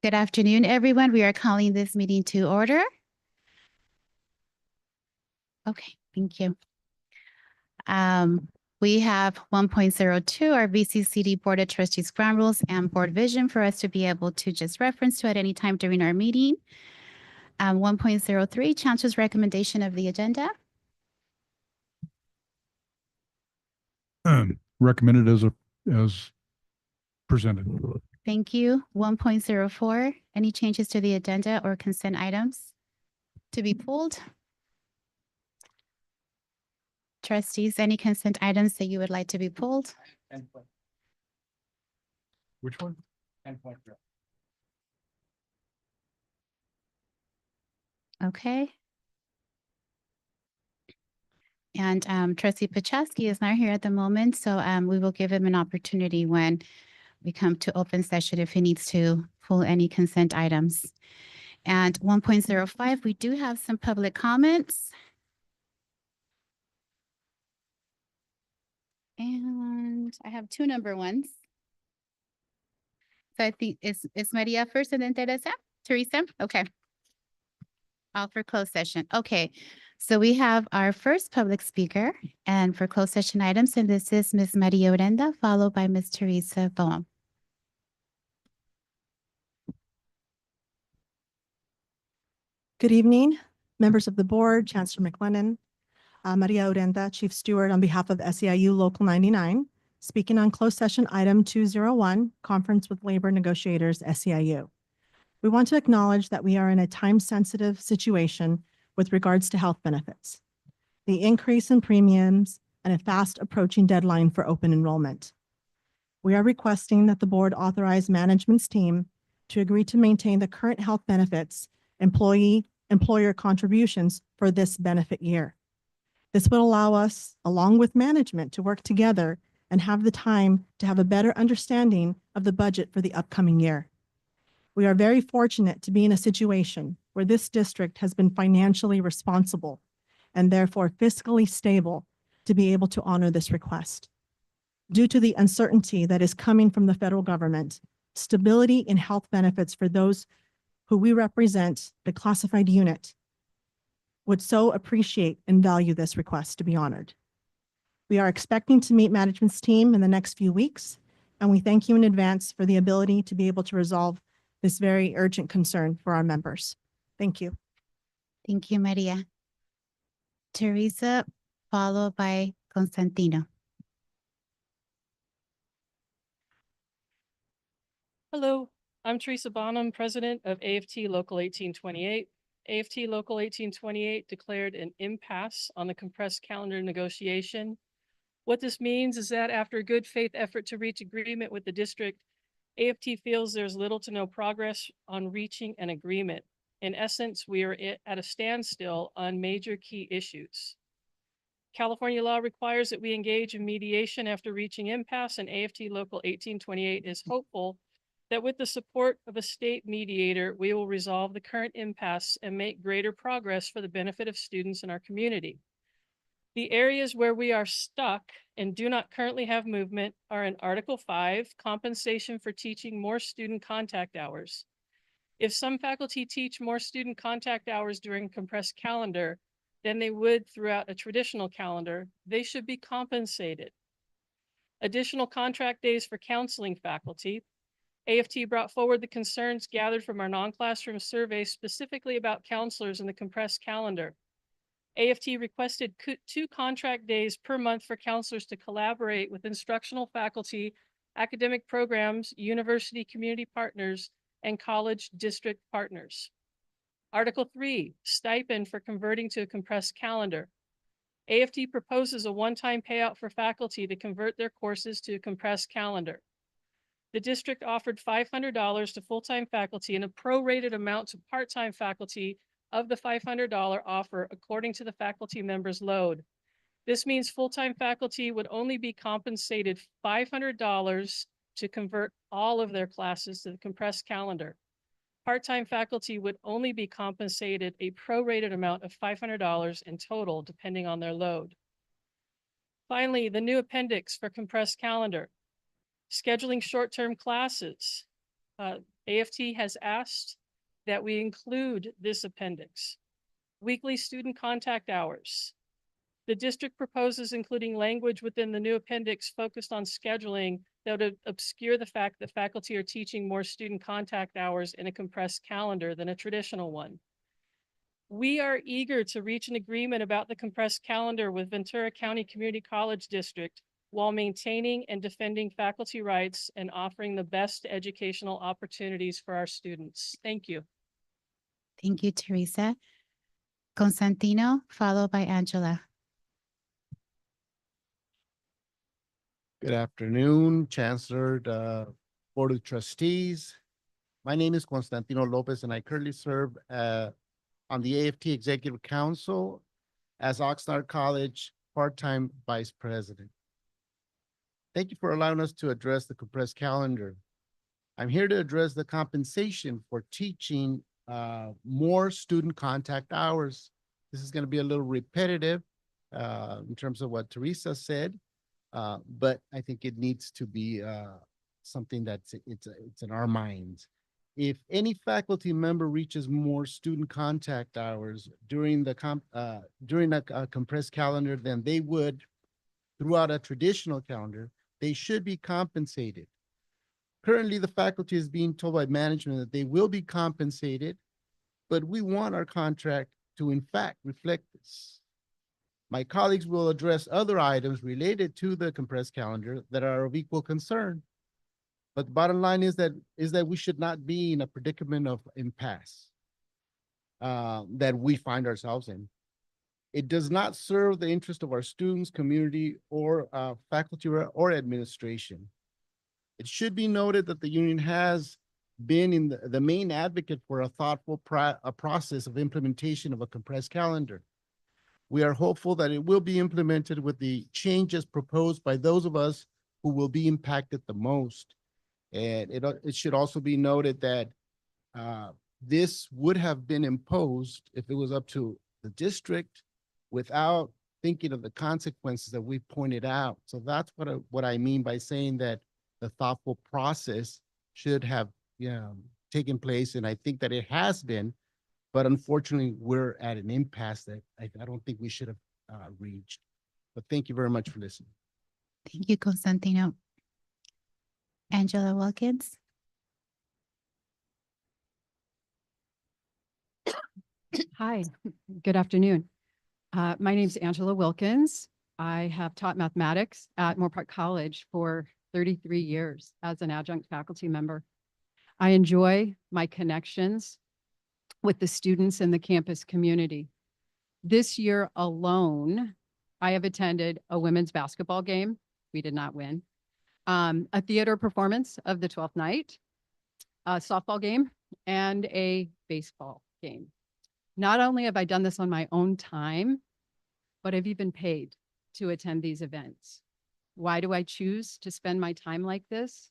Good afternoon, everyone. We are calling this meeting to order. Okay, thank you. We have 1.02, our VCCCD Board of Trustees ground rules and board vision for us to be able to just reference to at any time during our meeting. 1.03, Chancellor's recommendation of the agenda. Recommended as presented. Thank you. 1.04, any changes to the agenda or consent items to be pulled? Trustees, any consent items that you would like to be pulled? Which one? 10.0. Okay. And Trustee Paczewski is not here at the moment, so we will give him an opportunity when we come to open session if he needs to pull any consent items. And 1.05, we do have some public comments. And I have two number ones. So I think it's Maria first and then Teresa? Okay. All for closed session. Okay. So we have our first public speaker and for closed session items, and this is Ms. Maria Urenda, followed by Ms. Teresa Bohm. Good evening, members of the board, Chancellor McLennan, Maria Urenda, Chief Steward on behalf of SEIU Local 99, speaking on closed session item 201, Conference with Labor Negotiators, SEIU. We want to acknowledge that we are in a time-sensitive situation with regards to health benefits, the increase in premiums, and a fast approaching deadline for open enrollment. We are requesting that the board authorize management's team to agree to maintain the current health benefits employer contributions for this benefit year. This would allow us, along with management, to work together and have the time to have a better understanding of the budget for the upcoming year. We are very fortunate to be in a situation where this district has been financially responsible and therefore fiscally stable to be able to honor this request. Due to the uncertainty that is coming from the federal government, stability in health benefits for those who we represent, the classified unit, would so appreciate and value this request to be honored. We are expecting to meet management's team in the next few weeks, and we thank you in advance for the ability to be able to resolve this very urgent concern for our members. Thank you. Thank you, Maria. Teresa, followed by Constantino. Hello, I'm Teresa Bonham, president of AFT Local 1828. AFT Local 1828 declared an impasse on the compressed calendar negotiation. What this means is that after a good faith effort to reach agreement with the district, AFT feels there's little to no progress on reaching an agreement. In essence, we are at a standstill on major key issues. California law requires that we engage in mediation after reaching impasse, and AFT Local 1828 is hopeful that with the support of a state mediator, we will resolve the current impasse and make greater progress for the benefit of students in our community. The areas where we are stuck and do not currently have movement are in Article 5, compensation for teaching more student contact hours. If some faculty teach more student contact hours during compressed calendar than they would throughout a traditional calendar, they should be compensated. Additional contract days for counseling faculty. AFT brought forward the concerns gathered from our non-classroom survey specifically about counselors in the compressed calendar. AFT requested 2 contract days per month for counselors to collaborate with instructional faculty, academic programs, university community partners, and college district partners. Article 3, stipend for converting to a compressed calendar. AFT proposes a one-time payout for faculty to convert their courses to a compressed calendar. The district offered $500 to full-time faculty and a prorated amount to part-time faculty of the $500 offer according to the faculty member's load. This means full-time faculty would only be compensated $500 to convert all of their classes to the compressed calendar. Part-time faculty would only be compensated a prorated amount of $500 in total, depending on their load. Finally, the new appendix for compressed calendar. Scheduling short-term classes. AFT has asked that we include this appendix. Weekly student contact hours. The district proposes including language within the new appendix focused on scheduling that would obscure the fact that faculty are teaching more student contact hours in a compressed calendar than a traditional one. We are eager to reach an agreement about the compressed calendar with Ventura County Community College District while maintaining and defending faculty rights and offering the best educational opportunities for our students. Thank you. Thank you, Teresa. Constantino, followed by Angela. Good afternoon, Chancellor, Board of Trustees. My name is Constantino Lopez, and I currently serve on the AFT Executive Council as Oxnard College part-time Vice President. Thank you for allowing us to address the compressed calendar. I'm here to address the compensation for teaching more student contact hours. This is going to be a little repetitive in terms of what Teresa said. But I think it needs to be something that's it's in our minds. If any faculty member reaches more student contact hours during a compressed calendar than they would throughout a traditional calendar, they should be compensated. Currently, the faculty is being told by management that they will be compensated, but we want our contract to in fact reflect this. My colleagues will address other items related to the compressed calendar that are of equal concern. But the bottom line is that we should not be in a predicament of impasse that we find ourselves in. It does not serve the interest of our students, community, or faculty or administration. It should be noted that the union has been in the main advocate for a thoughtful process of implementation of a compressed calendar. We are hopeful that it will be implemented with the changes proposed by those of us who will be impacted the most. And it should also be noted that this would have been imposed if it was up to the district without thinking of the consequences that we pointed out. So that's what I mean by saying that the thoughtful process should have taken place. And I think that it has been. But unfortunately, we're at an impasse that I don't think we should have reached. But thank you very much for listening. Thank you, Constantino. Angela Wilkins. Hi, good afternoon. My name is Angela Wilkins. I have taught mathematics at Moorpark College for 33 years as an adjunct faculty member. I enjoy my connections with the students in the campus community. This year alone, I have attended a women's basketball game. We did not win. A theater performance of the 12th night, a softball game, and a baseball game. Not only have I done this on my own time, but I've even paid to attend these events. Why do I choose to spend my time like this?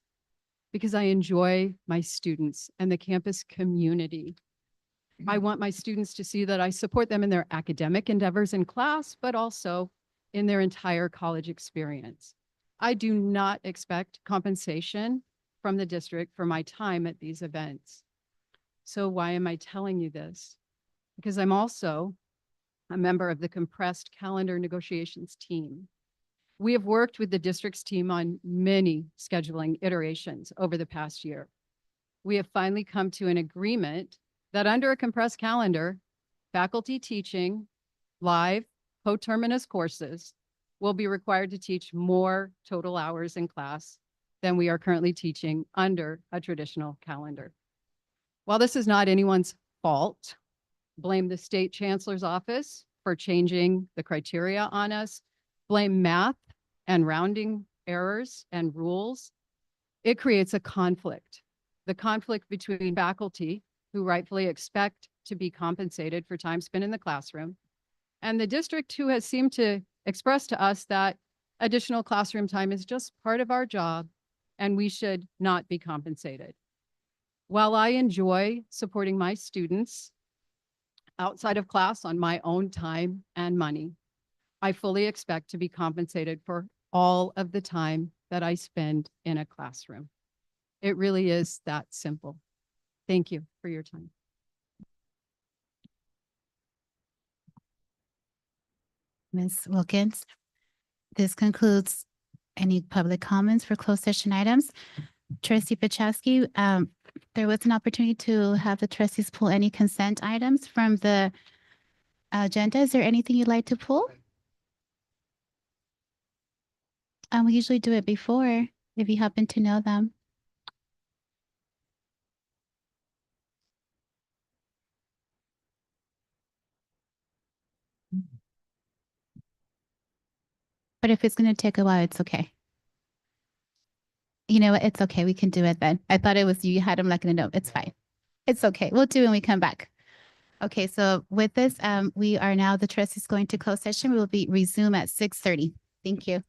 Because I enjoy my students and the campus community. I want my students to see that I support them in their academic endeavors in class, but also in their entire college experience. I do not expect compensation from the district for my time at these events. So why am I telling you this? Because I'm also a member of the compressed calendar negotiations team. We have worked with the district's team on many scheduling iterations over the past year. We have finally come to an agreement that under a compressed calendar, faculty teaching live coterminous courses will be required to teach more total hours in class than we are currently teaching under a traditional calendar. While this is not anyone's fault, blame the state chancellor's office for changing the criteria on us, blame math and rounding errors and rules, it creates a conflict. The conflict between faculty who rightfully expect to be compensated for time spent in the classroom, and the district who has seemed to express to us that additional classroom time is just part of our job and we should not be compensated. While I enjoy supporting my students outside of class on my own time and money, I fully expect to be compensated for all of the time that I spend in a classroom. It really is that simple. Thank you for your time. Ms. Wilkins. This concludes any public comments for closed session items. Trustee Paczewski, there was an opportunity to have the trustees pull any consent items from the agenda. Is there anything you'd like to pull? We usually do it before, if you happen to know them. But if it's going to take a while, it's okay. You know what? It's okay. We can do it then. I thought it was you. You had them like in a note. It's fine. It's okay. We'll do it when we come back. Okay, so with this, we are now the trustees going to close session. We will be resume at 6:30. Thank you.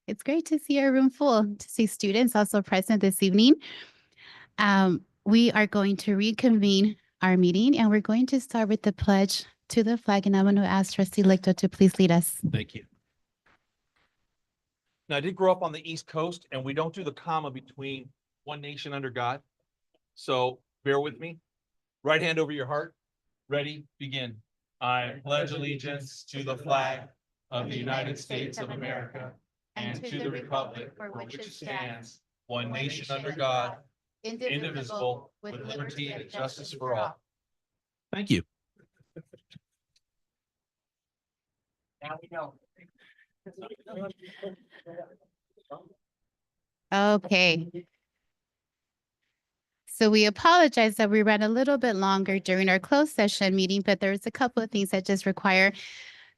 It's great to see our room full, to see students also present this evening. We are going to reconvene our meeting and we're going to start with the pledge to the flag. And I'm going to ask Trustee Licto to please lead us. Thank you. Now, I did grow up on the East Coast and we don't do the comma between one nation under God. So bear with me. Right hand over your heart. Ready, begin. I pledge allegiance to the flag of the United States of America and to the republic for which it stands, one nation under God, indivisible, with liberty and justice for all. Thank you. Now we know. Okay. So we apologize that we ran a little bit longer during our closed session meeting, but there's a couple of things that just require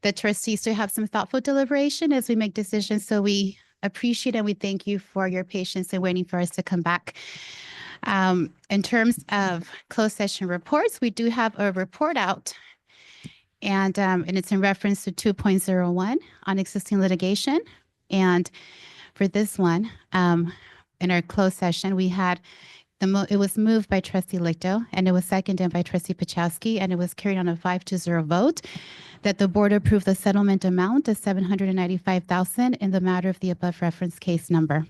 the trustees to have some thoughtful deliberation as we make decisions. So we appreciate and we thank you for your patience and waiting for us to come back. In terms of closed session reports, we do have a report out and it's in reference to 2.01 on existing litigation. And for this one, in our closed session, we had it was moved by Trustee Licto and it was seconded by Trustee Pachowski, and it was carried on a 5-0 vote that the board approve the settlement amount of $795,000 in the matter of the above referenced case number.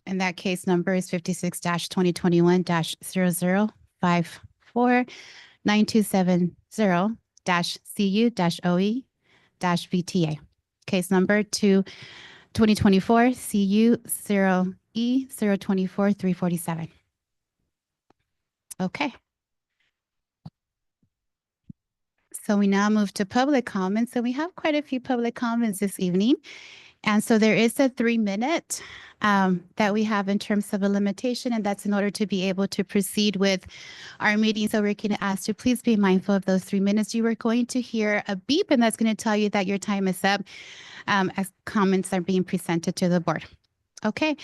And that case number is 56-2021-0054927-CU-OE-VTA. Case number 2024 CU 0E 024-347. Okay. So we now move to public comments, and we have quite a few public comments this evening. And so there is a 3-minute that we have in terms of a limitation, and that's in order to be able to proceed with our meeting. So we're going to ask you, please be mindful of those 3 minutes. You are going to hear a beep, and that's going to tell you that your time is up as comments are being presented to the board. Okay.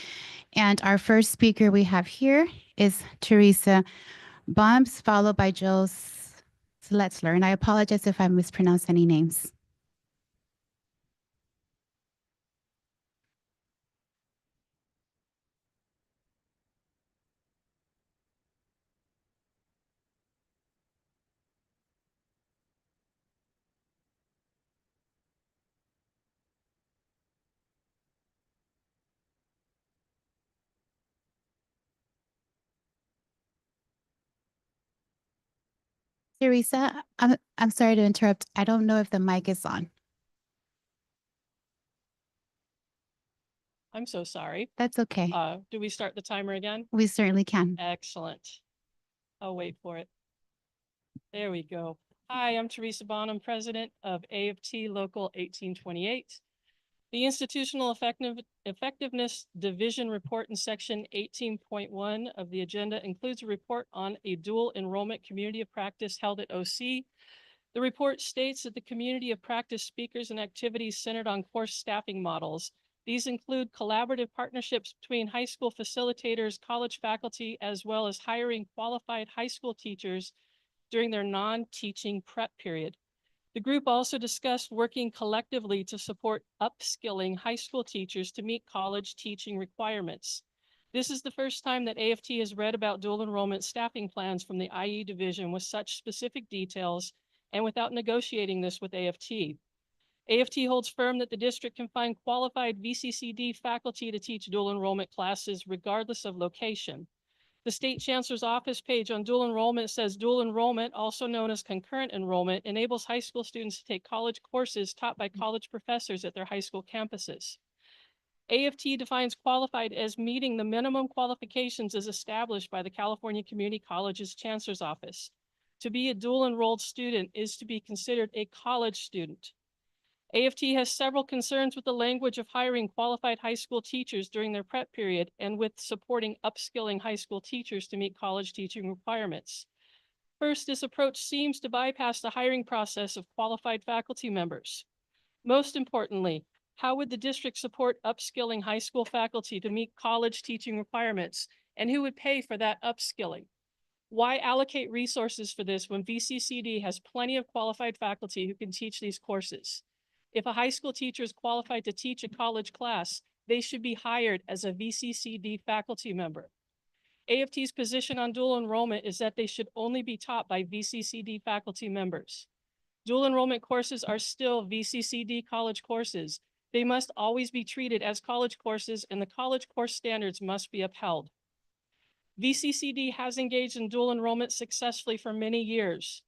And our first speaker we have here is Teresa Bombs, followed by Joe Sletzler. And I apologize if I mispronounce any names. Teresa, I'm sorry to interrupt. I don't know if the mic is on. I'm so sorry. That's okay. Do we start the timer again? We certainly can. Excellent. I'll wait for it. There we go. Hi, I'm Teresa Bonham, president of AFT Local 1828. The Institutional Effectiveness Division report in section 18.1 of the agenda includes a report on a dual enrollment community of practice held at OC. The report states that the community of practice speakers and activities centered on course staffing models. These include collaborative partnerships between high school facilitators, college faculty, as well as hiring qualified high school teachers during their non-teaching prep period. The group also discussed working collectively to support upskilling high school teachers to meet college teaching requirements. This is the first time that AFT has read about dual enrollment staffing plans from the IE division with such specific details and without negotiating this with AFT. AFT holds firm that the district can find qualified VCCCD faculty to teach dual enrollment classes regardless of location. The State Chancellor's Office page on dual enrollment says dual enrollment, also known as concurrent enrollment, enables high school students to take college courses taught by college professors at their high school campuses. AFT defines qualified as meeting the minimum qualifications as established by the California Community College's Chancellor's Office. To be a dual enrolled student is to be considered a college student. AFT has several concerns with the language of hiring qualified high school teachers during their prep period and with supporting upskilling high school teachers to meet college teaching requirements. First, this approach seems to bypass the hiring process of qualified faculty members. Most importantly, how would the district support upskilling high school faculty to meet college teaching requirements, and who would pay for that upskilling? Why allocate resources for this when VCCCD has plenty of qualified faculty who can teach these courses? If a high school teacher is qualified to teach a college class, they should be hired as a VCCD faculty member. AFT's position on dual enrollment is that they should only be taught by VCCD faculty members. Dual enrollment courses are still VCCD college courses. They must always be treated as college courses, and the college course standards must be upheld. VCCD has engaged in dual enrollment successfully for many years.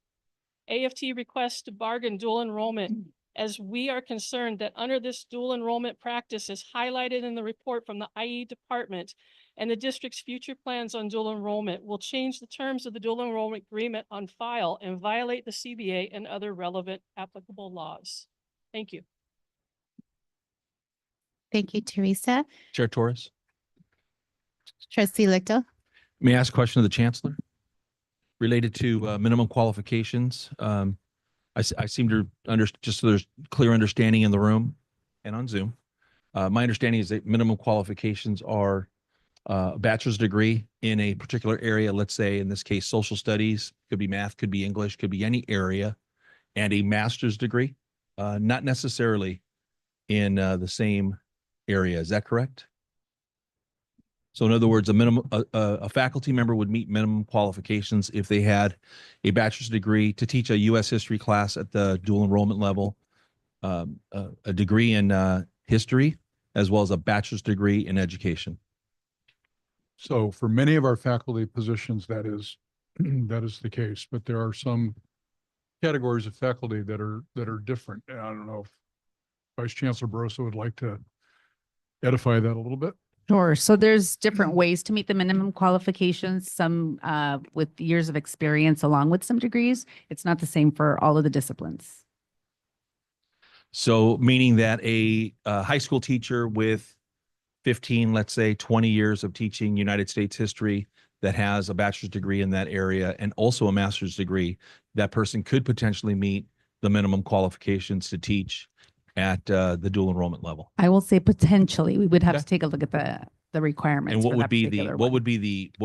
AFT requests to bargain dual enrollment, as we are concerned that under this dual enrollment practice as highlighted in the report from the IE department, and the district's future plans on dual enrollment will change the terms of the dual enrollment agreement on file and violate the CBA and other relevant applicable laws. Thank you. Thank you, Teresa. Chair Torres, Trustee Lichto. may I ask a question of the Chancellor related to minimum qualifications? I seem to just so there's clear understanding in the room and on Zoom. My understanding is that minimum qualifications are a bachelor's degree in a particular area, let's say in this case, social studies, could be math, could be English, could be any area, and a master's degree, not necessarily in the same area. Is that correct? So in other words, a faculty member would meet minimum qualifications if they had a bachelor's degree to teach a U.S. history class at the dual enrollment level, a degree in history, as well as a bachelor's degree in education. So for many of our faculty positions, that is the case, but there are some categories of faculty that are different. And I don't know if Vice Chancellor Barossa would like to edify that a little bit. Sure. So there's different ways to meet the minimum qualifications, some with years of experience along with some degrees. It's not the same for all of the disciplines. So meaning that a high school teacher with 15, let's say 20 years of teaching United States history that has a bachelor's degree in that area and also a master's degree, that person could potentially meet the minimum qualifications to teach at the dual enrollment level. I will say potentially, we would have Okay. to take a look at the requirements. And for what would that be particular what one.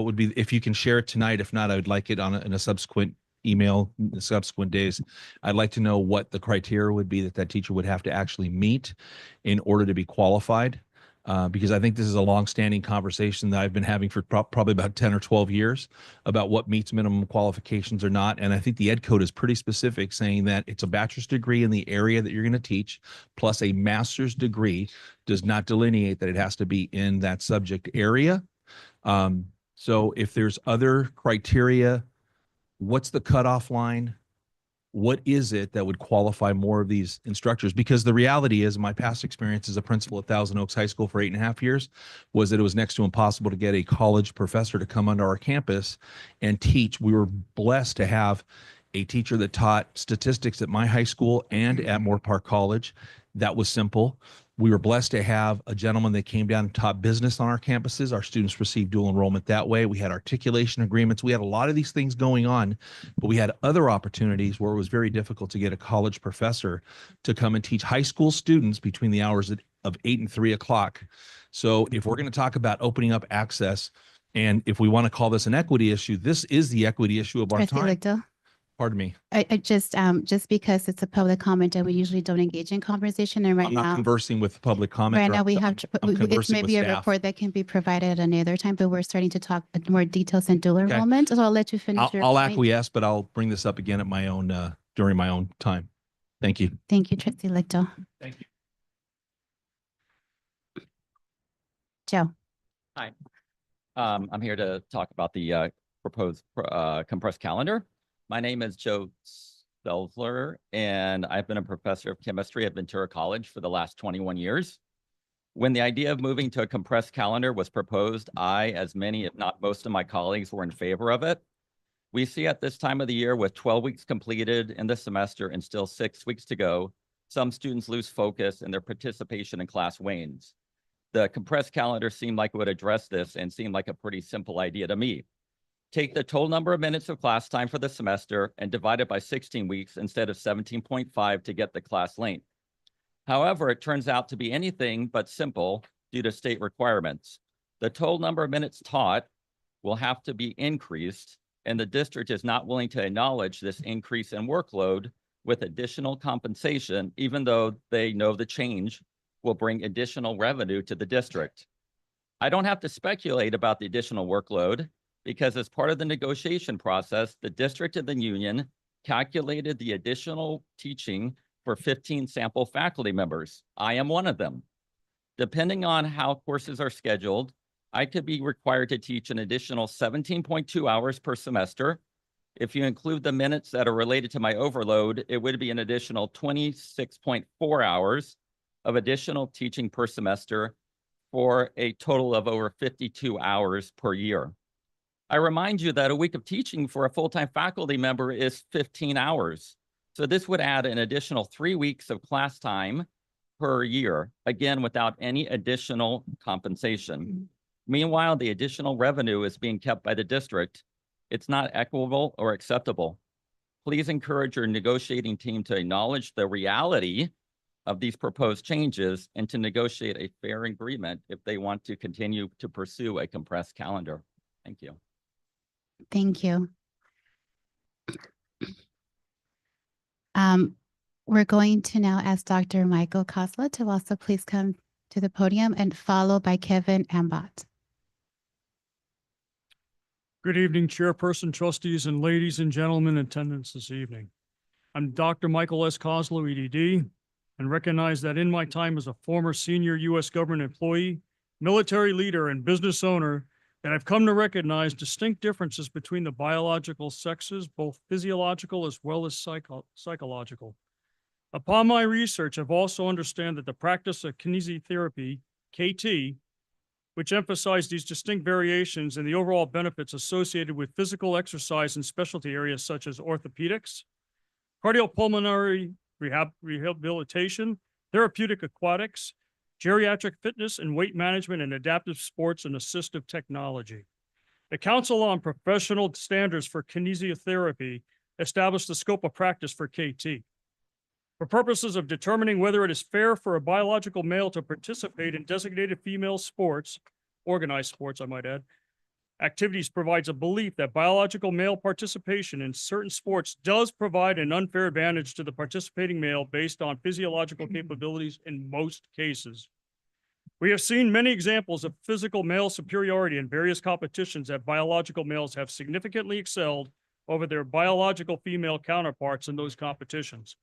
would be if you can share it tonight? If not, I would like it in a subsequent email in the subsequent days. I'd like to know what the criteria would be that teacher would have to actually meet in order to be qualified. Because I think this is a longstanding conversation that I've been having for probably about 10 or 12 years about what meets minimum qualifications or not. And I think the Ed Code is pretty specific, saying that it's a bachelor's degree in the area that you're going to teach, plus a master's degree does not delineate that it has to be in that subject area. So if there's other criteria, what's the cutoff line? What is it that would qualify more of these instructors? Because the reality is, my past experience as a principal at Thousand Oaks High School for 8.5 years was that it was next to impossible to get a college professor to come onto our campus and teach. We were blessed to have a teacher that taught statistics at my high school and at Moore Park College. That was simple. We were blessed to have a gentleman that came down and taught business on our campuses. Our students received dual enrollment that way. We had articulation agreements. We had a lot of these things going on, but we had other opportunities where it was very difficult to get a college professor to come and teach high school students between the hours of 8 and 3 o'clock. So if we're going to talk about opening up access, and if we want to call this an equity issue, this is the equity issue of our Trustee time. Lichto. Pardon me. I just because it's a public comment and we usually don't engage in conversation, and right I'm not now, conversing with the public comment. right now we have, I'm it's conversing with maybe a staff. report that can be provided at another time, but we're starting to talk more details and dual enrollment. So I'll let you finish your I'll point. acquiesce, but I'll bring this up again at my own, during my own time. Thank you. Thank you, Trustee Lichto. Thank you. Joe. I'm here to talk about the proposed compressed calendar. My name is Joe Stelzler, and I've been a professor of chemistry at Ventura College for the last 21 years. When the idea of moving to a compressed calendar was proposed, I, as many, if not most of my colleagues, were in favor of it. We see at this time of the year, with 12 weeks completed in the semester and still 6 weeks to go, some students lose focus and their participation in class wanes. The compressed calendar seemed like it would address this and seemed like a pretty simple idea to me. Take the total number of minutes of class time for the semester and divide it by 16 weeks instead of 17.5 to get the class length. However, it turns out to be anything but simple due to state requirements. The total number of minutes taught will have to be increased, and the district is not willing to acknowledge this increase in workload with additional compensation, even though they know the change will bring additional revenue to the district. I don't have to speculate about the additional workload because as part of the negotiation process, the district and the union calculated the additional teaching for 15 sample faculty members. I am one of them. Depending on how courses are scheduled, I could be required to teach an additional 17.2 hours per semester. If you include the minutes that are related to my overload, it would be an additional 26.4 hours of additional teaching per semester for a total of over 52 hours per year. I remind you that a week of teaching for a full-time faculty member is 15 hours. So this would add an additional 3 weeks of class time per year, again, without any additional compensation. Meanwhile, the additional revenue is being kept by the district. It's not equitable or acceptable. Please encourage your negotiating team to acknowledge the reality of these proposed changes and to negotiate a fair agreement if they want to continue to pursue a compressed calendar. Thank you. Thank you. We're going to now ask Dr. Michael Kosla to also please come to the podium and followed by Kevin Ambot. Good evening, Chairperson, trustees, and ladies and gentlemen in attendance this evening. I'm Dr. Michael S. Koslow, EDD, and recognize that in my time as a former senior U.S. government employee, military leader, and business owner, that I've come to recognize distinct differences between the biological sexes, both physiological as well as psychological. Upon my research, I've also understand that the practice of kinesiotherapy, KT, which emphasize these distinct variations and the overall benefits associated with physical exercise in specialty areas such as orthopedics, cardiopulmonary rehabilitation, therapeutic aquatics, geriatric fitness and weight management, and adaptive sports and assistive technology. The Council on Professional Standards for Kinesiotherapy established the scope of practice for KT. For purposes of determining whether it is fair for a biological male to participate in designated female sports, organized sports, I might add, activities provides a belief that biological male participation in certain sports does provide an unfair advantage to the participating male based on physiological capabilities in most cases. We have seen many examples of physical male superiority in various competitions that biological males have significantly excelled over their biological female counterparts in those competitions.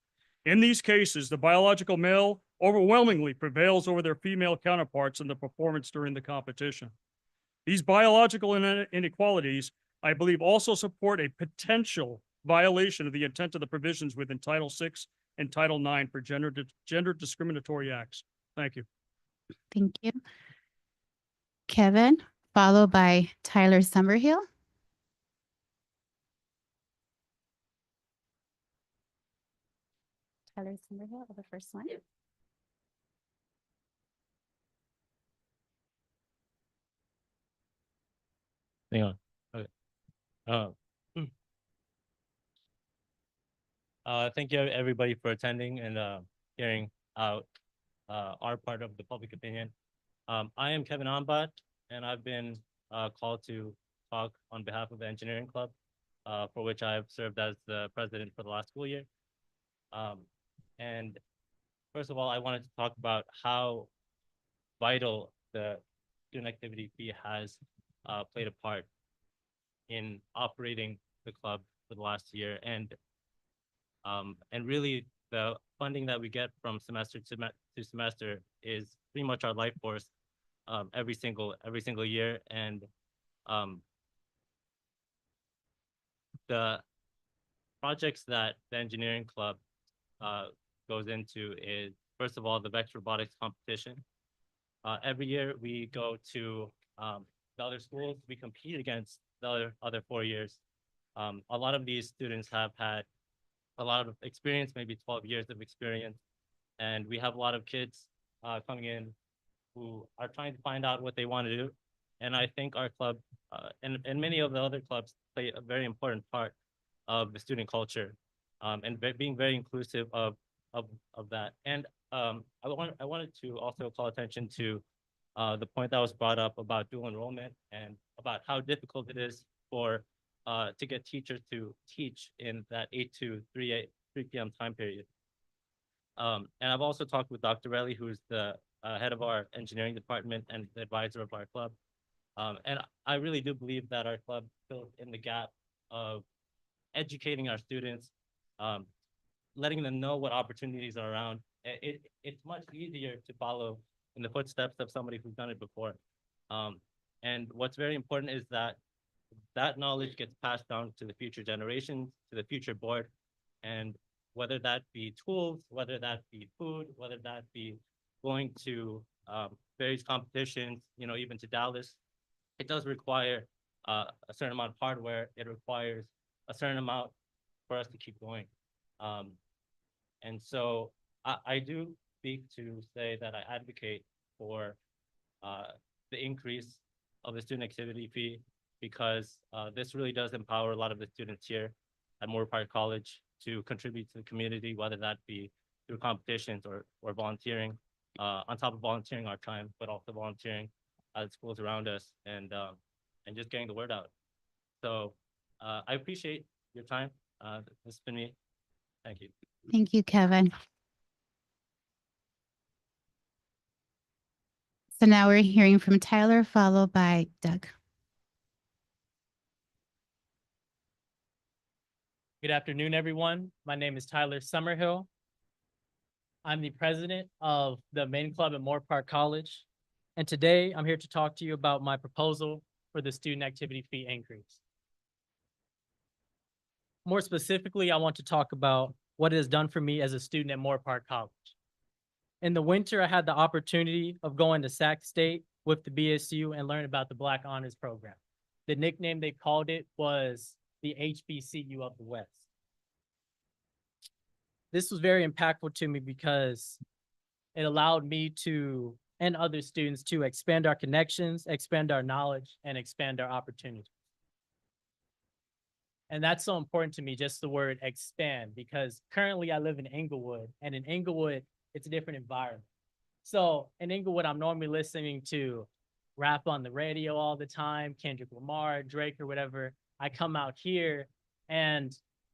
In these cases, the biological male overwhelmingly prevails over their female counterparts in the performance during the competition. These biological inequalities, I believe, also support a potential violation of the intent of the provisions within Title VI and Title IX for gender discriminatory acts. Thank you. Thank you. Kevin, followed by Tyler Summerhill. Tyler Summerhill, the first one. Hang on. Okay. Thank you everybody for attending and hearing out our part of the public opinion. I am Kevin Ambot, and I've been called to talk on behalf of the engineering club, for which I've served as the president for the last school year. And first of all, I wanted to talk about how vital the student activity fee has played a part in operating the club for the last year, and really the funding that we get from semester to semester is pretty much our life force every single year. And the projects that the engineering club goes into is, first of all, the VEX robotics competition. Every year we go to the other schools, we compete against the other 4 years. A lot of these students have had a lot of experience, maybe 12 years of experience. And we have a lot of kids coming in who are trying to find out what they want to do. And I think our club and many of the other clubs play a very important part of the student culture, and being very inclusive of that. And I wanted to also call attention to the point that was brought up about dual enrollment and about how difficult it is for to get teachers to teach in that 8 to 3 3 p.m. time period. And I've also talked with Dr. Relly, who's the head of our engineering department and the advisor of our club. And I really do believe that our club fills in the gap of educating our students, letting them know what opportunities are around. It's much easier to follow in the footsteps of somebody who's done it before. And what's very important is that that knowledge gets passed down to the future generations, to the future board. And whether that be tools, whether that be food, whether that be going to various competitions, you know, even to Dallas, it does require a certain amount of hardware. It requires a certain amount for us to keep going. And so I do speak to say that I advocate for the increase of the student activity fee, because this really does empower a lot of the students here at Moore Park College to contribute to the community, whether that be through competitions or volunteering, on top of volunteering our time, but also volunteering at schools around us, and just getting the word out. So I appreciate your time. This has been me. Thank you. Thank you, Kevin. So now we're hearing from Tyler, followed by Doug. Good afternoon, everyone. My name is Tyler Summerhill. I'm the president of the main club at Moore Park College. And today I'm here to talk to you about my proposal for the student activity fee increase. More specifically, I want to talk about what it has done for me as a student at Moore Park College. In the winter, I had the opportunity of going to Sac State with the BSU and learn about the Black Honors Program. The nickname they called it was the HBCU of the West. This was very impactful to me because it allowed me to, and other students, to expand our connections, expand our knowledge, and expand our opportunities. And that's so important to me, just the word expand, because currently I live in Inglewood, and in Inglewood, it's a different environment. So in Inglewood, I'm normally listening to rap on the radio all the time, Kendrick Lamar, Drake, or whatever. I come out here and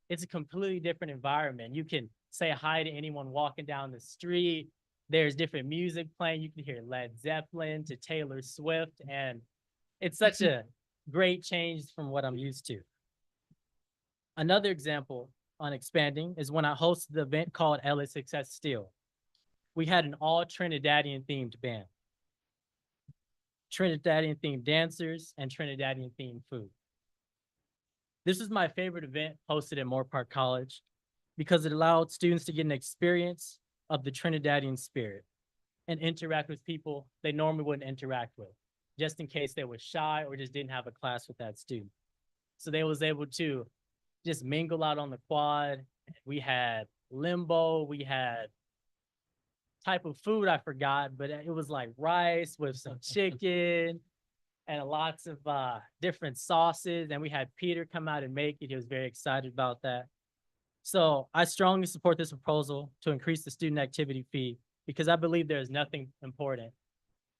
it's a completely different environment. You can say hi to anyone walking down the street. There's different music playing. You can hear Led Zeppelin to Taylor Swift. And it's such a great change from what I'm used to. Another example on expanding is when I hosted the event called LA Success Steel. We had an all Trinidadian themed band, Trinidadian themed dancers, and Trinidadian themed food. This is my favorite event hosted at Moore Park College because it allowed students to get an experience of the Trinidadian spirit and interact with people they normally wouldn't interact with, just in case they were shy or just didn't have a class with that student. So they was able to just mingle out on the quad. We had limbo, we had type of food I forgot, but it was like rice with some chicken and lots of different sauces. And we had Peter come out and make it. He was very excited about that. So I strongly support this proposal to increase the student activity fee because I believe there is nothing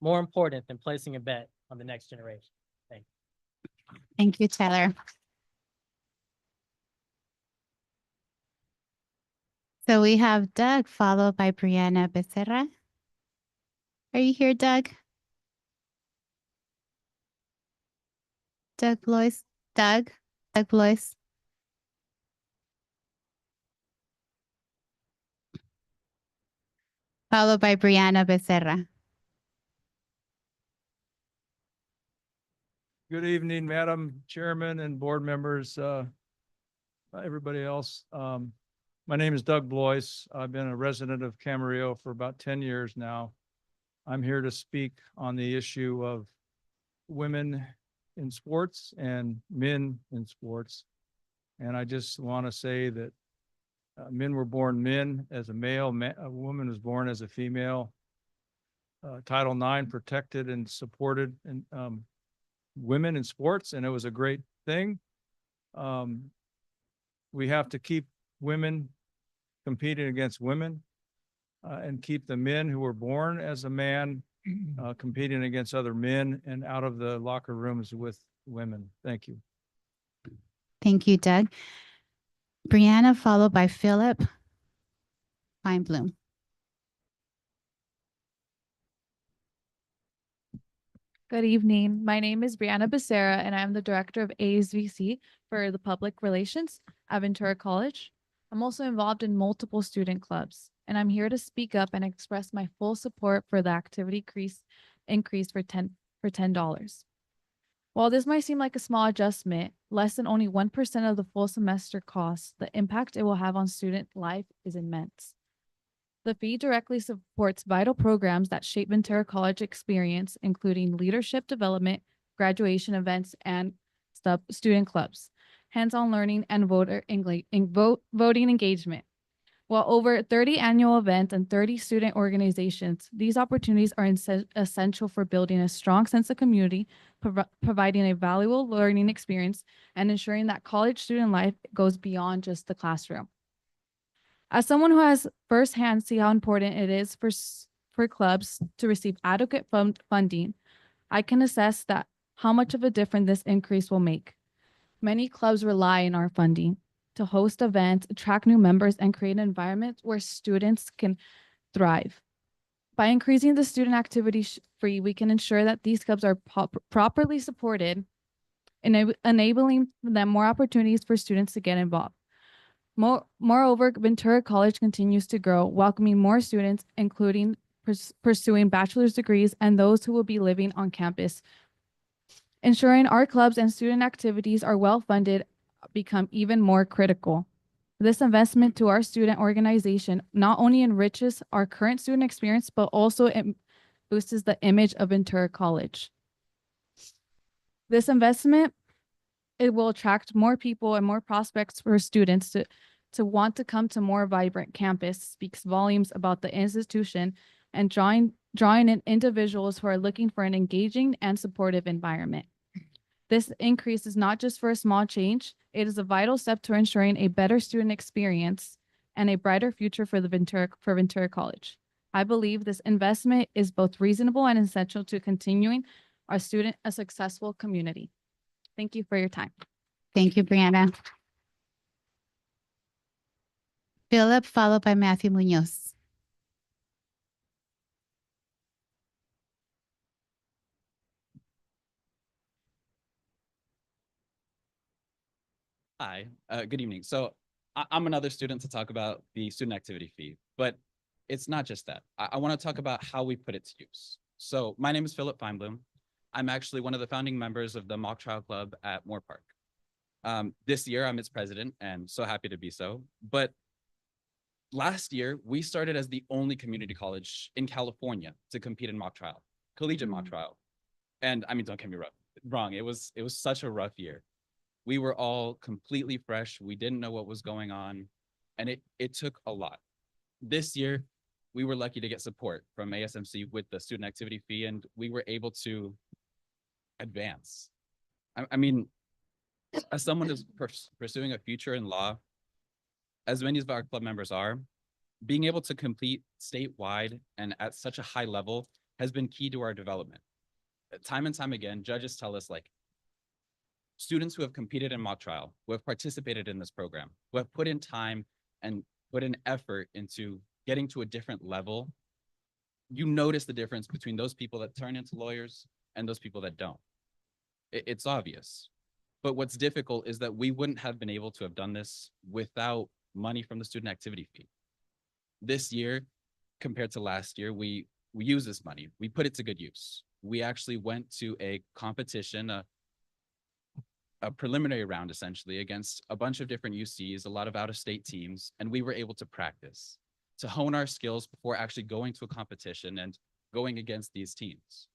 more important than placing a bet on the next generation. Thank you. Thank you, Tyler. So we have Doug, followed by Brianna Becerra. Are you here, Doug? Doug Blois? Doug Blois? Followed by Brianna Becerra. Good evening, Madam Chairman and board members, everybody else. My name is Doug Blois. I've been a resident of Camarillo for about 10 years now. I'm here to speak on the issue of women in sports and men in sports. And I just want to say that men were born men as a male, a woman was born as a female. Title IX protected and supported women in sports, and it was a great thing. We have to keep women competing against women and keep the men who were born as a man competing against other men and out of the locker rooms with women. Thank you. Thank you, Doug. Brianna, followed by Philip Feinblum. Good evening. My name is Brianna Becerra, and I'm the director of ASVC for the Public Relations at Ventura College. I'm also involved in multiple student clubs, and I'm here to speak up and express my full support for the activity increase for $10. While this might seem like a small adjustment, less than only 1% of the full semester cost, the impact it will have on student life is immense. The fee directly supports vital programs that shape Ventura College experience, including leadership development, graduation events, and student clubs, hands-on learning, and voting engagement. While over 30 annual events and 30 student organizations, these opportunities are essential for building a strong sense of community, providing a valuable learning experience, and ensuring that college student life goes beyond just the classroom. As someone who has firsthand seen how important it is for clubs to receive adequate funding, I can assess that how much of a difference this increase will make. Many clubs rely on our funding to host events, attract new members, and create an environment where students can thrive. By increasing the student activity fee, we can ensure that these clubs are properly supported, enabling them more opportunities for students to get involved. Moreover, Ventura College continues to grow, welcoming more students, including pursuing bachelor's degrees and those who will be living on campus. Ensuring our clubs and student activities are well-funded become even more critical. This investment to our student organization not only enriches our current student experience, but also boosts the image of Ventura College. This investment, it will attract more people and more prospects for students to want to come to more vibrant campus, speaks volumes about the institution and drawing in individuals who are looking for an engaging and supportive environment. This increase is not just for a small change, it is a vital step to ensuring a better student experience and a brighter future for Ventura College. I believe this investment is both reasonable and essential to continuing a successful community. Thank you for your time. Thank you, Brianna. Philip, followed by Matthew Munoz. Hi, good evening. So I'm another student to talk about the student activity fee, but it's not just that. I want to talk about how we put it to use. So my name is Philip Feinblum. I'm actually one of the founding members of the Mock Trial Club at Moore Park. This year, I'm its president and so happy to be so. But last year, we started as the only community college in California to compete in mock trial, collegiate mock trial. And I mean, don't get me wrong, it was such a rough year. We were all completely fresh. We didn't know what was going on, and it took a lot. This year, we were lucky to get support from ASMC with the student activity fee, and we were able to advance. I mean, as someone who's pursuing a future in law, as many of our club members are, being able to compete statewide and at such a high level has been key to our development. Time and time again, judges tell us, like, students who have competed in mock trial, who have participated in this program, who have put in time and put in effort into getting to a different level, you notice the difference between those people that turn into lawyers and those people that don't. It's obvious. But what's difficult is that we wouldn't have been able to have done this without money from the student activity fee. This year, compared to last year, we use this money. We put it to good use. We actually went to a competition, a preliminary round essentially against a bunch of different UCs, a lot of out-of-state teams, and we were able to practice, to hone our skills before actually going to a competition and going against these teams.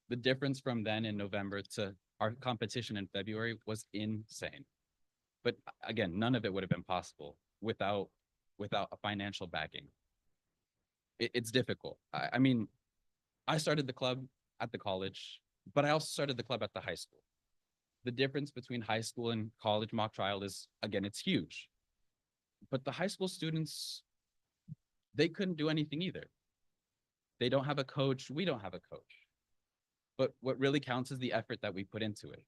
The difference from then in November to our competition in February was insane. But again, none of it would have been possible without a financial backing. It's difficult. I mean, I started the club at the college, but I also started the club at the high school. The difference between high school and college mock trial is, again, it's huge. But the high school students, they couldn't do anything either. They don't have a coach. We don't have a coach. But what really counts is the effort that we put into it.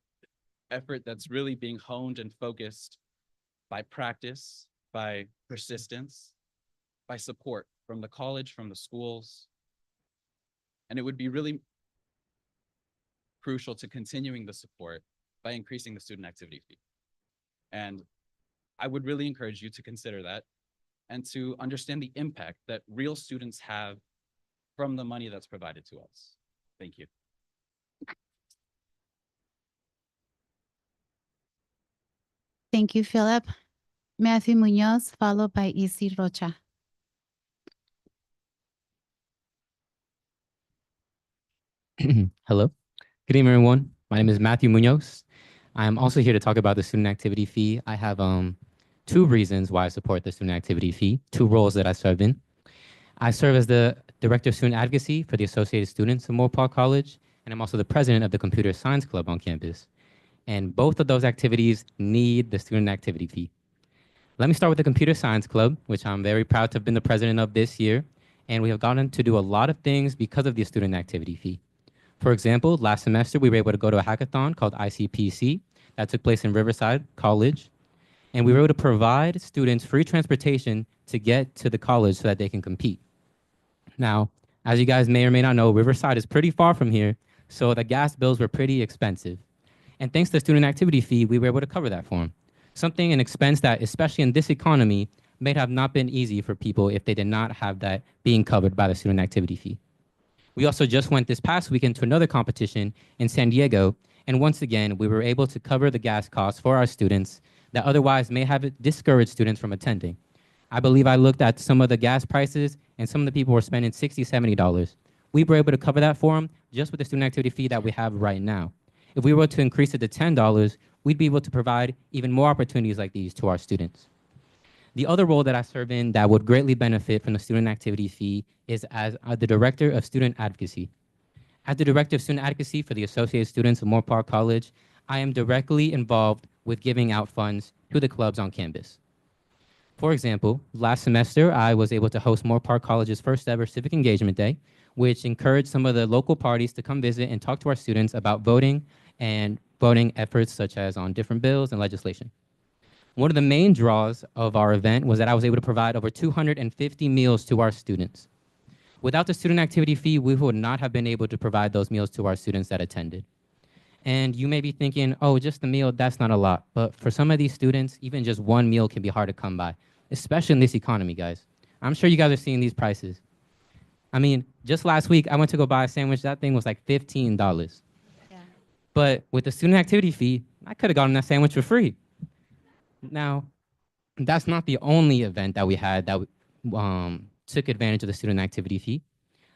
Effort that's really being honed and focused by practice, by persistence, by support from the college, from the schools. And it would be really crucial to continuing the support by increasing the student activity fee. And I would really encourage you to consider that and to understand the impact that real students have from the money that's provided to us. Thank you. Thank you, Philip. Matthew Munoz, followed by Izzy Rocha. Hello. Good evening, everyone. My name is Matthew Munoz. I'm also here to talk about the student activity fee. I have two reasons why I support the student activity fee, two roles that I serve in. I serve as the Director of Student Advocacy for the Associated Students of Moore Park College, and I'm also the president of the Computer Science Club on campus. And both of those activities need the student activity fee. Let me start with the Computer Science Club, which I'm very proud to have been the president of this year. And we have gotten to do a lot of things because of the student activity fee. For example, last semester, we were able to go to a hackathon called ICPC that took place in Riverside College. And we were able to provide students free transportation to get to the college so that they can compete. Now, as you guys may or may not know, Riverside is pretty far from here, so the gas bills were pretty expensive. And thanks to the student activity fee, we were able to cover that for them. Something, an expense that, especially in this economy, may have not been easy for people if they did not have that being covered by the student activity fee. We also just went this past weekend to another competition in San Diego, and once again, we were able to cover the gas costs for our students that otherwise may have discouraged students from attending. I believe I looked at some of the gas prices, and some of the people were spending $60, $70. We were able to cover that for them just with the student activity fee that we have right now. If we were to increase it to $10, we'd be able to provide even more opportunities like these to our students. The other role that I serve in that would greatly benefit from the student activity fee is as the Director of Student Advocacy. As the Director of Student Advocacy for the Associated Students of Moore Park College, I am directly involved with giving out funds to the clubs on campus. For example, last semester, I was able to host Moore Park College's first ever Civic Engagement Day, which encouraged some of the local parties to come visit and talk to our students about voting and voting efforts such as on different bills and legislation. One of the main draws of our event was that I was able to provide over 250 meals to our students. Without the student activity fee, we would not have been able to provide those meals to our students that attended. And you may be thinking, oh, just a meal, that's not a lot. But for some of these students, even just one meal can be hard to come by, especially in this economy, guys. I'm sure you guys are seeing these prices. I mean, just last week, I went to go buy a sandwich. That thing was like $15. Yeah. But with the student activity fee, I could have gotten that sandwich for free. Now, that's not the only event that we had that took advantage of the student activity fee.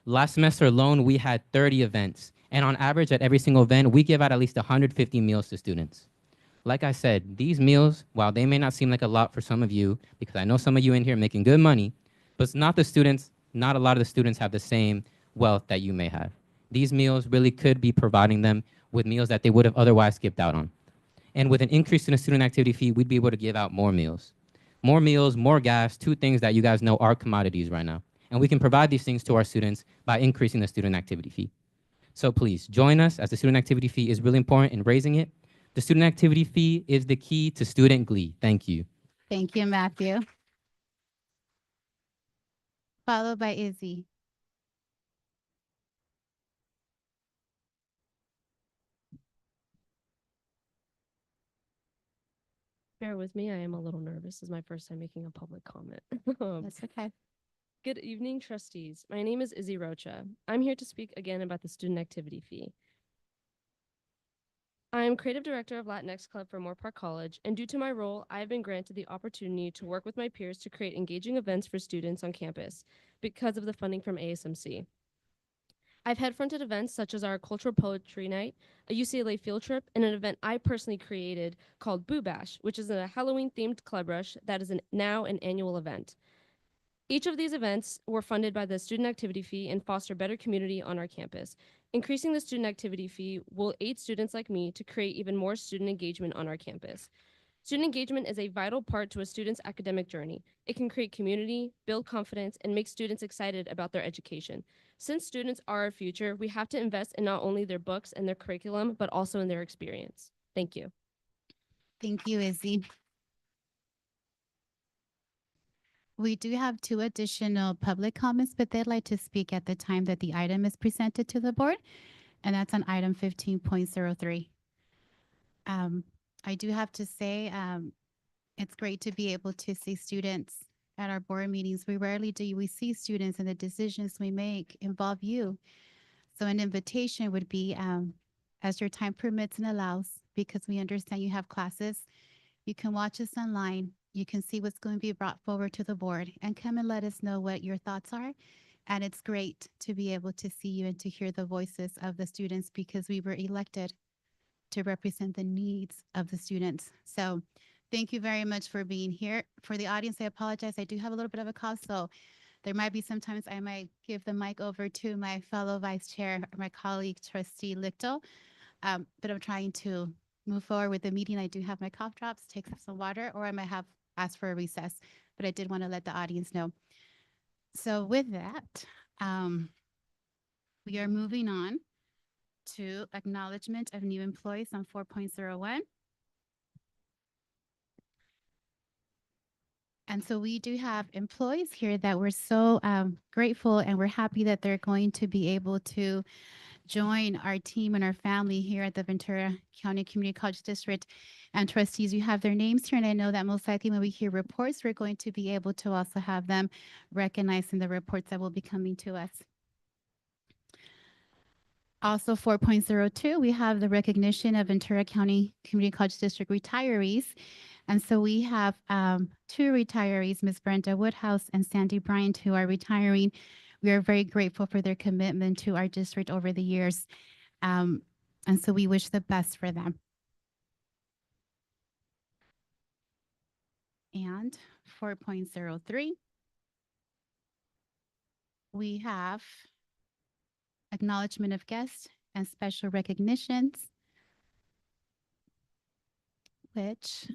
Last semester alone, we had 30 events. And on average, at every single event, we give out at least 150 meals to students. Like I said, these meals, while they may not seem like a lot for some of you, because I know some of you in here are making good money, but it's not the students, not a lot of the students have the same wealth that you may have. These meals really could be providing them with meals that they would have otherwise skipped out on. And with an increase in the student activity fee, we'd be able to give out more meals. More meals, more gas, two things that you guys know are commodities right now. And we can provide these things to our students by increasing the student activity fee. So please join us, as the student activity fee is really important in raising it. The student activity fee is the key to student glee. Thank you. Thank you, Matthew. Followed by Izzy. Bear with me, I am a little nervous. This is my first time making a public comment. That's okay. Good evening, trustees. My name is Izzy Rocha. I'm here to speak again about the student activity fee. I am creative director of Latinx Club for Moore Park College, and due to my role, I have been granted the opportunity to work with my peers to create engaging events for students on campus because of the funding from ASMC. I've head-fronted events such as our Cultural Poetry Night, a UCLA field trip, and an event I personally created called Boo Bash, which is a Halloween-themed club rush that is now an annual event. Each of these events were funded by the student activity fee and foster better community on our campus. Increasing the student activity fee will aid students like me to create even more student engagement on our campus. Student engagement is a vital part to a student's academic journey. It can create community, build confidence, and make students excited about their education. Since students are our future, we have to invest in not only their books and their curriculum, but also in their experience. Thank you. Thank you, Izzy. We do have 2 additional public comments, but they'd like to speak at the time that the item is presented to the board, and that's on item 15.03. I do have to say, it's great to be able to see students at our board meetings. We rarely do we see students, and the decisions we make involve you. So an invitation would be, as your time permits and allows, because we understand you have classes, you can watch us online. You can see what's going to be brought forward to the board and come and let us know what your thoughts are. And it's great to be able to see you and to hear the voices of the students, because we were elected to represent the needs of the students. So thank you very much for being here. For the audience, I apologize. I do have a little bit of a cough, so there might be sometimes I might give the mic over to my fellow vice chair, my colleague, Trustee Lichtel. But I'm trying to move forward with the meeting. I do have my cough drops, take some water, or I might have asked for a recess, but I did want to let the audience know. So with that, we are moving on to acknowledgement of new employees on 4.01. And so we do have employees here that we're so grateful, and we're happy that they're going to be able to join our team and our family here at the Ventura County Community College District. And trustees, you have their names here, and I know that most likely when we hear reports, we're going to be able to also have them recognized in the reports that will be coming to us. Also 4.02, we have the recognition of Ventura County Community College District retirees. And so we have 2 retirees, Ms. Brenda Woodhouse and Sandy Bryant, who are retiring. We are very grateful for their commitment to our district over the years. And so we wish the best for them. And 4.03, we have acknowledgement of guests and special recognitions, which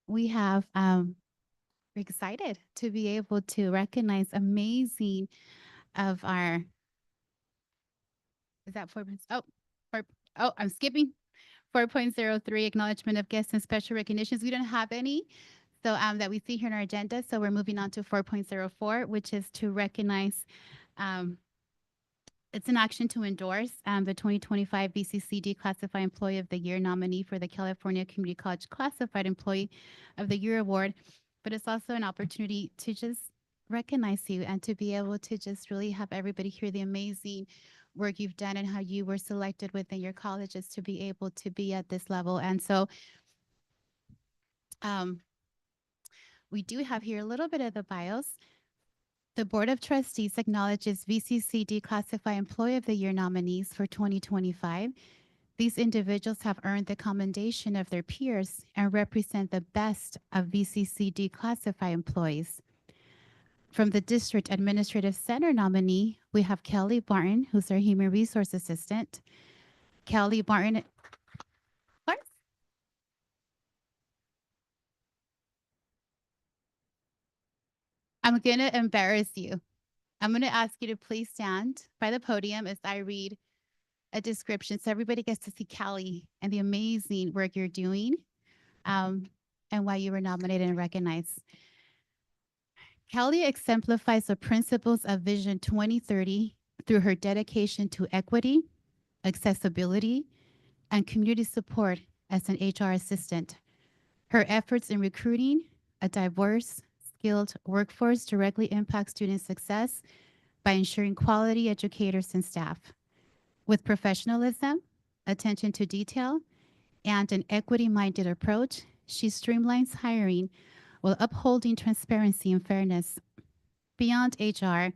we have we're excited to be able to recognize amazing of our, is that 4? Oh, I'm skipping 4.03, acknowledgement of guests and special recognitions. We don't have any, so that we see here in our agenda. So we're moving on to 4.04, which is to recognize, it's an action to endorse the 2025 VCCCD Classified Employee of the Year nominee for the California Community College Classified Employee of the Year Award. But it's also an opportunity to just recognize you and to be able to just really have everybody hear the amazing work you've done and how you were selected within your colleges to be able to be at this level. And so we do have here a little bit of the bios. The Board of Trustees acknowledges VCCCD Classified Employee of the Year nominees for 2025. These individuals have earned the commendation of their peers and represent the best of VCCCD classified employees. From the District Administrative Center nominee, we have Kelly Barton, who's our Human Resource Assistant. Kelly Barton. I'm going to embarrass you. I'm going to ask you to please stand by the podium as I read a description so everybody gets to see Kelly and the amazing work you're doing, and why you were nominated and recognized. Kelly exemplifies the principles of Vision 2030 through her dedication to equity, accessibility, and community support as an HR assistant. Her efforts in recruiting a diverse, skilled workforce directly impact student success by ensuring quality educators and staff. With professionalism, attention to detail, and an equity-minded approach, she streamlines hiring while upholding transparency and fairness. Beyond HR,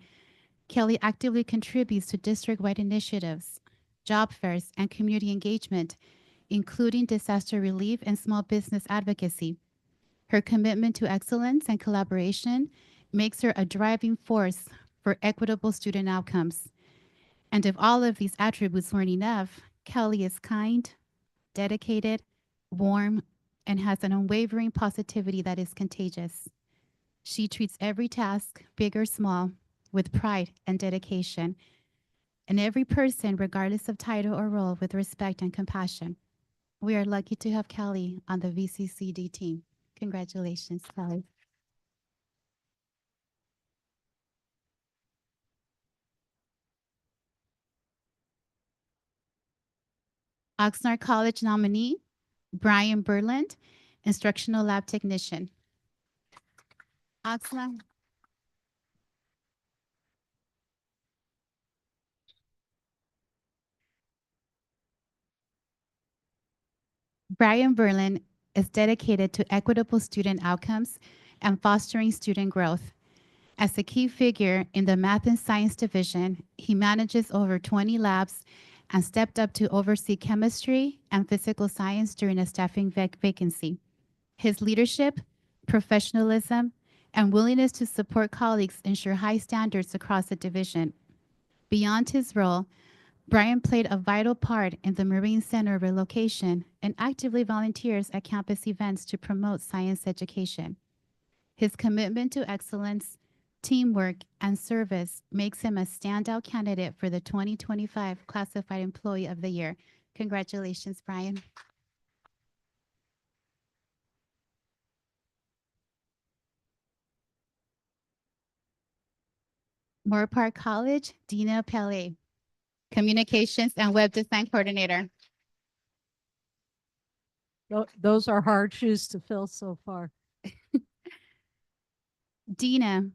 Kelly actively contributes to district-wide initiatives, job fairs, and community engagement, including disaster relief and small business advocacy. Her commitment to excellence and collaboration makes her a driving force for equitable student outcomes. And if all of these attributes weren't enough, Kelly is kind, dedicated, warm, and has an unwavering positivity that is contagious. She treats every task, big or small, with pride and dedication, and every person, regardless of title or role, with respect and compassion. We are lucky to have Kelly on the VCCCD team. Congratulations, Kelly. Oxnard College nominee, Brian Berland, Instructional Lab Technician. Oxnard. Brian Berlin is dedicated to equitable student outcomes and fostering student growth. As a key figure in the Math and Science Division, he manages over 20 labs and stepped up to oversee chemistry and physical science during a staffing vacancy. His leadership, professionalism, and willingness to support colleagues ensure high standards across the division. Beyond his role, Brian played a vital part in the Marine Center relocation and actively volunteers at campus events to promote science education. His commitment to excellence, teamwork, and service makes him a standout candidate for the 2025 Classified Employee of the Year. Congratulations, Brian. Moore Park College, Dina Pele, Communications and Web Design Coordinator. Those are hard shoes to fill so far. Dina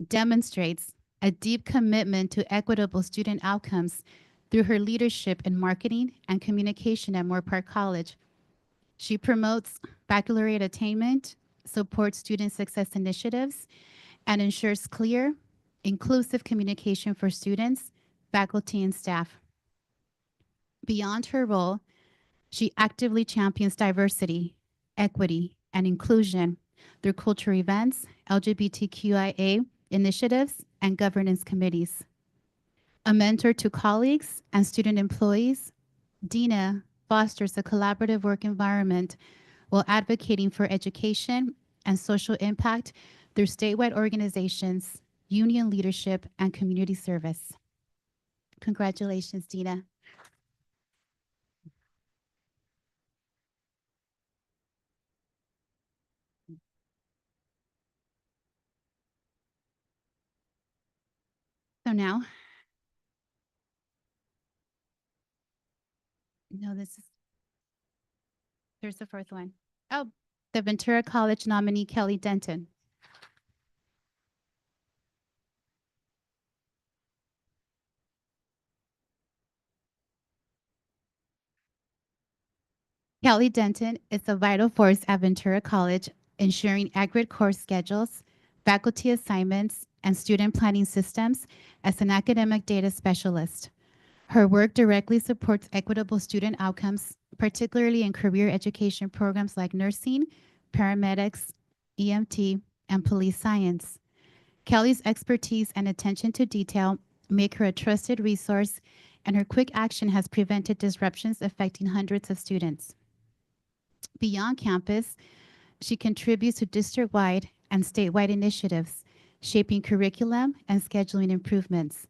demonstrates a deep commitment to equitable student outcomes through her leadership in marketing and communication at Moore Park College. She promotes baccalaureate attainment, supports student success initiatives, and ensures clear, inclusive communication for students, faculty, and staff. Beyond her role, she actively champions diversity, equity, and inclusion through cultural events, LGBTQIA initiatives, and governance committees. A mentor to colleagues and student employees, Dina fosters a collaborative work environment while advocating for education and social impact through statewide organizations, union leadership, and community service. Congratulations, Dina. So now, there's the fourth one. Oh, the Ventura College nominee, Kelly Denton. Kelly Denton is a vital force at Ventura College, ensuring accurate course schedules, faculty assignments, and student planning systems as an academic data specialist. Her work directly supports equitable student outcomes, particularly in career education programs like nursing, paramedics, EMT, and police science. Kelly's expertise and attention to detail make her a trusted resource, and her quick action has prevented disruptions affecting hundreds of students. Beyond campus, she contributes to district-wide and statewide initiatives, shaping curriculum and scheduling improvements.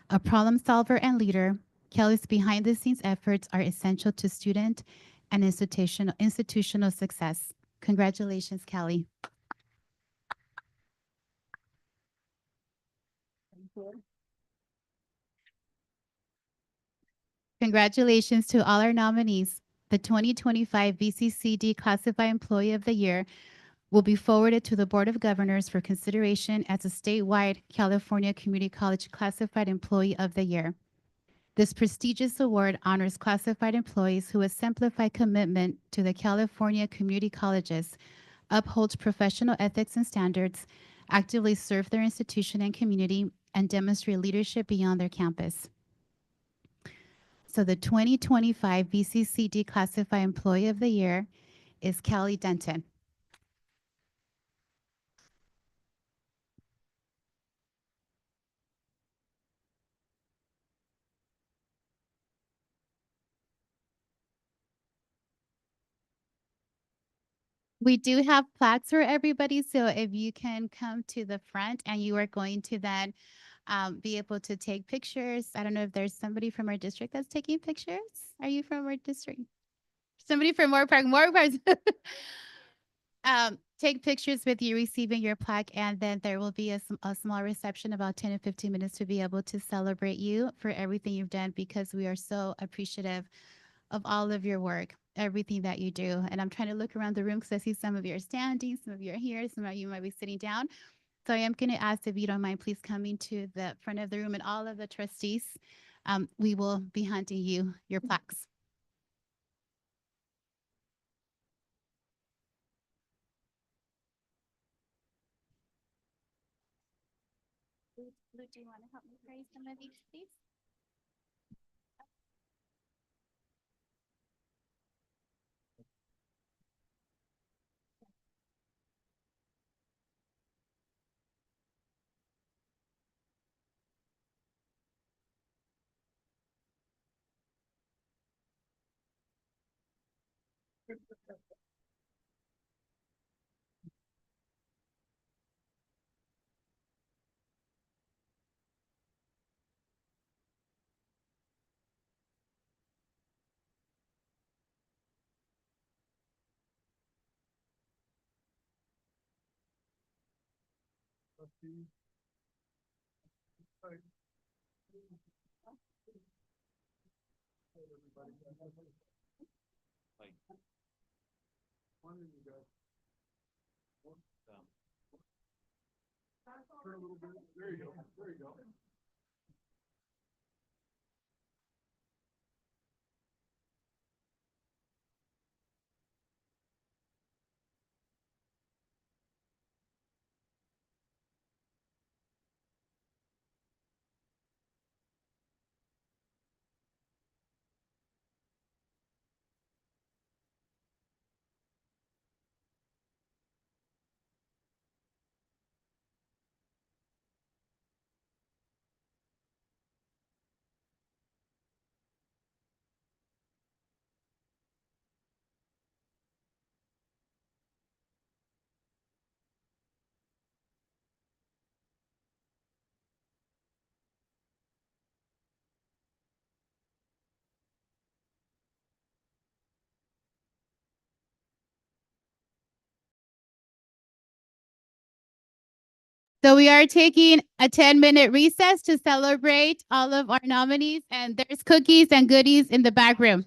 A problem solver and leader, Kelly's behind-the-scenes efforts are essential to student and institutional success. Congratulations, Kelly. Congratulations to all our nominees. The 2025 VCCCD Classified Employee of the Year will be forwarded to the Board of Governors for consideration as a statewide California Community College Classified Employee of the Year. This prestigious award honors classified employees who exemplify commitment to the California community colleges, upholds professional ethics and standards, actively serve their institution and community, and demonstrate leadership beyond their campus. So the 2025 VCCCD Classified Employee of the Year is Kelly Denton. We do have plaques for everybody, so if you can come to the front and you are going to then be able to take pictures. I don't know if there's somebody from our district that's taking pictures. Are you from our district? Somebody from Moore Park. Take pictures with you receiving your plaque, and then there will be a small reception about 10 to 15 minutes to be able to celebrate you for everything you've done, because we are so appreciative of all of your work, everything that you do. And I'm trying to look around the room because I see some of you are standing, some of you are here, some of you might be sitting down. So I am going to ask if you don't mind, please coming to the front of the room, and all of the trustees, we will be handing you your plaques. Lou, do you want to help me raise some of these, please? There you go. There you go. So we are taking a 10-minute recess to celebrate all of our nominees, and there's cookies and goodies in the back room.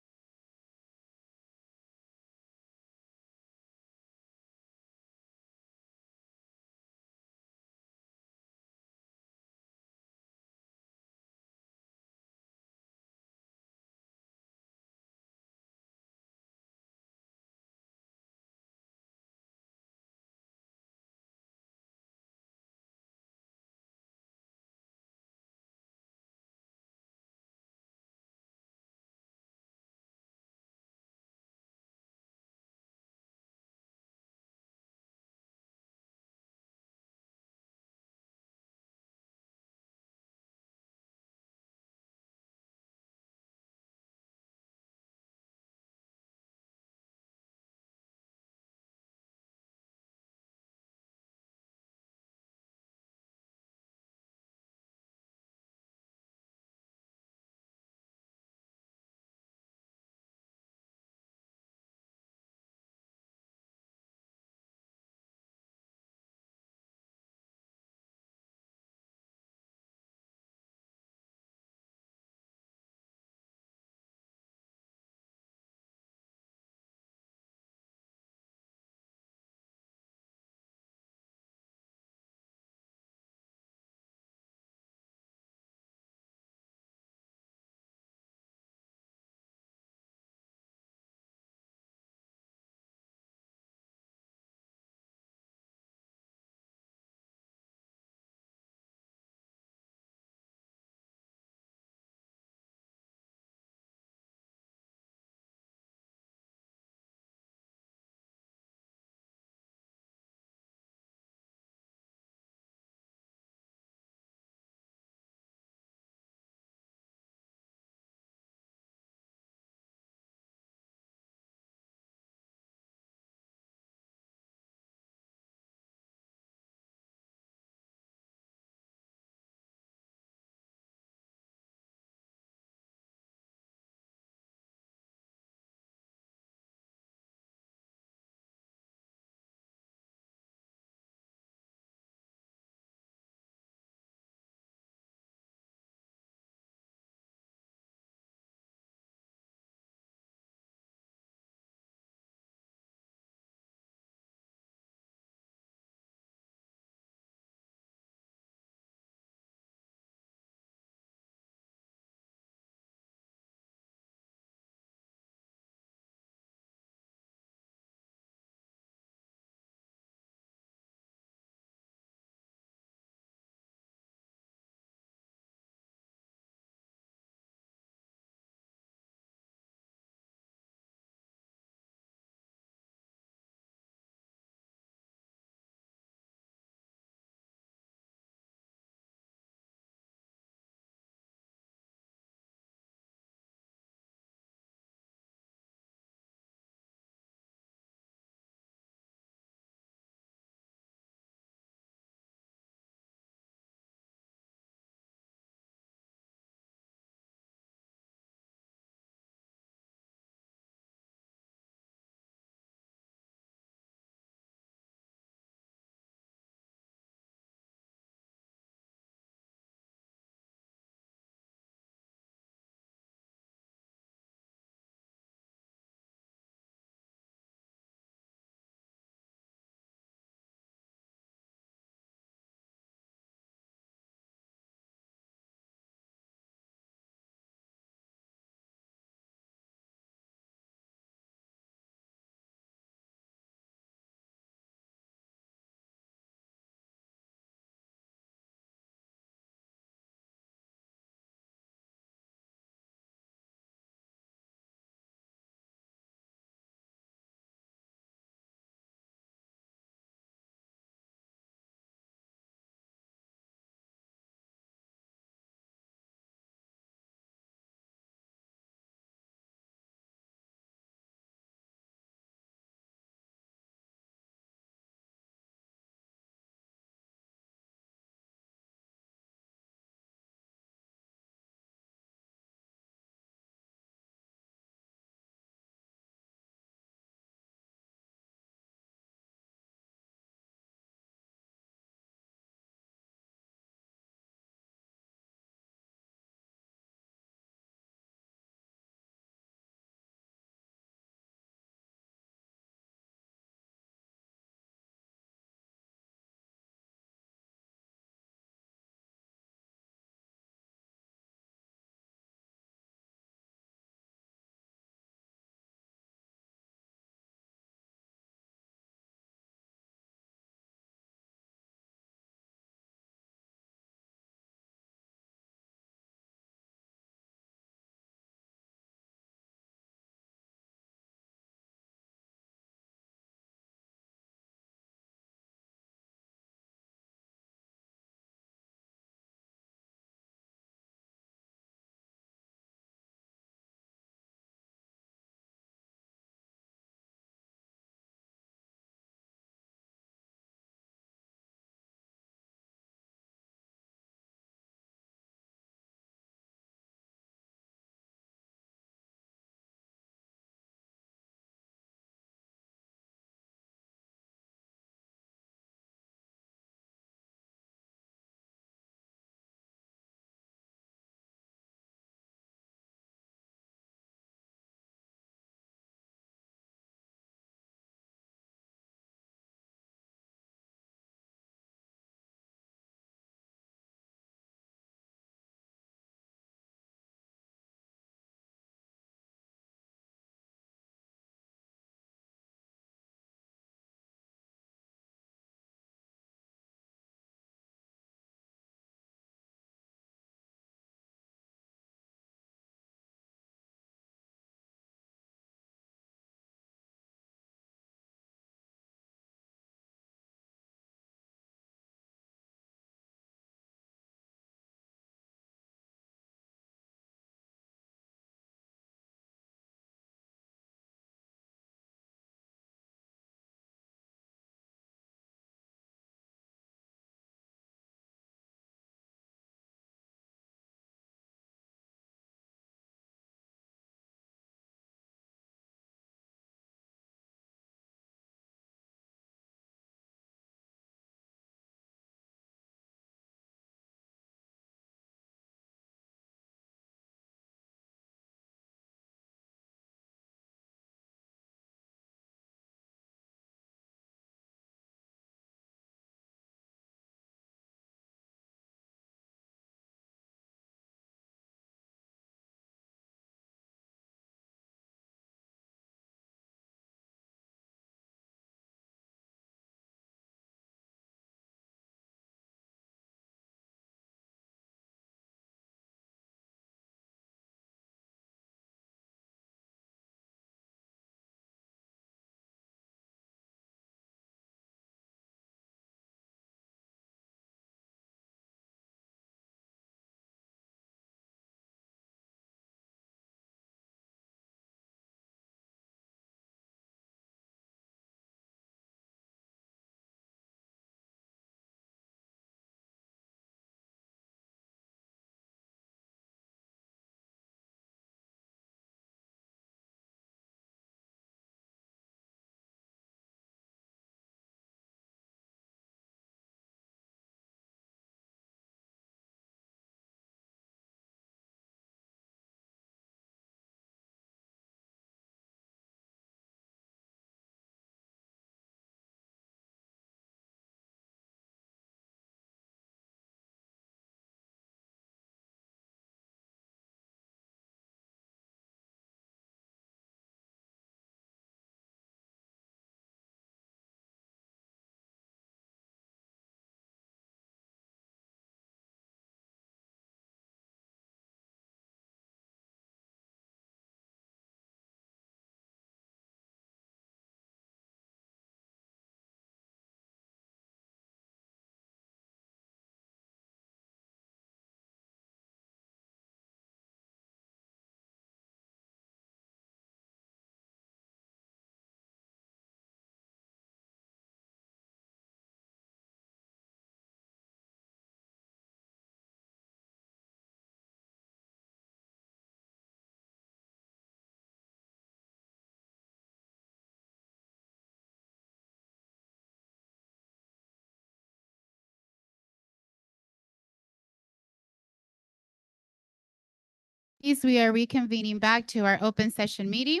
We are reconvening back to our open session meeting.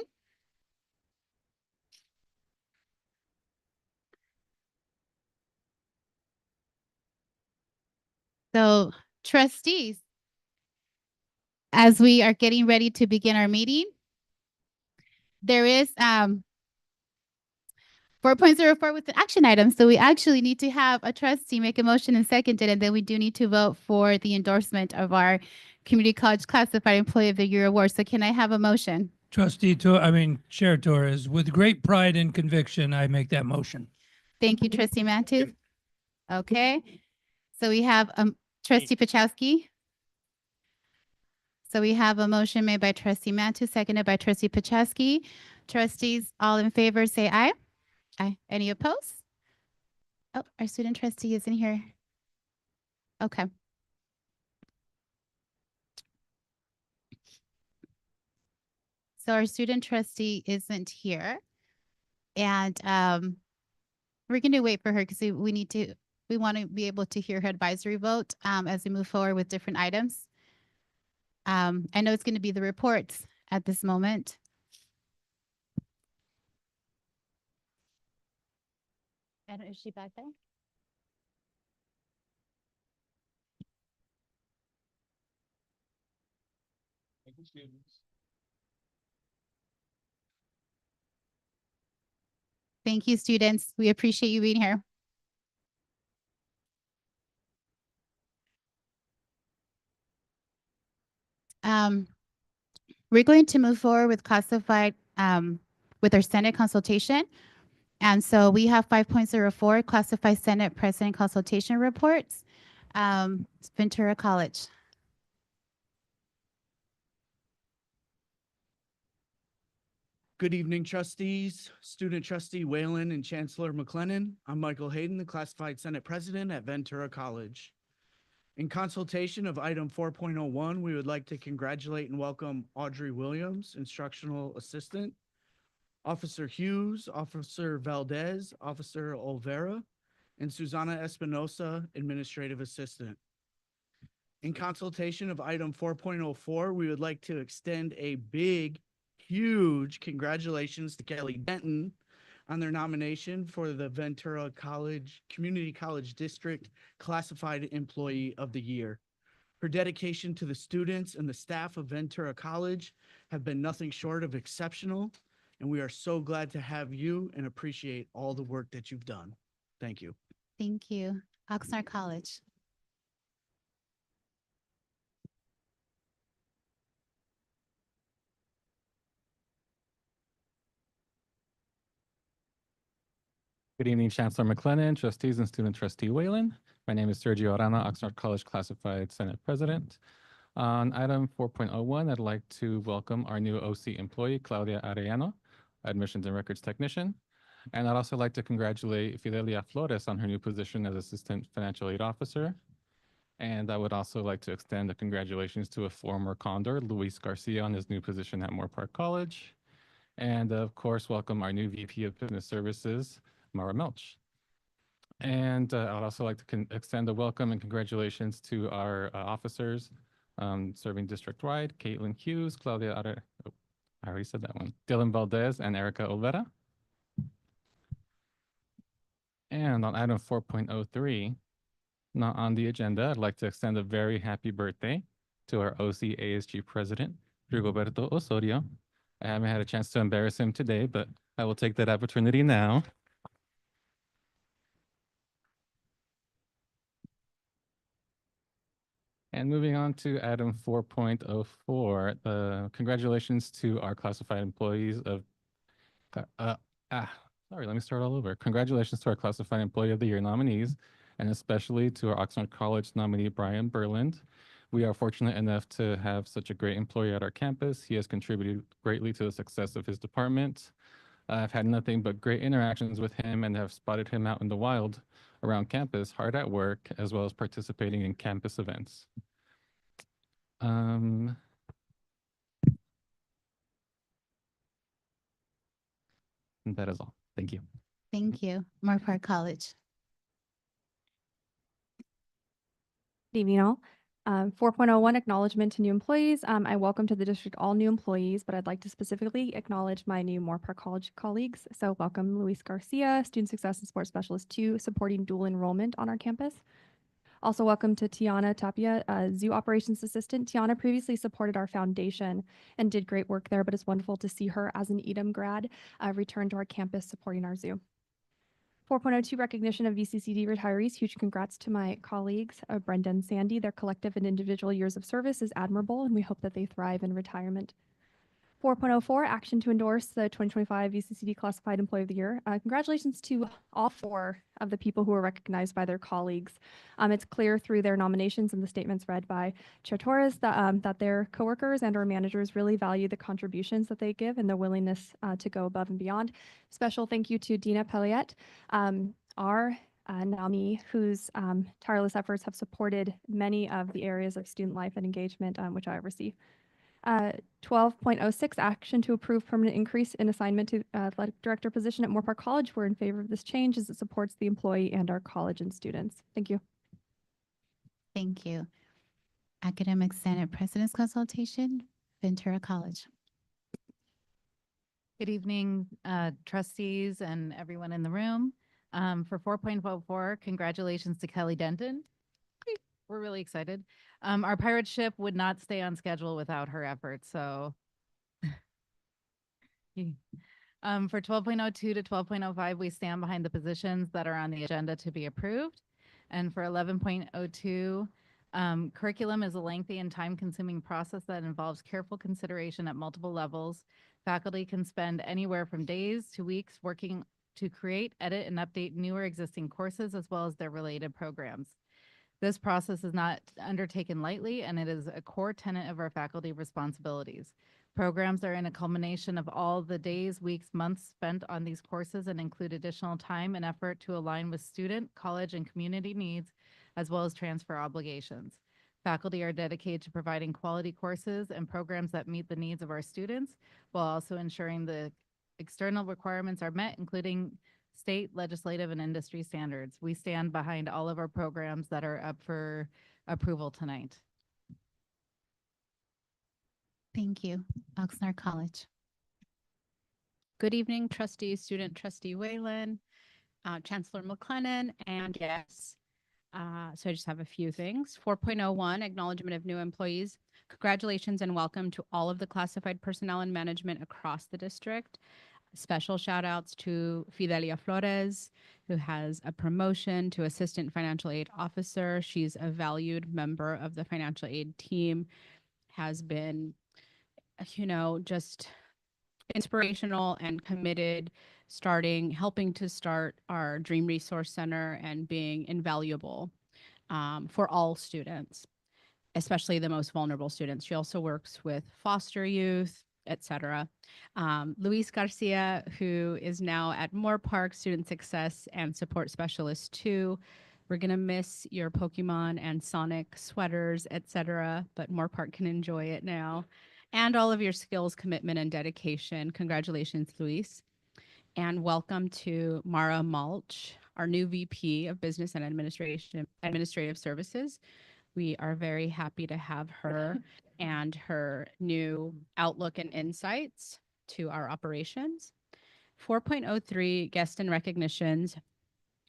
So trustees, as we are getting ready to begin our meeting, there is 4.04 with an action item. So we actually need to have a trustee make a motion and second it, and then we do need to vote for the endorsement of our Community College Classified Employee of the Year award. So can I have a motion? Chair Torres, with great pride and conviction, I make that motion. Thank you, Trustee Matthews. Okay, so we have Trustee Pachowski. So we have a motion made by Trustee Matthews, seconded by Trustee Pachowski. Trustees, all in favor, say aye. Aye. Any opposed? Oh, our student trustee isn't here. Okay. So our student trustee isn't here. And we're going to wait for her because we want to be able to hear her advisory vote as we move forward with different items. I know it's going to be the reports at this moment. I don't know, is she back there? Thank you, students. Thank you, students. We appreciate you being here. We're going to move forward with classified with our Senate consultation. And so we have 5.04 classified Senate President consultation reports. Ventura College. Good evening, trustees, student trustee Whalen and Chancellor McLennan. I'm Michael Hayden, the classified Senate President at Ventura College. In consultation of item 4.01, we would like to congratulate and welcome Audrey Williams, instructional assistant, Officer Hughes, Officer Valdez, Officer Olvera, and Susana Espinosa, administrative assistant. In consultation of item 4.04, we would like to extend a huge congratulations to Kelly Denton on their nomination for the Ventura College Community College District Classified Employee of the Year. Her dedication to the students and the staff of Ventura College have been nothing short of exceptional, and we are so glad to have you and appreciate all the work that you've done. Thank you. Thank you. Oxnard College. Good evening, Chancellor McLennan, trustees and student trustee Whalen. My name is Sergio Arana, Oxnard College Classified Senate President. On item 4.01, I'd like to welcome our new OC employee, Claudia Arellano, admissions and records technician. And I'd also like to congratulate Fidelia Flores on her new position as Assistant Financial Aid Officer. And I would also like to extend a congratulations to a former Condor, Luis Garcia, on his new position at Moore Park College. And of course, welcome our new VP of Business Services, Mara Melch. And I'd also like to extend a welcome and congratulations to our officers serving district-wide, Caitlin Hughes, Claudia I already said that one, Dylan Valdez, and Erica Olvera. And on item 4.03, not on the agenda, I'd like to extend a very happy birthday to our OC ASG president, Rigoberto Osorio. I haven't had a chance to embarrass him today, but I will take that opportunity now. And moving on to item 4.04, congratulations to our classified employees of, sorry, let me start all over. Congratulations to our classified employee of the year nominees, and especially to our Oxnard College nominee, Brian Berland. We are fortunate enough to have such a great employee at our campus. He has contributed greatly to the success of his department. I've had nothing but great interactions with him and have spotted him out in the wild around campus, hard at work, as well as participating in campus events. That is all. Thank you. Thank you. Moore Park College. Good evening all. 4.01 acknowledgement to new employees. I welcome to the district all new employees, but I'd like to specifically acknowledge my new Moore Park College colleagues. So welcome Luis Garcia, Student Success and Sports Specialist 2, supporting dual enrollment on our campus. Also welcome to Tiana Tapia, Zoo Operations Assistant. Tiana previously supported our foundation and did great work there, but it's wonderful to see her as an EDM grad return to our campus supporting our zoo. 4.02 recognition of VCCCD retirees. Huge congrats to my colleagues, Brenda and Sandy. Their collective and individual years of service is admirable, and we hope that they thrive in retirement. 4.04 action to endorse the 2025 VCCCD Classified Employee of the Year. Congratulations to all 4 of the people who were recognized by their colleagues. It's clear through their nominations and the statements read by Chair Torres that their coworkers and or managers really value the contributions that they give and the willingness to go above and beyond. Special thank you to Dina Pelliet, our nominee, whose tireless efforts have supported many of the areas of student life and engagement which I oversee. 12.06 action to approve permanent increase in assignment to athletic director position at Moore Park College. We're in favor of this change as it supports the employee and our college and students. Thank you. Thank you. Academic Senate President's Consultation, Ventura College. Good evening, trustees and everyone in the room. For 4.04, congratulations to Kelly Denton. We're really excited. Our pirate ship would not stay on schedule without her efforts, so. For 12.02 to 12.05, we stand behind the positions that are on the agenda to be approved. And for 11.02, curriculum is a lengthy and time-consuming process that involves careful consideration at multiple levels. Faculty can spend anywhere from days to weeks working to create, edit, and update new or existing courses as well as their related programs. This process is not undertaken lightly, and it is a core tenet of our faculty responsibilities. Programs are in a culmination of all the days, weeks, months spent on these courses and include additional time and effort to align with student, college, and community needs, as well as transfer obligations. Faculty are dedicated to providing quality courses and programs that meet the needs of our students, while also ensuring the external requirements are met, including state, legislative, and industry standards. We stand behind all of our programs that are up for approval tonight. Thank you. Oxnard College. Good evening, trustees, student trustee Whalen, Chancellor McLennan, and yes. So I just have a few things. 4.01, acknowledgement of new employees. Congratulations and welcome to all of the classified personnel and management across the district. Special shout outs to Fidelia Flores, who has a promotion to Assistant Financial Aid Officer. She's a valued member of the financial aid team, has been, just inspirational and committed, helping to start our Dream Resource Center and being invaluable for all students, especially the most vulnerable students. She also works with foster youth, etc. Luis Garcia, who is now at Moore Park Student Success and Support Specialist 2. We're gonna miss your Pokemon and Sonic sweaters, etc., but Moore Park can enjoy it now. And all of your skills, commitment, and dedication. Congratulations, Luis. And welcome to Mara Mulch, our new VP of Business and Administrative Services. We are very happy to have her and her new outlook and insights to our operations. 4.03 guest and recognitions.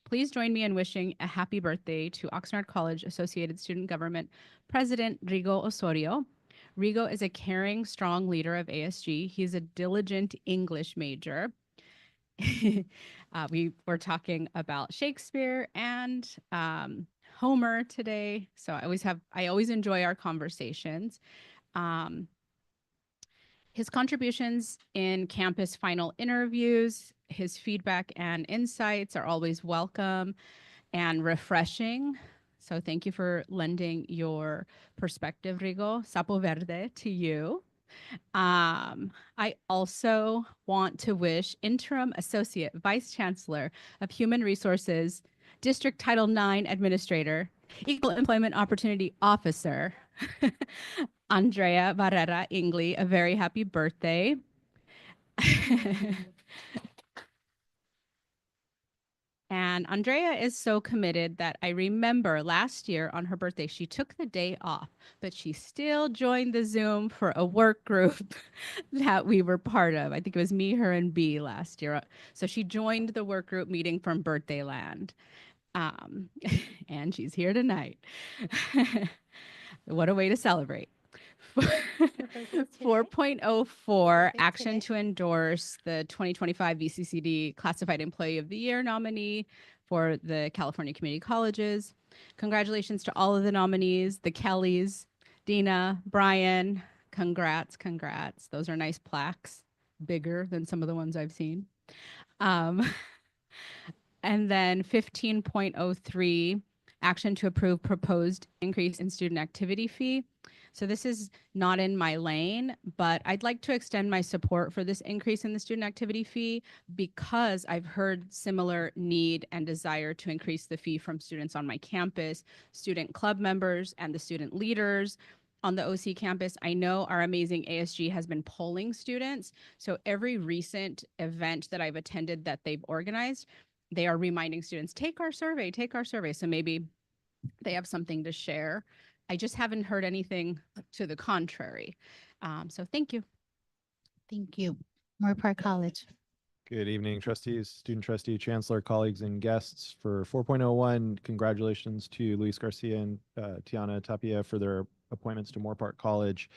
Please join me in wishing a happy birthday to Oxnard College Associated Student Government President Rigo Osorio. Rigo is a caring, strong leader of ASG. He's a diligent English major. We were talking about Shakespeare and Homer today, so I always enjoy our conversations. His contributions in campus final interviews, his feedback and insights are always welcome and refreshing. So thank you for lending your perspective, Rigo. Sapo Verde to you. I also want to wish Interim Associate Vice Chancellor of Human Resources, District Title IX Administrator, Equal Employment Opportunity Officer, Andrea Barrera Ingley, a very happy birthday. And Andrea is so committed that I remember last year on her birthday, she took the day off, but she still joined the Zoom for a work group that we were part of. I think it was me, her, and B last year. So she joined the work group meeting from Birthday Land. And she's here tonight. What a way to celebrate. 4.04, action to endorse the 2025 VCCCD Classified Employee of the Year nominee for the California Community Colleges. Congratulations to all of the nominees, the Kellys, Dina, Brian. Congrats, congrats. Those are nice plaques, bigger than some of the ones I've seen. And then 15.03, action to approve proposed increase in student activity fee. So this is not in my lane, but I'd like to extend my support for this increase in the student activity fee because I've heard similar need and desire to increase the fee from students on my campus, student club members, and the student leaders on the OC campus. I know our amazing ASG has been polling students. So every recent event that I've attended that they've organized, they are reminding students, take our survey, take our survey. So maybe they have something to share. I just haven't heard anything to the contrary. So thank you. Thank you. Moore Park College. Good evening, trustees, student trustee, chancellor, colleagues, and guests. For 4.01, congratulations to Luis Garcia and Tiana Tapia for their appointments to Moore Park College.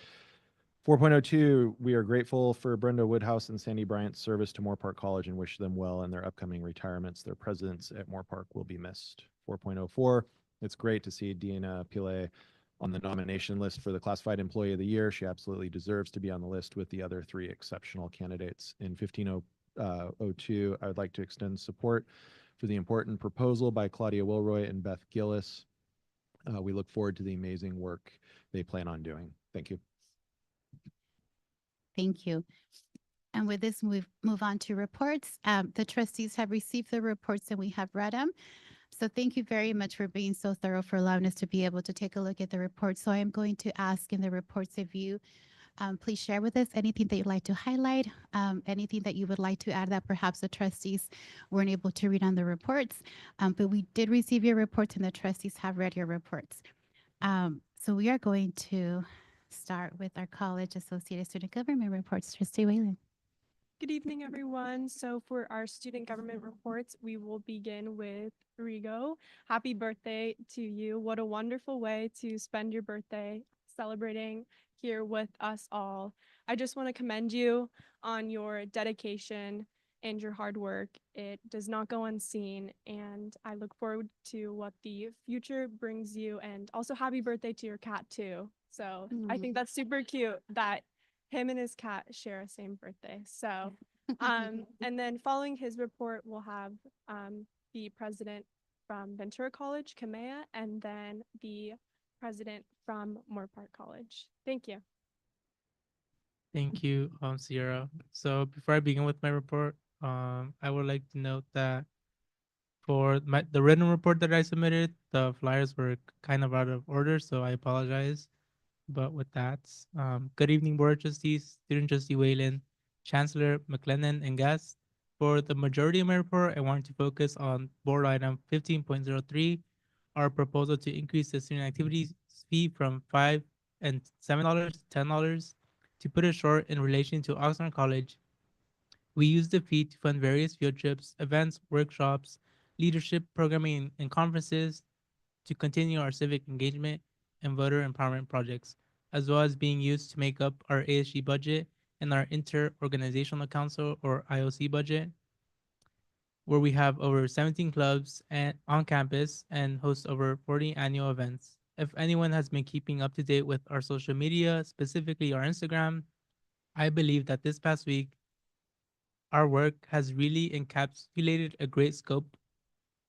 4.02, we are grateful for Brenda Woodhouse and Sandy Bryant's service to Moore Park College and wish them well in their upcoming retirements. Their presence at Moore Park will be missed. 4.04, it's great to see Dina Pillay on the nomination list for the Classified Employee of the Year. She absolutely deserves to be on the list with the other three exceptional candidates. In 15.02, I would like to extend support for the important proposal by Claudia Wilroy and Beth Gillis. We look forward to the amazing work they plan on doing. Thank you. Thank you. And with this, we move on to reports. The trustees have received the reports and we have read them. So thank you very much for being so thorough, for allowing us to be able to take a look at the report. So I am going to ask in the reports if you please share with us anything that you'd like to highlight, anything that you would like to add that perhaps the trustees weren't able to read on the reports. But we did receive your reports and the trustees have read your reports. So we are going to start with our College Associated Student Government reports. Trustee Whalen. Good evening, everyone. So for our student government reports, we will begin with Rigo. Happy birthday to you. What a wonderful way to spend your birthday, celebrating here with us all. I just want to commend you on your dedication and your hard work. It does not go unseen, and I look forward to what the future brings you. And also happy birthday to your cat too. So I think that's super cute that him and his cat share a same birthday. So, and then following his report, we'll have the president from Ventura College, Kamea, and then the president from Moore Park College. Thank you. Thank you, Sierra. So before I begin with my report, I would like to note that for the written report that I submitted, the flyers were kind of out of order, so I apologize. But with that, good evening, Board of Trustees, Student Trustee Whalen, Chancellor McLennan, and guests. For the majority of my report, I want to focus on board item 15.03, our proposal to increase the student activities fee from $5 and $7 to $10. To put it short, in relation to Oxnard College, we use the fee to fund various field trips, events, workshops, leadership programming, and conferences to continue our civic engagement and voter empowerment projects, as well as being used to make up our ASG budget and our Inter-Organizational Council or IOC budget, where we have over 17 clubs on campus and host over 40 annual events. If anyone has been keeping up to date with our social media, specifically our Instagram, I believe that this past week, our work has really encapsulated a great scope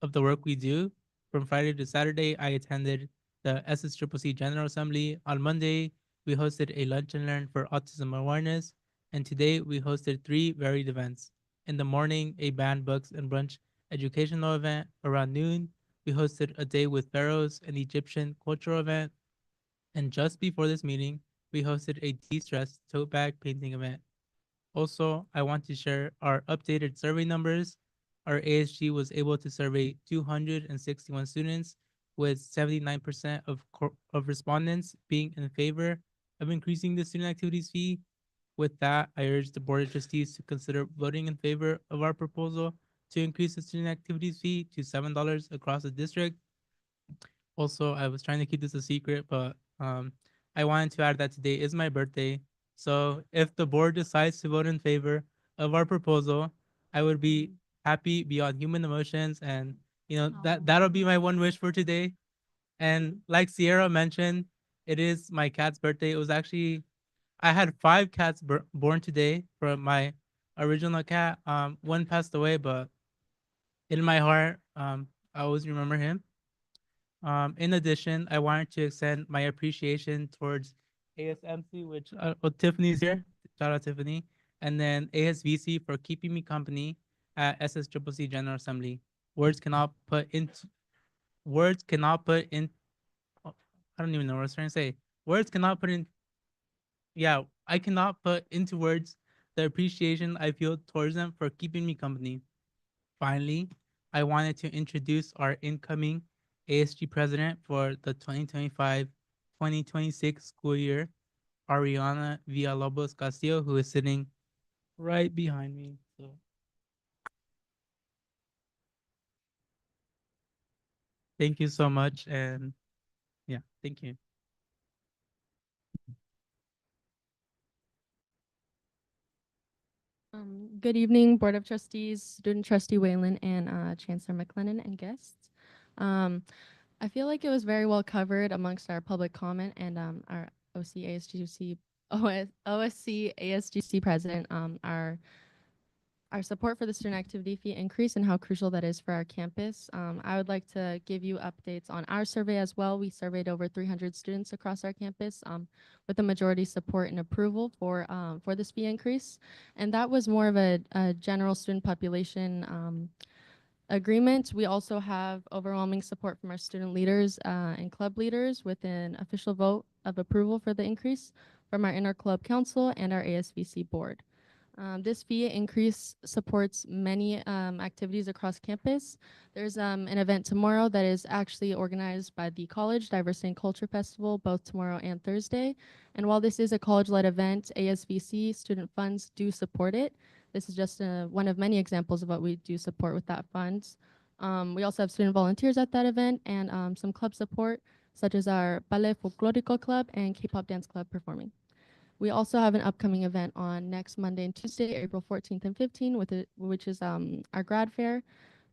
of the work we do. From Friday to Saturday, I attended the SSCCC General Assembly. On Monday, we hosted a lunch and learn for autism awareness. And today, we hosted 3 varied events. In the morning, a band, books, and brunch educational event. Around noon, we hosted a day with pharaohs, an Egyptian cultural event. And just before this meeting, we hosted a de-stress tote bag painting event. Also, I want to share our updated survey numbers. our ASG was able to survey 261 students, with 79% of respondents being in favor of increasing the student activities fee. With that, I urge the Board of Trustees to consider voting in favor of our proposal to increase the student activities fee to $7 across the district. Also, I was trying to keep this a secret, but I wanted to add that today is my birthday. So if the board decides to vote in favor of our proposal, I would be happy beyond human emotions, and that'll be my one wish for today. And like Sierra mentioned, it is my cat's birthday. It was actually, I had 5 cats born today from my original cat. One passed away, but in my heart, I always remember him. In addition, I wanted to extend my appreciation towards ASMC, which Tiffany's here. Shout out Tiffany. And then ASVC for keeping me company at SSCCC General Assembly. Words cannot put in. Oh, I don't even know what I was trying to say. Words cannot put in. Yeah, I cannot put into words the appreciation I feel towards them for keeping me company. Finally, I wanted to introduce our incoming ASG president for the 2025-2026 school year, Ariana Villalobos Castillo, who is sitting right behind me. So thank you so much. And yeah, thank you. Good evening, Board of Trustees, Student Trustee Whalen, and Chancellor McLennan and guests. I feel like it was very well covered amongst our public comment and our OSC ASGC president, our support for the student activity fee increase and how crucial that is for our campus. I would like to give you updates on our survey as well. We surveyed over 300 students across our campus with the majority support and approval for this fee increase. And that was more of a general student population agreement. We also have overwhelming support from our student leaders and club leaders with an official vote of approval for the increase from our inter-club council and our ASVC board. This fee increase supports many activities across campus. There's an event tomorrow that is actually organized by the College Diversity and Culture Festival, both tomorrow and Thursday. And while this is a college-led event, ASVC student funds do support it. This is just one of many examples of what we do support with that funds. We also have student volunteers at that event and some club support, such as our Ballet Folklorico Club and K-pop Dance Club performing. We also have an upcoming event on next Monday and Tuesday, April 14th and 15th, which is our grad fair,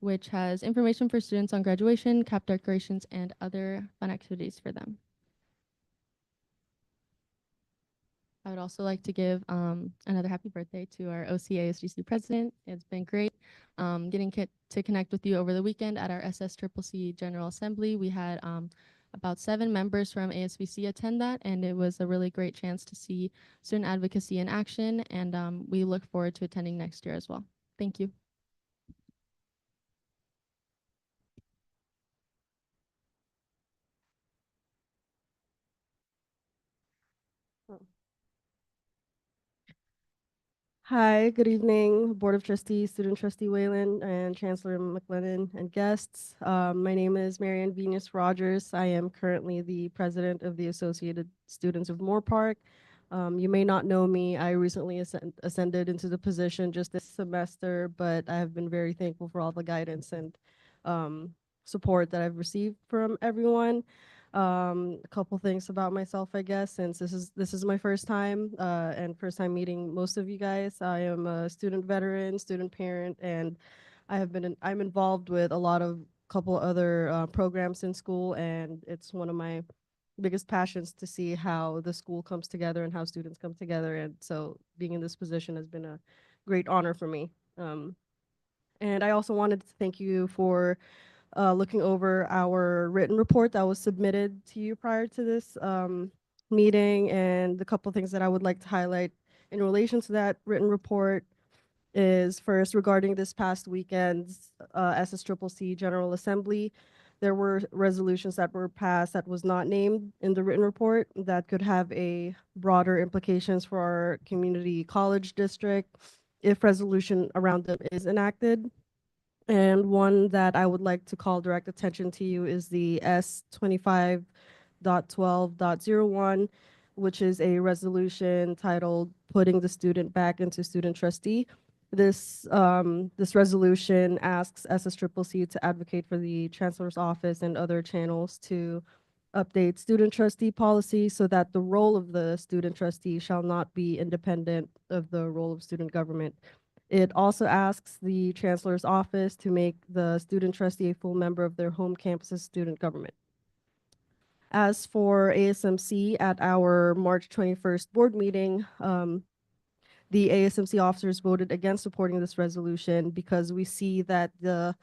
which has information for students on graduation, cap decorations, and other fun activities for them. I would also like to give another happy birthday to our OCASGC president. It's been great getting to connect with you over the weekend at our SSCCC General Assembly. We had about 7 members from ASVC attend that, and it was a really great chance to see student advocacy in action, and we look forward to attending next year as well. Thank you. Hi, good evening, Board of Trustees, Student Trustee Whalen, and Chancellor McLennan and guests. My name is Marianne Venus Rogers. I am currently the president of the Associated Students of Moore Park. You may not know me. I recently ascended into the position just this semester, but I have been very thankful for all the guidance and support that I've received from everyone. A couple things about myself, I guess, since this is my first time and first time meeting most of you guys. I am a student veteran, student parent, and I'm involved with a lot of couple other programs in school, and it's one of my biggest passions to see how the school comes together and how students come together. And so being in this position has been a great honor for me. And I also wanted to thank you for looking over our written report that was submitted to you prior to this meeting. And the couple things that I would like to highlight in relation to that written report is first regarding this past weekend's SSCCC General Assembly. There were resolutions that were passed that was not named in the written report that could have a broader implications for our community college district if resolution around them is enacted. And one that I would like to call direct attention to you is the S25.12.01, which is a resolution titled Putting the Student Back into Student Trustee. This resolution asks SSCCC to advocate for the Chancellor's Office and other channels to update student trustee policy so that the role of the student trustee shall not be independent of the role of student government. It also asks the Chancellor's Office to make the student trustee a full member of their home campus's student government. As for ASMC, at our March 21st board meeting, the ASMC officers voted against supporting this resolution because we see that the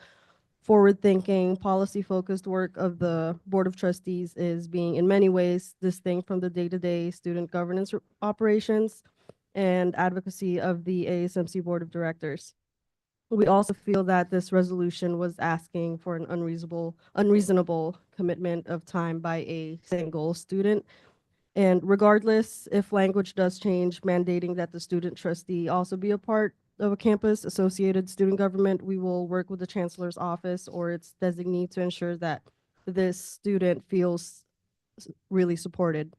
forward-thinking, policy-focused work of the Board of Trustees is being in many ways distinct from the day-to-day student governance operations and advocacy of the ASMC Board of Directors. We also feel that this resolution was asking for an unreasonable commitment of time by a single student. And regardless, if language does change mandating that the student trustee also be a part of a campus associated student government, we will work with the Chancellor's Office or its designee to ensure that this student feels really supported.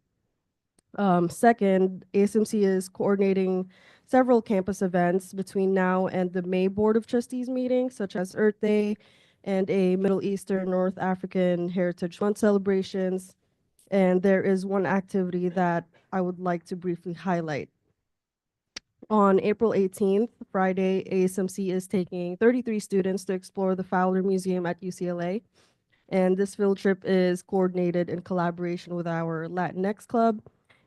Second, ASMC is coordinating several campus events between now and the May Board of Trustees meeting, such as Earth Day and a Middle Eastern North African Heritage Month celebrations. And there is one activity that I would like to briefly highlight. On April 18th, Friday, ASMC is taking 33 students to explore the Fowler Museum at UCLA. And this field trip is coordinated in collaboration with our Latinx Club.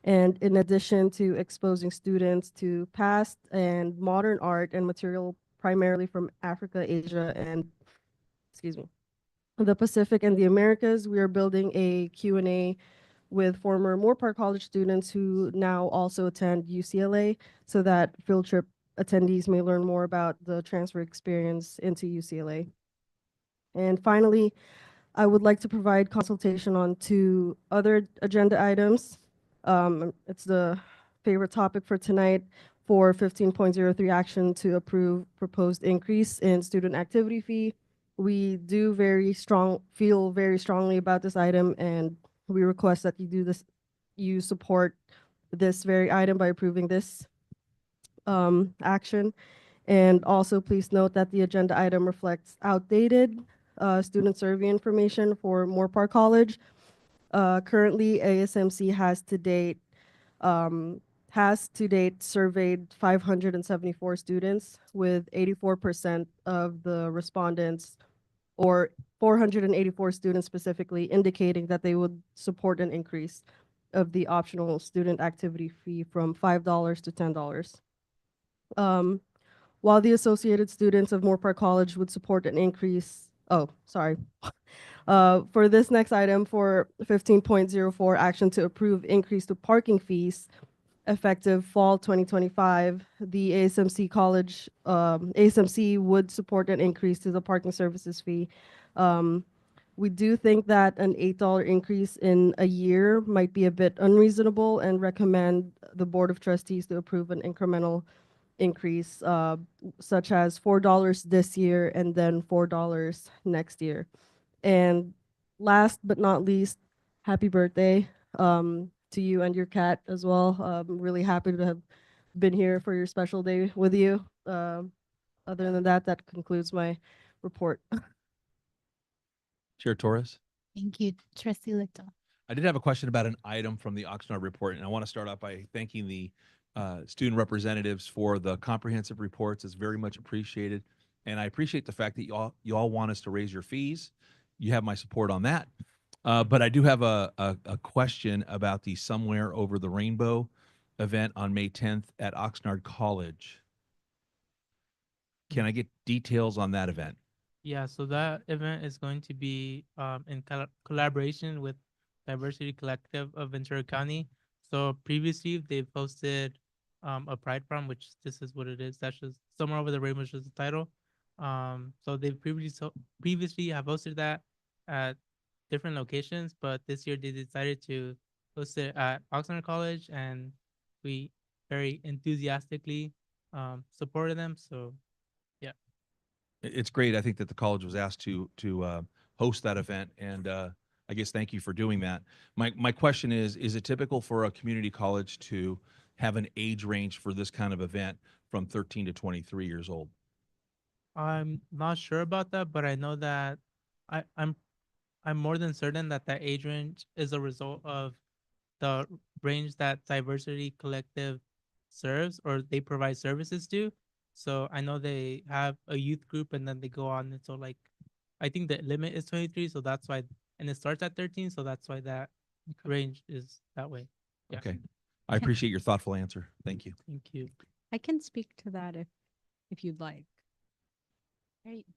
And in addition to exposing students to past and modern art and material primarily from Africa, Asia, and, the Pacific and the Americas, we are building a Q&A with former Moorpark College students who now also attend UCLA so that field trip attendees may learn more about the transfer experience into UCLA. And finally, I would like to provide consultation on two other agenda items. It's the favorite topic for tonight for 15.03 action to approve proposed increase in student activity fee. We do feel very strongly about this item, and we request that you support this very item by approving this action. And also please note that the agenda item reflects outdated student survey information for Moorpark College. Currently, ASMC has to date surveyed 574 students, with 84% of the respondents, or 484 students specifically, indicating that they would support an increase of the optional student activity fee from $5 to $10. While the associated students of Moorpark College would support an increase, for this next item for 15.04 action to approve increase to parking fees effective fall 2025, the ASMC would support an increase to the parking services fee. We do think that an $8 increase in a year might be a bit unreasonable and recommend the Board of Trustees to approve an incremental increase, such as $4 this year and then $4 next year. And last but not least, happy birthday to you and your cat as well. I'm really happy to have been here for your special day with you. Other than that, that concludes my report. Chair Torres. Thank you, Trustee Little. I did have a question about an item from the Oxnard report, and I want to start off by thanking the student representatives for the comprehensive reports. It's very much appreciated. And I appreciate the fact that you all want us to raise your fees. You have my support on that. But I do have a question about the Somewhere Over the Rainbow event on May 10th at Oxnard College. Can I get details on that event? Yeah, so that event is going to be in collaboration with Diversity Collective of Ventura County. So previously they've hosted a Pride Prom, which this is what it is. That's just Somewhere Over the Rainbow, which is the title. So they've previously have hosted that at different locations, but this year they decided to host it at Oxnard College, and we very enthusiastically supported them. So yeah. it's great. I think that the college was asked to host that event, and I guess thank you for doing that. My question is it typical for a community college to have an age range for this kind of event from 13 to 23 years old? I'm not sure about that, but I know that I'm more than certain that that age range is a result of the range that Diversity Collective serves or they provide services to. So I know they have a youth group and then they go on until like I think the limit is 23, so that's why and it starts at 13, so that's why that range is that way. Yeah. Okay. I appreciate your thoughtful answer. Thank you. Thank you. I can speak to that if you'd like.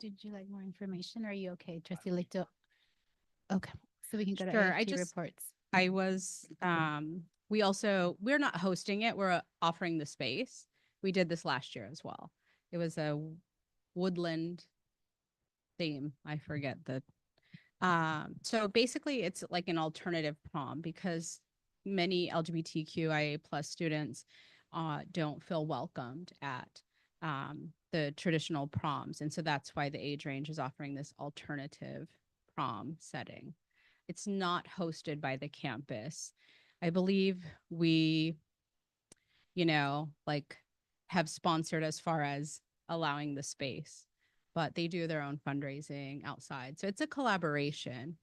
Did you like more information? Or are you okay, Trustee Licto? Okay, so we can go to Sure, I AFT just- reports. I was, we're not hosting it, we're offering the space. We did this last year as well. It was a woodland theme. I forget the, so basically it's like an alternative prom because many LGBTQIA plus students don't feel welcomed at the traditional proms. And so that's why the age range is offering this alternative prom setting. It's not hosted by the campus. I believe we, have sponsored as far as allowing the space, but they do their own fundraising outside. So it's a collaboration.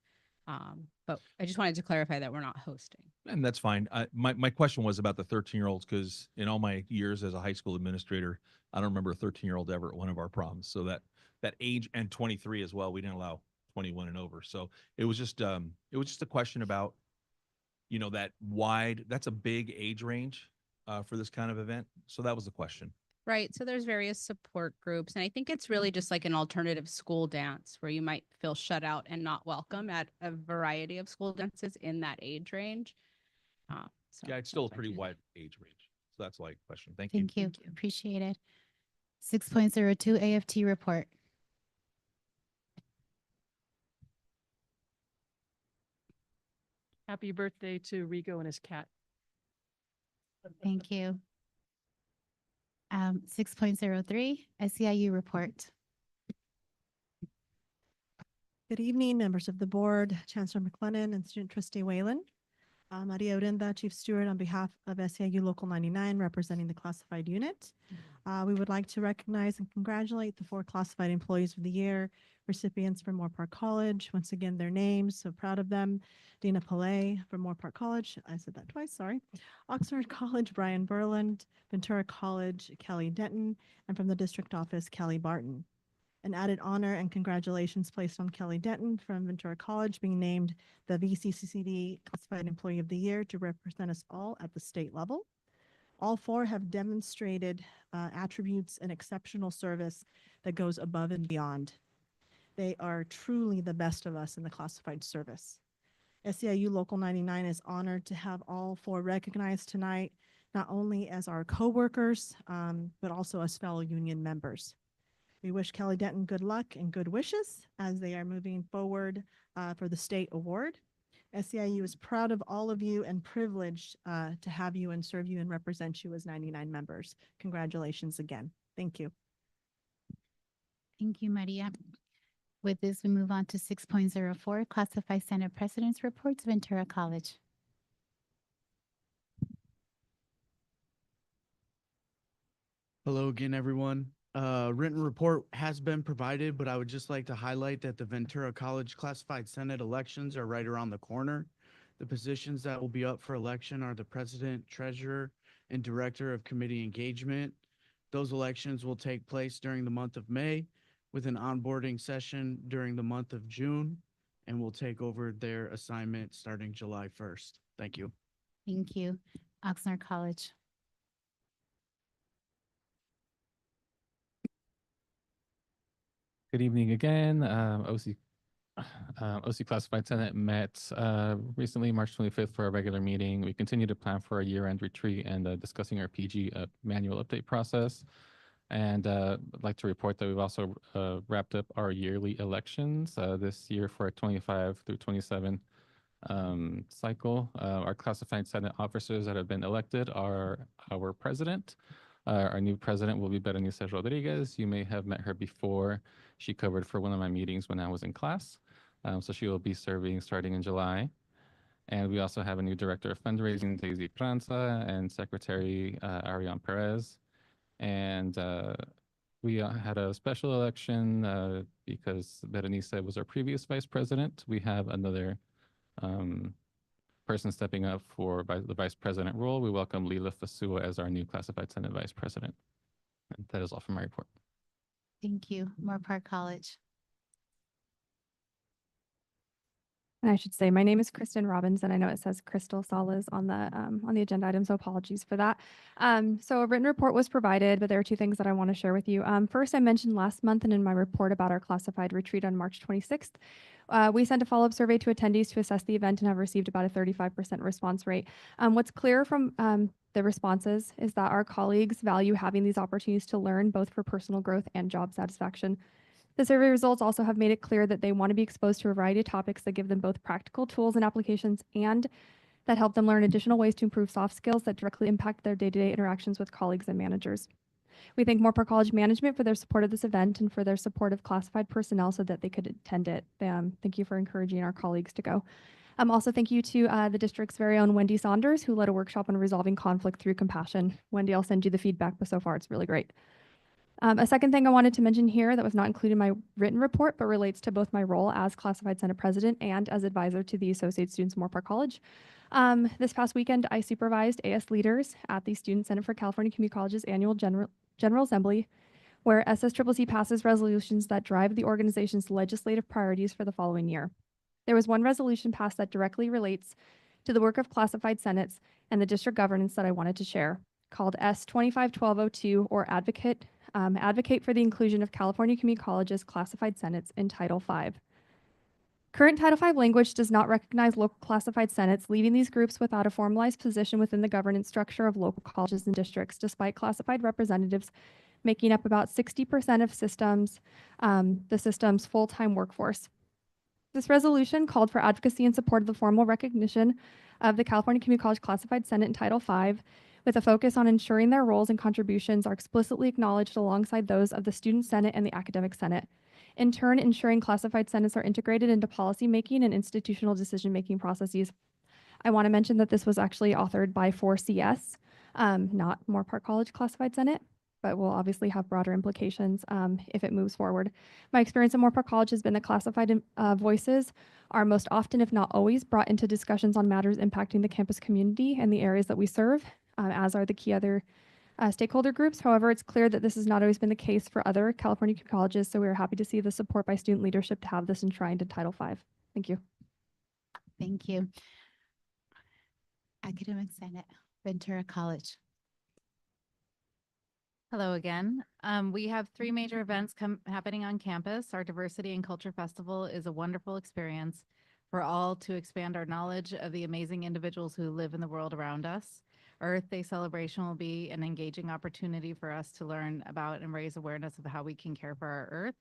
But I just wanted to clarify that we're not hosting. And that's fine. My question was about the 13-year-olds because in all my years as a high school administrator, I don't remember a 13-year-old ever at one of our proms. So that age and 23 as well, we didn't allow 21 and over. So it was just a question about, that's a big age range for this kind of event. So that was the question. Right. So there's various support groups. And I think it's really just like an alternative school dance where you might feel shut out and not welcome at a variety of school dances in that age range. So Yeah, it's still a that's why. pretty wide age range. So that's why question. Thank you. Thank you. Appreciate it. 6.02 AFT report. Happy birthday to Rigo and his cat. Thank you. 6.03 SEIU report. Good evening, members of the board, Chancellor McLennan and Student Trustee Whalen. Maria Orinda, Chief Steward on behalf of SEIU Local 99, representing the classified unit. We would like to recognize and congratulate the 4 classified employees of the year, recipients from Moore Park College. Once again, their names, so proud of them. Dina Pillay from Moore Park College, I said that twice, sorry. Oxnard College, Brian Burland. Ventura College, Kelly Denton. And from the district office, Kelly Barton. An added honor and congratulations placed on Kelly Denton from Ventura College being named the VCCCD Classified Employee of the Year to represent us all at the state level. All 4 have demonstrated attributes and exceptional service that goes above and beyond. They are truly the best of us in the classified service. SEIU Local 99 is honored to have all 4 recognized tonight, not only as our coworkers, but also as fellow union members. We wish Kelly Denton good luck and good wishes as they are moving forward for the state award. SEIU is proud of all of you and privileged to have you and serve you and represent you as 99 members. Congratulations again. Thank you. Thank you, Maria. With this, we move on to 6.04 classified Senate President's reports, Ventura College. Hello again, everyone. Written report has been provided, but I would just like to highlight that the Ventura College Classified Senate elections are right around the corner. The positions that will be up for election are the President, Treasurer, and Director of Committee Engagement. Those elections will take place during the month of May with an onboarding session during the month of June, and will take over their assignment starting July 1st. Thank you. Thank you. Oxnard College. Good evening again. OC Classified Senate met recently, March 25th, for a regular meeting. We continue to plan for a year-end retreat and discussing our PG manual update process. And I'd like to report that we've also wrapped up our yearly elections this year for a 25 through 27 cycle. Our classified Senate officers that have been elected are our president, Our new president will be Berenice Rodriguez. You may have met her before. She covered for one of my meetings when I was in class. So she will be serving starting in July. And we also have a new director of fundraising, Daisy Pranza, and secretary Ariane Perez. And we had a special election because Berenice was our previous vice president. We have another person stepping up for the vice president role. We welcome Lila Fasua as our new classified Senate vice president. And that is all from my report. Thank you. Moore Park College. And I should say, my name is Kristen Robbins, and I know it says Crystal Salas on the agenda item, so apologies for that. So a written report was provided, but there are two things that I want to share with you. First, I mentioned last month and in my report about our classified retreat on March 26th. We sent a follow-up survey to attendees to assess the event and have received about a 35% response rate. What's clear from the responses is that our colleagues value having these opportunities to learn, both for personal growth and job satisfaction. The survey results also have made it clear that they want to be exposed to a variety of topics that give them both practical tools and applications and that help them learn additional ways to improve soft skills that directly impact their day-to-day interactions with colleagues and managers. We thank Moore Park College management for their support of this event and for their support of classified personnel so that they could attend it. Thank you for encouraging our colleagues to go. Also, thank you to the district's very own Wendy Saunders, who led a workshop on resolving conflict through compassion. Wendy, I'll send you the feedback, but so far it's really great. A second thing I wanted to mention here that was not included in my written report, but relates to both my role as classified Senate president and as advisor to the Associate Students of Moore Park College. This past weekend, I supervised AS leaders at the Student Senate for California Community College's annual General Assembly, where SSCCC passes resolutions that drive the organization's legislative priorities for the following year. There was one resolution passed that directly relates to the work of classified senates and the district governance that I wanted to share, called S251202, or Advocate for the inclusion of California Community Colleges classified senates in Title V. Current Title V language does not recognize local classified senates, leaving these groups without a formalized position within the governance structure of local colleges and districts, despite classified representatives making up about 60% of the system's full-time workforce. This resolution called for advocacy in support of the formal recognition of the California Community College Classified Senate in Title V, with a focus on ensuring their roles and contributions are explicitly acknowledged alongside those of the Student Senate and the Academic Senate. In turn, ensuring classified senates are integrated into policymaking and institutional decision-making processes. I want to mention that this was actually authored by 4CS, not Moore Park College Classified Senate, but will obviously have broader implications if it moves forward. My experience at Moore Park College has been that classified voices are most often, if not always, brought into discussions on matters impacting the campus community and the areas that we serve, as are the key other stakeholder groups. However, it's clear that this has not always been the case for other California colleges, so we are happy to see the support by student leadership to have this enshrined in Title V. Thank you. Thank you. Academic Senate, Ventura College. Hello again. We have three major events happening on campus. Our Diversity and Culture Festival is a wonderful experience for all to expand our knowledge of the amazing individuals who live in the world around us. Earth Day celebration will be an engaging opportunity for us to learn about and raise awareness of how we can care for our Earth.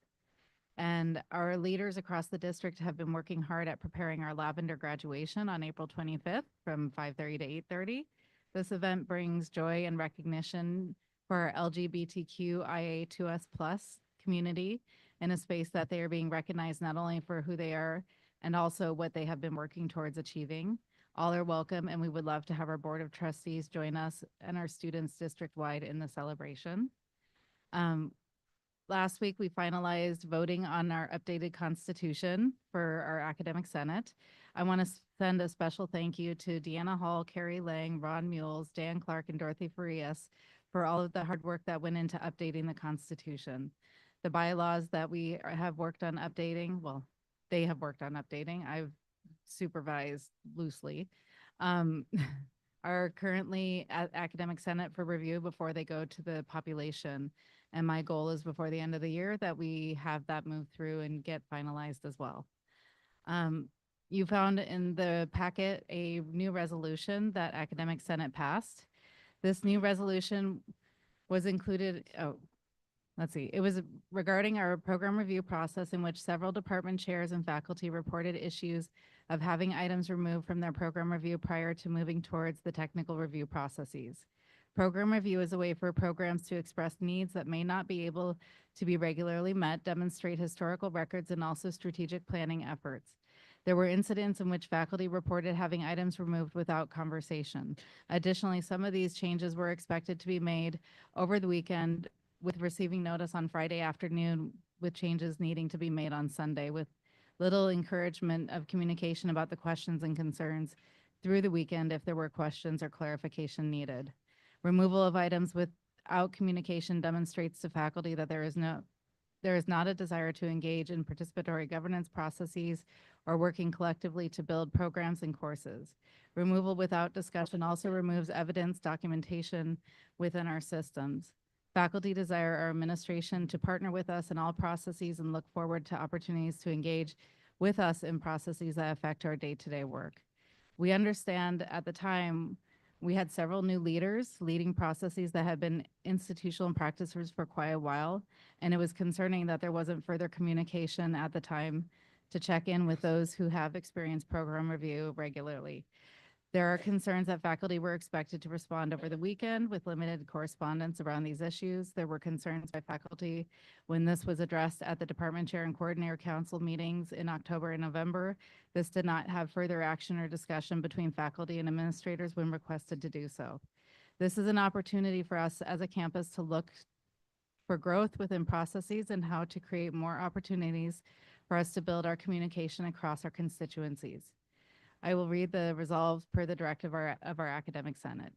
And our leaders across the district have been working hard at preparing our Lavender graduation on April 25th from 5:30 to 8:30. This event brings joy and recognition for our LGBTQIA2S+ community in a space that they are being recognized not only for who they are and also what they have been working towards achieving. All are welcome, and we would love to have our Board of Trustees join us and our students district-wide in the celebration. Last week, we finalized voting on our updated Constitution for our Academic Senate. I want to send a special thank you to Deanna Hall, Carrie Lang, Ron Mules, Dan Clark, and Dorothy Farias for all of the hard work that went into updating the Constitution. The bylaws that we have worked on updating, well, they have worked on updating. I've supervised loosely, are currently at Academic Senate for review before they go to the population. And my goal is before the end of the year that we have that move through and get finalized as well. You found in the packet a new resolution that Academic Senate passed. This new resolution was included, it was regarding our program review process in which several department chairs and faculty reported issues of having items removed from their program review prior to moving towards the technical review processes. Program review is a way for programs to express needs that may not be able to be regularly met, demonstrate historical records, and also strategic planning efforts. There were incidents in which faculty reported having items removed without conversation. Additionally, some of these changes were expected to be made over the weekend, with receiving notice on Friday afternoon, with changes needing to be made on Sunday, with little encouragement of communication about the questions and concerns through the weekend if there were questions or clarification needed. Removal of items without communication demonstrates to faculty that there is not a desire to engage in participatory governance processes or working collectively to build programs and courses. Removal without discussion also removes evidence documentation within our systems. Faculty desire our administration to partner with us in all processes and look forward to opportunities to engage with us in processes that affect our day-to-day work. We understand at the time we had several new leaders leading processes that had been institutional practices for quite a while, and it was concerning that there wasn't further communication at the time to check in with those who have experienced program review regularly. There are concerns that faculty were expected to respond over the weekend with limited correspondence around these issues. There were concerns by faculty when this was addressed at the Department Chair and Coordinator Council meetings in October and November. This did not have further action or discussion between faculty and administrators when requested to do so. This is an opportunity for us as a campus to look for growth within processes and how to create more opportunities for us to build our communication across our constituencies. I will read the resolves per the directive of our Academic Senate.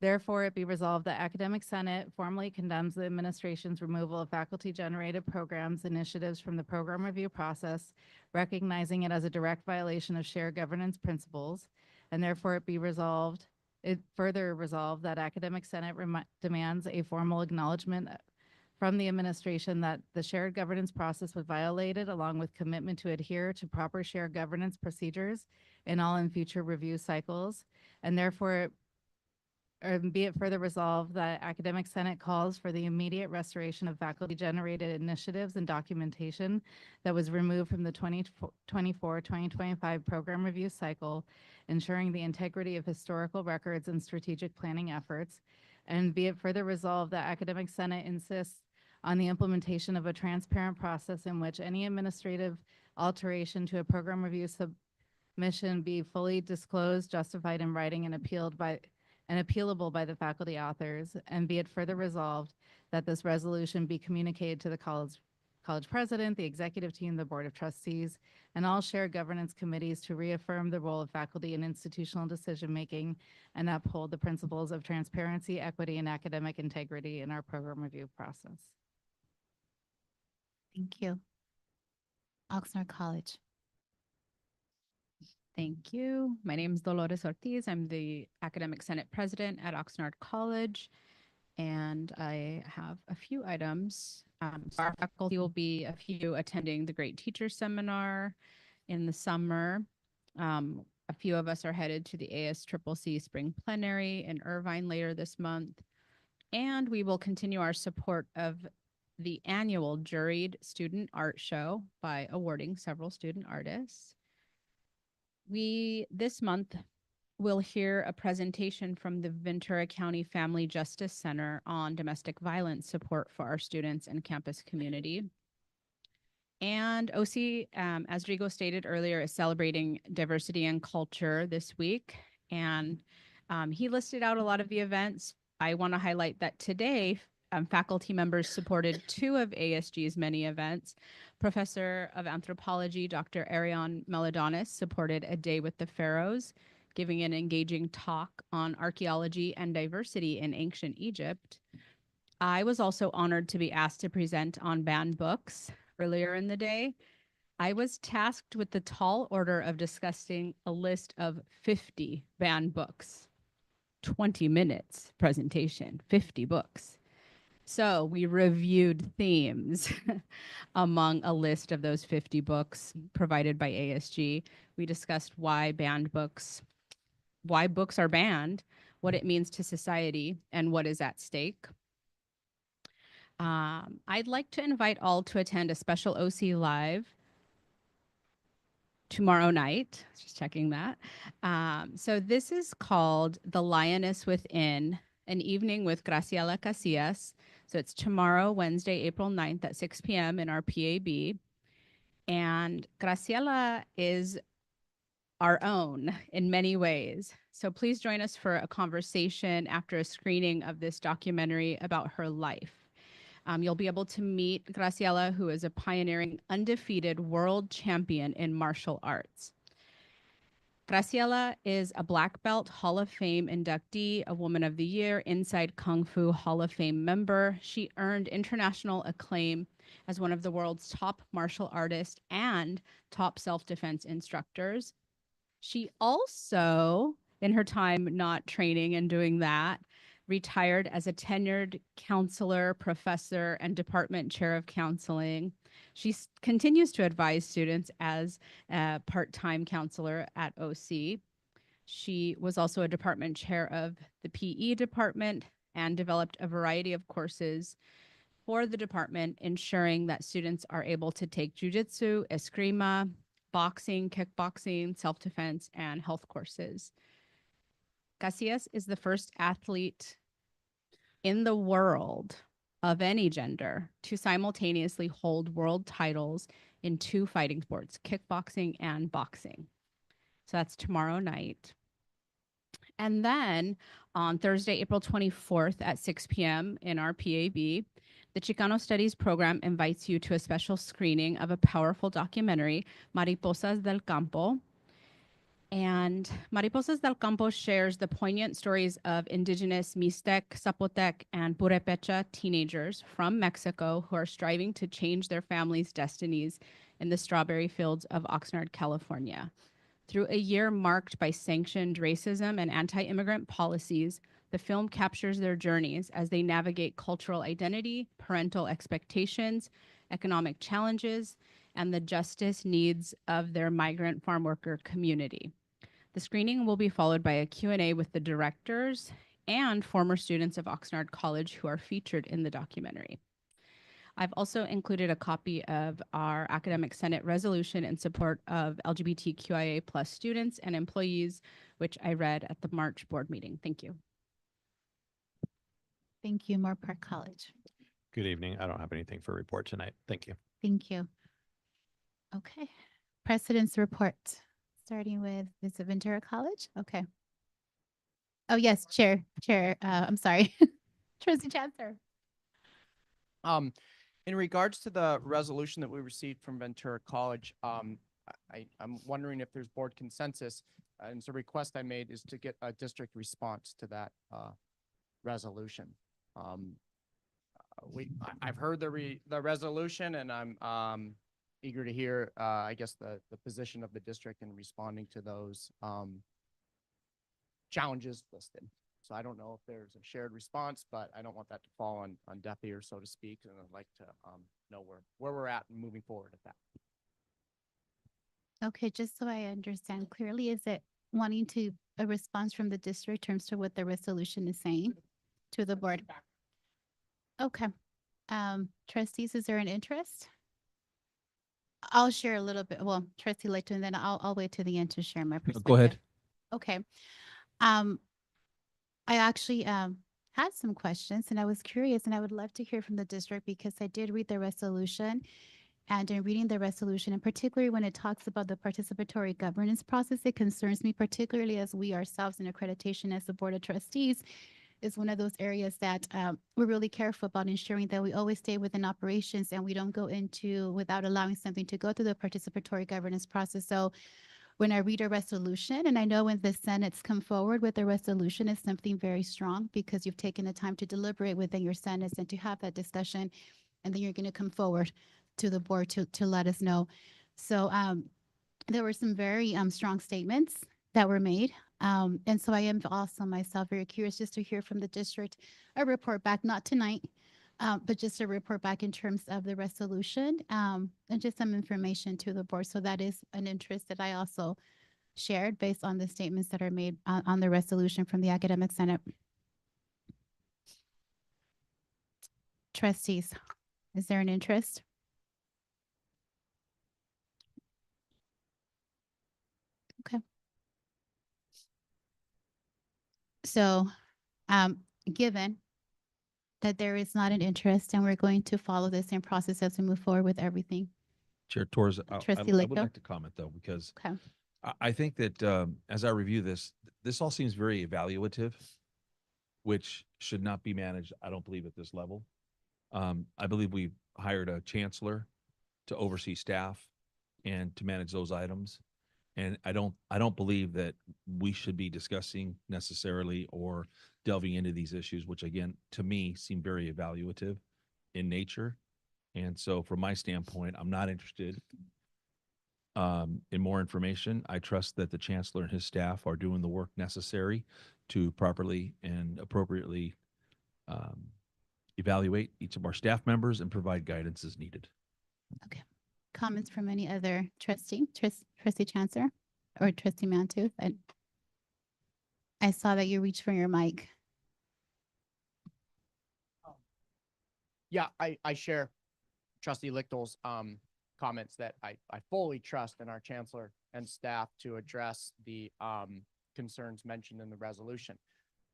Therefore, it be resolved that Academic Senate formally condemns the administration's removal of faculty-generated programs initiatives from the program review process, recognizing it as a direct violation of shared governance principles, and therefore it further resolved that Academic Senate demands a formal acknowledgement from the administration that the shared governance process was violated, along with commitment to adhere to proper shared governance procedures in all and future review cycles. And therefore, be it further resolved that Academic Senate calls for the immediate restoration of faculty-generated initiatives and documentation that was removed from the 2024-2025 program review cycle, ensuring the integrity of historical records and strategic planning efforts. And be it further resolved that Academic Senate insists on the implementation of a transparent process in which any administrative alteration to a program review submission be fully disclosed, justified in writing, and appealable by the faculty authors. And be it further resolved that this resolution be communicated to the college president, the executive team, the board of trustees, and all shared governance committees to reaffirm the role of faculty in institutional decision-making and uphold the principles of transparency, equity, and academic integrity in our program review process. Thank you. Oxnard College. Thank you. My name is Dolores Ortiz. I'm the Academic Senate President at Oxnard College, and I have a few items. So our faculty will be a few attending the Great Teacher Seminar in the summer. A few of us are headed to the ASCCC Spring Plenary in Irvine later this month, and we will continue our support of the annual juried student art show by awarding several student artists. This month, we'll hear a presentation from the Ventura County Family Justice Center on domestic violence support for our students and campus community. And OC, as Rigo stated earlier, is celebrating diversity and culture this week. And he listed out a lot of the events. I want to highlight that today, faculty members supported 2 of ASG's many events. Professor of Anthropology, Dr. Ariane Melodonis, supported A Day with the Pharaohs, giving an engaging talk on archaeology and diversity in ancient Egypt. I was also honored to be asked to present on banned books earlier in the day. I was tasked with the tall order of discussing a list of 50 banned books. 20 minutes presentation, 50 books. So we reviewed themes among a list of those 50 books provided by ASG. We discussed why books are banned, what it means to society, and what is at stake. I'd like to invite all to attend a special OC Live tomorrow night. Just checking that. So this is called The Lioness Within, an evening with Graciela Casillas. So it's tomorrow, Wednesday, April 9th at 6 p.m. in our PAB. And Graciela is our own in many ways. So please join us for a conversation after a screening of this documentary about her life. You'll be able to meet Graciela, who is a pioneering, undefeated world champion in martial arts. Graciela is a Black Belt Hall of Fame inductee, a Woman of the Year, Inside Kung Fu Hall of Fame member. She earned international acclaim as one of the world's top martial artists and top self-defense instructors. She also, in her time not training and doing that, retired as a tenured counselor, professor, and department chair of counseling. She continues to advise students as a part-time counselor at OC. She was also a department chair of the PE department and developed a variety of courses for the department, ensuring that students are able to take jujitsu, eskrima, boxing, kickboxing, self-defense, and health courses. Casillas is the first athlete in the world of any gender to simultaneously hold world titles in 2 fighting sports, kickboxing and boxing. So that's tomorrow night. And then on Thursday, April 24th at 6 p.m. in our PAB, the Chicano Studies program invites you to a special screening of a powerful documentary, Mariposas del Campo. And Mariposas del Campo shares the poignant stories of indigenous Mixtec, Zapotec, and Purepecha teenagers from Mexico who are striving to change their families' destinies in the strawberry fields of Oxnard, California. Through a year marked by sanctioned racism and anti-immigrant policies, the film captures their journeys as they navigate cultural identity, parental expectations, economic challenges, and the justice needs of their migrant farm worker community. The screening will be followed by a Q&A with the directors and former students of Oxnard College who are featured in the documentary. I've also included a copy of our Academic Senate resolution in support of LGBTQIA+ students and employees, which I read at the March board meeting. Thank you. Thank you, Moorpark College. Good evening. I don't have anything for report tonight. Thank you. Thank you. Okay, President's report, starting with, is it Ventura College? Okay. Oh, yes, Chair, I'm sorry. Trustee Chancellor. In regards to the resolution that we received from Ventura College, I'm wondering if there's board consensus, and so a request I made is to get a district response to that resolution. I've heard the resolution, and I'm eager to hear, I guess, the position of the district in responding to those challenges listed. So I don't know if there's a shared response, but I don't want that to fall on deaf ears, so to speak. And I'd like to know where we're at and moving forward at that. Okay, just so I understand clearly, is it wanting a response from the district in terms to what the resolution is saying to the board? Okay. Trustees, is there an interest? I'll share a little bit. Well, Trustee Layton, and then I'll wait to the end to share my perspective. Go ahead. Okay. I actually had some questions, and I was curious, and I would love to hear from the district because I did read the resolution. And in reading the resolution, and particularly when it talks about the participatory governance process, it concerns me particularly as we ourselves in accreditation as the Board of Trustees is one of those areas that we're really careful about ensuring that we always stay within operations and we don't go into without allowing something to go through the participatory governance process. So when I read a resolution, and I know when the Senate's come forward with a resolution, it's something very strong because you've taken the time to deliberate within your Senates and to have that discussion, and then you're going to come forward to the board to let us know. So there were some very strong statements that were made. And so I am also myself very curious just to hear from the district a report back, not tonight, but just a report back in terms of the resolution and just some information to the board. So that is an interest that I also shared based on the statements that are made on the resolution from the Academic Senate. Trustees, is there an interest? Okay. So, given that there is not an interest and we're going to follow the same process as we move forward with everything. Chair Torres, Trustee I would Licto? like to comment though, because Okay. I think that as I review this, this all seems very evaluative, which should not be managed, I don't believe, at this level. I believe we hired a chancellor to oversee staff and to manage those items. And I don't believe that we should be discussing necessarily or delving into these issues, which again, to me, seem very evaluative in nature. And so from my standpoint, I'm not interested in more information. I trust that the chancellor and his staff are doing the work necessary to properly and appropriately evaluate each of our staff members and provide guidance as needed. Okay. Comments from any other trustee, trustee Chancellor or trustee Mantooth? I saw that you reached for your mic. Yeah, I share trustee Lichtel's comments that I fully trust in our chancellor and staff to address the concerns mentioned in the resolution.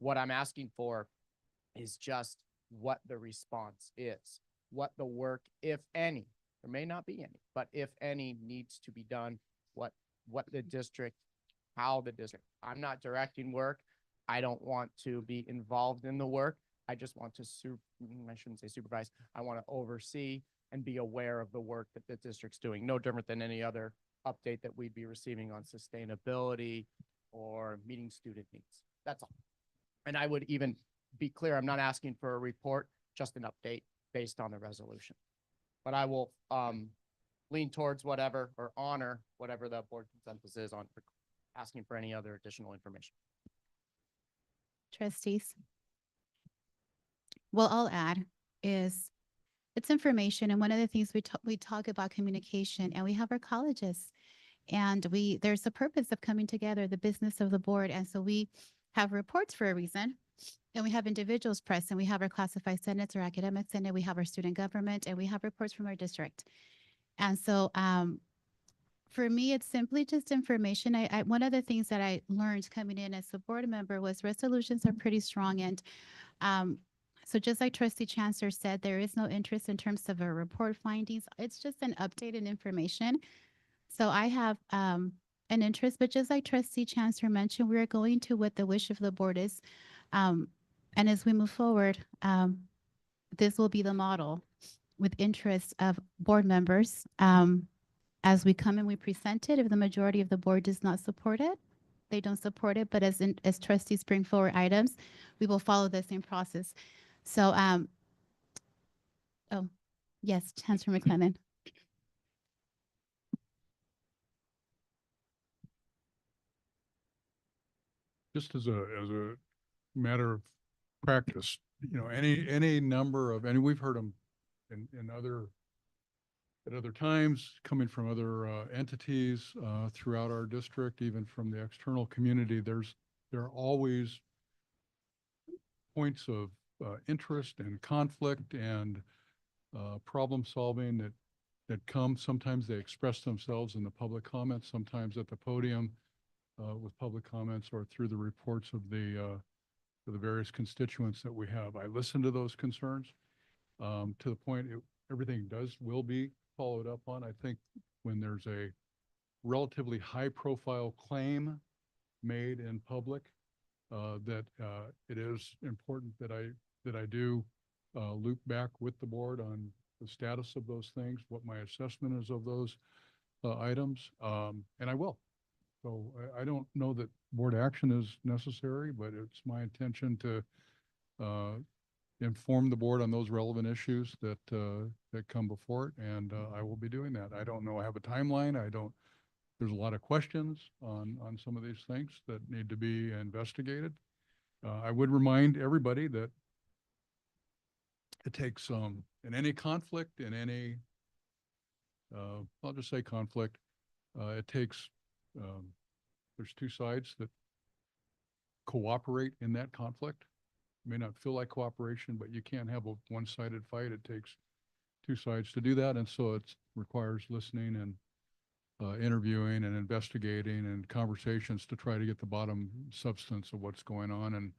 What I'm asking for is just what the response is, what the work, if any, there may not be any, but if any needs to be done, what the district, how the district, I'm not directing work. I don't want to be involved in the work. I just want to I shouldn't say supervise. I want to oversee and be aware of the work that the district's doing. No different than any other update that we'd be receiving on sustainability or meeting student needs. That's all. And I would even be clear, I'm not asking for a report, just an update based on the resolution. But I will lean towards whatever or honor whatever the board consensus is on asking for any other additional information. Trustees? Well, I'll add is it's information. And one of the things we talk about communication, and we have our colleges, and there's a purpose of coming together, the business of the board. And so we have reports for a reason, and we have individuals present, and we have our classified senates or academic senate, we have our student government, and we have reports from our district. And so for me, it's simply just information. One of the things that I learned coming in as a board member was resolutions are pretty strong. And so just like Trustee Chancellor said, there is no interest in terms of a report findings. It's just an updated information. So I have an interest, but just like Trustee Chancellor mentioned, we're going to what the wish of the board is. And as we move forward, this will be the model with interest of board members. As we come and we present it, if the majority of the board does not support it, they don't support it. But as trustees bring forward items, we will follow the same process. So, oh, yes, Chancellor McLennan. Just as a matter of practice, you know, any number of, and we've heard them at other times, coming from other entities throughout our district, even from the external community. There are always points of interest and conflict and problem solving that come. Sometimes they express themselves in the public comments, sometimes at the podium with public comments or through the reports of the various constituents that we have. I listen to those concerns to the point everything will be followed up on. I think when there's a relatively high profile claim made in public, that it is important that I do loop back with the board on the status of those things, what my assessment is of those items, and I will. So I don't know that board action is necessary, but it's my intention to inform the board on those relevant issues that come before it, and I will be doing that. I don't know. I have a timeline. There's a lot of questions on some of these things that need to be investigated. I would remind everybody that it takes in any conflict, in any I'll just say conflict, it takes there's two sides that cooperate in that conflict. It may not feel like cooperation, but you can't have a one-sided fight. It takes two sides to do that, and so it requires listening and interviewing and investigating and conversations to try to get the bottom substance of what's going on. And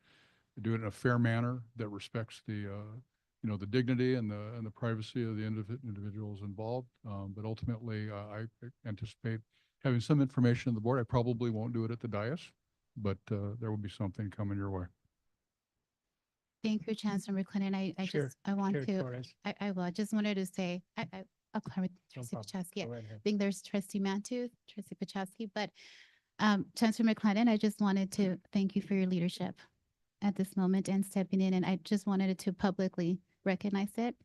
do it in a fair manner that respects the, you know, the dignity and the privacy of the individuals involved. But ultimately, I anticipate having some information on the board. I probably won't do it at the dais, but there will be something coming your way. Thank you, Chancellor McLennan. I just wanted to say, I'll clarify with Trustee Pachowski. I think there's Trustee Mantooth, Trustee Pachowski, but Chancellor McLennan, I just wanted to thank you for your leadership at this moment and stepping in. And I just wanted to publicly recognize it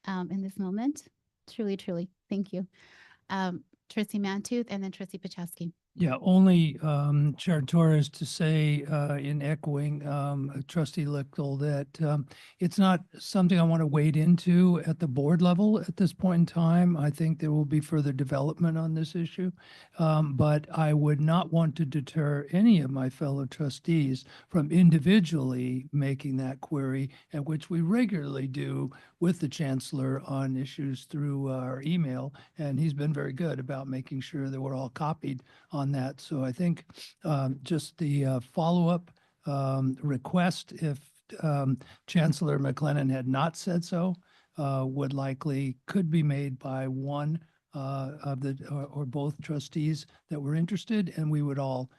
in this moment. Truly, truly, thank you. Trustee Mantooth and then Trustee Pachowski. Yeah, only Chair Torres to say in echoing Trustee Lichtel that it's not something I want to wade into at the board level at this point in time. I think there will be further development on this issue, but I would not want to deter any of my fellow trustees from individually making that query, and which we regularly do with the Chancellor on issues through our email, and he's been very good about making sure that we're all copied on that. So I think just the follow-up request, if Chancellor McLennan had not said so, could be made by one of the or both trustees that were interested, and we would all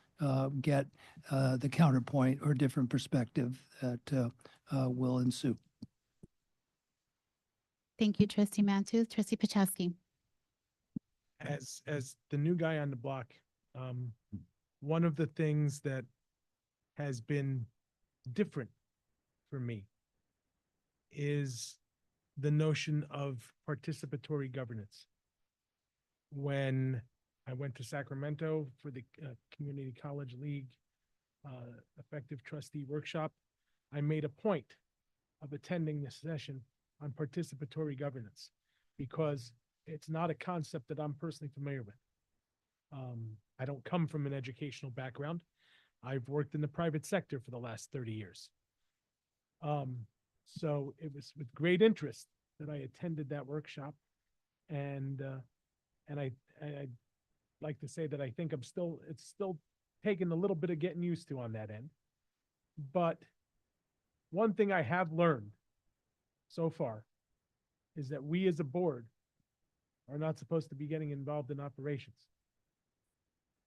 get the counterpoint or different perspective that will ensue. Thank you, Trustee Mantooth. Trustee Pachowski. As the new guy on the block, one of the things that has been different for me is the notion of participatory governance. When I went to Sacramento for the Community College League effective trustee workshop, I made a point of attending this session on participatory governance because it's not a concept that I'm personally familiar with. I don't come from an educational background. I've worked in the private sector for the last 30 years. So it was with great interest that I attended that workshop. And I'd like to say that I think it's still taking a little bit of getting used to on that end. But one thing I have learned so far is that we as a board are not supposed to be getting involved in operations.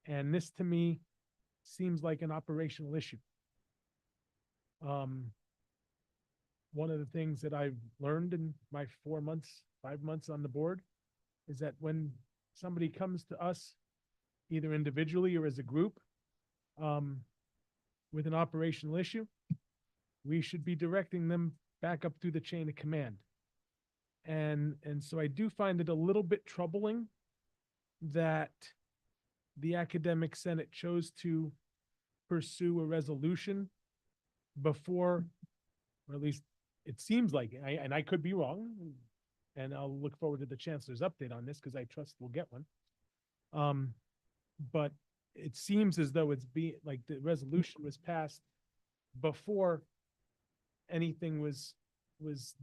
And this to me seems like an operational issue. One of the things that I've learned in my 5 months on the board is that when somebody comes to us, either individually or as a group, with an operational issue, we should be directing them back up through the chain of command. And so I do find it a little bit troubling that the Academic Senate chose to pursue a resolution before, or at least it seems like, and I could be wrong, and I'll look forward to the Chancellor's update on this because I trust we'll get one. But it seems as though like the resolution was passed before anything was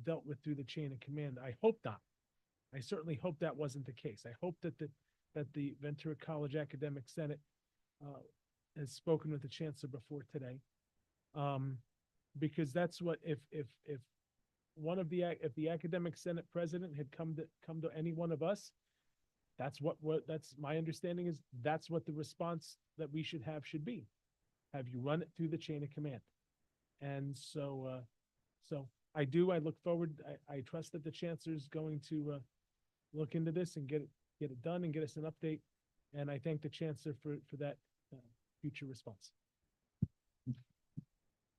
dealt with through the chain of command. I hope not. I certainly hope that wasn't the case. I hope that the Ventura College Academic Senate has spoken with the Chancellor before today, because that's what if the Academic Senate President had come to any one of us, that's my understanding is that's what the response that we should be. Have you run it through the chain of command? And so I look forward. I trust that the Chancellor is going to look into this and get it done and get us an update. And I thank the Chancellor for that future response.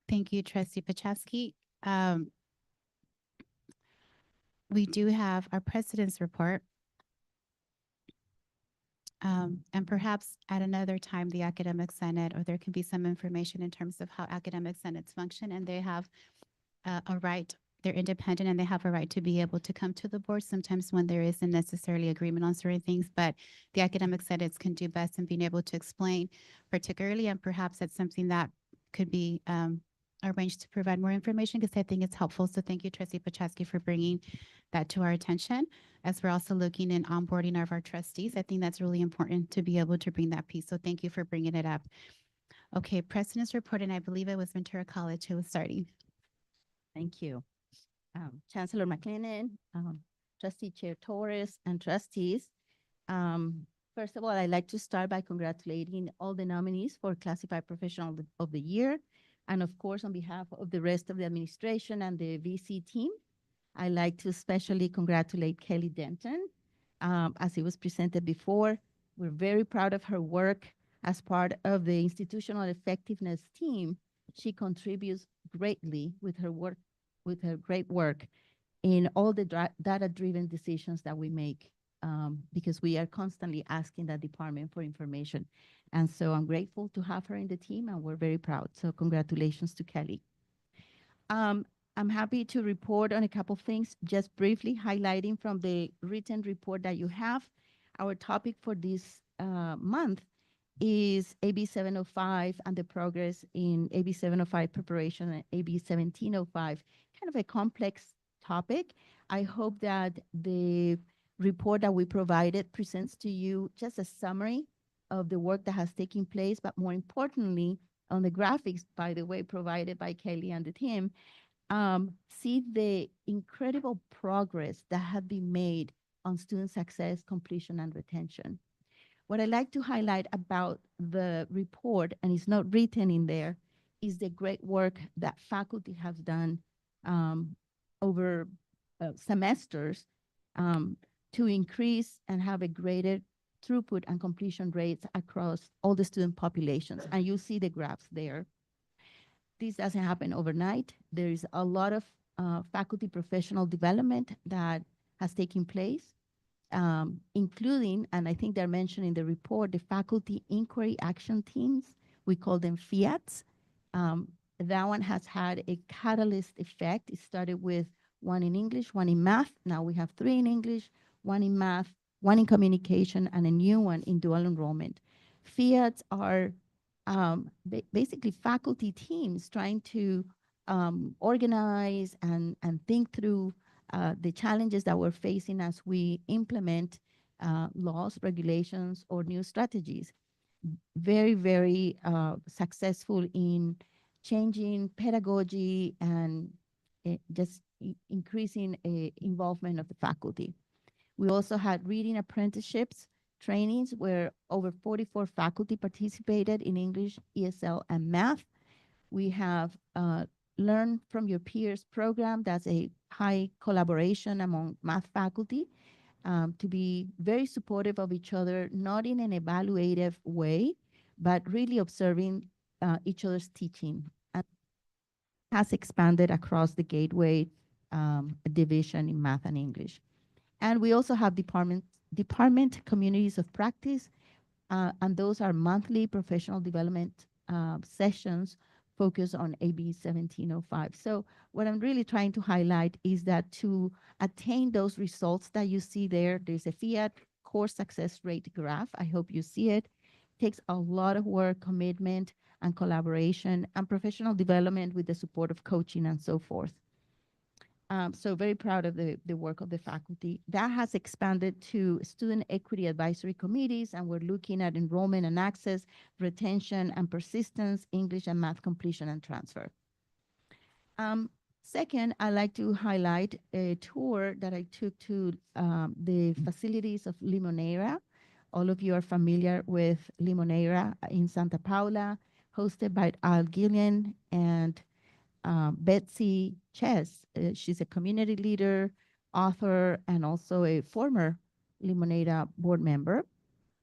Thank you, Trustee Pachowski. We do have our President's report. And perhaps at another time, the Academic Senate, or there can be some information in terms of how Academic Senates function, and they have a right, they're independent and they have a right to be able to come to the board sometimes when there isn't necessarily agreement on certain things, but the Academic Senates can do best in being able to explain particularly, and perhaps that's something that could be arranged to provide more information because I think it's helpful. So thank you, Trustee Pachowski, for bringing that to our attention as we're also looking in onboarding of our trustees. I think that's really important to be able to bring that piece. So thank you for bringing it up. Okay, President's report, and I believe it was Ventura College who was starting. Thank you. Chancellor McLennan, Trustee Chair Torres, and trustees. First of all, I'd like to start by congratulating all the nominees for Classified Professional of the Year. And of course, on behalf of the rest of the administration and the VC team, I'd like to especially congratulate Kelly Denton. As it was presented before, we're very proud of her work as part of the institutional effectiveness team. She contributes greatly with her work, with her great work in all the data-driven decisions that we make, because we are constantly asking that department for information. And so I'm grateful to have her in the team, and we're very proud. So congratulations to Kelly. I'm happy to report on a couple things, just briefly highlighting from the written report that you have. Our topic for this month is AB 705 and the progress in AB 705 preparation and AB 1705, kind of a complex topic. I hope that the report that we provided presents to you just a summary of the work that has taken place, but more importantly, on the graphics, by the way, provided by Kelly and the team, see the incredible progress that have been made on student success, completion, and retention. What I like to highlight about the report, and it's not written in there, is the great work that faculty has done over semesters to increase and have a greater throughput and completion rates across all the student populations. And you see the graphs there. This doesn't happen overnight. There is a lot of faculty professional development that has taken place, including, and I think they're mentioned in the report, the faculty inquiry action teams. We call them FIATs. That one has had a catalyst effect. It started with one in English, one in math. Now we have 3 in English, 1 in math, 1 in communication, and a new one in dual enrollment. FIATs are basically faculty teams trying to organize and think through the challenges that we're facing as we implement laws, regulations, or new strategies. Very, very successful in changing pedagogy and just increasing involvement of the faculty. We also had reading apprenticeships trainings where over 44 faculty participated in English, ESL, and math. We have Learn from Your Peers program. That's a high collaboration among math faculty to be very supportive of each other, not in an evaluative way, but really observing each other's teaching. And has expanded across the Gateway division in math and English. And we also have department communities of practice, and those are monthly professional development sessions focused on AB 1705. So what I'm really trying to highlight is that to attain those results that you see there, there's a FIAT course success rate graph. I hope you see it. Takes a lot of work, commitment, and collaboration, and professional development with the support of coaching and so forth. So very proud of the work of the faculty. That has expanded to student equity advisory committees, and we're looking at enrollment and access, retention and persistence, English and math completion and transfer. Second, I'd like to highlight a tour that I took to the facilities of Limonera. All of you are familiar with Limonera in Santa Paula, hosted by Al Gillian and Betsy Chess. She's a community leader, author, and also a former Limonera board member.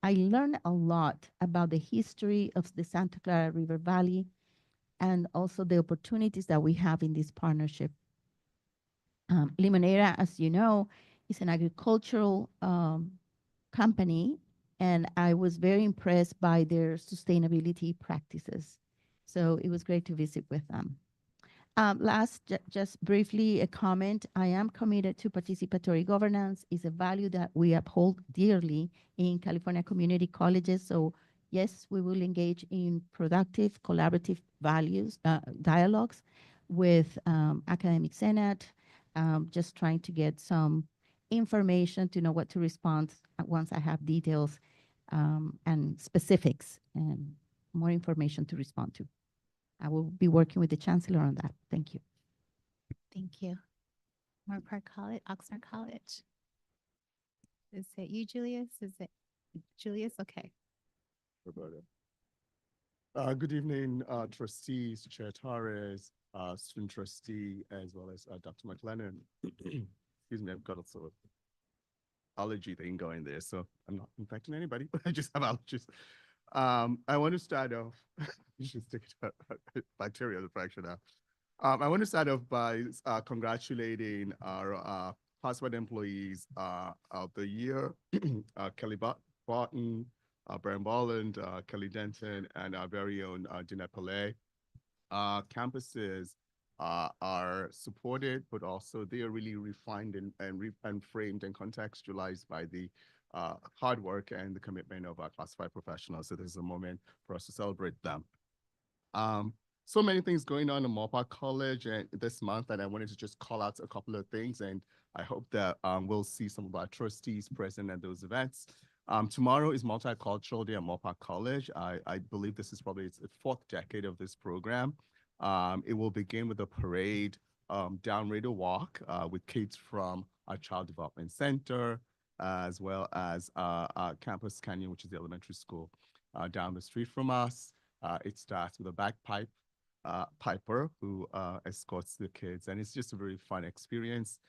I learned a lot about the history of the Santa Clara River Valley and also the opportunities that we have in this partnership. Limonera, as you know, is an agricultural company, and I was very impressed by their sustainability practices. So it was great to visit with them. Last, just briefly, a comment. I am committed to participatory governance. It's a value that we uphold dearly in California community colleges. So yes, we will engage in productive, collaborative dialogues with academic senate, just trying to get some information to know what to respond once I have details and specifics. And more information to respond to. I will be working with the chancellor on that. Thank you. Thank you. Moore Park College, Oxnard College. Is it you, Julius? Is it Julius? Okay. Roberta. Good evening, trustees, Chair Torres, student trustee, as well as Dr. McLennan. Excuse me, I've got a sort of allergy thing going there, so I'm not infecting anybody, but I just have allergies. I want to start off, you should stick to bacterial infection now. I want to start off by congratulating our classified employees of the year, Kelly Barton, Brian Bolland, Kelly Denton, and our very own Jeanette Pillay. Campuses are supported, but also they are really refined and framed and contextualized by the hard work and the commitment of our classified professionals. So this is a moment for us to celebrate them. So many things going on in Moore Park College and this month, and I wanted to just call out a couple of things, and I hope that we'll see some of our trustees present at those events. Tomorrow is Multicultural Day at Moore Park College. I believe this is probably the 4th decade of this program. It will begin with a parade down Radio Walk with kids from our Child Development Center, as well as Campus Canyon, which is the elementary school down the street from us. It starts with a bagpipe piper who escorts the kids, and it's just a very fun experience.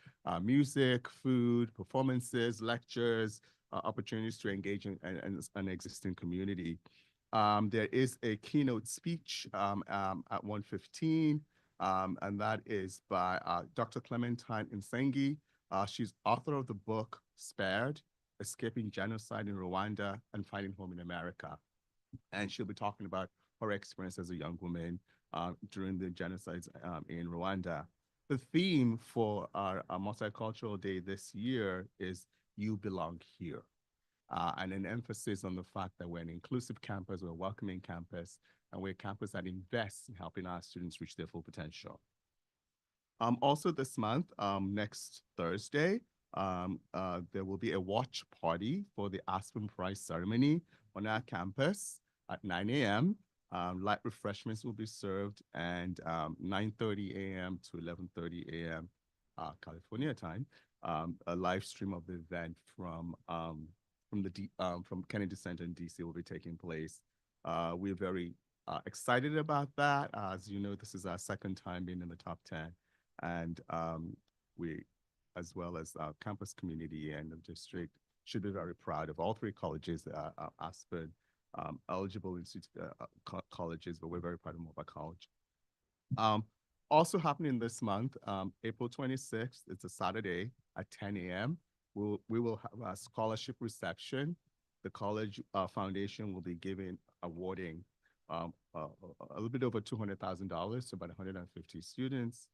Music, food, performances, lectures, opportunities to engage in an existing community. There is a keynote speech at 1:15, and that is by Dr. Clementine Nsengi. She's author of the book Spared, Escaping Genocide in Rwanda and Finding Home in America. And she'll be talking about her experience as a young woman during the genocides in Rwanda. The theme for our Multicultural Day this year is You Belong Here. And an emphasis on the fact that we're an inclusive campus, we're a welcoming campus, and we're a campus that invests in helping our students reach their full potential. Also this month, next Thursday, there will be a watch party for the Aspen Prize ceremony on our campus at 9 a.m. Light refreshments will be served, and 9:30 a.m. to 11:30 a.m. California time, a live stream of the event from Kennedy Center in DC will be taking place. We're very excited about that. As you know, this is our 2nd time being in the top 10, and we, as well as our campus community and the district, should be very proud of all 3 colleges, Aspen, eligible colleges, but we're very proud of Moore Park College. Also happening this month, April 26th, it's a Saturday at 10 a.m. We will have a scholarship reception. The college foundation will be awarding a little bit over $200,000 to about 150 students.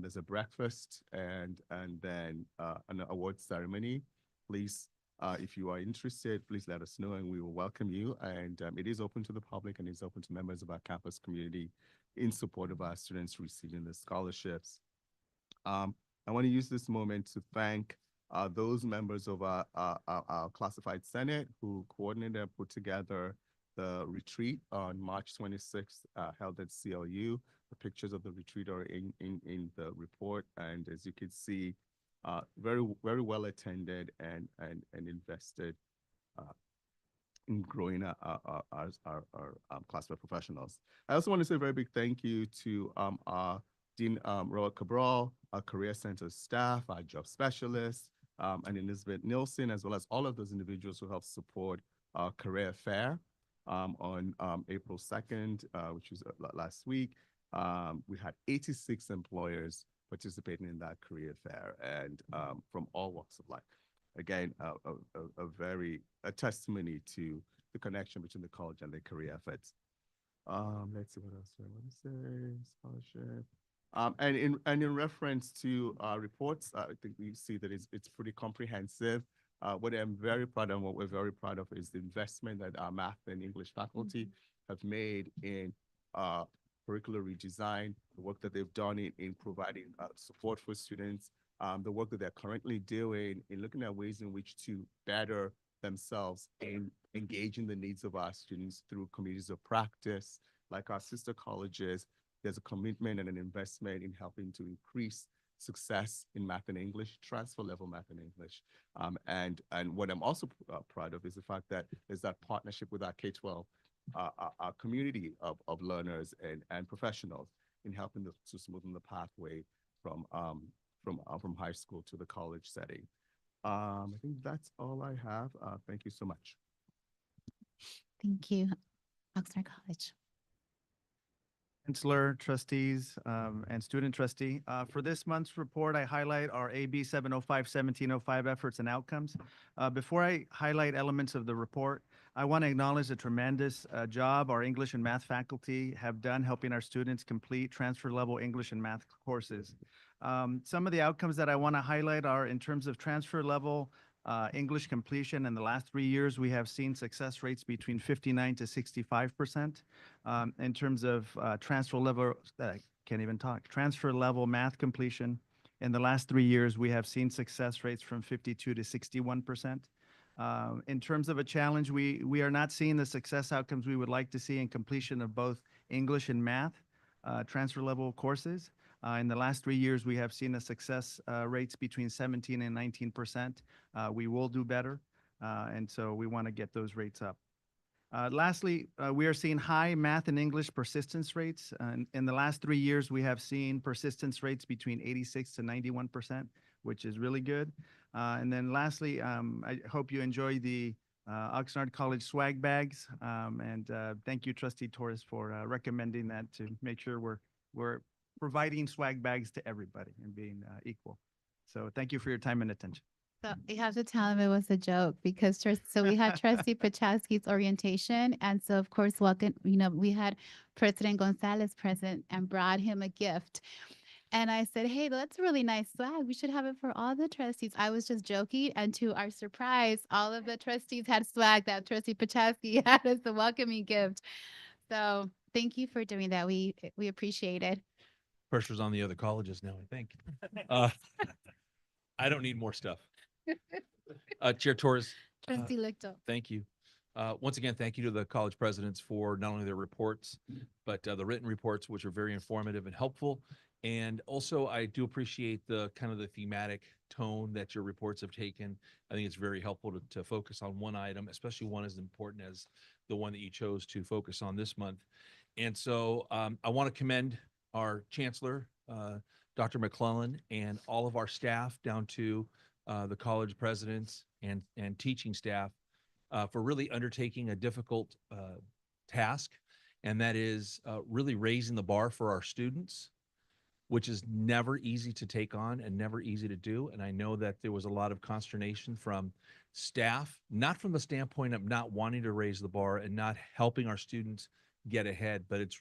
There's a breakfast and then an award ceremony. Please, if you are interested, please let us know and we will welcome you. And it is open to the public and it's open to members of our campus community in support of our students receiving the scholarships. I want to use this moment to thank those members of our classified Senate who coordinated and put together the retreat on March 26th held at CLU. The pictures of the retreat are in the report, and as you can see, very well attended and invested in growing our classified professionals. I also want to say a very big thank you to our Dean Robert Cabral, our Career Center staff, our job specialists, and Elizabeth Nielsen, as well as all of those individuals who helped support our career fair on April 2nd, which was last week. We had 86 employers participating in that career fair, and from all walks of life. Again, a testimony to the connection between the college and the career efforts. Let's see what else I want to say. Scholarship. And in reference to reports, I think we see that it's pretty comprehensive. What I'm very proud of, what we're very proud of, is the investment that our math and English faculty have made in curricular redesign, the work that they've done in providing support for students, the work that they're currently doing in looking at ways in which to better themselves in engaging the needs of our students through communities of practice, like our sister colleges. There's a commitment and an investment in helping to increase success in math and English, transfer level math and English. And what I'm also proud of is the fact that there's that partnership with our K-12, our community of learners and professionals in helping to smoothen the pathway from high school to the college setting. I think that's all I have. Thank you so much. Thank you, Oxnard College. Chancellor, trustees, and student trustee. For this month's report, I highlight our AB 705-1705 efforts and outcomes. Before I highlight elements of the report, I want to acknowledge the tremendous job our English and math faculty have done helping our students complete transfer level English and math courses. Some of the outcomes that I want to highlight are in terms of transfer level English completion. In the last 3 years, we have seen success rates between 59 to 65%. In terms of transfer level, can't even talk, transfer level math completion, in the last 3 years, we have seen success rates from 52 to 61%. In terms of a challenge, we are not seeing the success outcomes we would like to see in completion of both English and math transfer level courses. In the last 3 years, we have seen a success rates between 17 and 19%. We will do better, and so we want to get those rates up. Lastly, we are seeing high math and English persistence rates. In the last 3 years, we have seen persistence rates between 86 to 91%, which is really good. And then lastly, I hope you enjoy the Oxnard College swag bags. And thank you, Trustee Torres, for recommending that to make sure we're providing swag bags to everybody and being equal. So thank you for your time and attention. So you have to tell him it was a joke because so we had Trustee Pachaski's orientation. And so of course, we had President Gonzalez present and brought him a gift. And I said, hey, that's a really nice swag. We should have it for all the trustees. I was just joking. And to our surprise, all of the trustees had swag that Trustee Pachaski had as a welcoming gift. So thank you for doing that. We appreciate it. Pressure's on the other colleges now, I think. I don't need more stuff. Chair Torres. Trustee Lichto. Thank you. Once again, thank you to the college presidents for not only their reports, but the written reports, which are very informative and helpful. And also, I do appreciate the kind of the thematic tone that your reports have taken. I think it's very helpful to focus on one item, especially one as important as the one that you chose to focus on this month. And so I want to commend our chancellor, Dr. McClellan, and all of our staff down to the college presidents and teaching staff for really undertaking a difficult task, and that is really raising the bar for our students, which is never easy to take on and never easy to do. And I know that there was a lot of consternation from staff, not from the standpoint of not wanting to raise the bar and not helping our students get ahead, but it's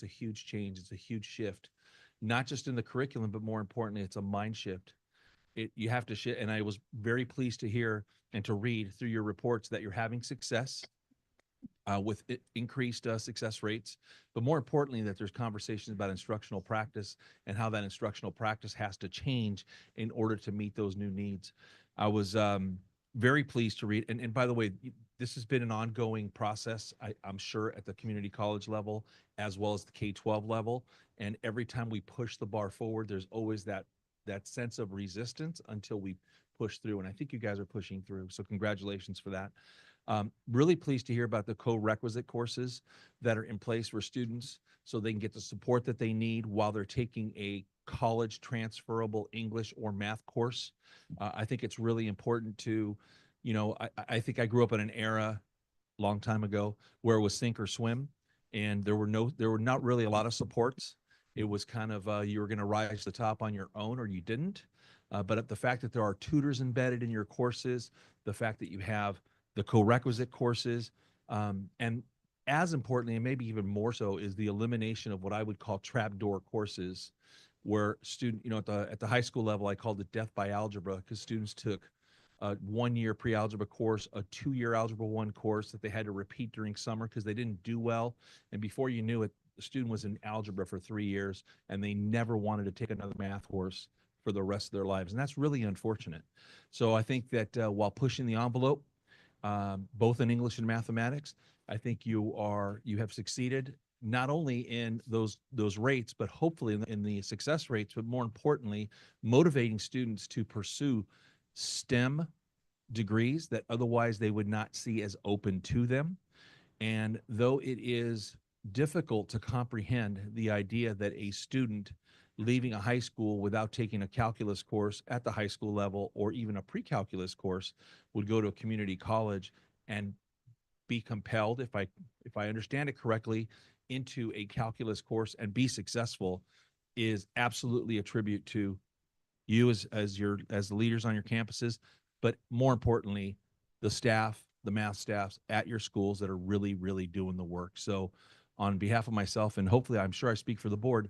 a huge change. It's a huge shift, not just in the curriculum, but more importantly, it's a mind shift. You have to shift. And I was very pleased to hear and to read through your reports that you're having success with increased success rates, but more importantly, that there's conversations about instructional practice and how that instructional practice has to change in order to meet those new needs. I was very pleased to read, and by the way, this has been an ongoing process, I'm sure, at the community college level, as well as the K-12 level. And every time we push the bar forward, there's always that sense of resistance until we push through. And I think you guys are pushing through. So congratulations for that. Really pleased to hear about the co-requisite courses that are in place for students so they can get the support that they need while they're taking a college transferable English or math course. I think it's really important to, I think I grew up in an era a long time ago where it was sink or swim, and there were not really a lot of supports. It was kind of you were going to rise to the top on your own or you didn't. But the fact that there are tutors embedded in your courses, the fact that you have the co-requisite courses, and as importantly, and maybe even more so, is the elimination of what I would call trapdoor courses, where at the high school level, I called it death by algebra, because students took a 1-year pre-algebra course, a 2-year algebra 1 course that they had to repeat during summer because they didn't do well. And before you knew it, the student was in algebra for 3 years and they never wanted to take another math course for the rest of their lives. And that's really unfortunate. So I think that while pushing the envelope both in English and mathematics. I think you have succeeded not only in those rates, but hopefully in the success rates, but more importantly, motivating students to pursue STEM degrees that otherwise they would not see as open to them. And though it is difficult to comprehend the idea that a student leaving a high school without taking a calculus course at the high school level or even a pre-calculus course would go to a community college and be compelled, if I understand it correctly, into a calculus course and be successful, is absolutely a tribute to you as the leaders on your campuses, but more importantly, the staff, the math staffs at your schools that are really, really doing the work. So on behalf of myself, and hopefully I'm sure I speak for the board,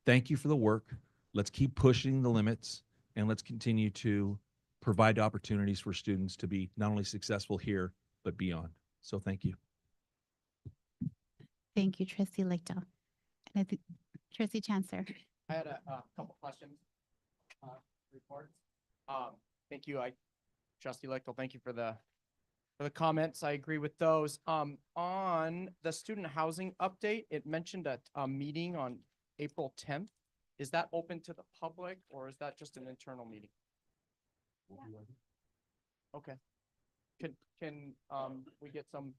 thank you for the work. Let's keep pushing the limits, and let's continue to provide opportunities for students to be not only successful here, but beyond. So thank you. Thank you, Trustee Lichtel. And I think Trustee Chancellor. I had a couple questions. Reports. Thank you. Trustee Lichtel, thank you for the comments. I agree with those. On the student housing update, it mentioned a meeting on April 10th. Is that open to the public or is that just an internal meeting? Okay. Can we get some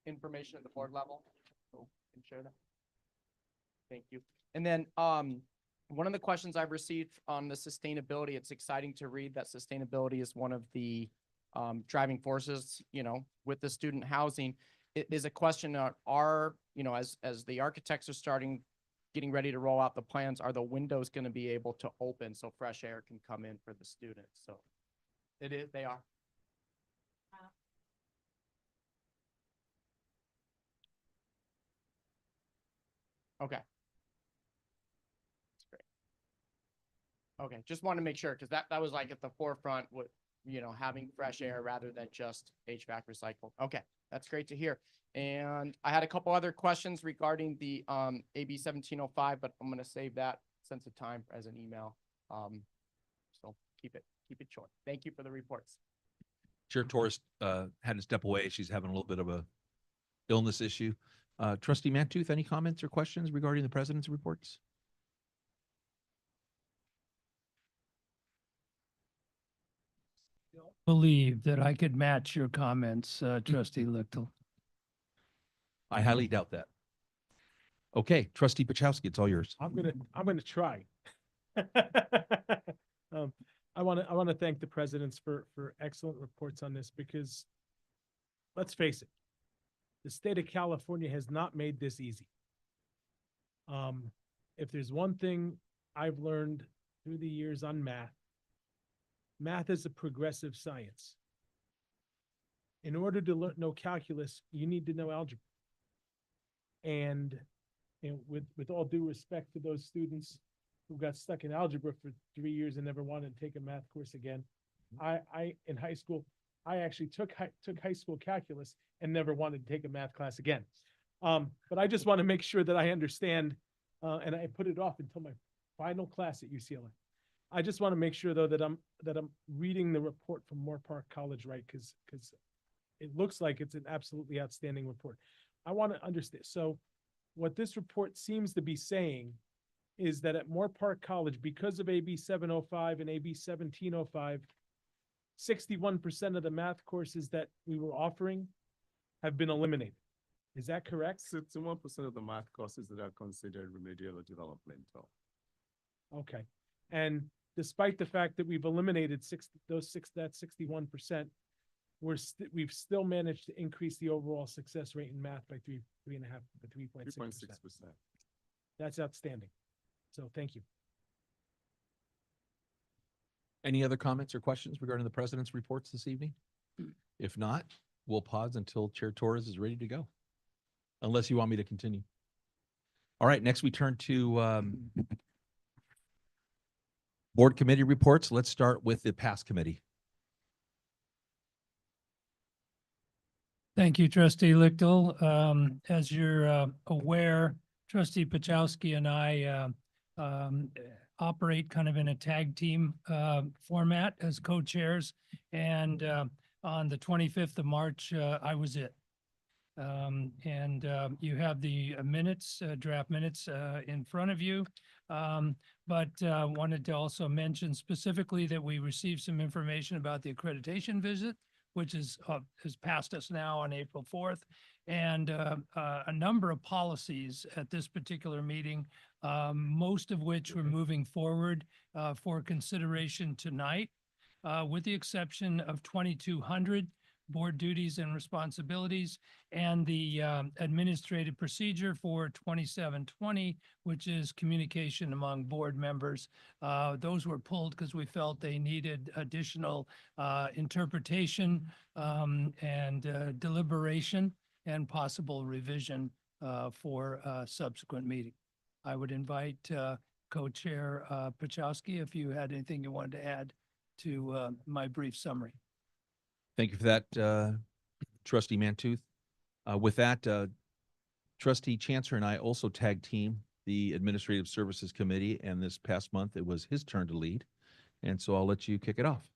information at the board level? So can share that. Thank you. And then one of the questions I've received on the sustainability, it's exciting to read that sustainability is one of the driving forces, with the student housing. It is a question as the architects are getting ready to roll out the plans, are the windows going to be able to open so fresh air can come in for the students? So they are. Okay. That's great. Okay, just want to make sure, because that was like at the forefront with, having fresh air rather than just HVAC recycled. Okay, that's great to hear. And I had a couple other questions regarding the AB 1705, but I'm going to save that sense of time as an email. So keep it short. Thank you for the reports. Chair Torres had to step away. She's having a little bit of a illness issue. Trustee Mantooth, any comments or questions regarding the president's reports? Believe that I could match your comments, Trustee Lichtel. I highly doubt that. Okay, Trustee Pachowski, it's all yours. I'm gonna try. I want to thank the presidents for excellent reports on this, because let's face it, the state of California has not made this easy. If there's one thing I've learned through the years on math is a progressive science. In order to know calculus, you need to know algebra. And with all due respect to those students who got stuck in algebra for 3 years and never wanted to take a math course again, I in high school, I actually took high school calculus and never wanted to take a math class again. But I just want to make sure that I understand, and I put it off until my final class at UCLA. I just want to make sure though that I'm reading the report from Moore Park College right, because it looks like it's an absolutely outstanding report. I want to understand. So what this report seems to be saying is that at Moore Park College, because of AB 705 and AB 1705, 61% of the math courses that we were offering have been eliminated. Is that correct? 61% of the math courses that are considered remedial or developmental. Okay. And despite the fact that we've eliminated that 61%, we've still managed to increase the overall success rate in math by 3.6%. That's outstanding. So thank you. Any other comments or questions regarding the president's reports this evening? If not, we'll pause until Chair Torres is ready to go, unless you want me to continue. All right, next we turn to board committee reports. Let's start with the PASS committee. Thank you, Trustee Lichtel. As you're aware, Trustee Pachowski and I operate kind of in a tag team format as co-chairs. And on the 25th of March, I was it. You have the minutes, draft minutes in front of you. But wanted to also mention specifically that we received some information about the accreditation visit, which has passed us now on April 4th, and a number of policies at this particular meeting, most of which we're moving forward for consideration tonight, with the exception of 2200, board duties and responsibilities, and the administrative procedure for 2720, which is communication among board members. Those were pulled because we felt they needed additional interpretation and deliberation and possible revision for a subsequent meeting. I would invite Co-Chair Pachowski if you had anything you wanted to add to my brief summary. Thank you for that, Trustee Mantooth. With that, Trustee Chancellor and I also tag team the Administrative Services Committee, and this past month it was his turn to lead. And so I'll let you kick it off.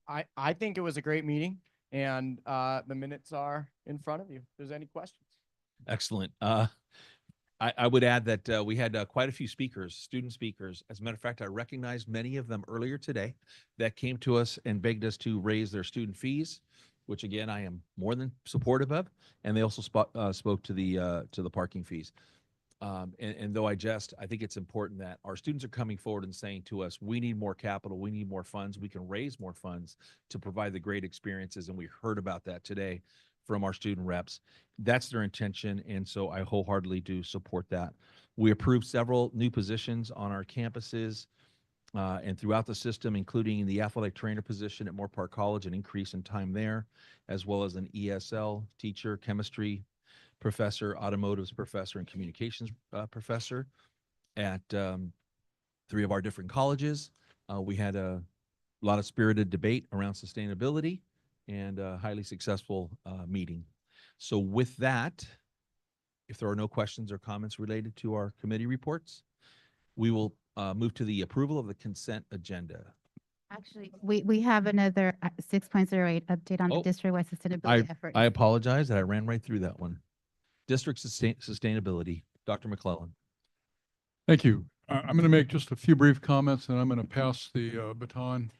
I think it was a great meeting, and the minutes are in front of you. If there's any questions. Excellent. I would add that we had quite a few speakers, student speakers. As a matter of fact, I recognized many of them earlier today that came to us and begged us to raise their student fees, which again, I am more than supportive of. And they also spoke to the parking fees. And though I think it's important that our students are coming forward and saying to us, we need more capital, we need more funds, we can raise more funds to provide the great experiences. And we heard about that today from our student reps. That's their intention, and so I wholeheartedly do support that. We approved several new positions on our campuses and throughout the system, including the athletic trainer position at Moore Park College, an increase in time there, as well as an ESL teacher, chemistry professor, automotives professor, and communications professor at 3 of our different colleges. We had a lot of spirited debate around sustainability and a highly successful meeting. So with that, if there are no questions or comments related to our committee reports, we will move to the approval of the consent agenda. Actually, we have another 6.08 update on the district-wide sustainability effort. I apologize that I ran right through that one. District sustainability, Dr. McClellan. Thank you. I'm going to make just a few brief comments and I'm going to pass the baton.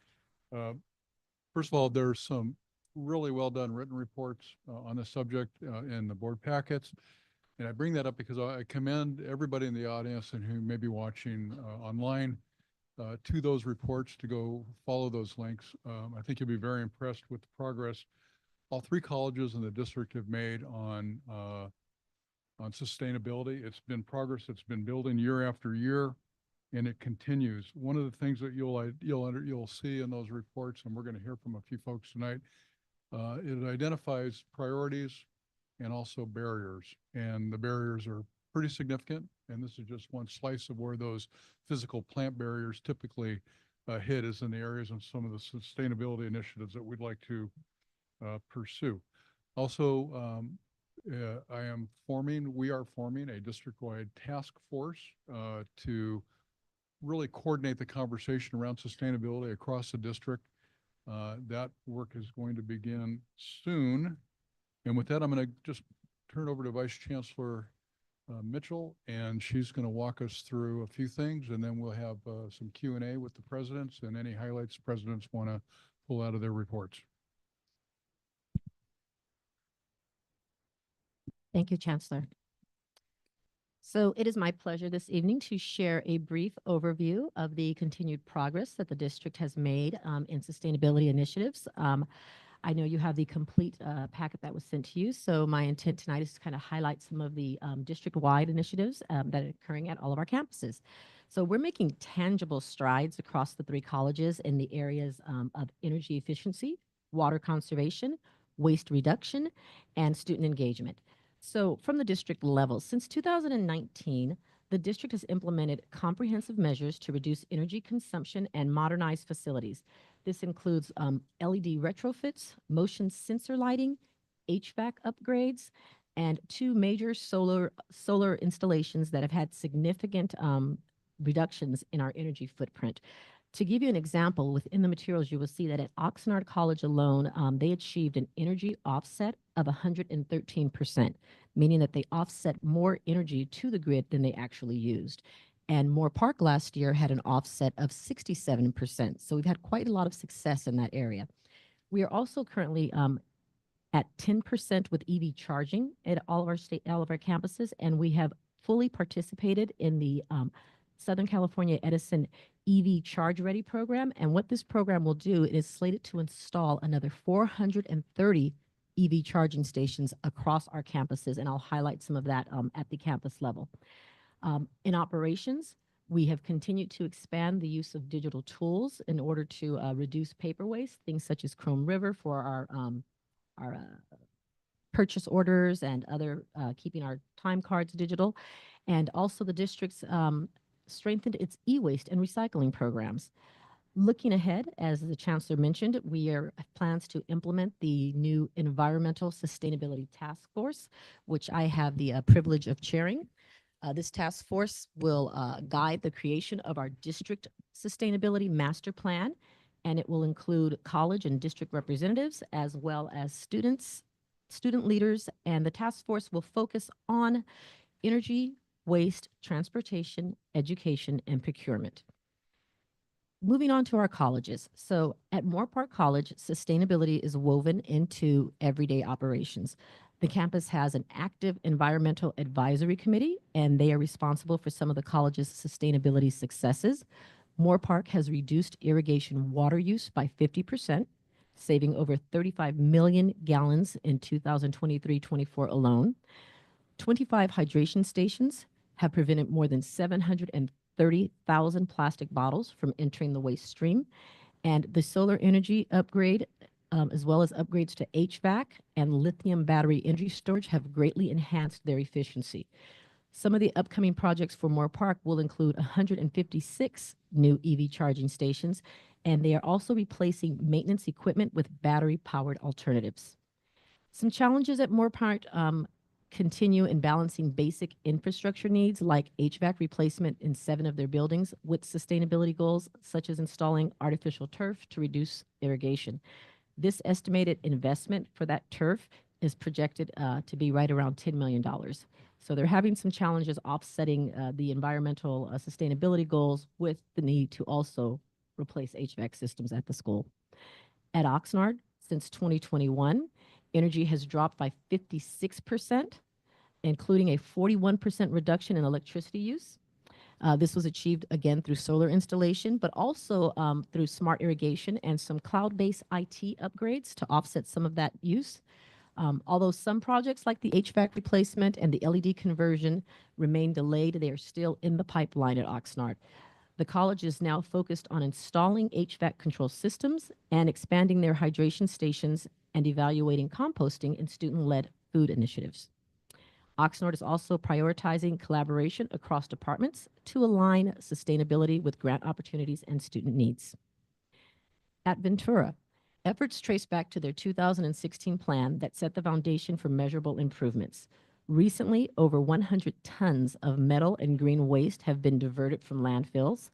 First of all, there's some really well done written reports on this subject in the board packets. And I bring that up because I commend everybody in the audience and who may be watching online to those reports to go follow those links. I think you'll be very impressed with the progress all 3 colleges in the district have made on sustainability. It's been progress that's been building year after year, and it continues. One of the things that you'll see in those reports, and we're going to hear from a few folks tonight, it identifies priorities and also barriers. And the barriers are pretty significant. And this is just one slice of where those physical plant barriers typically hit, is in the areas of some of the sustainability initiatives that we'd like to pursue. Also, we are forming a district-wide task force to really coordinate the conversation around sustainability across the district. That work is going to begin soon. And with that, I'm going to just turn it over to Vice Chancellor Mitchell, and she's going to walk us through a few things, and then we'll have some Q&A with the presidents and any highlights presidents want to pull out of their reports. Thank you, Chancellor. So it is my pleasure this evening to share a brief overview of the continued progress that the district has made in sustainability initiatives. I know you have the complete packet that was sent to you, so my intent tonight is to kind of highlight some of the district-wide initiatives that are occurring at all of our campuses. So we're making tangible strides across the 3 colleges in the areas of energy efficiency, water conservation, waste reduction, and student engagement. So from the district level, since 2019, the district has implemented comprehensive measures to reduce energy consumption and modernize facilities. This includes LED retrofits, motion sensor lighting, HVAC upgrades, and 2 major solar installations that have had significant reductions in our energy footprint. To give you an example, within the materials, you will see that at Oxnard College alone, they achieved an energy offset of 113%, meaning that they offset more energy to the grid than they actually used. And Moore Park last year had an offset of 67%. So we've had quite a lot of success in that area. We are also currently at 10% with EV charging at all of our campuses, and we have fully participated in the Southern California Edison EV Charge Ready program. And what this program will do, it is slated to install another 430 EV charging stations across our campuses, and I'll highlight some of that at the campus level. In operations, we have continued to expand the use of digital tools in order to reduce paper waste, things such as Chrome River for our purchase orders and other keeping our time cards digital. And also the district's strengthened its e-waste and recycling programs. Looking ahead, as the Chancellor mentioned, we have plans to implement the new Environmental Sustainability Task Force, which I have the privilege of chairing. This task force will guide the creation of our district sustainability master plan, and it will include college and district representatives as well as students, student leaders, and the task force will focus on energy, waste, transportation, education, and procurement. Moving on to our colleges. So at Moore Park College, sustainability is woven into everyday operations. The campus has an active environmental advisory committee, and they are responsible for some of the college's sustainability successes. Moore Park has reduced irrigation water use by 50%, saving over 35 million gallons in 2023-24 alone. 25 hydration stations have prevented more than 730,000 plastic bottles from entering the waste stream. And the solar energy upgrade, as well as upgrades to HVAC and lithium battery energy storage, have greatly enhanced their efficiency. Some of the upcoming projects for Moore Park will include 156 new EV charging stations, and they are also replacing maintenance equipment with battery-powered alternatives. Some challenges at Moore Park continue in balancing basic infrastructure needs like HVAC replacement in 7 of their buildings with sustainability goals, such as installing artificial turf to reduce irrigation. This estimated investment for that turf is projected to be right around $10 million. So they're having some challenges offsetting the environmental sustainability goals with the need to also replace HVAC systems at the school. At Oxnard, since 2021, energy has dropped by 56%, including a 41% reduction in electricity use. This was achieved again through solar installation, but also through smart irrigation and some cloud-based IT upgrades to offset some of that use. Although some projects like the HVAC replacement and the LED conversion remain delayed, they are still in the pipeline at Oxnard. The college is now focused on installing HVAC control systems and expanding their hydration stations and evaluating composting and student-led food initiatives. Oxnard is also prioritizing collaboration across departments to align sustainability with grant opportunities and student needs. At Ventura, efforts trace back to their 2016 plan that set the foundation for measurable improvements. Recently, over 100 tons of metal and green waste have been diverted from landfills.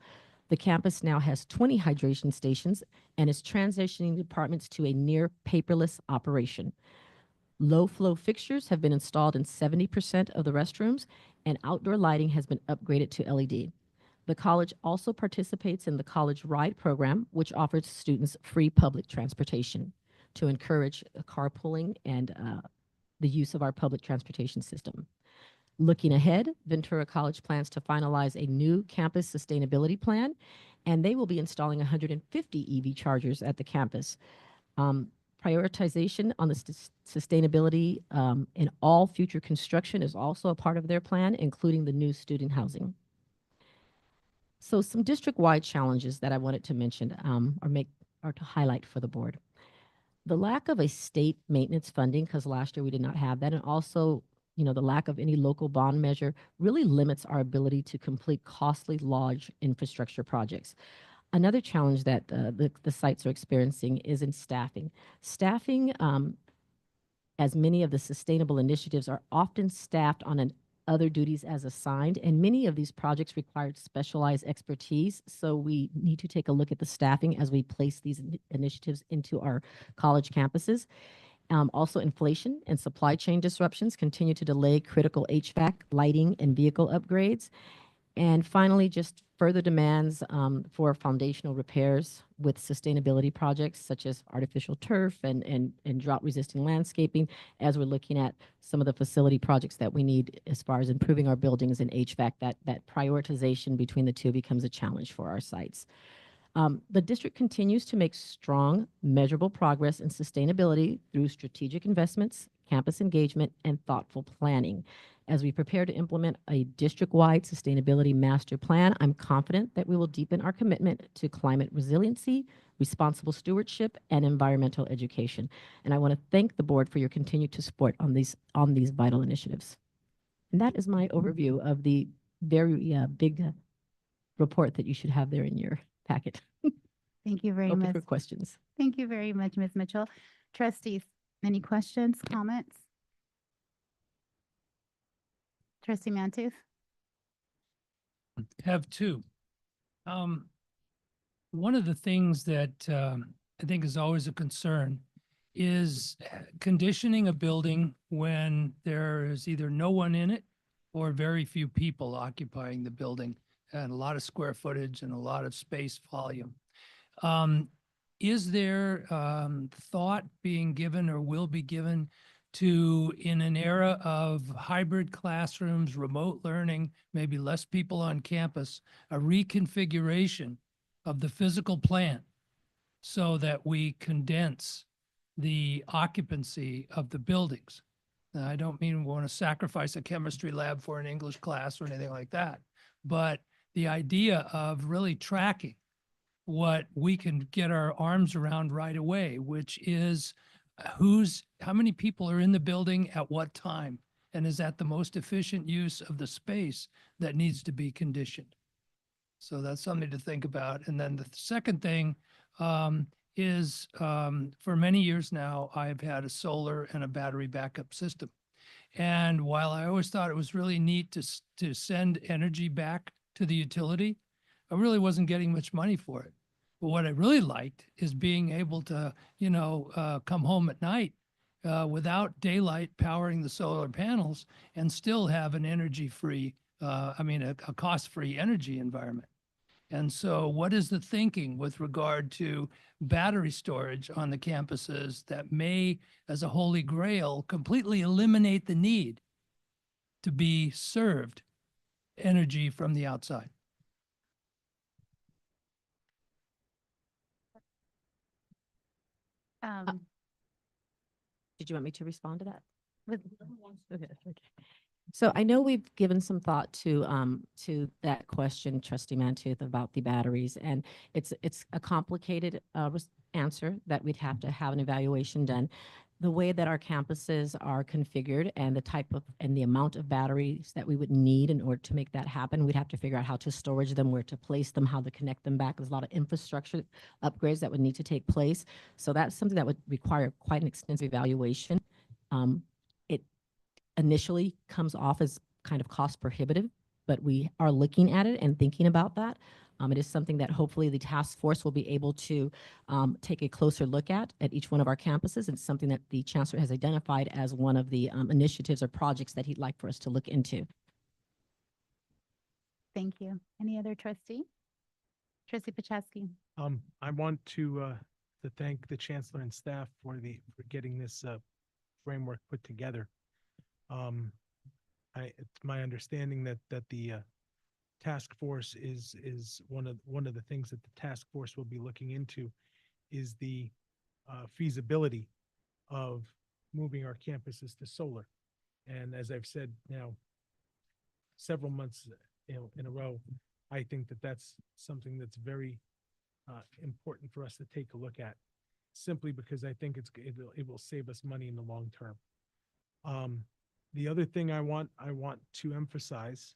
The campus now has 20 hydration stations and is transitioning departments to a near paperless operation. Low-flow fixtures have been installed in 70% of the restrooms, and outdoor lighting has been upgraded to LED. The college also participates in the College Ride program, which offers students free public transportation to encourage carpooling and the use of our public transportation system. Looking ahead, Ventura College plans to finalize a new campus sustainability plan, and they will be installing 150 EV chargers at the campus. Prioritization on the sustainability in all future construction is also a part of their plan, including the new student housing. So some district-wide challenges that I wanted to mention or to highlight for the board. The lack of a state maintenance funding, because last year we did not have that, and also the lack of any local bond measure really limits our ability to complete costly large infrastructure projects. Another challenge that the sites are experiencing is in staffing. Staffing, as many of the sustainable initiatives are often staffed on an other duties as assigned, and many of these projects required specialized expertise. So we need to take a look at the staffing as we place these initiatives into our college campuses. Also, inflation and supply chain disruptions continue to delay critical HVAC, lighting, and vehicle upgrades. And finally, just further demands for foundational repairs with sustainability projects such as artificial turf and drought-resistant landscaping, as we're looking at some of the facility projects that we need as far as improving our buildings and HVAC, that prioritization between the two becomes a challenge for our sites. The district continues to make strong, measurable progress in sustainability through strategic investments, campus engagement, and thoughtful planning. As we prepare to implement a district-wide sustainability master plan, I'm confident that we will deepen our commitment to climate resiliency, responsible stewardship, and environmental education. And I want to thank the board for your continued support on these vital initiatives. And that is my overview of the very big report that you should have there in your packet. Thank you very Open much. for questions. Thank you very much, Ms. Mitchell. Trustees, any questions, comments? Trustee Mantooth? Have two. One of the things that I think is always a concern is conditioning a building when there is either no one in it or very few people occupying the building, and a lot of square footage and a lot of space volume. Is there thought being given or will be given to, in an era of hybrid classrooms, remote learning, maybe less people on campus, a reconfiguration of the physical plan so that we condense the occupancy of the buildings? Now, I don't mean we want to sacrifice a chemistry lab for an English class or anything like that, but the idea of really tracking what we can get our arms around right away, which is how many people are in the building at what time, and is that the most efficient use of the space that needs to be conditioned? So that's something to think about. And then the second thing is for many years now, I've had a solar and a battery backup system. And while I always thought it was really neat to send energy back to the utility, I really wasn't getting much money for it. But what I really liked is being able to, come home at night without daylight powering the solar panels and still have an energy-free, a cost-free energy environment. And so what is the thinking with regard to battery storage on the campuses that may, as a holy grail, completely eliminate the need to be served energy from the outside? Did you want me to respond to that? Okay. So I know we've given some thought to that question, Trustee Mantooth, about the batteries, and it's a complicated answer that we'd have to have an evaluation done. The way that our campuses are configured and the type of and the amount of batteries that we would need in order to make that happen, we'd have to figure out how to storage them, where to place them, how to connect them back. There's a lot of infrastructure upgrades that would need to take place. So that's something that would require quite an extensive evaluation. It initially comes off as kind of cost prohibitive, but we are looking at it and thinking about that. It is something that hopefully the task force will be able to take a closer look at each one of our campuses. It's something that the chancellor has identified as one of the initiatives or projects that he'd like for us to look into. Thank you. Any other trustee? Trustee Paczewski? I want to thank the chancellor and staff for getting this framework put together. It's my understanding that the task force is one of the things that the task force will be looking into is the feasibility of moving our campuses to solar. And as I've said now several months in a row, I think that that's something that's very important for us to take a look at, simply because I think it will save us money in the long term. The other thing I want to emphasize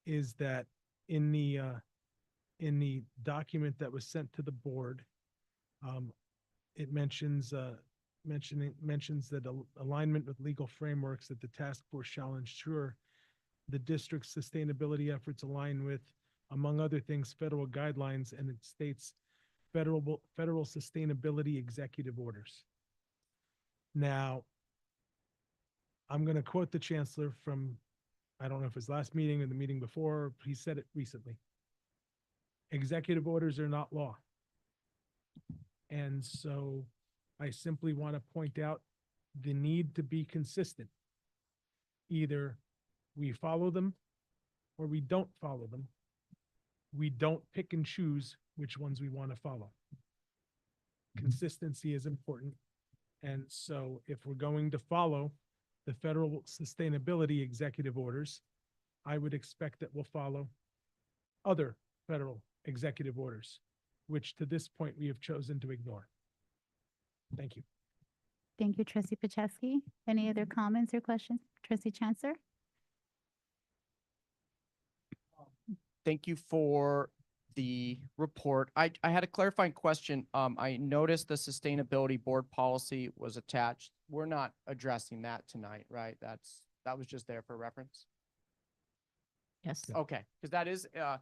is that in the document that was sent to the board, it mentions that alignment with legal frameworks that the task force shall ensure the district's sustainability efforts align with, among other things, federal guidelines, and it states federal sustainability executive orders. Now, I'm going to quote the chancellor from, I don't know if his last meeting or the meeting before, but he said it recently. Executive orders are not law. And so I simply want to point out the need to be consistent. Either we follow them or we don't follow them. We don't pick and choose which ones we want to follow. Consistency is important. And so if we're going to follow the federal sustainability executive orders, I would expect that we'll follow other federal executive orders, which to this point we have chosen to ignore. Thank you. Thank you, Trustee Pacheski. Any other comments or questions? Trustee Chancellor? Thank you for the report. I had a clarifying question. I noticed the sustainability board policy was attached. We're not addressing that tonight, right? That was just there for reference. Yes. Okay, because that is a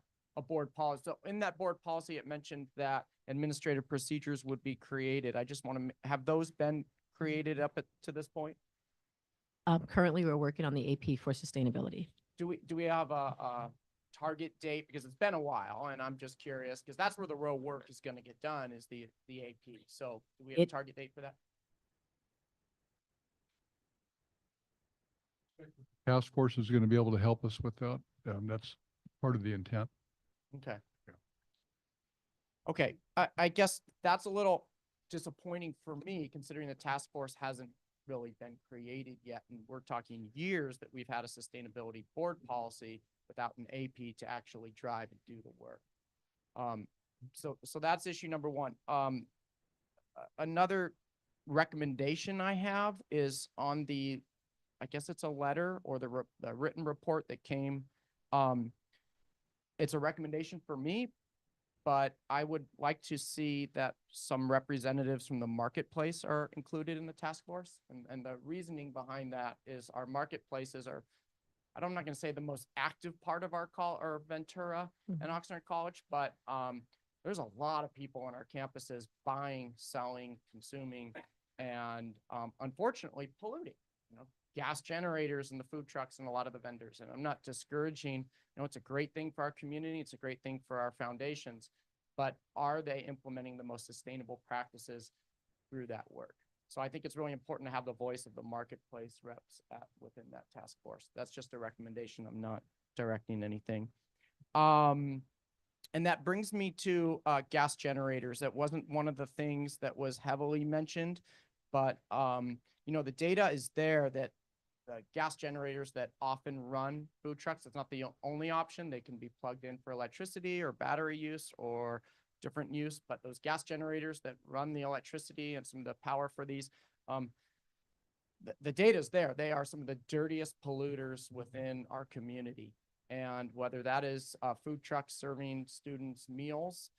board policy. So in that board policy, it mentioned that administrative procedures would be created. I just want to have those been created up to this point? Currently, we're working on the AP for sustainability. Do we have a target date? Because it's been a while, and I'm just curious because that's where the real work is going to get done is the AP. So do we have a target date for that? Task force is going to be able to help us with that. That's part of the intent. Okay. Okay, I guess that's a little disappointing for me considering the task force hasn't really been created yet. And we're talking years that we've had a sustainability board policy without an AP to actually drive and do the work. So that's issue number one. Another recommendation I have is on the, I guess it's a letter or the written report that came. It's a recommendation for me, but I would like to see that some representatives from the marketplace are included in the task force. And the reasoning behind that is our marketplaces are, I'm not going to say the most active part of our Ventura and Oxnard College, but there's a lot of people on our campuses buying, selling, consuming, and unfortunately polluting. Gas generators and the food trucks and a lot of the vendors. And I'm not discouraging, it's a great thing for our community. It's a great thing for our foundations, but are they implementing the most sustainable practices through that work? So I think it's really important to have the voice of the marketplace reps within that task force. That's just a recommendation. I'm not directing anything. And that brings me to gas generators. That wasn't one of the things that was heavily mentioned, but the data is there that the gas generators that often run food trucks, it's not the only option. They can be plugged in for electricity or battery use or different use, but those gas generators that run the electricity and some of the power for these, the data is there. They are some of the dirtiest polluters within our community. And whether that is food trucks serving students meals,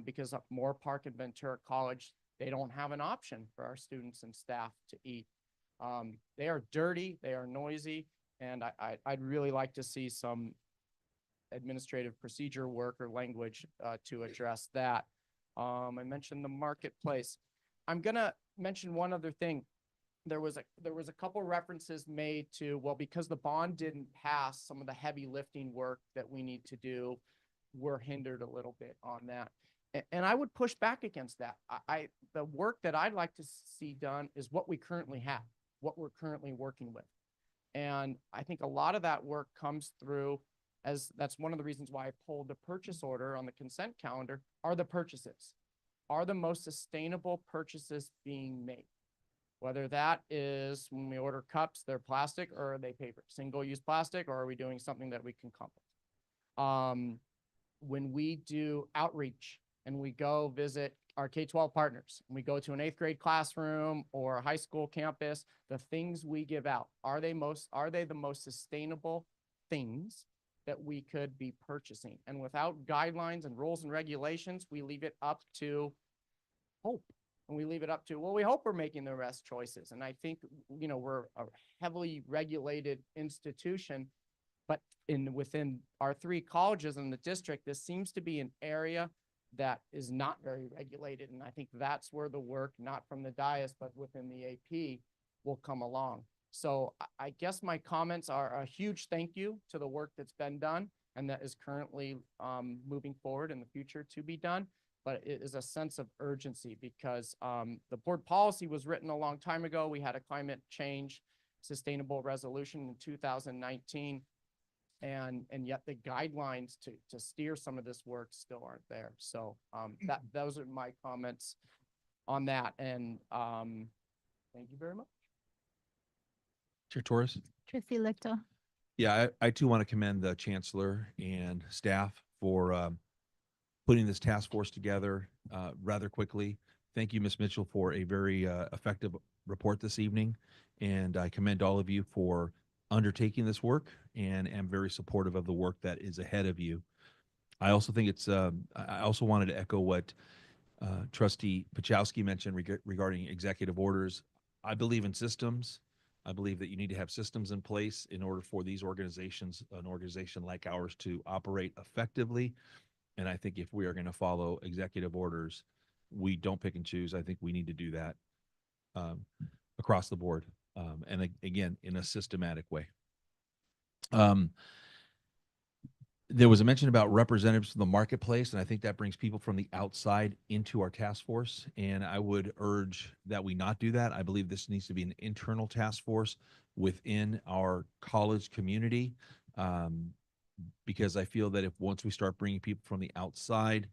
because at Moore Park and Ventura College, they don't have an option for our students and staff to eat. They are dirty, they are noisy, and I'd really like to see some administrative procedure work or language to address that. I mentioned the marketplace. I'm gonna mention one other thing. There was a couple references made to, well, because the bond didn't pass, some of the heavy lifting work that we need to do, we're hindered a little bit on that. And I would push back against that. The work that I'd like to see done is what we currently have, what we're currently working with. And I think a lot of that work comes through, as that's one of the reasons why I pulled the purchase order on the consent calendar, are the purchases. Are the most sustainable purchases being made? Whether that is when we order cups, they're plastic, or are they paper? Single-use plastic, or are we doing something that we can compost? When we do outreach and we go visit our K-12 partners, and we go to an 8th grade classroom or a high school campus, the things we give out, are they the most sustainable things that we could be purchasing? And without guidelines and rules and regulations, we leave it up to hope. And we leave it up to, well, we hope we're making the best choices. And I think, we're a heavily regulated institution. But within our three colleges in the district, this seems to be an area that is not very regulated. And I think that's where the work, not from the dais, but within the AP will come along. So I guess my comments are a huge thank you to the work that's been done and that is currently moving forward in the future to be done. But it is a sense of urgency because the board policy was written a long time ago. We had a climate change sustainable resolution in 2019. And yet the guidelines to steer some of this work still aren't there. So those are my comments on that. And thank you very much. Chair Torres? Trustee Lichtel. Yeah, I too want to commend the chancellor and staff for putting this task force together rather quickly. Thank you, Ms. Mitchell, for a very effective report this evening. And I commend all of you for undertaking this work and am very supportive of the work that is ahead of you. I also think it's, I also wanted to echo what Trustee Pachowski mentioned regarding executive orders. I believe in systems. I believe that you need to have systems in place in order for these organizations, an organization like ours, to operate effectively. And I think if we are going to follow executive orders, we don't pick and choose. I think we need to do that across the board. And again, in a systematic way. There was a mention about representatives from the marketplace, and I think that brings people from the outside into our task force. And I would urge that we not do that. I believe this needs to be an internal task force within our college community, because I feel that if once we start bringing people from the outside,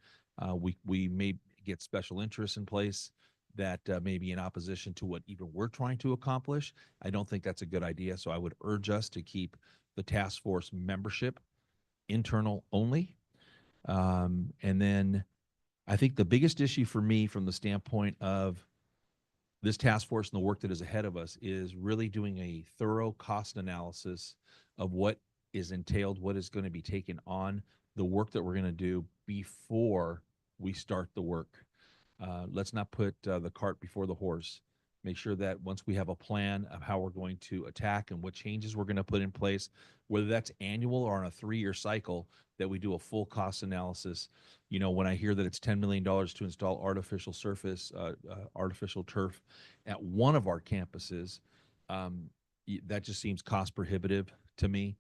we may get special interests in place that may be in opposition to what even we're trying to accomplish. I don't think that's a good idea. So I would urge us to keep the task force membership internal only. And then I think the biggest issue for me from the standpoint of this task force and the work that is ahead of us is really doing a thorough cost analysis of what is entailed, what is going to be taken on, the work that we're going to do before we start the work. Let's not put the cart before the horse. Make sure that once we have a plan of how we're going to attack and what changes we're going to put in place, whether that's annual or on a 3-year cycle, that we do a full cost analysis. You know, when I hear that it's $10 million to install artificial surface, artificial turf at one of our campuses, that just seems cost prohibitive to me.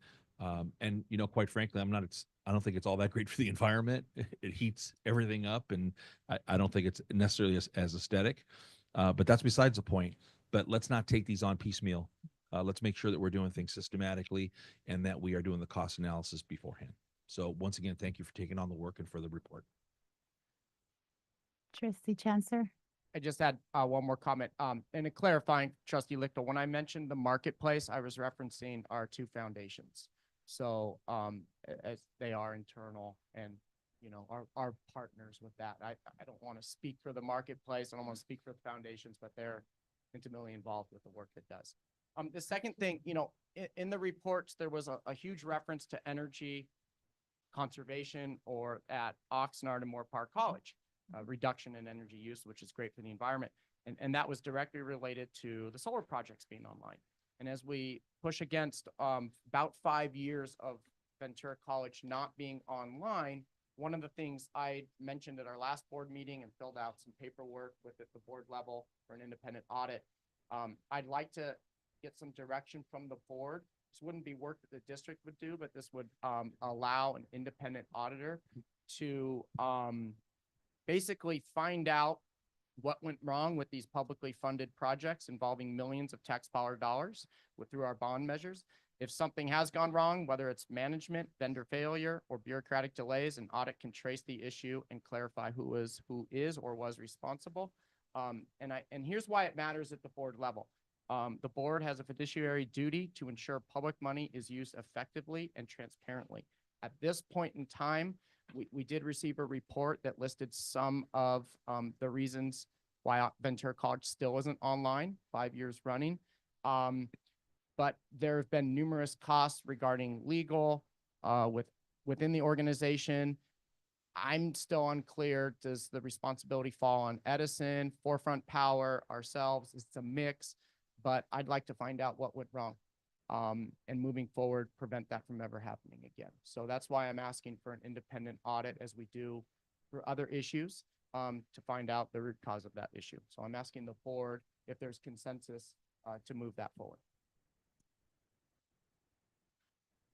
And, you know, quite frankly, I don't think it's all that great for the environment. It heats everything up, and I don't think it's necessarily as aesthetic. But that's besides the point. But let's not take these on piecemeal. Let's make sure that we're doing things systematically and that we are doing the cost analysis beforehand. So once again, thank you for taking on the work and for the report. Trustee Chancellor. I just had one more comment. And a clarifying, Trustee Lichtel, when I mentioned the marketplace, I was referencing our 2 foundations. So as they are internal and, you know, our partners with that. I don't want to speak for the marketplace. I don't want to speak for the foundations, but they're intimately involved with the work it does. The second thing, you know, in the reports, there was a huge reference to energy conservation or at Oxnard and Moore Park College, reduction in energy use, which is great for the environment. And that was directly related to the solar projects being online. And as we push against about 5 years of Ventura College not being online, one of the things I mentioned at our last board meeting and filled out some paperwork with at the board level for an independent audit. I'd like to get some direction from the board. This wouldn't be work that the district would do, but this would allow an independent auditor to basically find out what went wrong with these publicly funded projects involving millions of taxpayer dollars through our bond measures. If something has gone wrong, whether it's management, vendor failure, or bureaucratic delays, an audit can trace the issue and clarify who is or was responsible. And here's why it matters at the board level. The board has a fiduciary duty to ensure public money is used effectively and transparently. At this point in time, we did receive a report that listed some of the reasons why Ventura College still isn't online 5 years running. But there have been numerous costs regarding legal within the organization. I'm still unclear. Does the responsibility fall on Edison, Forefront Power, ourselves? It's a mix, but I'd like to find out what went wrong. and moving forward, prevent that from ever happening again. So that's why I'm asking for an independent audit as we do for other issues, to find out the root cause of that issue. So I'm asking the board if there's consensus to move that forward.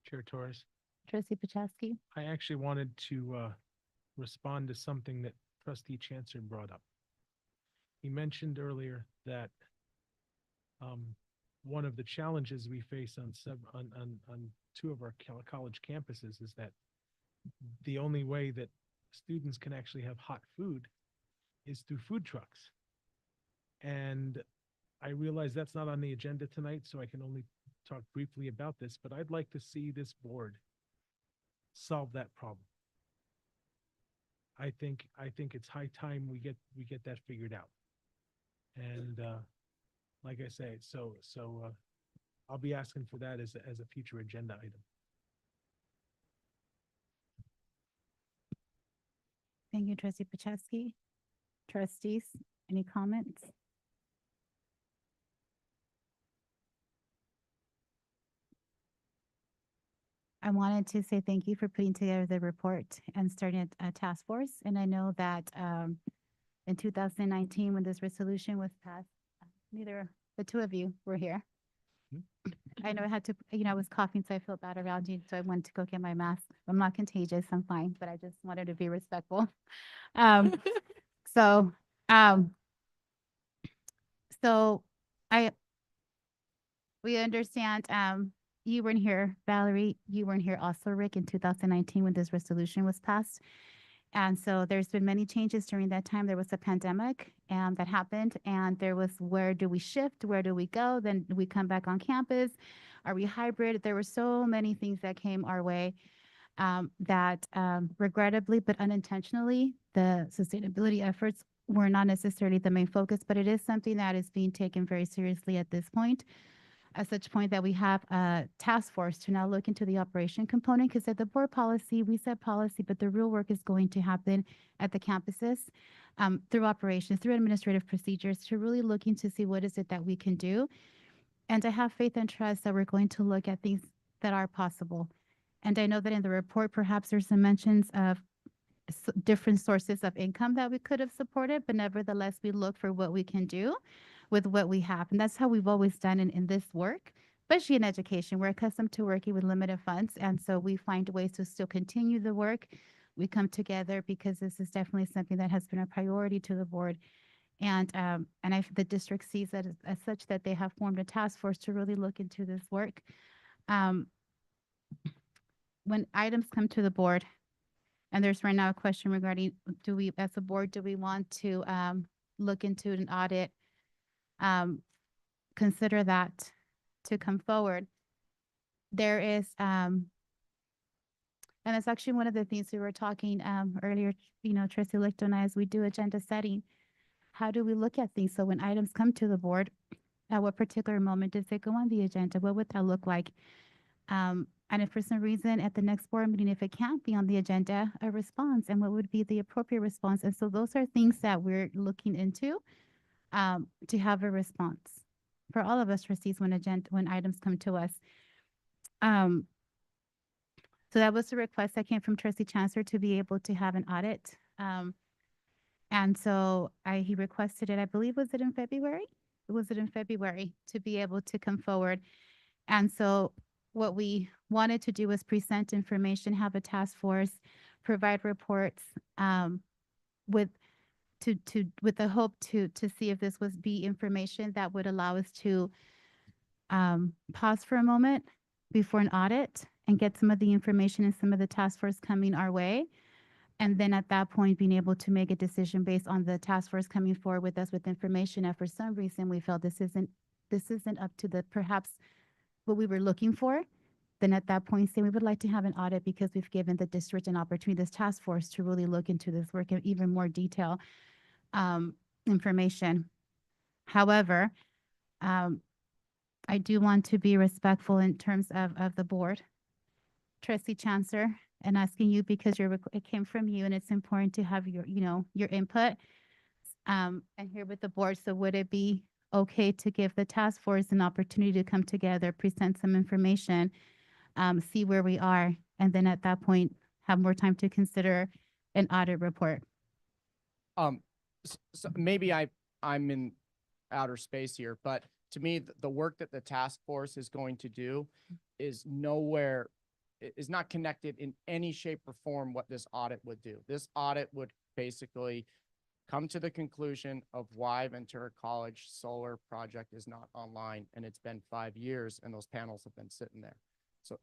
Chair Torres, Trustee Paczewski. I actually wanted to respond to something that Trustee Chancellor brought up. He mentioned earlier that one of the challenges we face on two of our college campuses is that the only way that students can actually have hot food is through food trucks. And I realize that's not on the agenda tonight, so I can only talk briefly about this, but I'd like to see this board solve that problem. I think it's high time we get that figured out. And like I say, so I'll be asking for that as a future agenda item. Thank you, Trustee Paczewski. Trustees, any comments? I wanted to say thank you for putting together the report and starting a task force. And I know that in 2019, when this resolution was passed, neither the two of you were here. I know I had to, I was coughing, so I felt bad around you. So I went to go get my mask. I'm not contagious, I'm fine, but I just wanted to be respectful. So, we understand, you weren't here, Valerie, you weren't here also, Rick, in 2019 when this resolution was passed. And so there's been many changes during that time. There was a pandemic that happened, and there was, where do we shift? Where do we go? Then we come back on campus. Are we hybrid? There were so many things that came our way that regrettably, but unintentionally, the sustainability efforts were not necessarily the main focus, but it is something that is being taken very seriously at this point. At such point that we have a task force to now look into the operation component, because at the board policy, we set policy, but the real work is going to happen at the campuses through operations, through administrative procedures, to really looking to see what is it that we can do. And I have faith and trust that we're going to look at things that are possible. And I know that in the report, perhaps there's some mentions of different sources of income that we could have supported, but nevertheless, we look for what we can do with what we have. And that's how we've always done in this work, especially in education. We're accustomed to working with limited funds. And so we find ways to still continue the work. We come together because this is definitely something that has been a priority to the board. And the district sees that as such that they have formed a task force to really look into this work. When items come to the board, and there's right now a question regarding, do we, as a board, do we want to look into an audit, consider that to come forward? There is, and it's actually one of the things we were talking earlier, Trustee Lichto and I, as we do agenda setting, how do we look at things? So when items come to the board, at what particular moment does it go on the agenda? What would that look like? And if for some reason at the next board meeting, if it can't be on the agenda, a response, and what would be the appropriate response? And so those are things that we're looking into to have a response for all of us trustees when items come to us. So that was the request that came from Trustee Chancellor to be able to have an audit. And so he requested it, I believe, was it in February? Was it in February to be able to come forward? And so what we wanted to do was present information, have a task force, provide reports with the hope to see if this was be information that would allow us to pause for a moment before an audit and get some of the information and some of the task force coming our way. And then at that point, being able to make a decision based on the task force coming forward with us with information. And for some reason, we felt this isn't up to the perhaps what we were looking for. Then at that point, say we would like to have an audit because we've given the district an opportunity, this task force, to really look into this work in even more detail information. However, I do want to be respectful in terms of the board. Trustee Chancellor, and asking you because it came from you and it's important to have your input and here with the board. So would it be okay to give the task force an opportunity to come together, present some information, see where we are, and then at that point, have more time to consider an audit report? So maybe I'm in outer space here, but to me, the work that the task force is going to do is not connected in any shape or form what this audit would do. This audit would basically come to the conclusion of why Ventura College solar project is not online, and it's been 5 years and those panels have been sitting there.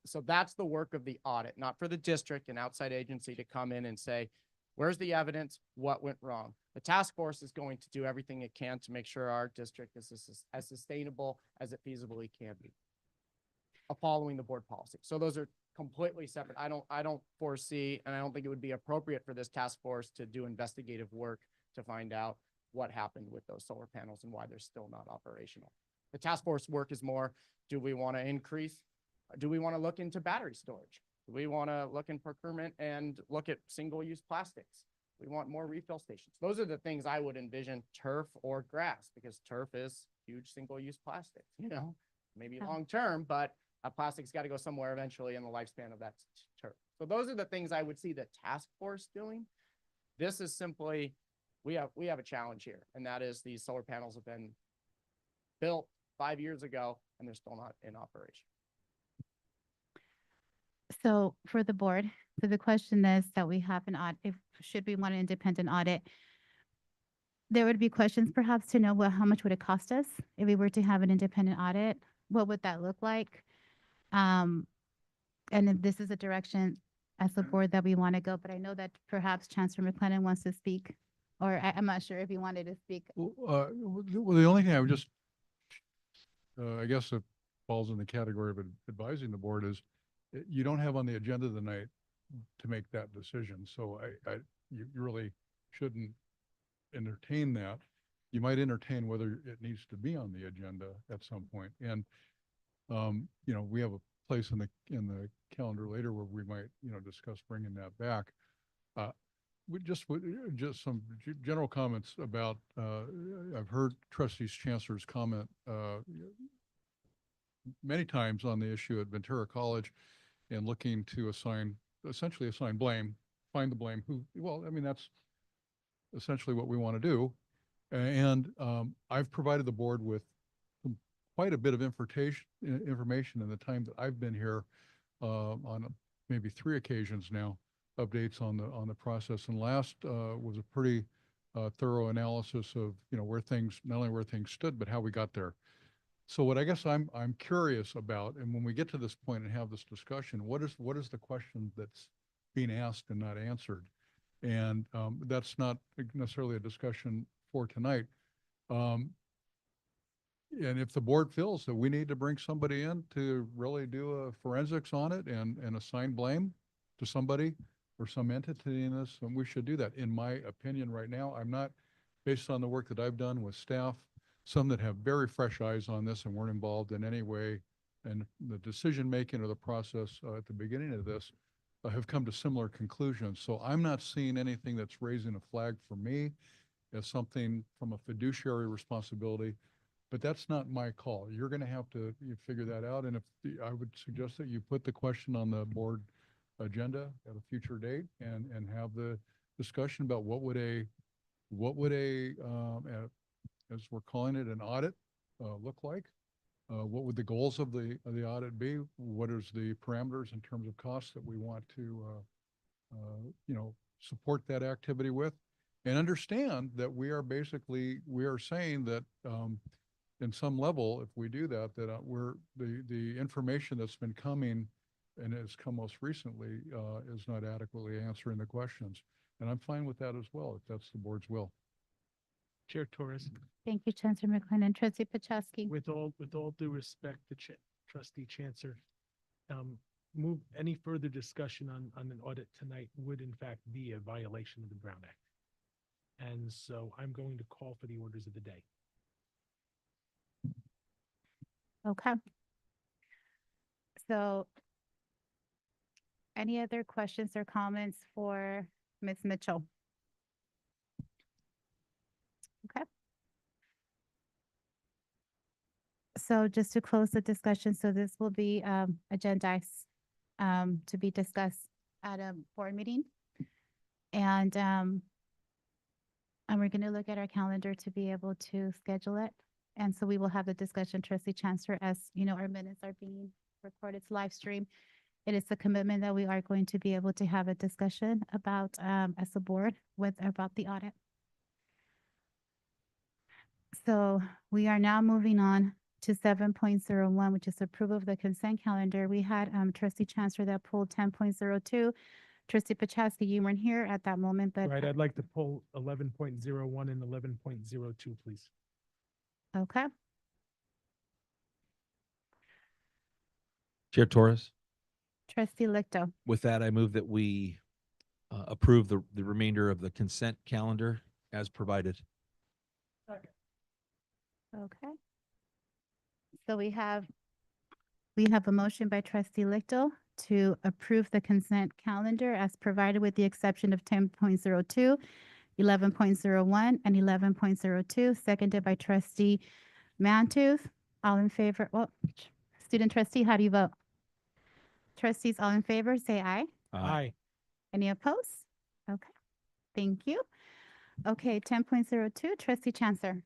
So that's the work of the audit, not for the district, an outside agency to come in and say, where's the evidence? What went wrong? The task force is going to do everything it can to make sure our district is as sustainable as it feasibly can be, following the board policy. So those are completely separate. I don't foresee, and I don't think it would be appropriate for this task force to do investigative work to find out what happened with those solar panels and why they're still not operational. The task force work is more, do we want to increase? Do we want to look into battery storage? Do we want to look in procurement and look at single-use plastics? We want more refill stations. Those are the things I would envision, turf or grass, because turf is huge single-use plastic, maybe long-term, but a plastic's got to go somewhere eventually in the lifespan of that turf. So those are the things I would see the task force doing. This is simply, we have a challenge here, and that is these solar panels have been built 5 years ago and they're still not in operation. So for the board, so the question is that we have an audit, should we want an independent audit? There would be questions perhaps to know how much would it cost us if we were to have an independent audit? What would that look like? And if this is a direction as a board that we want to go, but I know that perhaps Chancellor McLennan wants to speak, or I'm not sure if he wanted to speak. Well, the only thing I would just, I guess it falls in the category of advising the board is you don't have on the agenda tonight to make that decision. So you really shouldn't entertain that. You might entertain whether it needs to be on the agenda at some point. And, we have a place in the calendar later where we might, discuss bringing that back. Just some general comments about, I've heard Trustees Chancellor's comment many times on the issue at Ventura College and looking to essentially assign blame, find the blame that's essentially what we want to do. And I've provided the board with quite a bit of information in the time that I've been here on maybe 3 occasions now, updates on the process. And last was a pretty thorough analysis of, where things, not only where things stood, but how we got there. So what I guess I'm curious about, and when we get to this point and have this discussion, what is the question that's being asked and not answered? And that's not necessarily a discussion for tonight. And if the board feels that we need to bring somebody in to really do a forensics on it and assign blame to somebody or some entity in this, then we should do that. In my opinion right now, I'm not, based on the work that I've done with staff, some that have very fresh eyes on this and weren't involved in any way in the decision-making or the process at the beginning of this, have come to similar conclusions. So I'm not seeing anything that's raising a flag for me as something from a fiduciary responsibility, but that's not my call. You're going to have to figure that out. And I would suggest that you put the question on the board agenda at a future date and have the discussion about what would a as we're calling it, an audit look like? What would the goals of the audit be? What is the parameters in terms of costs that we want to, support that activity with? And understand that we are saying that in some level, if we do that, the information that's been coming and has come most recently is not adequately answering the questions. And I'm fine with that as well, if that's the board's will. Chair Torres. Thank you, Chancellor McLennan. Trustee Paczewski. With all due respect to Trustee Chancellor, move any further discussion on an audit tonight would in fact be a violation of the Brown Act. And so I'm going to call for the orders of the day. Okay. So any other questions or comments for Ms. Mitchell? Okay. So just to close the discussion, so this will be agendized to be discussed at a board meeting. And we're going to look at our calendar to be able to schedule it. And so we will have the discussion, Trustee Chancellor, as you know, our minutes are being recorded, it's live stream. It is a commitment that we are going to be able to have a discussion about as a board about the audit. So we are now moving on to 7.01, which is approval of the consent calendar. We had Trustee Chancellor that pulled 10.02. Trustee Pachaski, you weren't here at that moment, but Right, I'd like to pull 11.01 and 11.02, please. okay. Chair Torres, Trustee Lichto. with that, I move that we approve the remainder of the consent calendar as provided. Okay. So we have a motion by Trustee Lichto to approve the consent calendar as provided with the exception of 10.02, 11.01, and 11.02, seconded by Trustee Mantooth. All in favor? Well, student trustee, how do you vote? Trustees, all in favor, say aye. Aye. Any opposed? Okay, thank you. Okay, 10.02, Trustee Chancellor.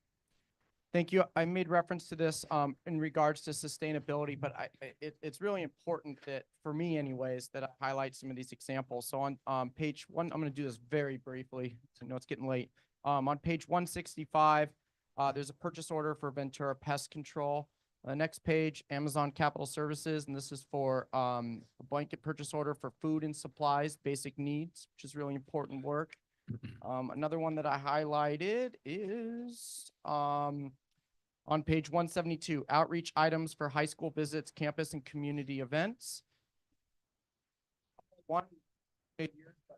Thank you. I made reference to this in regards to sustainability, but it's really important that, for me anyways, that I highlight some of these examples. So on page one, I'm going to do this very briefly. I know it's getting late. On page 165, there's a purchase order for Ventura Pest Control. Next page, Amazon Capital Services, and this is for a blanket purchase order for food and supplies, basic needs, which is really important work. Another one that I highlighted is on page 172, outreach items for high school visits, campus and community events. There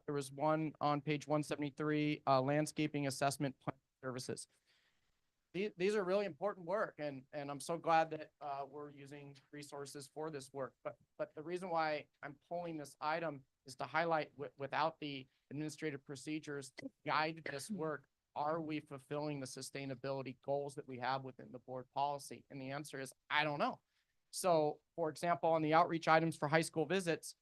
was one on page 173, landscaping assessment plan services. These are really important work, and I'm so glad that we're using resources for this work. But the reason why I'm pulling this item is to highlight without the administrative procedures to guide this work, are we fulfilling the sustainability goals that we have within the board policy? And the answer is, I don't know. So, for example, on the outreach items for high school visits,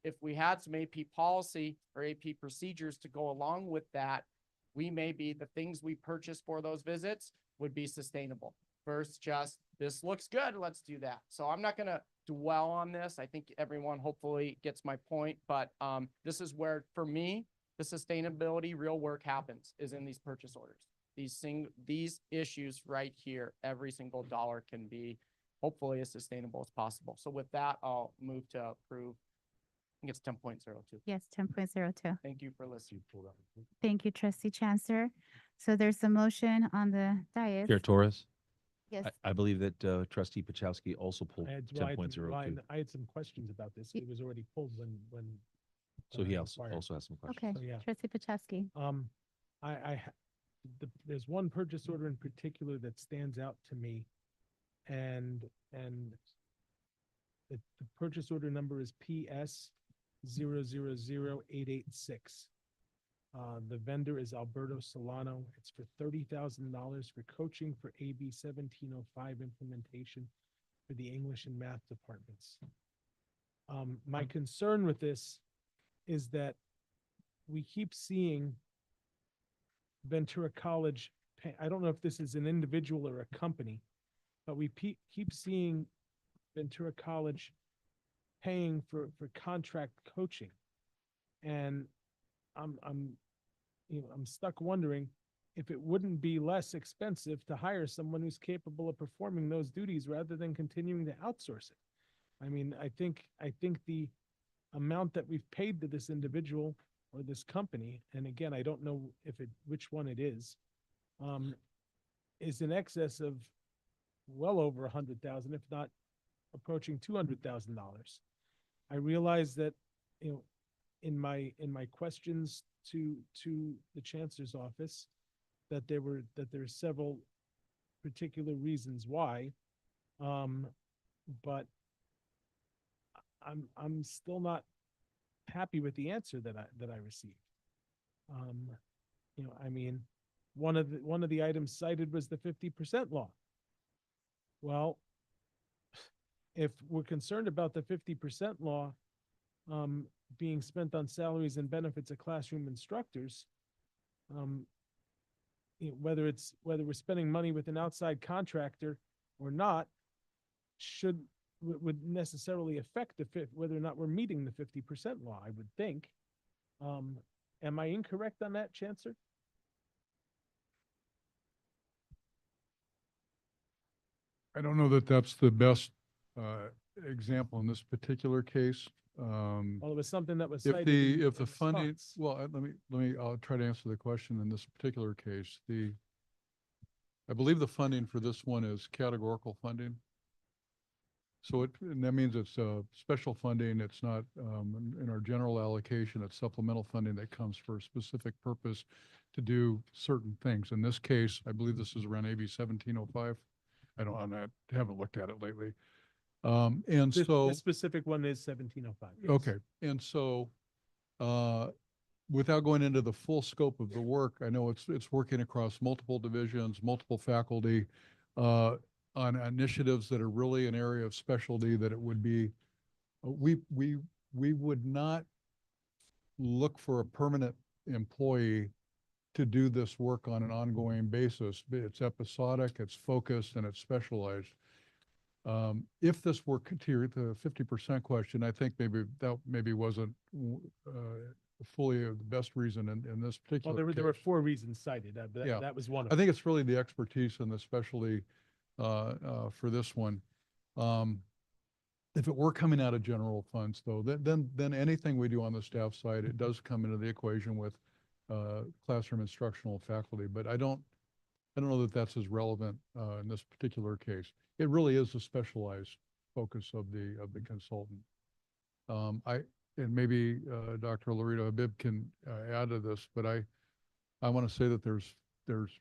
if we had some AP policy or AP procedures to go along with that, we may be the things we purchase for those visits would be sustainable. First, just this looks good, let's do that. So I'm not going to dwell on this. I think everyone hopefully gets my point, but this is where, for me, the sustainability real work happens, is in these purchase orders. These issues right here, every single dollar can be hopefully as sustainable as possible. So with that, I'll move to approve. I think it's 10.02. Yes, 10.02. Thank you for listening. Thank you, Trustee Chancellor. So there's a motion on the dais. Chair Torres, Yes. I believe that Trustee Pachowski also pulled I had 10.02. I had some questions about this. It was already pulled when. So he required. also has some questions. Okay, So, yeah. Trustee Pachaski. There's one purchase order in particular that stands out to me, and the purchase order number is PS 000886. The vendor is Alberto Solano. It's for $30,000 for coaching for AB 1705 implementation for the English and math departments. My concern with this is that we keep seeing Ventura College I don't know if this is an individual or a company, but we keep seeing Ventura College paying for contract coaching. And I'm stuck wondering if it wouldn't be less expensive to hire someone who's capable of performing those duties rather than continuing to outsource it. I mean, I think the amount that we've paid to this individual or this company, and again, I don't know which one it is in excess of well over 100,000, if not approaching $200,000. I realize that, in my questions to the Chancellor's office, that there are several particular reasons why, but I'm still not happy with the answer that I received. I mean, one of the items cited was the 50% law. Well, if we're concerned about the 50% law being spent on salaries and benefits of classroom instructors, whether we're spending money with an outside contractor or not, would necessarily affect whether or not we're meeting the 50% law, I would think. Am I incorrect on that, Chancellor? I don't know that that's the best example in this particular case. Well, it was something that was If cited the, in if the funding, response. well, I'll try to answer the question in this particular case. I believe the funding for this one is categorical funding. So and that means it's special funding. It's not in our general allocation. It's supplemental funding that comes for a specific purpose to do certain things. In this case, I believe this is around AB 1705. Haven't looked at it lately. And so. This specific one is 1705. Yes. Okay, and so, without going into the full scope of the work, I know it's working across multiple divisions, multiple faculty, on initiatives that are really an area of specialty that it would be, we would not look for a permanent employee to do this work on an ongoing basis. It's episodic, it's focused, and it's specialized. If this were to the 50% question, I think maybe wasn't fully the best reason in this particular Well, case. there were 4 reasons cited, but Yeah. that was one of I them. think it's really the expertise and the specialty for this one. If it were coming out of general funds, though, then anything we do on the staff side, it does come into the equation with classroom instructional faculty. But I don't know that that's as relevant in this particular case. It really is a specialized focus of the consultant. And maybe Dr. Laurita Habib can add to this, but I want to say that there's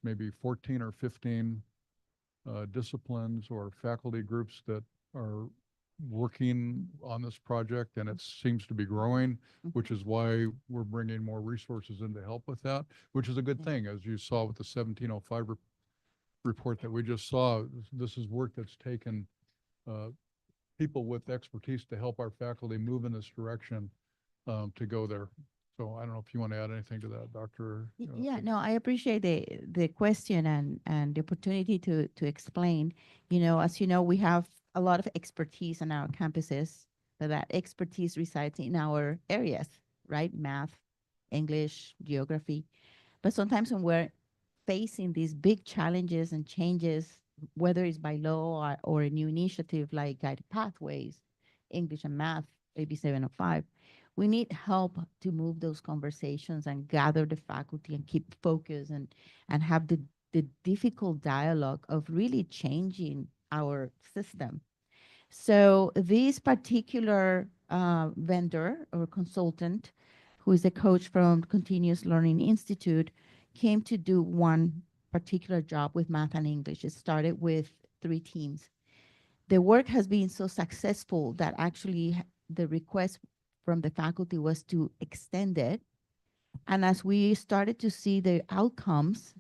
maybe 14 or 15 disciplines or faculty groups that are working on this project, and it seems to be growing, which is why we're bringing more resources in to help with that, which is a good thing. As you saw with the 1705 report that we just saw, this is work that's taken people with expertise to help our faculty move in this direction to go there. So I don't know if you want to add anything to that, Dr. Yeah, no, I appreciate the question and the opportunity to explain. As you know, we have a lot of expertise on our campuses, but that expertise resides in our areas, right? Math, English, geography. But sometimes when we're facing these big challenges and changes, whether it's by law or a new initiative like Guided Pathways, English and Math, AB 705, we need help to move those conversations and gather the faculty and keep focus and have the difficult dialogue of really changing our system. So this particular vendor or consultant, who is a coach from Continuous Learning Institute, came to do one particular job with math and English. It started with 3 teams. The work has been so successful that actually the request from the faculty was to extend it. And as we started to see the outcomes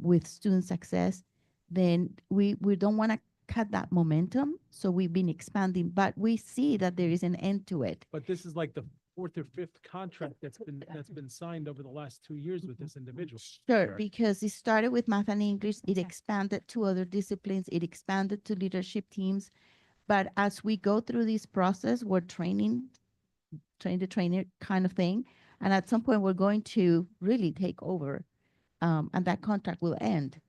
with student success, then we don't want to cut that momentum. So we've been expanding, but we see that there is an end to it. But this is like the 4th or 5th contract that's been signed over the last 2 years with this individual. Sure, because it started with math and English, it expanded to other disciplines, it expanded to leadership teams. But as we go through this process, we're train the trainer kind of thing. And at some point, we're going to really take over, and that contract will end.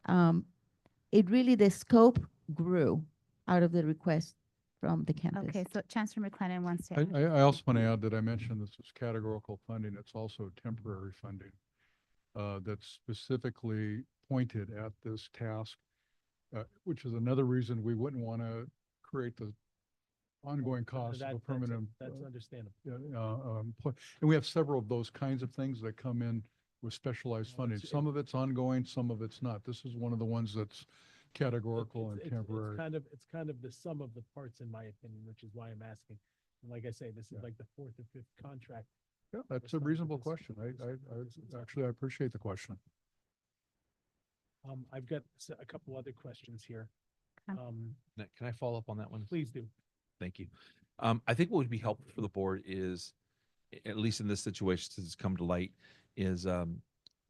The scope grew out of the request from the campus. Okay, so Chancellor McLennan wants to. I also want to add that I mentioned this is categorical funding. It's also temporary funding that's specifically pointed at this task, which is another reason we wouldn't want to create the ongoing cost of a permanent. That's understandable. And we have several of those kinds of things that come in with specialized funding. Some of it's ongoing, some of it's not. This is one of the ones that's categorical and temporary. It's kind of the sum of the parts, in my opinion, which is why I'm asking. And like I say, this is like the 4th or 5th contract. Yeah, that's a reasonable question. I appreciate the question. I've got a couple other questions here. Can I follow up on that one? Please do. Thank you. I think what would be helpful for the board is, at least in this situation, since it's come to light, is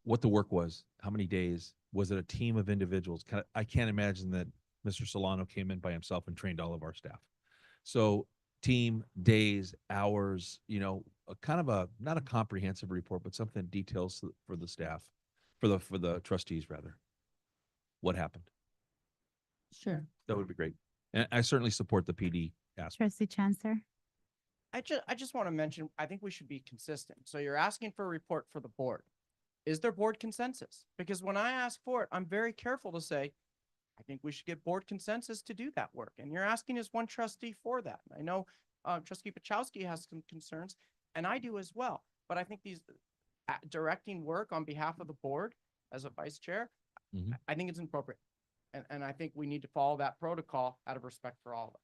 what the work was, how many days, was it a team of individuals? I can't imagine that Mr. Solano came in by himself and trained all of our staff. So team, days, hours, you know, not a comprehensive report, but something that details for the staff, for the trustees rather, what happened. Sure. That would be great. And I certainly support the PD aspect. Trustee Chancellor. I just want to mention, I think we should be consistent. So you're asking for a report for the board. Is there board consensus? Because when I ask for it, I'm very careful to say, I think we should get board consensus to do that work. And you're asking as one trustee for that. I know Trustee Pachowski has some concerns, and I do as well. But I think these directing work on behalf of the board as a vice chair, I think it's inappropriate. And I think we need to follow that protocol out of respect for all of us.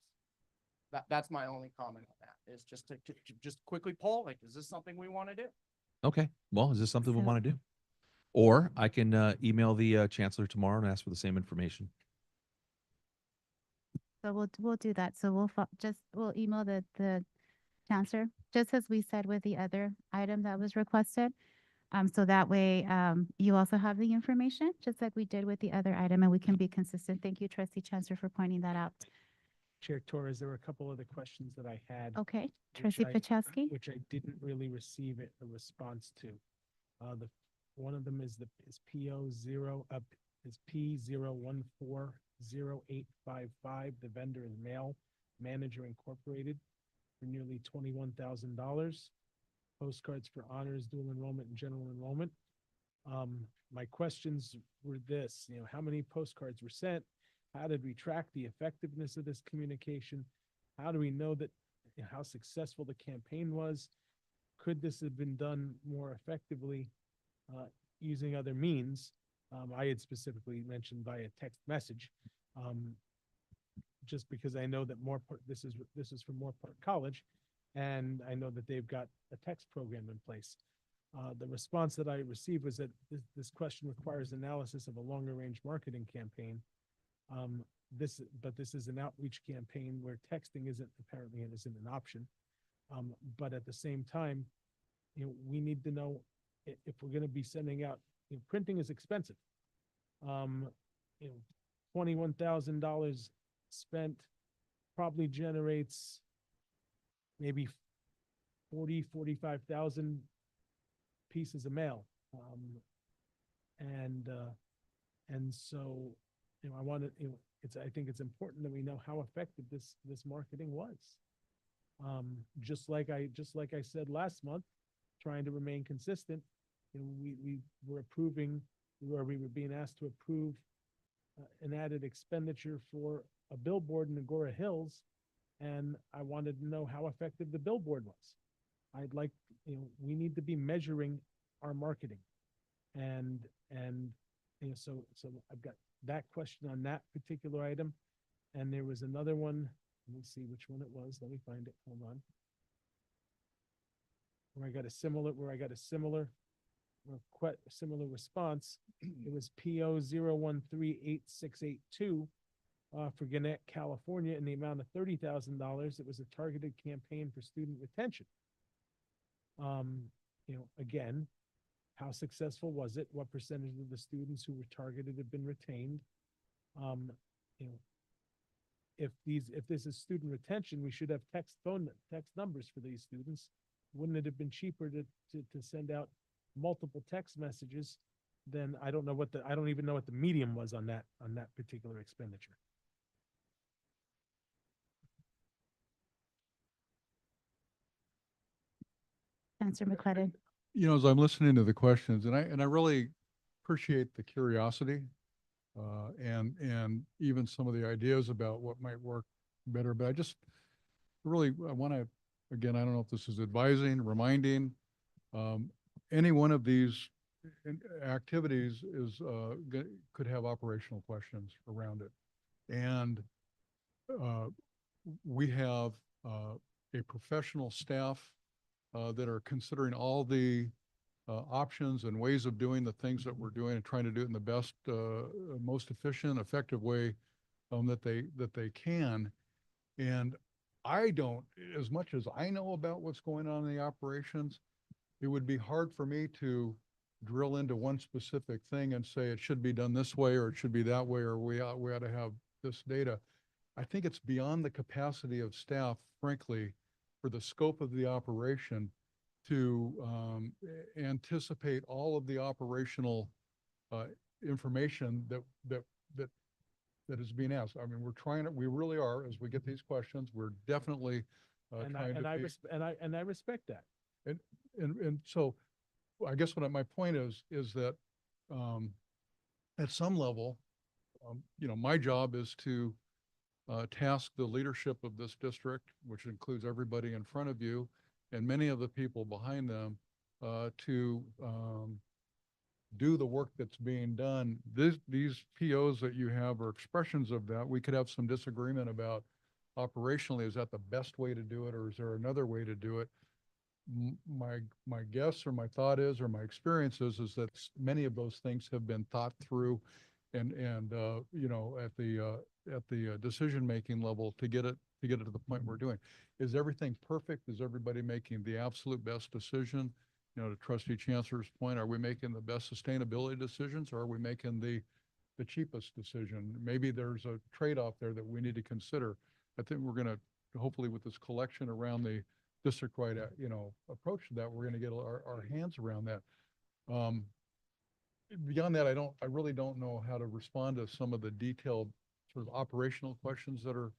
That's my only comment on that, is just to just quickly poll, like, is this something we want to do? Okay, well, is this something we want to do? Or I can email the chancellor tomorrow and ask for the same information. So we'll do that. So we'll email the chancellor, just as we said with the other item that was requested. So that way, you also have the information, just like we did with the other item, and we can be consistent. Thank you, Trustee Chancellor, for pointing that out. Chair Torres, there were a couple other questions that I had. Okay, which Trustee I- Pachowski. Which I didn't really receive a response to. One of them is P0140855. The vendor is Mail Manager Incorporated for nearly $21,000. Postcards for honors, dual enrollment, and general enrollment. My questions were this, how many postcards were sent? How did we track the effectiveness of this communication? How do we know that, how successful the campaign was? Could this have been done more effectively using other means? I had specifically mentioned via text message, just because I know that this is for Moorpark College, and I know that they've got a text program in place. The response that I received was that this question requires analysis of a longer range marketing campaign. This is an outreach campaign where texting isn't an option. But at the same time, we need to know if we're going to be sending out, printing is expensive. $21,000 spent probably generates maybe 45,000 pieces of mail. And so, I think it's important that we know how effective this marketing was. Just like I said last month, trying to remain consistent, we were being asked to approve an added expenditure for a billboard in Agora Hills, and I wanted to know how effective the billboard was. We need to be measuring our marketing, and so I've got that question on that particular item, and there was another one. Let me see which one it was. Let me find it. Hold on. Where I got a similar response. It was PO 0138682 for Gannett, California, in the amount of $30,000. It was a targeted campaign for student retention. Again, how successful was it? What percentage of the students who were targeted have been retained? If this is student retention, we should have text numbers for these students. Wouldn't it have been cheaper to send out multiple text messages? Then I don't even know what the medium was on that particular expenditure. Chancellor McClellan. As I'm listening to the questions, and I really appreciate the curiosity, and even some of the ideas about what might work better, but I want to, again, I don't know if this is advising, reminding, any one of these activities could have operational questions around it. And we have a professional staff that are considering all the options and ways of doing the things that we're doing and trying to do it in the best, most efficient, effective way that they can. And I don't, as much as I know about what's going on in the operations, it would be hard for me to drill into one specific thing and say it should be done this way, or it should be that way, or we ought to have this data. I think it's beyond the capacity of staff, frankly, for the scope of the operation to anticipate all of the operational information that is being asked. I mean, we really are, as we get these questions, we're definitely And trying to be. I respect that. And so I guess my point is that at some level, my job is to task the leadership of this district, which includes everybody in front of you and many of the people behind them, to do the work that's being done. These POs that you have are expressions of that. We could have some disagreement about operationally, is that the best way to do it, or is there another way to do it? My guess or my thought is, or my experience is that many of those things have been thought through and at the decision-making level to get it to the point we're doing. Is everything perfect? Is everybody making the absolute best decision? To Trustee Chancellor's point, are we making the best sustainability decisions, or are we making the cheapest decision? Maybe there's a trade-off there that we need to consider. I think we're going to, hopefully with this collection around the district-wide, approach to that, we're going to get our hands around that. Beyond that, I really don't know how to respond to some of the detailed sort of operational questions that are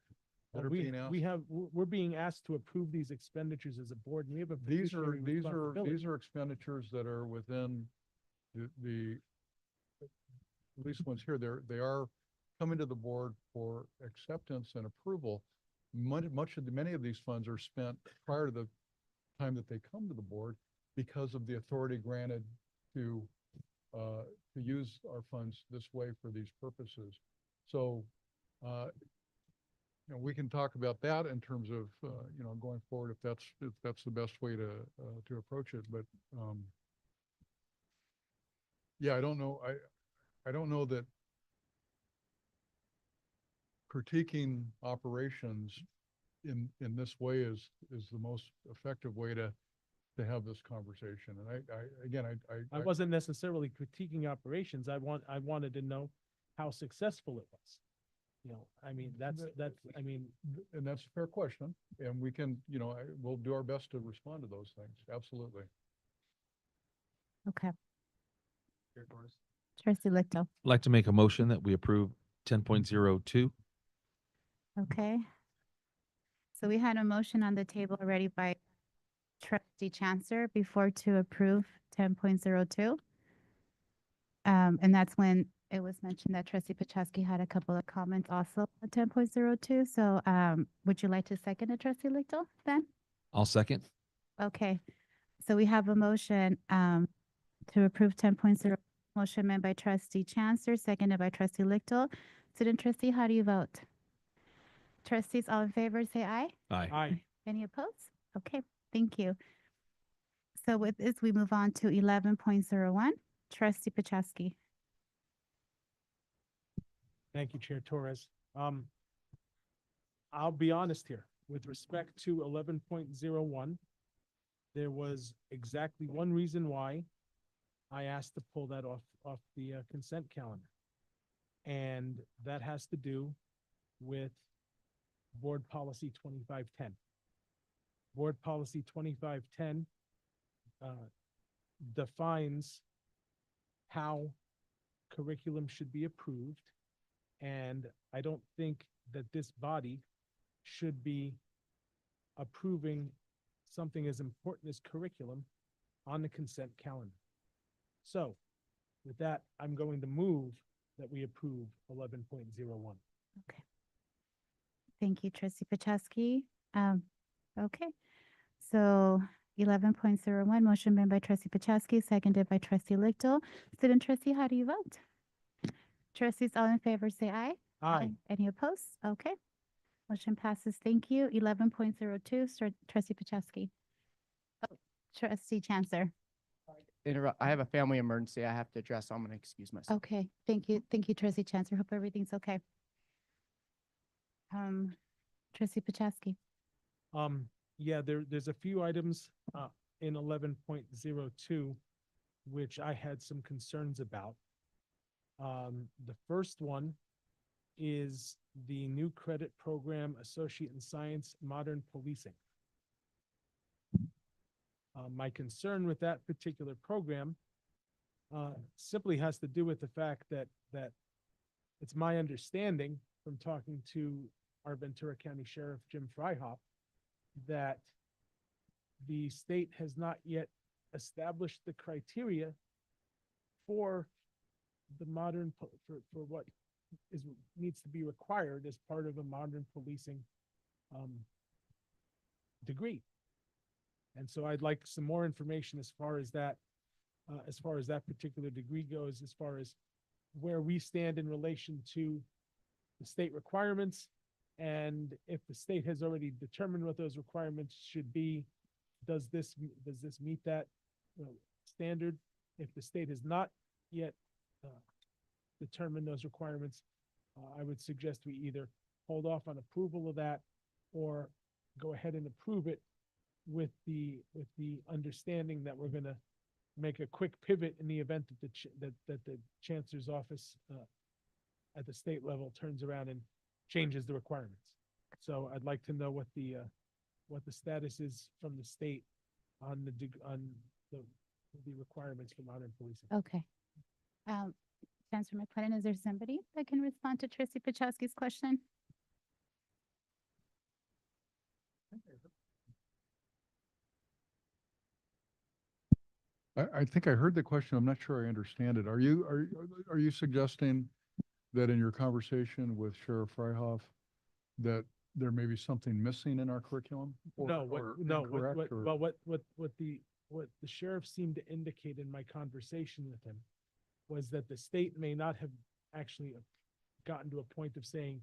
being asked. We're being asked to approve these expenditures as a board, and we have a These are fiduciary responsibility. expenditures that are within the at least ones here. They are coming to the board for acceptance and approval. Many of these funds are spent prior to the time that they come to the board because of the authority granted to use our funds this way for these purposes. So, we can talk about that in terms of going forward if that's the best way to approach it. But yeah, I don't know. I don't know that critiquing operations in this way is the most effective way to have this conversation. And I wasn't necessarily critiquing operations. I wanted to know how successful it was. And that's a fair question, and we can, we'll do our best to respond to those things. Absolutely. Okay. Trustee Lichto. I'd like to make a motion that we approve 10.02. Okay. So we had a motion on the table already by Trustee Chancellor before to approve 10.02. And that's when it was mentioned that Trustee Paczewski had a couple of comments also on 10.02. So would you like to second it, Trustee Lichto, then? I'll second. Okay. So we have a motion to approve 10.0. Motion made by Trustee Chancellor, seconded by Trustee Lichto. Student Trustee, how do you vote? Trustees, all in favor, say aye. Aye. Aye. Any opposed? Okay, thank you. So with this, we move on to 11.01. Trustee Paczewski. Thank you, Chair Torres. I'll be honest here. With respect to 11.01, there was exactly one reason why I asked to pull that off the consent calendar. And that has to do with Board Policy 2510. Board Policy 2510 defines how curriculum should be approved. And I don't think that this body should be approving something as important as curriculum on the consent calendar. So with that, I'm going to move that we approve 11.01. Okay. Thank you, Trustee Paczewski. Okay. So 11.01, motion made by Trustee Paczewski, seconded by Trustee Lichto. Student Trustee, how do you vote? Trustees, all in favor, say aye. Aye. Any opposed? Okay. Motion passes. Thank you. 11.02, Trustee Paczewski. Oh, Trustee Chancellor. I have a family emergency I have to address, so I'm going to excuse myself. Okay. Thank you. Thank you, Trustee Chancellor. Hope everything's okay. Trustee Pacheski. Yeah, there's a few items in 11.02 which I had some concerns about. The first one is the new credit program, Associate in Science, Modern Policing. My concern with that particular program simply has to do with the fact that it's my understanding from talking to our Ventura County Sheriff, Jim Fryhoff, that the state has not yet established the criteria for the modern, for what needs to be required as part of a modern policing degree. And so I'd like some more information as far as that particular degree goes, as far as where we stand in relation to the state requirements. And if the state has already determined what those requirements should be, does this meet that standard? If the state has not yet determined those requirements, I would suggest we either hold off on approval of that or go ahead and approve it with the understanding that we're going to make a quick pivot in the event that the chancellor's office at the state level turns around and changes the requirements. So I'd like to know what the status is from the state on the requirements for modern policing. Okay. Chancellor McClellan, is there somebody that can respond to Trustee Pacheski's question? I think I heard the question. I'm not sure I understand it. Are you suggesting that in your conversation with Sheriff Fryhoff that there may be something missing in our curriculum? What the sheriff seemed to indicate in my conversation with him was that the state may not have actually gotten to a point of saying,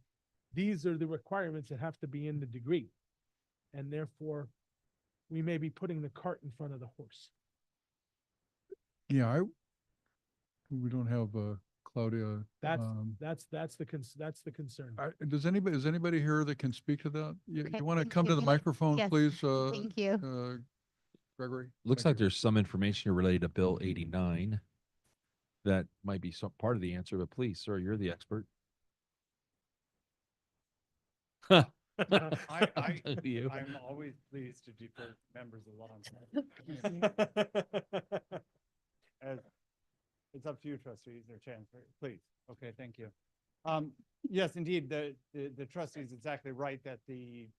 these are the requirements that have to be in the degree. And therefore, we may be putting the cart in front of the horse. Yeah, we don't have Claudia. That's the concern. Is anybody here that can speak to that? You Okay, want to thank come to you. the microphone, Yes, please? Thank you. Gregory? Looks Thank like there's some information here related to Bill 89. That might be some part of the answer, but please, sir, you're the expert. You. I'm always pleased to defer members along. As it's up to you, trustees or chancellor, please. Okay, thank you. Yes, indeed, the trustees exactly right that the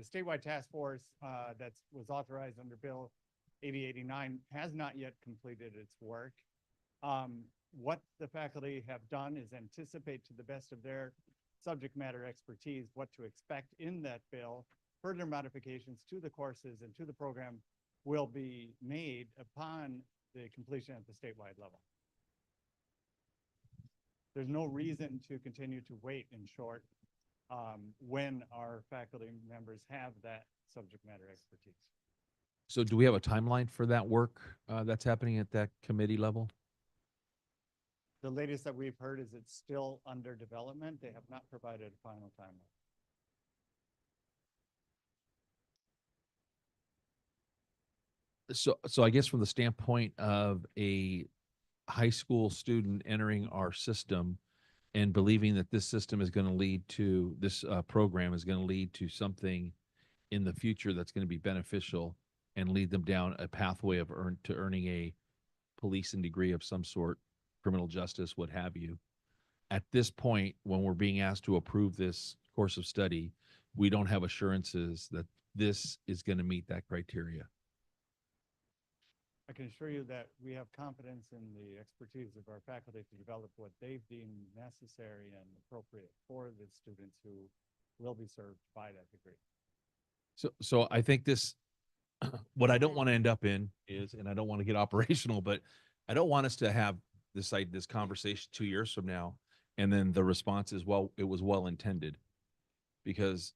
statewide task force that was authorized under Bill 8089 has not yet completed its work. What the faculty have done is anticipate to the best of their subject matter expertise what to expect in that bill. Further modifications to the courses and to the program will be made upon the completion at the statewide level. There's no reason to continue to wait, in short, when our faculty members have that subject matter expertise. So do we have a timeline for that work that's happening at that committee level? The latest that we've heard is it's still under development. They have not provided a final timeline. So I guess from the standpoint of a high school student entering our system and believing that this system is going to lead to this program is going to lead to something in the future that's going to be beneficial and lead them down a pathway of earning a policing degree of some sort, criminal justice, what have you. At this point, when we're being asked to approve this course of study, we don't have assurances that this is going to meet that criteria. I can assure you that we have confidence in the expertise of our faculty to develop what they've deemed necessary and appropriate for the students who will be served by that degree. So I think this, what I don't want to end up in is, and I don't want to get operational, but I don't want us to have this conversation 2 years from now, and then the response is, well, it was well intended, because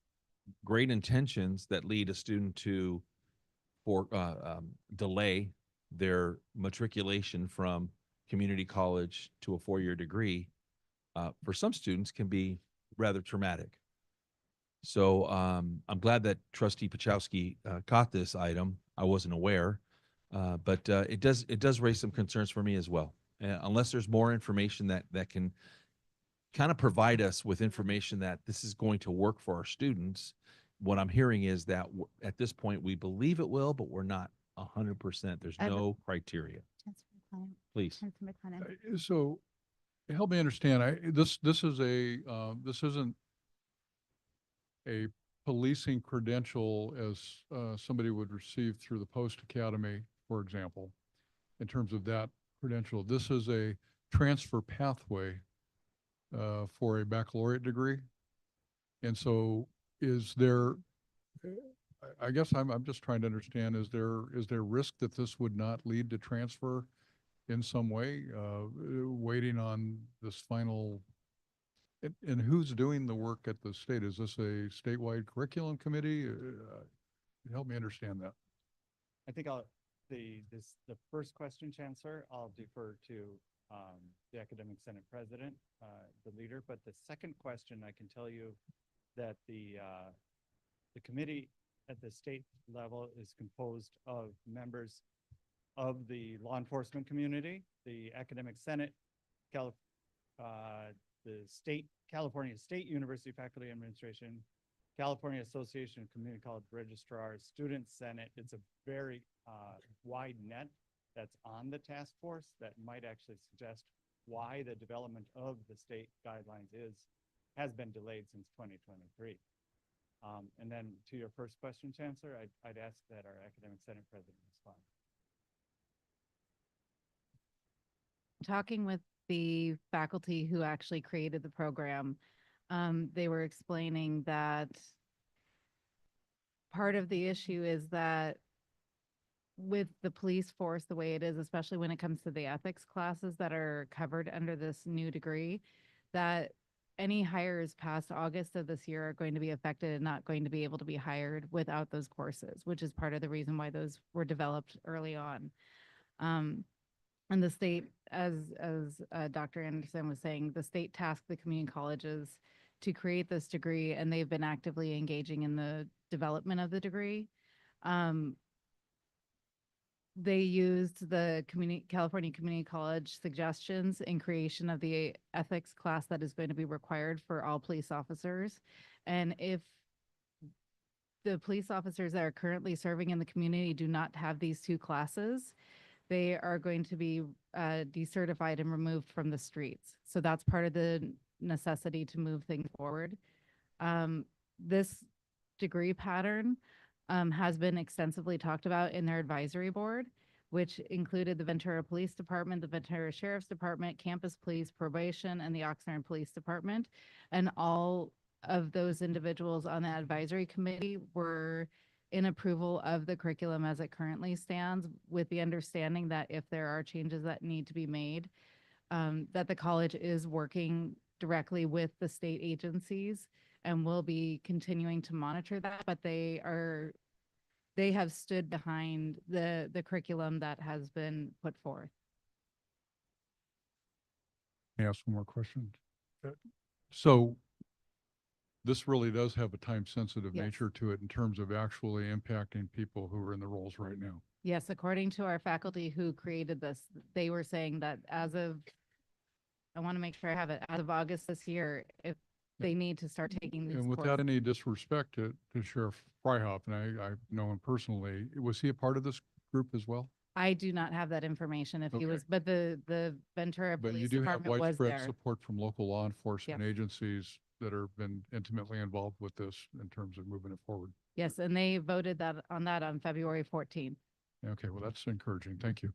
great intentions that lead a student to delay their matriculation from community college to a 4-year degree, for some students can be rather traumatic. So I'm glad that Trustee Pachowski caught this item. I wasn't aware, but it does raise some concerns for me as well. Unless there's more information that can kind of provide us with information that this is going to work for our students. What I'm hearing is that at this point, we believe it will, but we're not 100%. There's no criteria. Please. Chancellor McLennan. So help me understand, this is this isn't a policing credential as somebody would receive through the post academy, for example, in terms of that credential. This is a transfer pathway for a baccalaureate degree. And so is there, I guess I'm just trying to understand, is there risk that this would not lead to transfer in some way, waiting on this final, and who's doing the work at the state? Is this a statewide curriculum committee? Help me understand that. I think the first question, Chancellor, I'll defer to the Academic Senate President, the leader. But the second question, I can tell you that the committee at the state level is composed of members of the law enforcement community, the Academic Senate, the California State University Faculty Administration, California Association of Community College Registrars, Student Senate. It's a very wide net that's on the task force that might actually suggest why the development of the state guidelines has been delayed since 2023. And then to your first question, Chancellor, I'd ask that our Academic Senate President respond. Talking with the faculty who actually created the program, they were explaining that part of the issue is that with the police force the way it is, especially when it comes to the ethics classes that are covered under this new degree, that any hires past August of this year are going to be affected and not going to be able to be hired without those courses, which is part of the reason why those were developed early on. And the state, as Dr. Anderson was saying, the state tasked the community colleges to create this degree, and they've been actively engaging in the development of the degree. They used the California Community College suggestions in creation of the ethics class that is going to be required for all police officers. And if the police officers that are currently serving in the community do not have these two classes, they are going to be decertified and removed from the streets. So that's part of the necessity to move things forward. This degree pattern has been extensively talked about in their advisory board, which included the Ventura Police Department, the Ventura Sheriff's Department, Campus Police, Probation, and the Oxnard Police Department. And all of those individuals on the advisory committee were in approval of the curriculum as it currently stands, with the understanding that if there are changes that need to be made, that the college is working directly with the state agencies and will be continuing to monitor that, but they have stood behind the curriculum that has been put forth. May I ask one more question? So this really does have a time-sensitive Yes. nature to it in terms of actually impacting people who are in the roles right now. Yes, according to our faculty who created this, they were saying that as of, I want to make sure I have it, as of August this year, if they need to start taking these And courses. without any disrespect to Sheriff Fryhoff, and I know him personally, was he a part of this group as well? I do not have that information if he Okay. was, but the Ventura But you Police do have Department was widespread there. support from local law enforcement Yes. agencies that have been intimately involved with this in terms of moving it forward. Yes, and they voted on February 14th. Okay, well, that's encouraging. Thank you.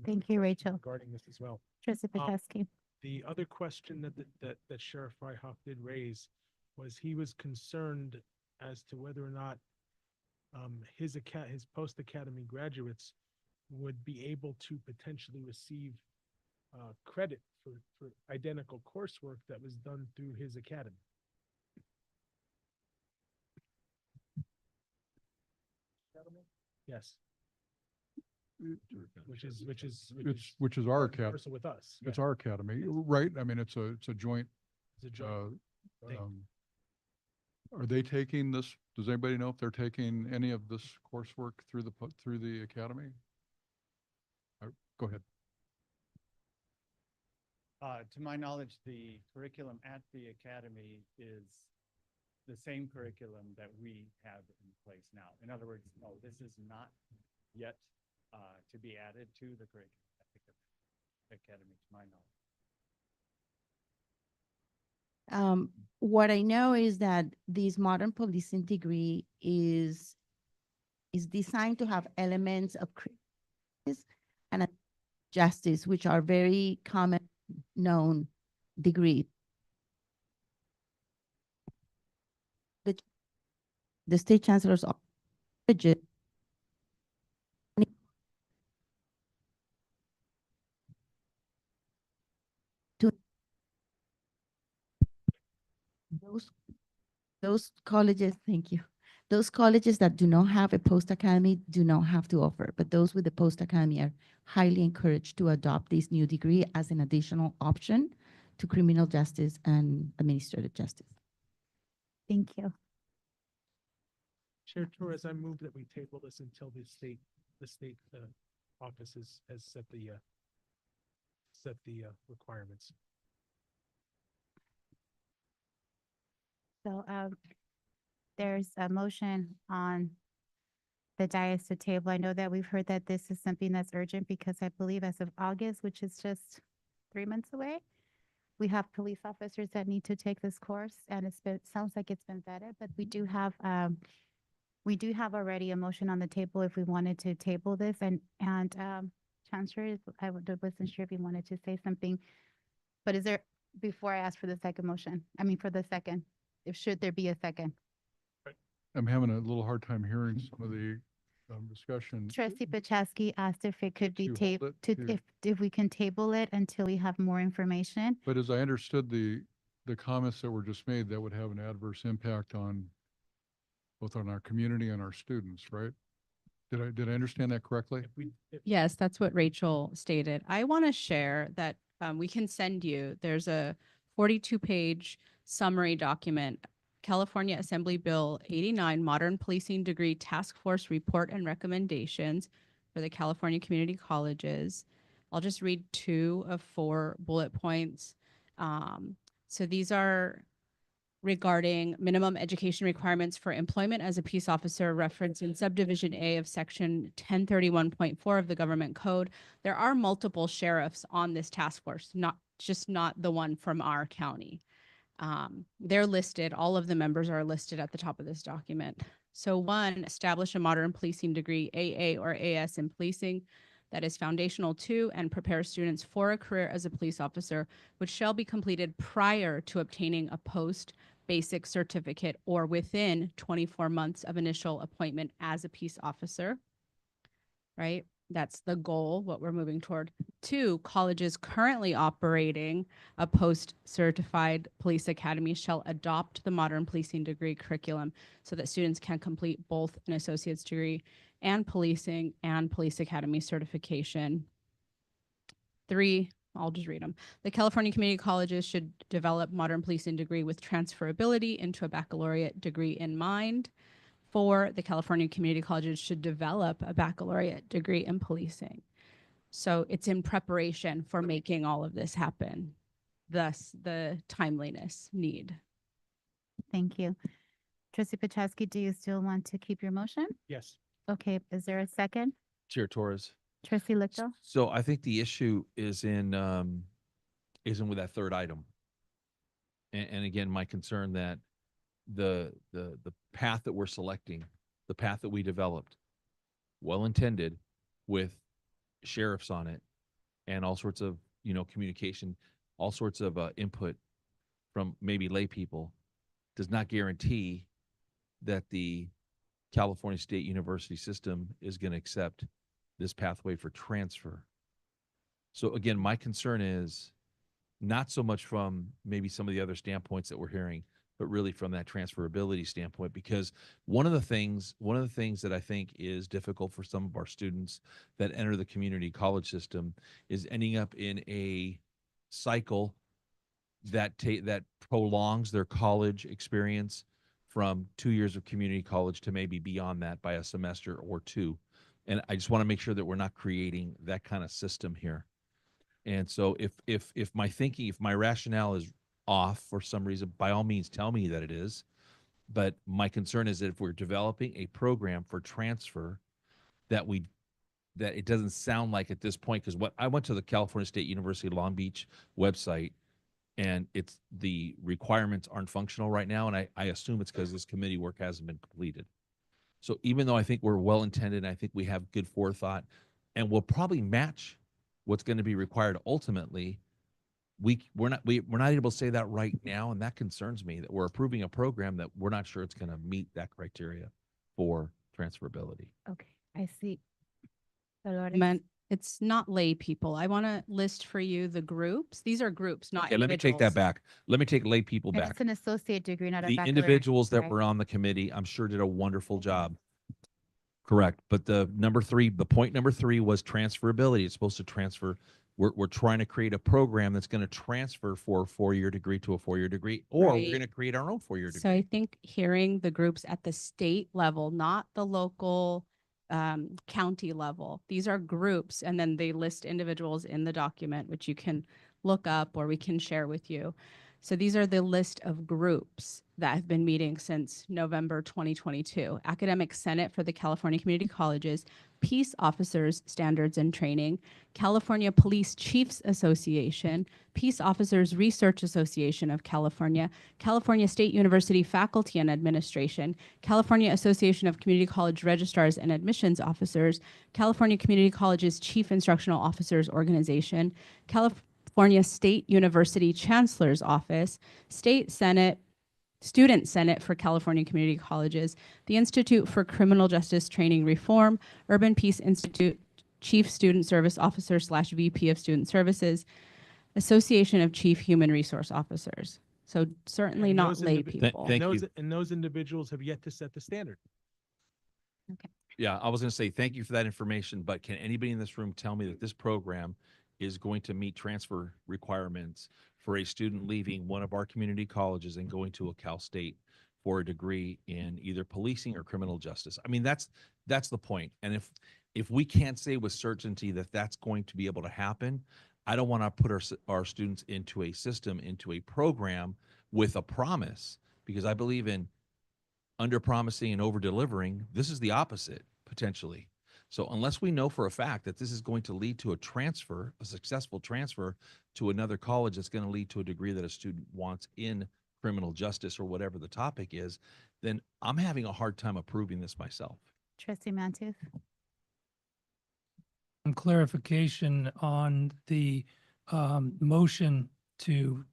Thank you, Rachel. Regarding this as well. Trustee Pacheski. The other question that Sheriff Fryhoff did raise was he was concerned as to whether or not his post-academy graduates would be able to potentially receive credit for identical coursework that was done through his academy. Yes. Which Which is our part and academy. parcel with us. It's Yeah. our academy, right? I mean, it's a joint, It's a joint thing. Are they taking this? Does anybody know if they're taking any of this coursework through through the academy? Go ahead. To my knowledge, the curriculum at the academy is the same curriculum that we have in place now. In other words, no, this is not yet to be added to the curriculum at the academy, to my knowledge. What I know is that this modern policing degree is designed to have elements of justice and justice, which are very common known degrees. The state chancellor's office to those colleges, thank you. Those colleges that do not have a post academy do not have to offer, but those with the post academy are highly encouraged to adopt this new degree as an additional option to criminal justice and administrative justice. Thank you. Chair Torres, I move that we table this until the state office has set the requirements. So there's a motion on the dais to table. I know that we've heard that this is something that's urgent because I believe as of August, which is just 3 months away, we have police officers that need to take this course, and sounds like it's been vetted, but we do have already a motion on the table if we wanted to table this, and Chancellor, I wasn't sure if you wanted to say something, but is there, before I ask for the second motion, for the second, should there be a second? I'm having a little hard time hearing some of the discussion. Trustee Paczewski asked if it could be To hold tabled, it, if we can table it until we have more information. But as I understood the comments that were just made, that would have an adverse impact on both on our community and our students, right? Did I understand that correctly? Yes, that's what Rachel stated. I want to share that we can send you, there's a 42-page summary document, California Assembly Bill 89, Modern Policing Degree Task Force Report and Recommendations for the California Community Colleges. I'll just read 2 of 4 bullet points. So these are regarding minimum education requirements for employment as a peace officer referenced in subdivision A of section 1031.4 of the government code. There are multiple sheriffs on this task force, not the one from our county. They're listed, all of the members are listed at the top of this document. So 1, establish a modern policing degree, AA or AS in policing, that is foundational to and prepares students for a career as a police officer, which shall be completed prior to obtaining a post-basic certificate or within 24 months of initial appointment as a peace officer, right? That's the goal, what we're moving toward. 2, colleges currently operating a post-certified police academy shall adopt the modern policing degree curriculum so that students can complete both an associate's degree and policing and police academy certification. 3, I'll just read them. The California community colleges should develop modern policing degree with transferability into a baccalaureate degree in mind. 4, the California community colleges should develop a baccalaureate degree in policing. So it's in preparation for making all of this happen, thus the timeliness need. Thank you. Trustee Paczewski, do you still want to keep your motion? Yes. Okay, is there a second? Chair Torres. Trustee Lichtel? So I think the issue is in with that third item. And again, my concern that the path that we're selecting, the path that we developed, well intended, with sheriffs on it and all sorts of communication, all sorts of input from maybe lay people, does not guarantee that the California State University system is going to accept this pathway for transfer. So again, my concern is not so much from maybe some of the other standpoints that we're hearing, but really from that transferability standpoint, because one of the things that I think is difficult for some of our students that enter the community college system is ending up in a cycle that prolongs their college experience from 2 years of community college to maybe beyond that by a semester or two. And I just want to make sure that we're not creating that kind of system here. And so if my thinking, if my rationale is off for some reason, by all means, tell me that it is. But my concern is that if we're developing a program for transfer, that it doesn't sound like at this point, because what I went to the California State University Long Beach website, and it's the requirements aren't functional right now, and I assume it's because this committee work hasn't been completed. So even though I think we're well intended, I think we have good forethought, and we'll probably match what's going to be required ultimately, we're not able to say that right now, and that concerns me, that we're approving a program that we're not sure it's going to meet that criteria for transferability. Okay, I see. It's not lay people. I want to list for you the groups. These are groups, not Okay, let me take that individuals. back. Let me take lay people And back. it's an associate degree, not a The baccalaureate. individuals that Right. were on the committee, I'm sure did a wonderful job. Correct. But the point number three was transferability. It's supposed to transfer. We're trying to create a program that's going to transfer for a 4-year degree to a 4-year degree, or we're Right. going to create our own 4-year degree. So I think hearing the groups at the state level, not the local county level, these are groups, and then they list individuals in the document, which you can look up or we can share with you. So these are the list of groups that have been meeting since November 2022. Academic Senate for the California Community Colleges, Peace Officers Standards and Training, California Police Chiefs Association, Peace Officers Research Association of California, California State University Faculty and Administration, California Association of Community College Registrars and Admissions Officers, California Community Colleges Chief Instructional Officers Organization, California State University Chancellor's Office, State Senate, Student Senate for California Community Colleges, the Institute for Criminal Justice Training Reform, Urban Peace Institute Chief Student Service Officer / VP of Student Services, Association of Chief Human Resource Officers. So certainly And not those lay indivi- people. Thank and those, you. and those individuals have yet to set the standard. Yeah, I was going to say thank you for that information, but can anybody in this room tell me that this program is going to meet transfer requirements for a student leaving one of our community colleges and going to a Cal State for a degree in either policing or criminal justice? I mean, that's the point. And if we can't say with certainty that that's going to be able to happen, I don't want to put our students into a system, into a program with a promise, because I believe in under promising and over delivering. This is the opposite potentially. So unless we know for a fact that this is going to lead to a transfer, a successful transfer to another college that's going to lead to a degree that a student wants in criminal justice or whatever the topic is, then I'm having a hard time approving this myself. Trustee Mantuf. Some clarification on the motion to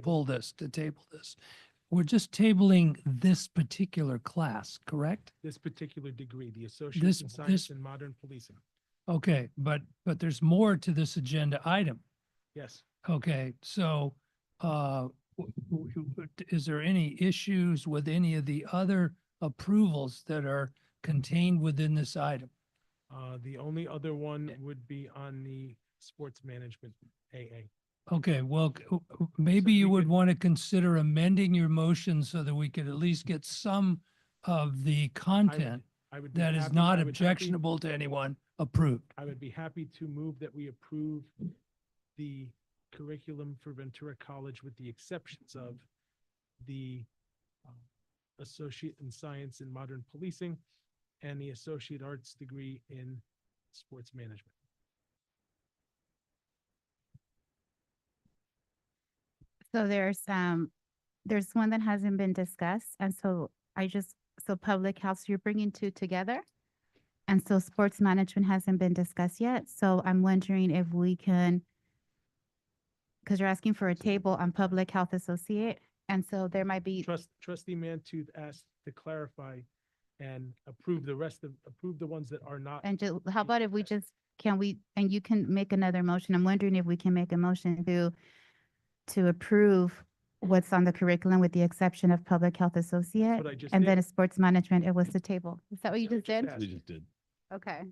pull this, to table this. We're just tabling this particular class, correct? This particular degree, the Associate This- in Science this- and Modern Policing. Okay, but there's more to this agenda item. Yes. Okay, so is there any issues with any of the other approvals that are contained within this item? The only other one would be on the sports management AA. Okay, well, maybe you would want to consider amending your motion so that we could at least get some of the content I would be that is happy- not I would happy- objectionable to anyone approved. I would be happy to move that we approve the curriculum for Ventura College with the exceptions of the Associate in Science and Modern Policing and the Associate Arts degree in Sports Management. So there's one that hasn't been discussed, and so public health, you're bringing two together. And so sports management hasn't been discussed yet, so I'm wondering if we can, because you're asking for a table on public health associate, and so there might be. Trustee Mantooth asked to clarify and approve the ones that are not. And how about if we and you can make another motion. I'm wondering if we can make a motion to approve what's on the curriculum with the exception of public health associate. what I just And then did. a sports management, it was the table. Is that what you just did? We just did. Okay.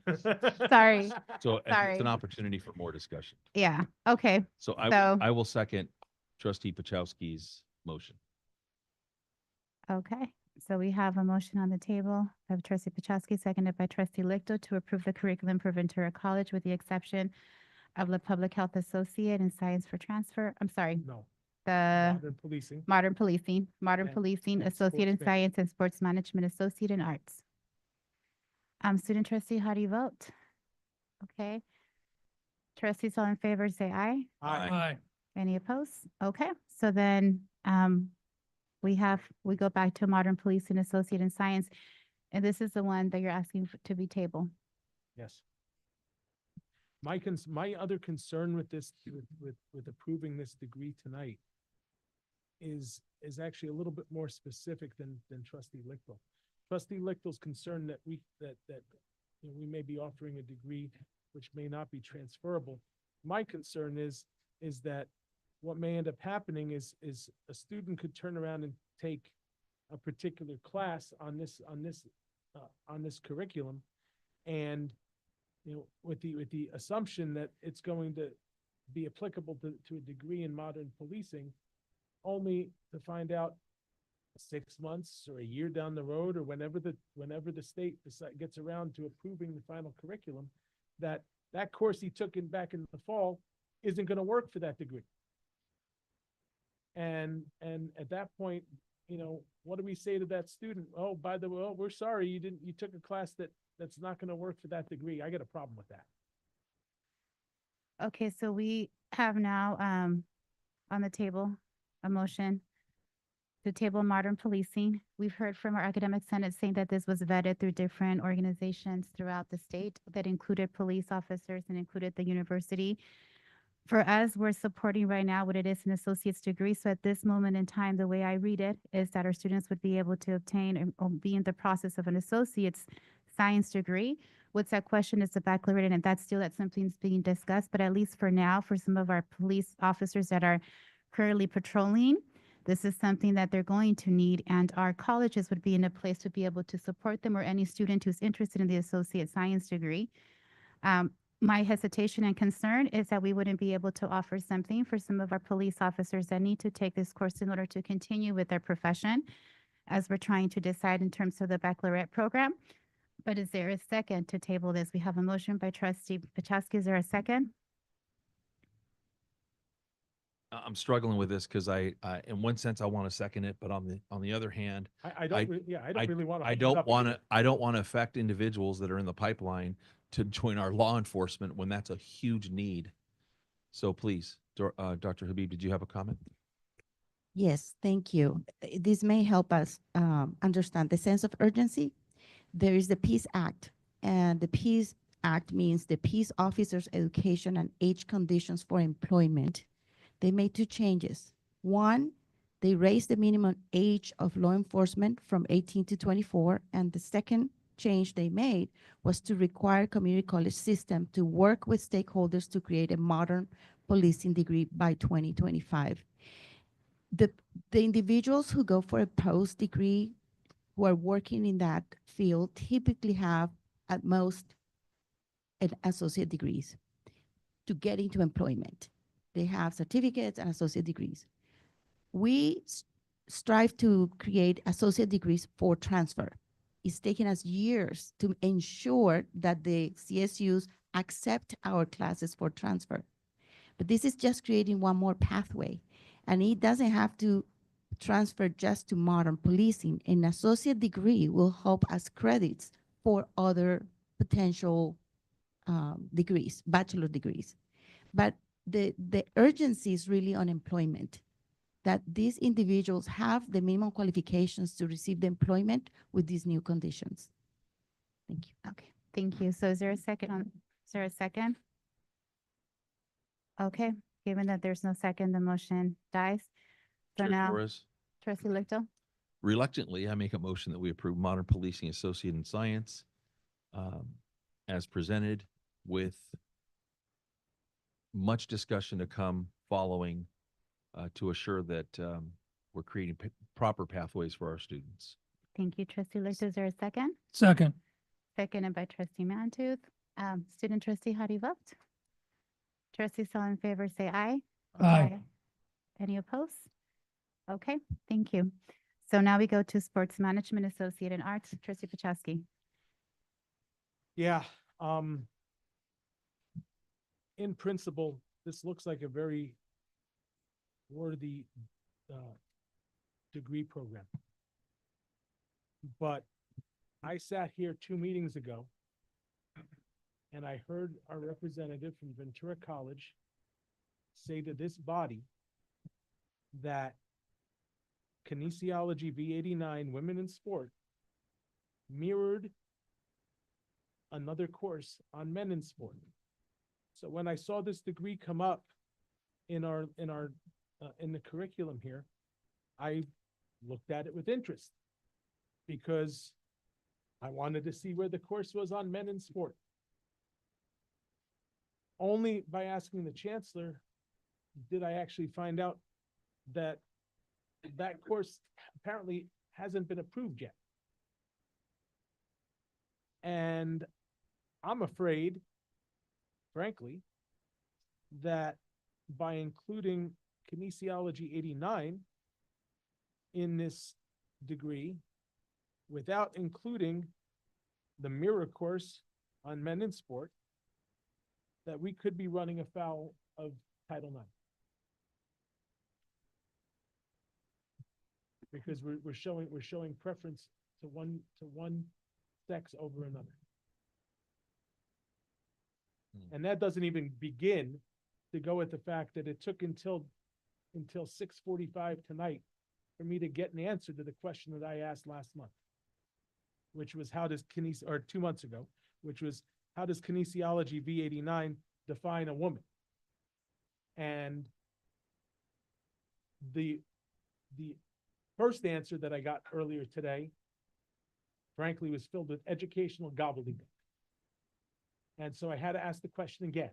Sorry. So it's Sorry. an opportunity for more discussion. Yeah, okay. So So- I will second Trustee Pachowski's motion. Okay, so we have a motion on the table of trustee Pachowski, seconded by trustee Lichto to approve the curriculum for Ventura College with the exception of the public health associate and science for transfer. I'm sorry, No, the modern policing. modern policing, and associate in sports science and sports management, associate in arts. Student trustee, how do you vote? Okay. Trustees all in favor, say aye. Aye. Any opposed? Okay, so then, we go back to modern policing, associate in science. And this is the one that you're asking to be tabled. Yes. My other concern with this, with approving this degree tonight is actually a little bit more specific than trustee Lichtel. Trustee Lichtel's concerned that we may be offering a degree which may not be transferable. My concern is that what may end up happening is a student could turn around and take a particular class on this curriculum, and with the assumption that it's going to be applicable to a degree in modern policing, only to find out 6 months or a year down the road, or whenever the state gets around to approving the final curriculum, that course he took back in the fall isn't going to work for that degree. And at that point, what do we say to that student? Oh, by the way, we're sorry, you took a class that's not going to work for that degree. I got a problem with that. Okay, so we have now, on the table, a motion to table modern policing. We've heard from our academic senate saying that this was vetted through different organizations throughout the state that included police officers and included the university. For us, we're supporting right now what it is an associate's degree. So at this moment in time, the way I read it is that our students would be able to obtain or be in the process of an associate's science degree. What's that question is the baccalaureate, and that's something's being discussed. But at least for now, for some of our police officers that are currently patrolling, this is something that they're going to need, and our colleges would be in a place to be able to support them, or any student who's interested in the associate science degree. My hesitation and concern is that we wouldn't be able to offer something for some of our police officers that need to take this course in order to continue with their profession, as we're trying to decide in terms of the baccalaureate program. But is there a second to table this? We have a motion by trustee Pachowski. Is there a second? I'm struggling with this because in one sense, I want to second it, but on the other hand, I don't really want to. I don't want to affect individuals that are in the pipeline to join our law enforcement when that's a huge need. So please, Dr. Habib, did you have a comment? Yes, thank you. This may help us understand the sense of urgency. There is the Peace Act, and the Peace Act means the peace officers' education and age conditions for employment. They made 2 changes. One, they raised the minimum age of law enforcement from 18 to 24, and the second change they made was to require community college system to work with stakeholders to create a modern policing degree by 2025. The individuals who go for a post degree who are working in that field typically have at most an associate degrees to get into employment. They have certificates and associate degrees. We strive to create associate degrees for transfer. It's taken us years to ensure that the CSUs accept our classes for transfer. But this is just creating one more pathway, and it doesn't have to transfer just to modern policing. An associate degree will help as credits for other potential degrees, bachelor degrees. But the urgency is really on employment, that these individuals have the minimum qualifications to receive the employment with these new conditions. Thank you. Okay, thank you. So is there a second is there a second? Okay, given that there's no second, the motion dies. So Chair now, Torres, trustee Lichto. reluctantly, I make a motion that we approve modern policing associate in science as presented, with much discussion to come following to assure that we're creating proper pathways for our students. Thank you, trustee Lichto. Is there a second? Second. Seconded by trustee Mantooth. Student trustee, how do you vote? Trustees all in favor, say aye. Aye. Any opposed? Okay, thank you. So now we go to Sports Management Associate in Arts, Trustee Paczewski. Yeah, in principle, this looks like a very worthy degree program. But I sat here 2 meetings ago and I heard our representative from Ventura College say to this body that kinesiology V89 Women in Sport mirrored another course on men in sport. So when I saw this degree come up in the curriculum here, I looked at it with interest because I wanted to see where the course was on men in sport. Only by asking the chancellor did I actually find out that that course apparently hasn't been approved yet. And I'm afraid, frankly, that by including kinesiology 89 in this degree, without including the mirror course on men in sport, that we could be running afoul of Title IX. Because we're showing preference to one sex over another. And that doesn't even begin to go with the fact that it took until 6:45 tonight for me to get an answer to the question that I asked last month, which was or 2 months ago, which was how does kinesiology V89 define a woman? And the first answer that I got earlier today, frankly, was filled with educational gobbledygook. And so I had to ask the question again.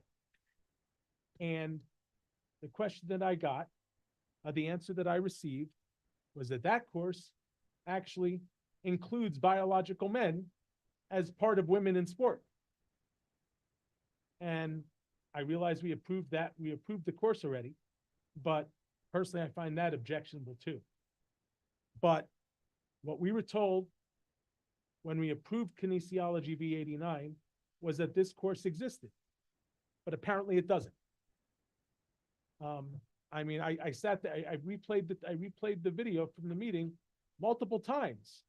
And the question that I got, the answer that I received, was that that course actually includes biological men as part of women in sport. And I realize we approved the course already, but personally, I find that objectionable too. But what we were told when we approved kinesiology V89 was that this course existed, but apparently it doesn't. I mean, I sat there, I replayed the video from the meeting multiple times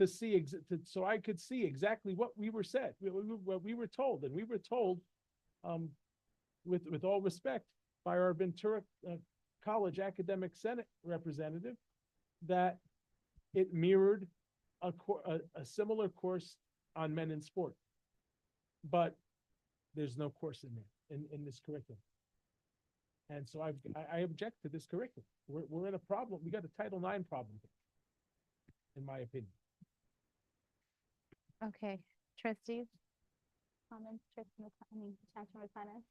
to see so I could see exactly what we were said, what we were told, and we were told, with all respect, by our Ventura College Academic Senate representative, that it mirrored a similar course on men in sport, but there's no course in there in this curriculum. And so I object to this curriculum. We're in a problem. We got a Title IX problem here, in my opinion. Okay, trustees, comments, Chancellor McLennan.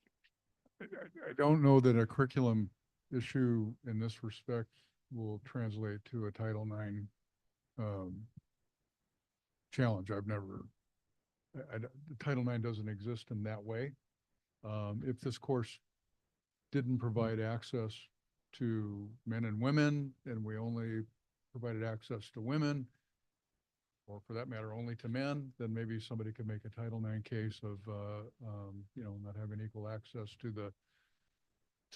I don't know that a curriculum issue in this respect will translate to a Title IX challenge. The Title IX doesn't exist in that way. If this course didn't provide access to men and women, and we only provided access to women, or for that matter, only to men, then maybe somebody could make a Title IX case of, not having equal access to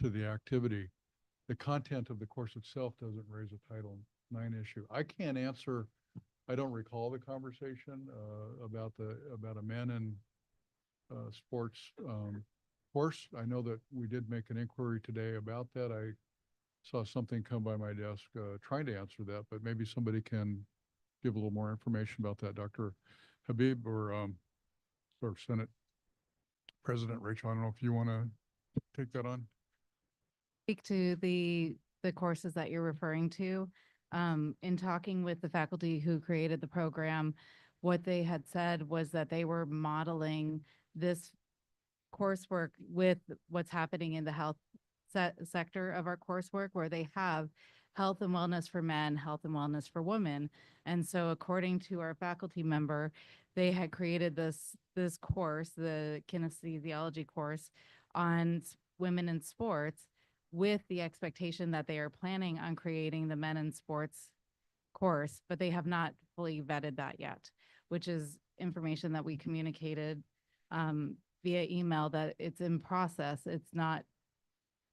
the activity. The content of the course itself doesn't raise a Title IX issue. I can't answer. I don't recall the conversation about a men in sports course. I know that we did make an inquiry today about that. I saw something come by my desk trying to answer that, but maybe somebody can give a little more information about that. Dr. Habib or Senate President Rachel, I don't know if you want to take that on. Speak to the courses that you're referring to. In talking with the faculty who created the program, what they had said was that they were modeling this coursework with what's happening in the health sector of our coursework, where they have health and wellness for men, health and wellness for women. And so according to our faculty member, they had created this course, the kinesiology course on women in sports, with the expectation that they are planning on creating the men in sports course, but they have not fully vetted that yet, which is information that we communicated via email that it's in process. It's not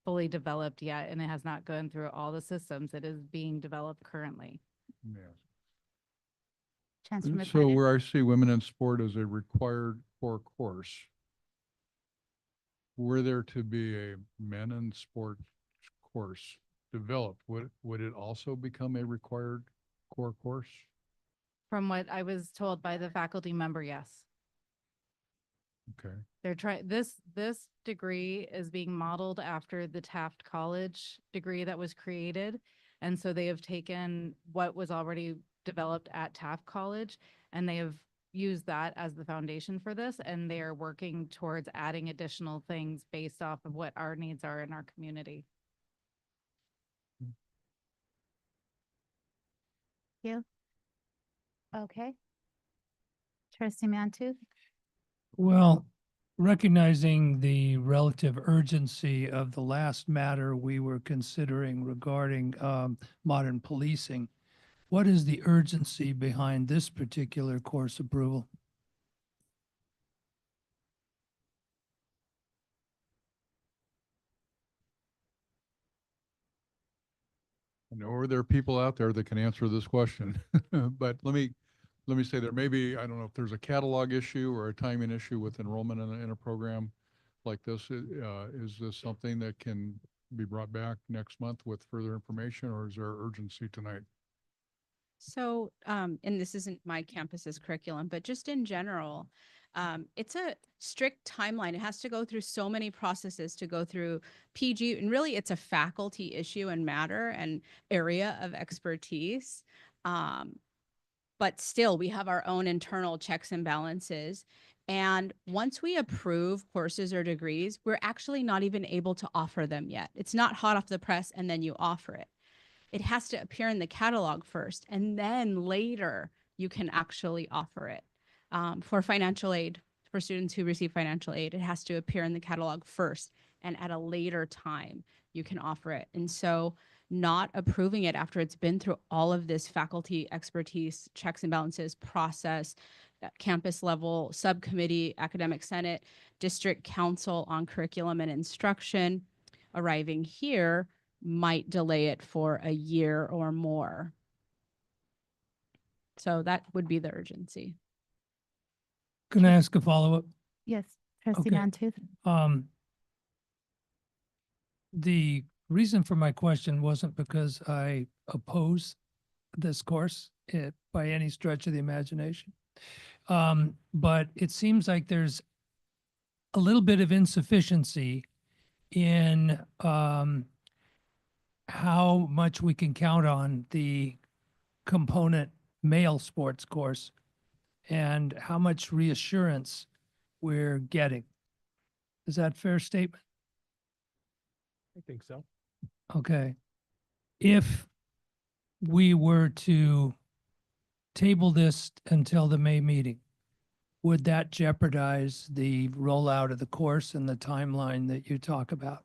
fully developed yet, and it has not gone through all the systems. It is being developed currently. Yeah. Chancellor So McLennan. where I see women in sport as a required core course, were there to be a men in sport course developed, would it also become a required core course? From what I was told by the faculty member, yes. Okay. They're trying, this degree is being modeled after the Taft College degree that was created. And so they have taken what was already developed at Taft College, and they have used that as the foundation for this. And they are working towards adding additional things based off of what our needs are in our community. You. Okay. Trustee Mantooth. Well, recognizing the relative urgency of the last matter we were considering regarding modern policing, what is the urgency behind this particular course approval? I know there are people out there that can answer this question, but let me say there may be, I don't know if there's a catalog issue or a timing issue with enrollment in a program like this. Is this something that can be brought back next month with further information, or is there urgency tonight? So, and this isn't my campus's curriculum, but just in general, it's a strict timeline. It has to go through so many processes to go through PG, and really it's a faculty issue and matter and area of expertise. But still, we have our own internal checks and balances. And once we approve courses or degrees, we're actually not even able to offer them yet. It's not hot off the press and then you offer it. It has to appear in the catalog first, and then later you can actually offer it. For financial aid, for students who receive financial aid, it has to appear in the catalog first, and at a later time you can offer it. And so not approving it after it's been through all of this faculty expertise, checks and balances process, campus level subcommittee, academic senate, district council on curriculum and instruction, arriving here might delay it for a year or more. So that would be the urgency. Can I ask a follow-up? Yes, Trustee Okay. Mantooth. The reason for my question wasn't because I oppose this course by any stretch of the imagination. But it seems like there's a little bit of insufficiency in how much we can count on the component male sports course and how much reassurance we're getting. Is that a fair statement? I think so. Okay. If we were to table this until the May meeting, would that jeopardize the rollout of the course and the timeline that you talk about?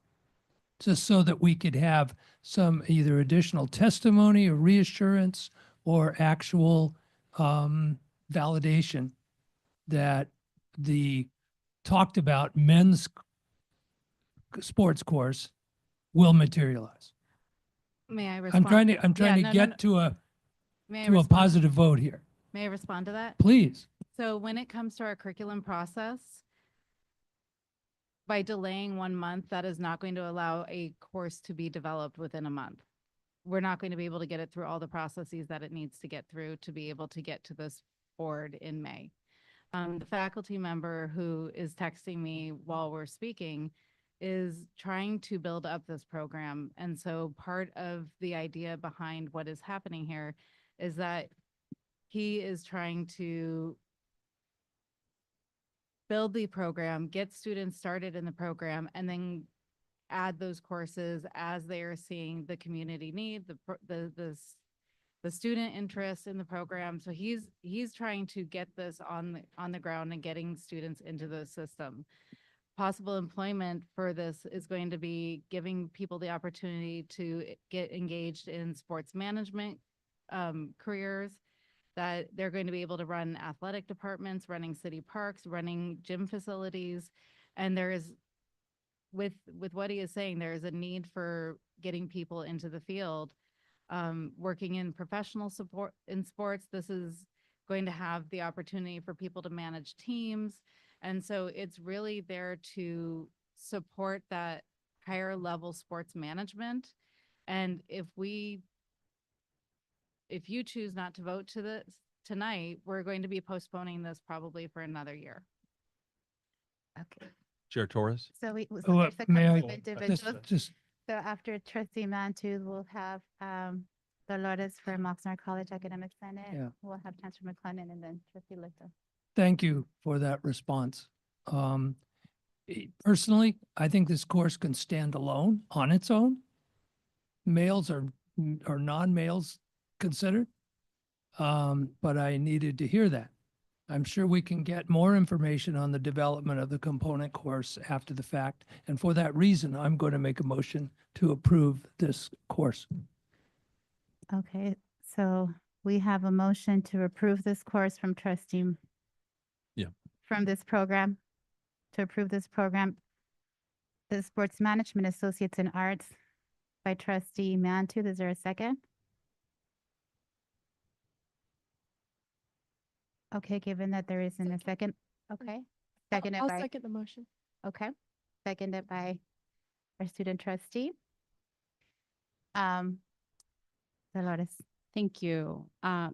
Just so that we could have some either additional testimony or reassurance or actual validation that the talked about men's sports course will materialize. May I respond? I'm trying to get to a positive vote here. May I respond to that? Please. So when it comes to our curriculum process, by delaying 1 month, that is not going to allow a course to be developed within a month. We're not going to be able to get it through all the processes that it needs to get through to be able to get to this board in May. The faculty member who is texting me while we're speaking is trying to build up this program. And so part of the idea behind what is happening here is that he is trying to build the program, get students started in the program, and then add those courses as they are seeing the community need, the student interest in the program. So he's trying to get this on the ground and getting students into the system. Possible employment for this is going to be giving people the opportunity to get engaged in sports management careers, that they're going to be able to run athletic departments, running city parks, running gym facilities. And there is, with what he is saying, there is a need for getting people into the field, working in professional support in sports. This is going to have the opportunity for people to manage teams. And so it's really there to support that higher level sports management. And if you choose not to vote to this tonight, we're going to be postponing this probably for another year. Okay. Chair Torres? So we, Oh, there's a may couple I of individuals. just So after trustee Mantu, we'll have Dolores from Oxnard College Academic Senate. Yeah. We'll have Chancellor McLennan and then trustee Lito. thank you for that response. Personally, I think this course can stand alone on its own. Males or non-males considered. But I needed to hear that. I'm sure we can get more information on the development of the component course after the fact. And for that reason, I'm going to make a motion to approve this course. Okay, so we have a motion to approve this course from trustee. Yeah. From this program, to approve this program. The Sports Management Associates in Arts by trustee Mantu. Is there a second? Okay, given that there isn't a second, okay. Seconded I'll by, second the motion. okay, seconded by our student trustee. Dolores. Thank you.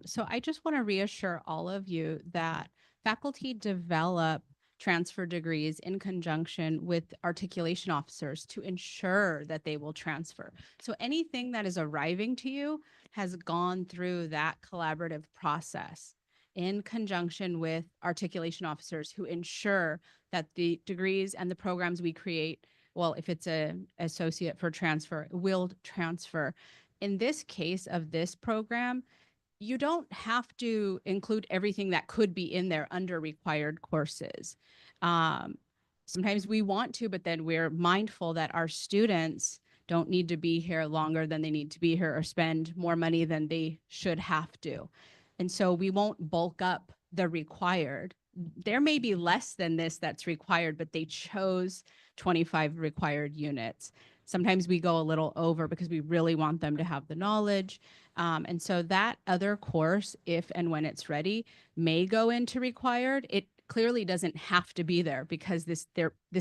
So I just want to reassure all of you that faculty develop transfer degrees in conjunction with articulation officers to ensure that they will transfer. So anything that is arriving to you has gone through that collaborative process in conjunction with articulation officers who ensure that the degrees and the programs we create, well, if it's an associate for transfer, will transfer. In this case of this program, you don't have to include everything that could be in there under required courses. Sometimes we want to, but then we're mindful that our students don't need to be here longer than they need to be here or spend more money than they should have to. And so we won't bulk up the required. There may be less than this that's required, but they chose 25 required units. Sometimes we go a little over because we really want them to have the knowledge. And so that other course, if and when it's ready, may go into required. It clearly doesn't have to be there because this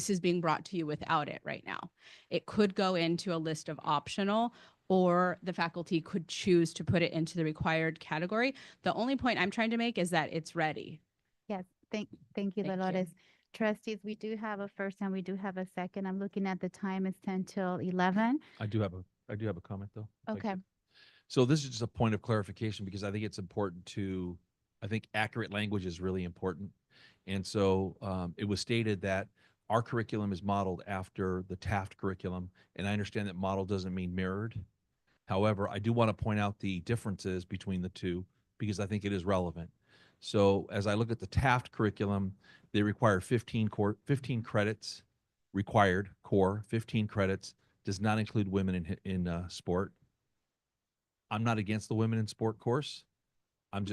is being brought to you without it right now. It could go into a list of optional, or the faculty could choose to put it into the required category. The only point I'm trying to make is that it's ready. Yes, thank you, Dolores. Trustees, we do have a first and we do have a second. I'm looking at the time, it's 10 till 11. I do have a comment though. if I Okay. could. So this is just a point of clarification because I think it's important I think accurate language is really important. And so it was stated that our curriculum is modeled after the Taft curriculum. And I understand that model doesn't mean mirrored. However, I do want to point out the differences between the two because I think it is relevant. So as I look at the Taft curriculum, they require 15 credits, required core, 15 credits, does not include women in sport. I'm not against the women in sport course. I'm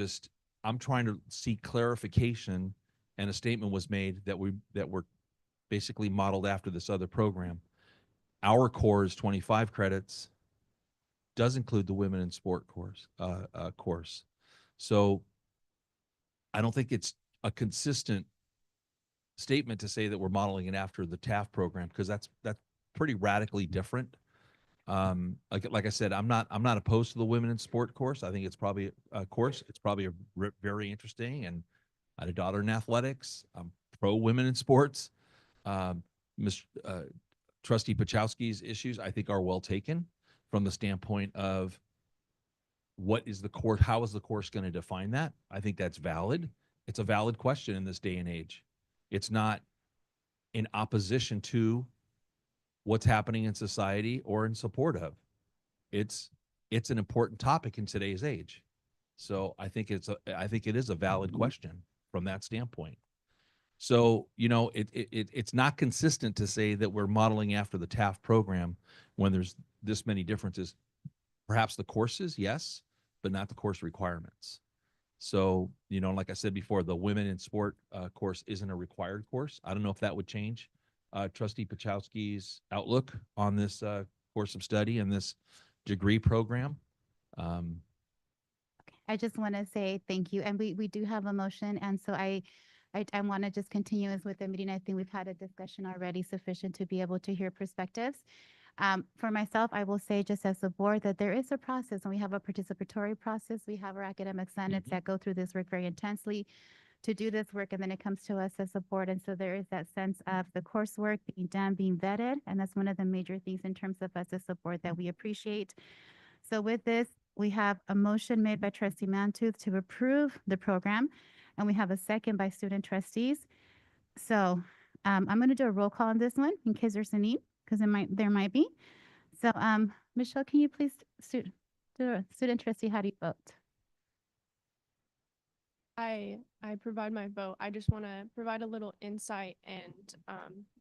trying to seek clarification, and a statement was made that we're basically modeled after this other program. Our core is 25 credits, does include the women in sport course. So I don't think it's a consistent statement to say that we're modeling it after the Taft program because that's pretty radically different. Like I said, I'm not opposed to the women in sport course. I think it's probably a course. It's probably very interesting. And I had a daughter in athletics. I'm pro women in sports. Trustee Pachowski's issues, I think, are well taken from the standpoint of what is the course, how is the course going to define that? I think that's valid. It's a valid question in this day and age. It's not in opposition to what's happening in society or in support of. It's an important topic in today's age. So I think it is a valid question from that standpoint. So, it's not consistent to say that we're modeling after the Taft program when there's this many differences. Perhaps the courses, yes, but not the course requirements. So, you know, like I said before, the women in sport course isn't a required course. I don't know if that would change Trustee Pachowski's outlook on this course of study and this degree program. I just want to say thank you. And we do have a motion. And so I want to just continue as with the meeting. I think we've had a discussion already sufficient to be able to hear perspectives. For myself, I will say just as a board that there is a process and we have a participatory process. We have our academic senates that go through this work very intensely to do this work. And then it comes to us as a board. And so there is that sense of the coursework being done, being vetted. And that's one of the major things in terms of us as a board that we appreciate. So with this, we have a motion made by Trustee Mantooth to approve the program, and we have a second by student trustees. So I'm going to do a roll call on this one in case there's a need, because there might be. So Michelle, can you please, student trustee, how do you vote? I provide my vote. I just want to provide a little insight and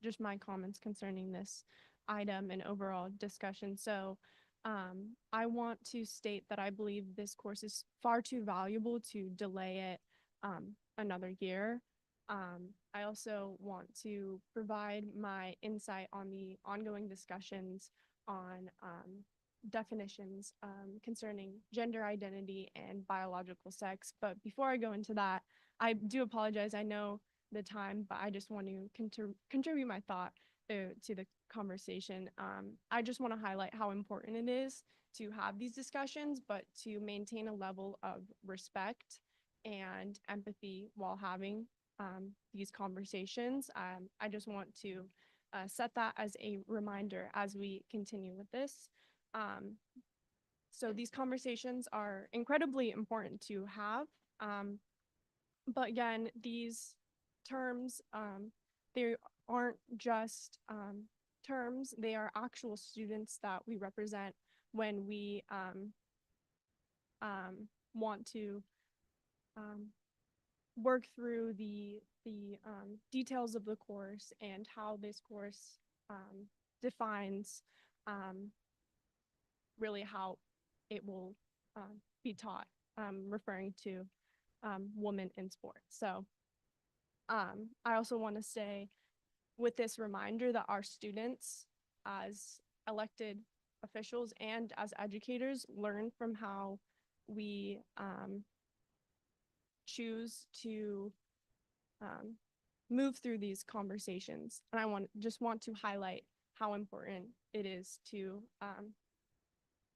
just my comments concerning this item and overall discussion. So I want to state that I believe this course is far too valuable to delay it another year. I also want to provide my insight on the ongoing discussions on definitions concerning gender identity and biological sex. But before I go into that, I do apologize. I know the time, but I just want to contribute my thought to the conversation. I just want to highlight how important it is to have these discussions, but to maintain a level of respect and empathy while having these conversations. I just want to set that as a reminder as we continue with this. So these conversations are incredibly important to have. But again, these terms, they aren't just terms, they are actual students that we represent when we want to work through the details of the course and how this course defines really how it will be taught, referring to women in sports. So I also want to say with this reminder that our students as elected officials and as educators learn from how we choose to move through these conversations. And I just want to highlight how important it is to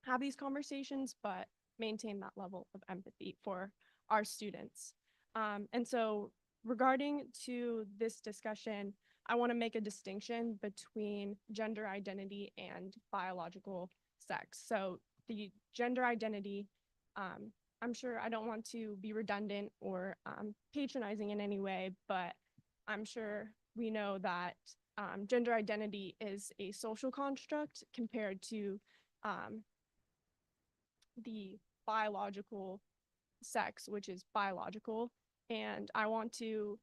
have these conversations, but maintain that level of empathy for our students. And so regarding to this discussion, I want to make a distinction between gender identity and biological sex. So the gender identity, I'm sure I don't want to be redundant or patronizing in any way, but I'm sure we know that gender identity is a social construct compared to the biological sex, which is biological. And I want to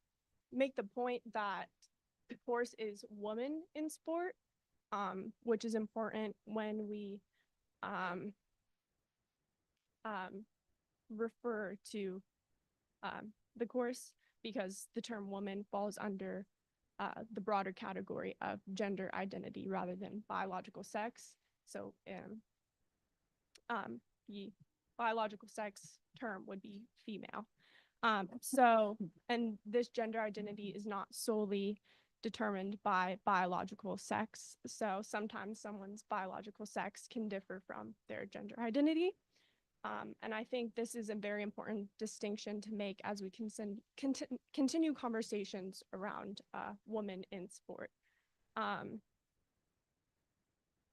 make the point that the course is woman in sport, which is important when we refer to the course, because the term woman falls under the broader category of gender identity rather than biological sex. So the biological sex term would be female. And this gender identity is not solely determined by biological sex. So sometimes someone's biological sex can differ from their gender identity. And I think this is a very important distinction to make as we continue conversations around women in sport.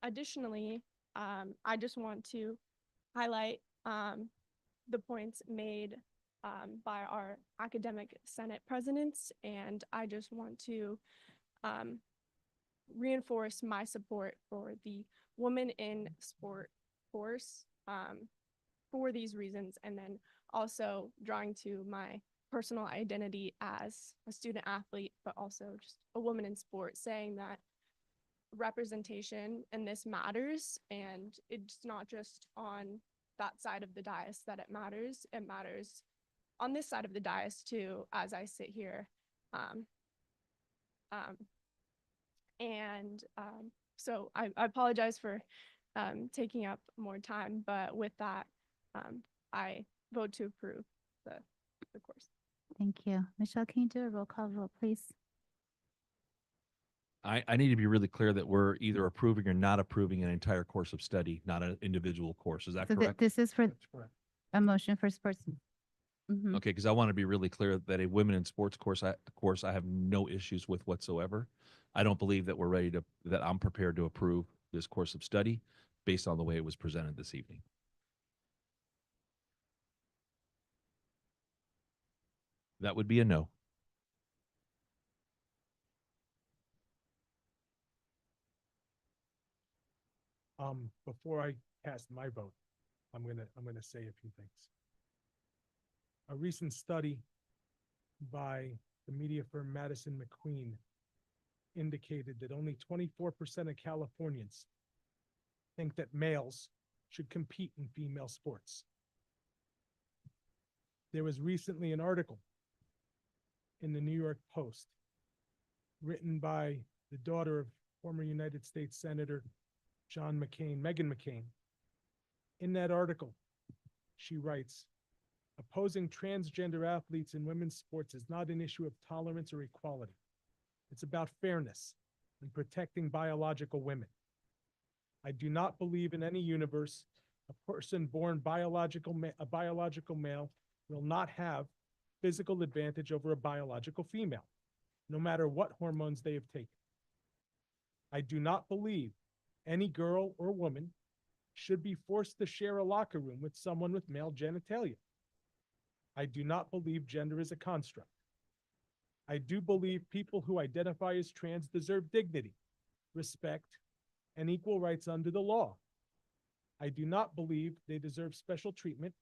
Additionally, I just want to highlight the points made by our academic senate presidents, and I just want to reinforce my support for the Women in Sport course for these reasons, and then also drawing to my personal identity as a student athlete, but also just a woman in sport, saying that representation in this matters, and it's not just on that side of the dais that it matters. It matters on this side of the dais too, as I sit here. So I apologize for taking up more time, but with that, I vote to approve the course. Thank you. Michelle, can you do a roll call vote, please? I need to be really clear that we're either approving or not approving an entire course of study, not an individual course. Is that So correct? this is for a motion for sports. Mhm. Okay, because I want to be really clear that a women in sports course I have no issues with whatsoever. I don't believe that that I'm prepared to approve this course of study based on the way it was presented this evening. That would be a no. Before I cast my vote, I'm gonna say a few things. A recent study by the media firm Madison McQueen indicated that only 24% of Californians think that males should compete in female sports. There was recently an article in the New York Post written by the daughter of former United States Senator John McCain, Meghan McCain. In that article, she writes, opposing transgender athletes in women's sports is not an issue of tolerance or equality. It's about fairness and protecting biological women. I do not believe in any universe a person born a biological male will not have physical advantage over a biological female, no matter what hormones they have taken. I do not believe any girl or woman should be forced to share a locker room with someone with male genitalia. I do not believe gender is a construct. I do believe people who identify as trans deserve dignity, respect, and equal rights under the law. I do not believe they deserve special treatment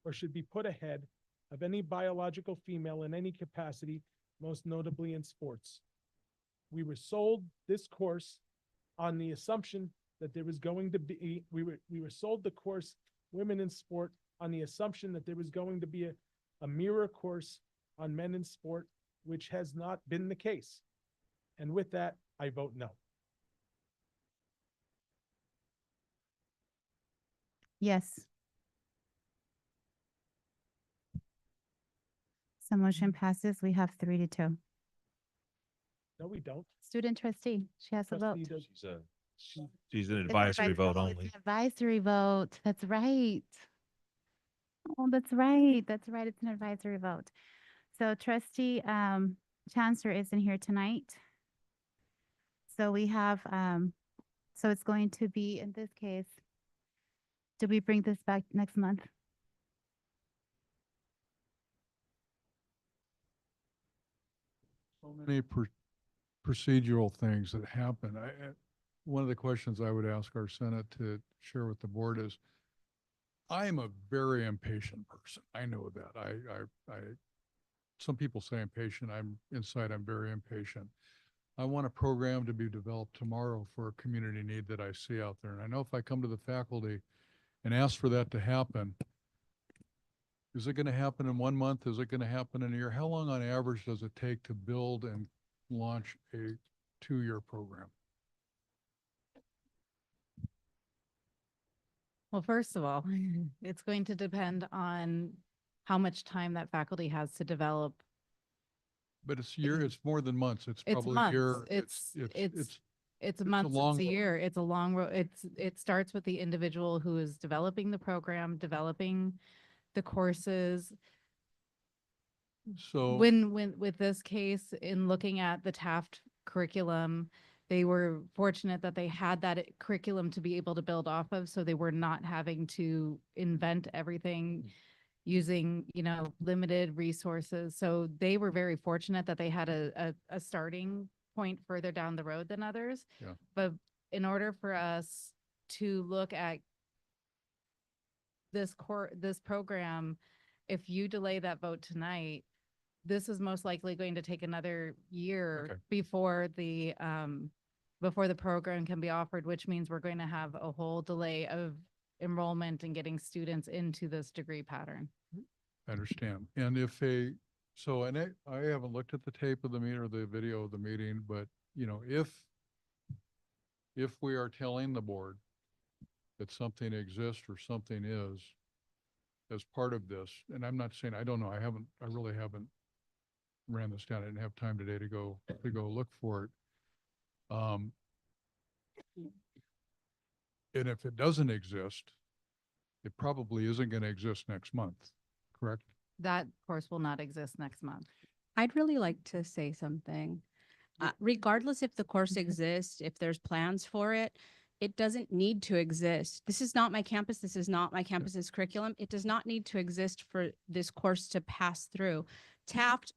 or should be put ahead of any biological female in any capacity, most notably in sports. We were sold this course on the assumption that there was going to be, we were sold the course Women in Sport on the assumption that there was going to be a mirror course on men in sport, which has not been the case. And with that, I vote no. Yes. So motion passes. We have 3-2. No, we don't. Student trustee, she has a vote. Trustee does- She's an It's advisory vote oh, only. it's an advisory vote. That's right. Oh, that's right. That's right. It's an advisory vote. So trustee, Chancellor isn't here tonight. So we have, so it's going to be, in this case, do we bring this back next month? So many procedural things that happen. One of the questions I would ask our Senate to share with the board is, I am a very impatient person. I know that. Some people say I'm patient. I'm very impatient. I want a program to be developed tomorrow for a community need that I see out there. And I know if I come to the faculty and ask for that to happen, is it going to happen in 1 month? Is it going to happen in a year? How long on average does it take to build and launch a 2-year program? Well, first of all, it's going to depend on how much time that faculty has to develop. But it's more than months. It's It's probably a months. year. It's months, long it's a road. year, it's a long road. It starts with the individual who is developing the program, developing the courses. So When with this case, in looking at the Taft curriculum, they were fortunate that they had that curriculum to be able to build off of, so they were not having to invent everything using, limited resources. So they were very fortunate that they had a starting point further down the road than others. Yeah. But in order for us to look at this program, if you delay that vote tonight, this is most likely going to take another year Okay. before the program can be offered, which means we're going to have a whole delay of enrollment and getting students into this degree pattern. I understand. And I haven't looked at the tape of the meeting or the video of the meeting, but if we are telling the board that something exists or something is as part of this, and I'm not saying, I don't know, I really haven't ran this down. I didn't have time today to go look for it. And if it doesn't exist, it probably isn't going to exist next month, correct? That course will not exist next month. I'd really like to say something. Regardless if the course exists, if there's plans for it, it doesn't need to exist. This is not my campus. This is not my campus's curriculum. It does not need to exist for this course to pass through. Taft,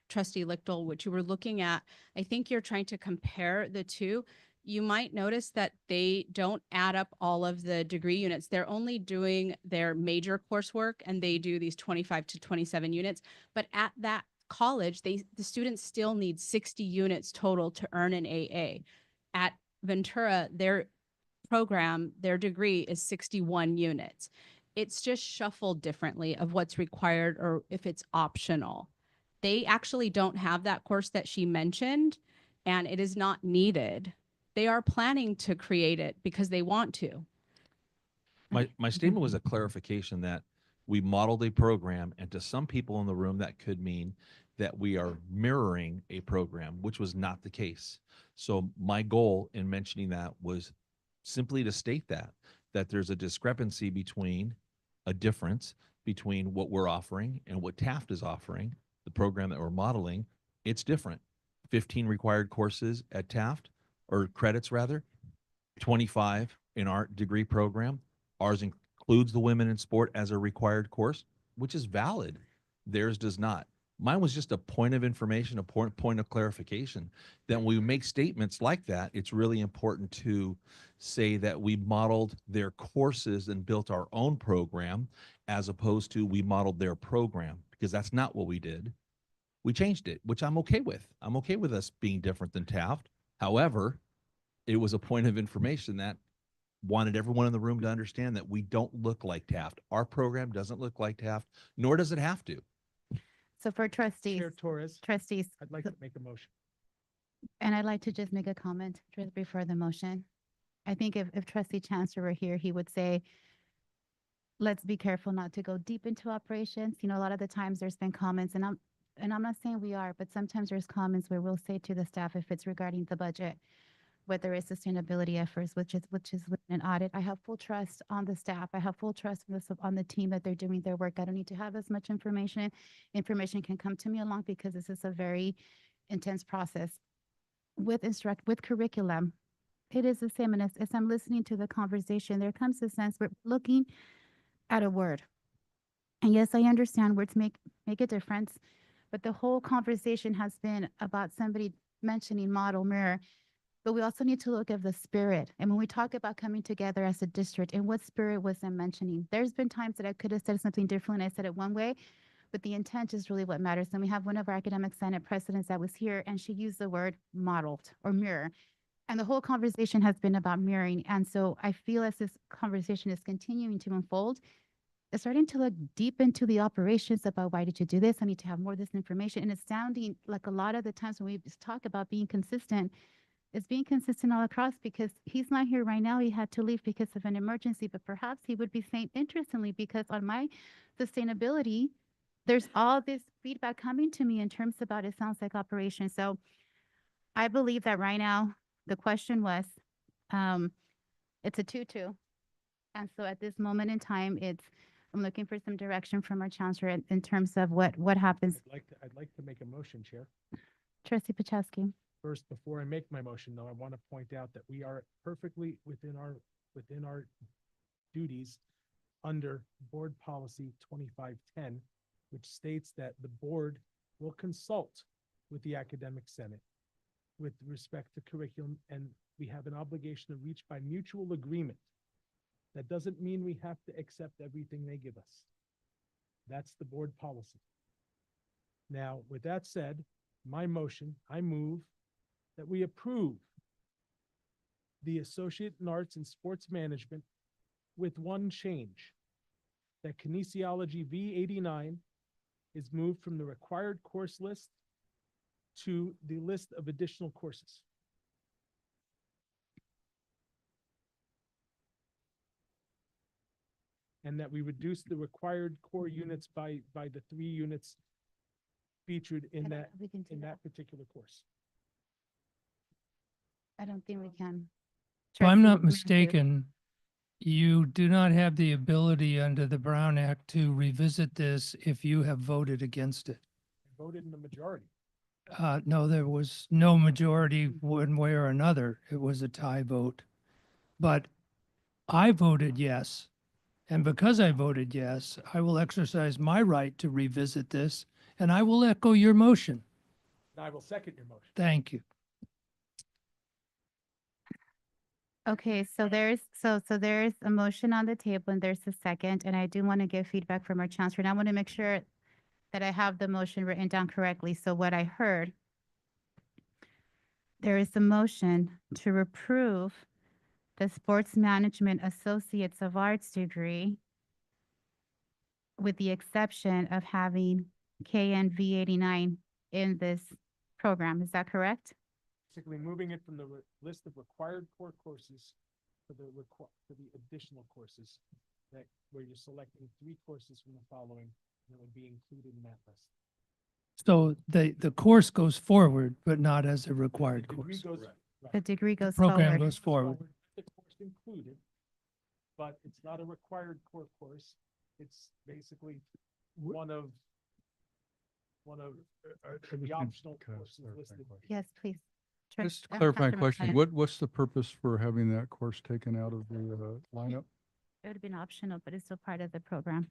Trustee Lichtel, which you were looking at, I think you're trying to compare the two. You might notice that they don't add up all of the degree units. They're only doing their major coursework and they do these 25 to 27 units. But at that college, the students still need 60 units total to earn an AA. At Ventura, their program, their degree is 61 units. It's just shuffled differently of what's required or if it's optional. They actually don't have that course that she mentioned, and it is not needed. They are planning to create it because they want to. My statement was a clarification that we modeled a program, and to some people in the room, that could mean that we are mirroring a program, which was not the case. So my goal in mentioning that was simply to state that there's a discrepancy between a difference between what we're offering and what Taft is offering, the program that we're modeling. It's different. 15 required courses at Taft, or credits rather, 25 in our degree program. Ours includes the women in sport as a required course, which is valid. Theirs does not. Mine was just a point of information, a point of clarification. That when we make statements like that, it's really important to say that we modeled their courses and built our own program, as opposed to we modeled their program, because that's not what we did. We changed it, which I'm okay with. I'm okay with us being different than Taft. However, it was a point of information that wanted everyone in the room to understand that we don't look like Taft. Our program doesn't look like Taft, nor does it have to. So for trustees, Chair Torres, trustees, I'd like to make a motion. and I'd like to just make a comment just before the motion. I think if Trustee Chancellor were here, he would say, let's be careful not to go deep into operations. A lot of the times there's been comments, and I'm not saying we are, but sometimes there's comments where we'll say to the staff, if it's regarding the budget, whether it's sustainability efforts, which is an audit. I have full trust on the staff. I have full trust on the team that they're doing their work. I don't need to have as much information. Information can come to me along because this is a very intense process. With curriculum, it is the same. And as I'm listening to the conversation, there comes a sense we're looking at a word. And yes, I understand words make a difference, but the whole conversation has been about somebody mentioning model, mirror. But we also need to look at the spirit. And when we talk about coming together as a district, and what spirit was I mentioning? There's been times that I could have said something different. I said it one way, but the intent is really what matters. And we have one of our academic senate presidents that was here, and she used the word modeled or mirror. And the whole conversation has been about mirroring. And so I feel as this conversation is continuing to unfold, it's starting to look deep into the operations about why did you do this? I need to have more of this information. And it's sounding like a lot of the times when we talk about being consistent, is being consistent all across, because he's not here right now. He had to leave because of an emergency, but perhaps he would be saying, interestingly, because on my sustainability, there's all this feedback coming to me in terms about, it sounds like operations. So I believe that right now, the question was, it's a 2-2. And so at this moment in time, I'm looking for some direction from our chancellor in terms of what happens. I'd like to make a motion, Chair. Trustee Paczewski. First, before I make my motion, though, I want to point out that we are perfectly within our duties under Board Policy 2510, which states that the board will consult with the Academic Senate with respect to curriculum, and we have an obligation to reach by mutual agreement. That doesn't mean we have to accept everything they give us. That's the board policy. Now, with that said, my motion, I move that we approve the Associate in Arts and Sports Management with one change. That kinesiology V89 is moved from the required course list to the list of additional courses. And that we reduce the required core units by the 3 units featured in that particular course. I don't think we can. If I'm not Trustee Matthews. mistaken, you do not have the ability under the Brown Act to revisit this if you have voted against it. Voted in the majority. No, there was no majority one way or another. It was a tie vote. But I voted yes. And because I voted yes, I will exercise my right to revisit this, and I will echo your motion. And I will second your motion. Thank you. Okay, so there's a motion on the table and there's a second, and I do want to give feedback from our chancellor. And I want to make sure that I have the motion written down correctly. So what I heard, there is a motion to reprove the Sports Management Associates of Arts degree with the exception of having KNV 89 in this program. Is that correct? Basically moving it from the list of required core courses to the additional courses that where you're selecting 3 courses from the following that would be included in that list. So the course goes forward, but not as a required The degree course. goes, The degree goes Program forward. goes forward. The course included, but it's not a required core course. It's basically one of the optional courses listed. Yes, please. Just to clarify my question, what's the purpose for having that course taken out of the lineup? It would have been optional, but it's still part of the program.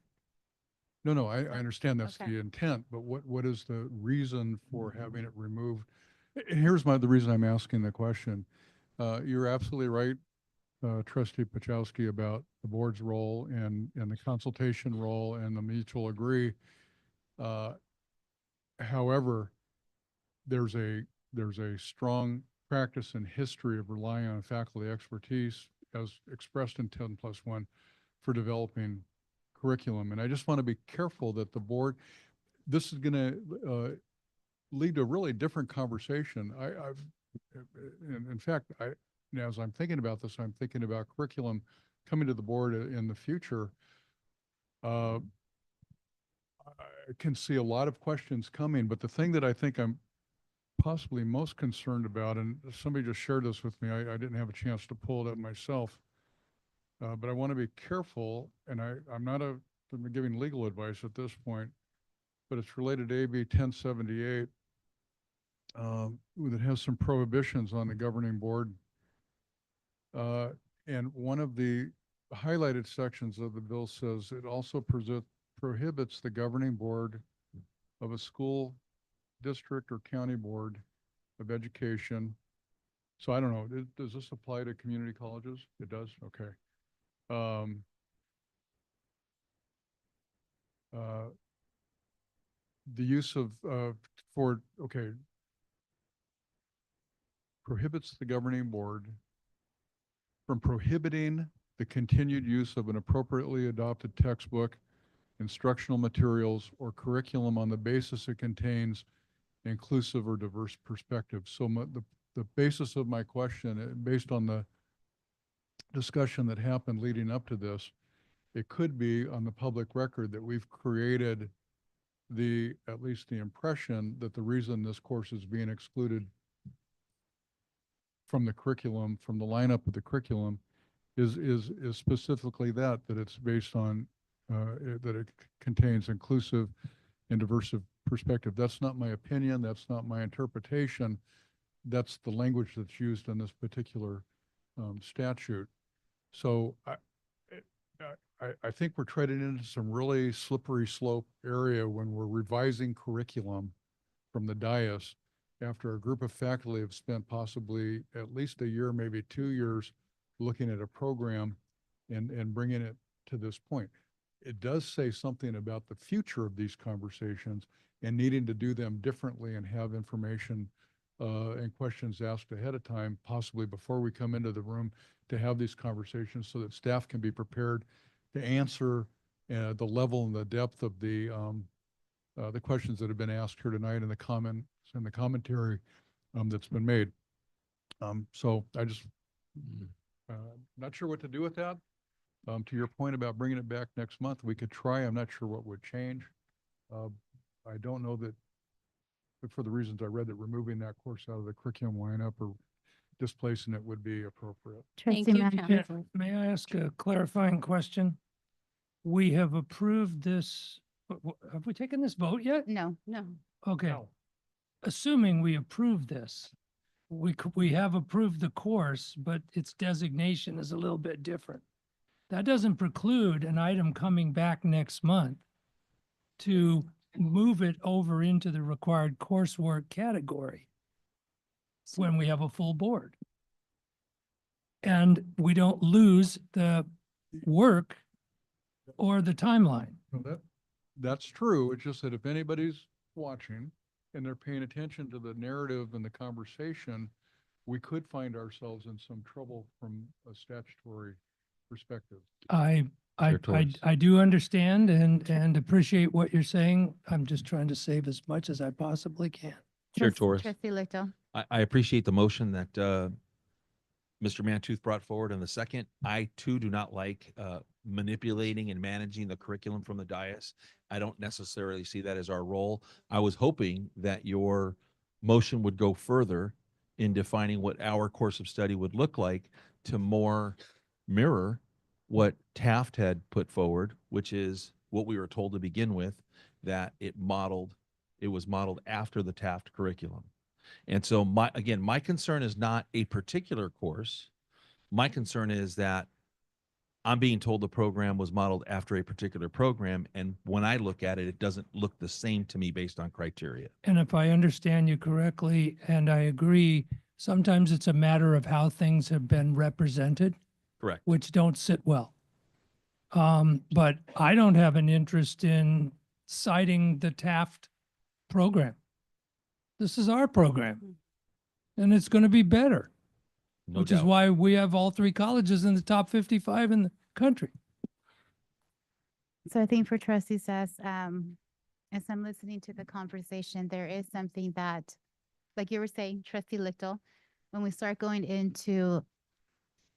No, I understand that's Okay. the intent, but what is the reason for having it removed? And here's the reason I'm asking the question. You're absolutely right, Trustee Pachowski, about the board's role and the consultation role and the mutual agree. However, there's a strong practice and history of relying on faculty expertise as expressed in 10+1 for developing curriculum. And I just want to be careful that the board, this is going to lead to a really different conversation. In fact, as I'm thinking about this, I'm thinking about curriculum coming to the board in the future. I can see a lot of questions coming, but the thing that I think I'm possibly most concerned about, and somebody just shared this with me, I didn't have a chance to pull it up myself, but I want to be careful, and I'm not giving legal advice at this point, but it's related to AB 1078 that has some prohibitions on the governing board. And one of the highlighted sections of the bill says it also prohibits the governing board of a school district or county board of education. So I don't know, does this apply to community colleges? It does? Okay. The use of, prohibits the governing board from prohibiting the continued use of an appropriately adopted textbook, instructional materials, or curriculum on the basis it contains inclusive or diverse perspectives. So the basis of my question, based on the discussion that happened leading up to this, it could be on the public record that we've created at least the impression that the reason this course is being excluded from the curriculum, from the lineup of the curriculum, is specifically that it's based on, that it contains inclusive and diverse perspective. That's not my opinion. That's not my interpretation. That's the language that's used in this particular statute. So I think we're treading into some really slippery slope area when we're revising curriculum from the dais after a group of faculty have spent possibly at least a year, maybe 2 years, looking at a program and bringing it to this point. It does say something about the future of these conversations and needing to do them differently and have information and questions asked ahead of time, possibly before we come into the room, to have these conversations so that staff can be prepared to answer the level and the depth of the questions that have been asked here tonight and the comments and the commentary that's been made. So I just not sure what to do with that. To your point about bringing it back next month, we could try. I'm not sure what would change. I don't know that, but for the reasons I read, that removing that course out of the curriculum lineup or displacing it would be appropriate. Trustee you, Mann. Yeah, may I ask a clarifying question? We have approved this, have we taken this vote yet? No. No. Okay. Assuming we approve this, we have approved the course, but its designation is a little bit different. That doesn't preclude an item coming back next month to move it over into the required coursework category when we have a full board. And we don't lose the work or the timeline. No, that's true. It's just that if anybody's watching and they're paying attention to the narrative and the conversation, we could find ourselves in some trouble from a statutory perspective. I do understand and appreciate what you're saying. I'm just trying to save as much as I possibly can. Chair Torres, Trustee Lichtel. I appreciate the motion that Mr. Mantooth brought forward in the second. I too do not like manipulating and managing the curriculum from the dais. I don't necessarily see that as our role. I was hoping that your motion would go further in defining what our course of study would look like to more mirror what Taft had put forward, which is what we were told to begin with, that it was modeled after the Taft curriculum. And so my concern is not a particular course. My concern is that I'm being told the program was modeled after a particular program. And when I look at it, it doesn't look the same to me based on criteria. And if I understand you correctly, and I agree, sometimes it's a matter of how things have been represented. Correct. Which don't sit well. But I don't have an interest in citing the Taft program. This is our program. And it's going to be better. No Which is doubt. why we have all three colleges in the top 55 in the country. So I think for Trustee Sass, as I'm listening to the conversation, there is something that, like you were saying, Trustee Lichtel, when we start going into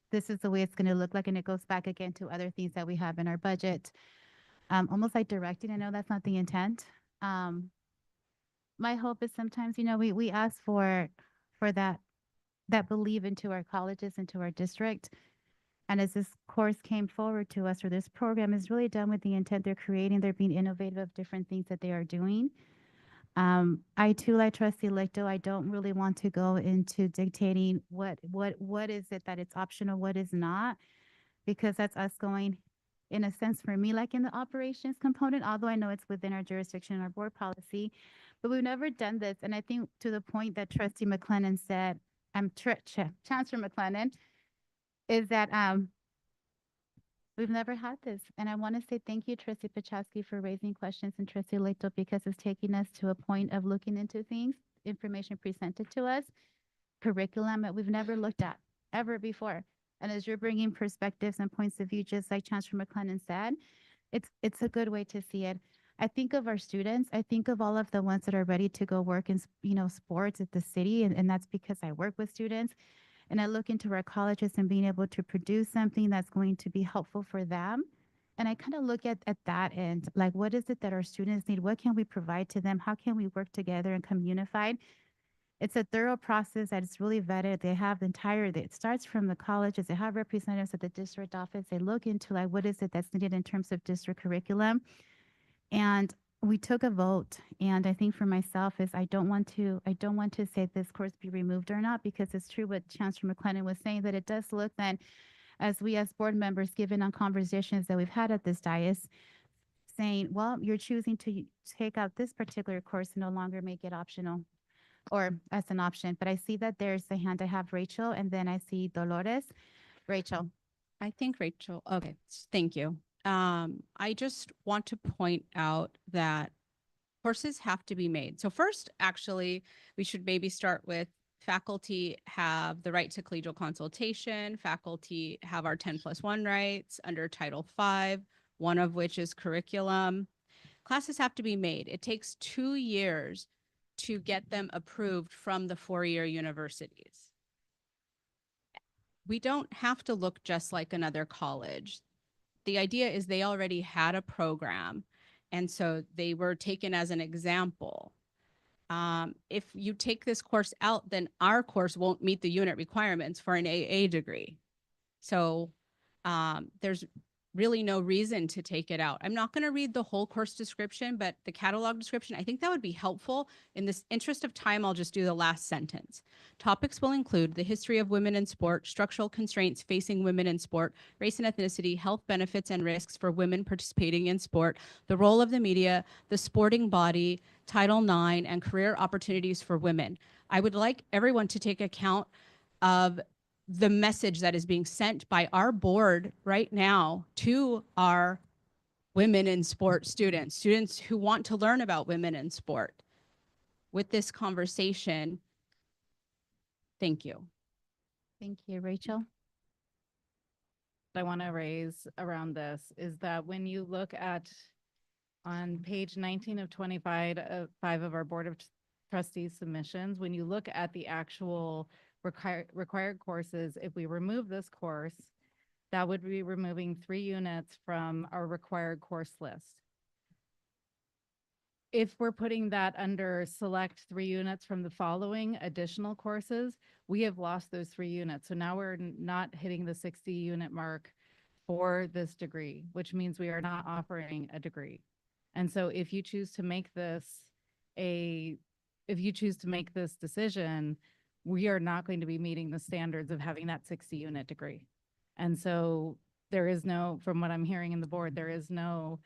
this is the way it's going to look like, and it goes back again to other things that we have in our budget, almost like directing. I know that's not the intent. My hope is sometimes, we ask for that believe into our colleges, into our district. And as this course came forward to us, or this program is really done with the intent they're creating, they're being innovative of different things that they are doing. I too, like Trustee Lichtel, I don't really want to go into dictating what is it that it's optional, what is not, because that's us going, in a sense, for me, like in the operations component, although I know it's within our jurisdiction and our board policy, but we've never done this. And I think to the point that Trustee McLennan said, Chancellor McLennan, is that we've never had this. And I want to say thank you, Trustee Pachowski, for raising questions, and Trustee Lichtel, because it's taking us to a point of looking into things, information presented to us, curriculum that we've never looked at ever before. And as you're bringing perspectives and points of view, just like Chancellor McLennan said, it's a good way to see it. I think of our students. I think of all of the ones that are ready to go work in, sports at the city. And that's because I work with students. And I look into our colleges and being able to produce something that's going to be helpful for them. And I kind of look at that end, like, what is it that our students need? What can we provide to them? How can we work together and come unified? It's a thorough process that is really vetted. They have it starts from the colleges. They have representatives at the district office. They look into, like, what is it that's needed in terms of district curriculum. And we took a vote, and I think for myself is I don't want to say this course be removed or not, because it's true what Chancellor McLennan was saying, that it does look then, as we as board members, given on conversations that we've had at this dais, saying, well, you're choosing to take out this particular course and no longer make it optional or as an option. But I see that there's a hand. I have Rachel, and then I see Dolores. Rachel. I think Rachel, okay, thank you. I just want to point out that courses have to be made. So first, actually, we should maybe start with faculty have the right to collegial consultation. Faculty have our 10+1 rights under Title V, one of which is curriculum. Classes have to be made. It takes 2 years to get them approved from the four-year universities. We don't have to look just like another college. The idea is they already had a program, and so they were taken as an example. If you take this course out, then our course won't meet the unit requirements for an AA degree. So there's really no reason to take it out. I'm not going to read the whole course description, but the catalog description, I think that would be helpful. In this interest of time, I'll just do the last sentence. Topics will include the history of women in sport, structural constraints facing women in sport, race and ethnicity, health benefits and risks for women participating in sport, the role of the media, the sporting body, Title IX, and career opportunities for women. I would like everyone to take account of the message that is being sent by our board right now to our women in sport students who want to learn about women in sport. With this conversation, thank you. Thank you, Rachel. I want to raise around this is that when you look at on page 19 of 25 of our Board of Trustees submissions, when you look at the actual required courses, if we remove this course, that would be removing 3 units from our required course list. If we're putting that under select 3 units from the following additional courses, we have lost those 3 units. So now we're not hitting the 60 unit mark for this degree, which means we are not offering a degree. And so if you choose to make this decision, we are not going to be meeting the standards of having that 60 unit degree. And so there is no, from what I'm hearing in the board, there is no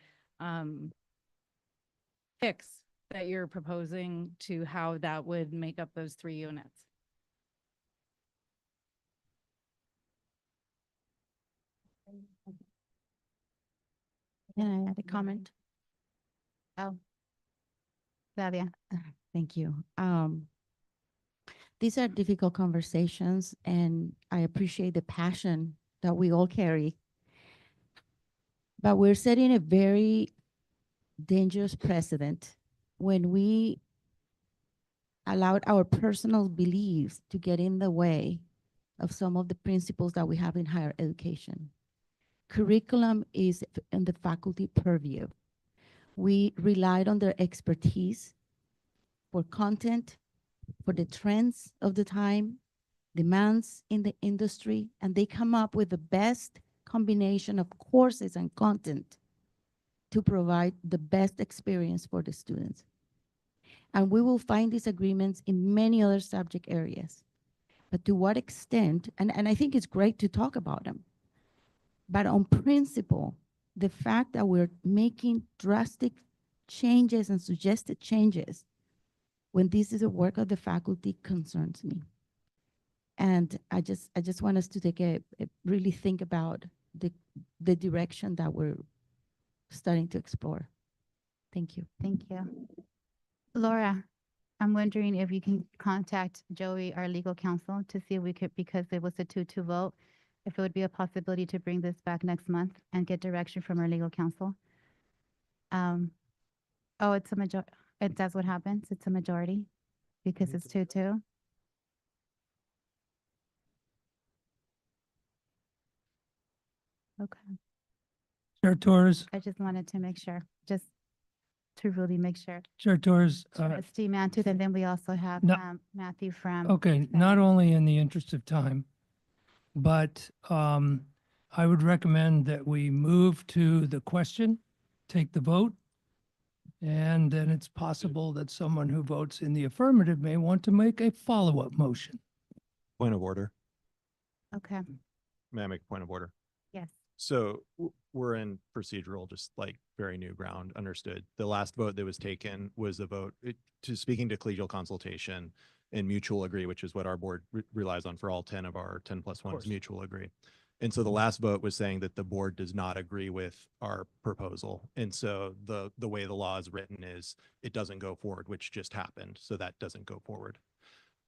fix that you're proposing to how that would make up those 3 units. Can I add a comment? Oh, Flavia. Thank you. These are difficult conversations, and I appreciate the passion that we all carry. But we're setting a very dangerous precedent when we allowed our personal beliefs to get in the way of some of the principles that we have in higher education. Curriculum is in the faculty purview. We relied on their expertise for content, for the trends of the time, demands in the industry, and they come up with the best combination of courses and content to provide the best experience for the students. And we will find disagreements in many other subject areas. But to what extent, and I think it's great to talk about them, but on principle, the fact that we're making drastic changes and suggested changes when this is a work of the faculty concerns me. And I just want us to take a really think about the direction that we're starting to explore. Thank you. Thank you. Laura, I'm wondering if you can contact Joey, our legal counsel, to see if we could, because it was a 2-2 vote, if it would be a possibility to bring this back next month and get direction from our legal counsel. Oh, it's a majority. That's what happens. It's a majority because it's 2-2. Okay. Chair Torres, I just wanted to make sure, just to really make sure. Chair Torres, Trustee Mantooth, and then we also have No. Matthew from. okay, not only in the interest of time, but I would recommend that we move to the question, take the vote, and then it's possible that someone who votes in the affirmative may want to make a follow-up motion. Point of order. Okay, May I make a point of order? yes. So we're in procedural, just like very new ground, understood. The last vote that was taken was a vote to speaking to collegial consultation and mutual agree, which is what our board relies on for all 10 of our 10+1 is mutual agree. And so the last vote was saying that the board does not agree with our proposal. And so the way the law is written is it doesn't go forward, which just happened. So that doesn't go forward.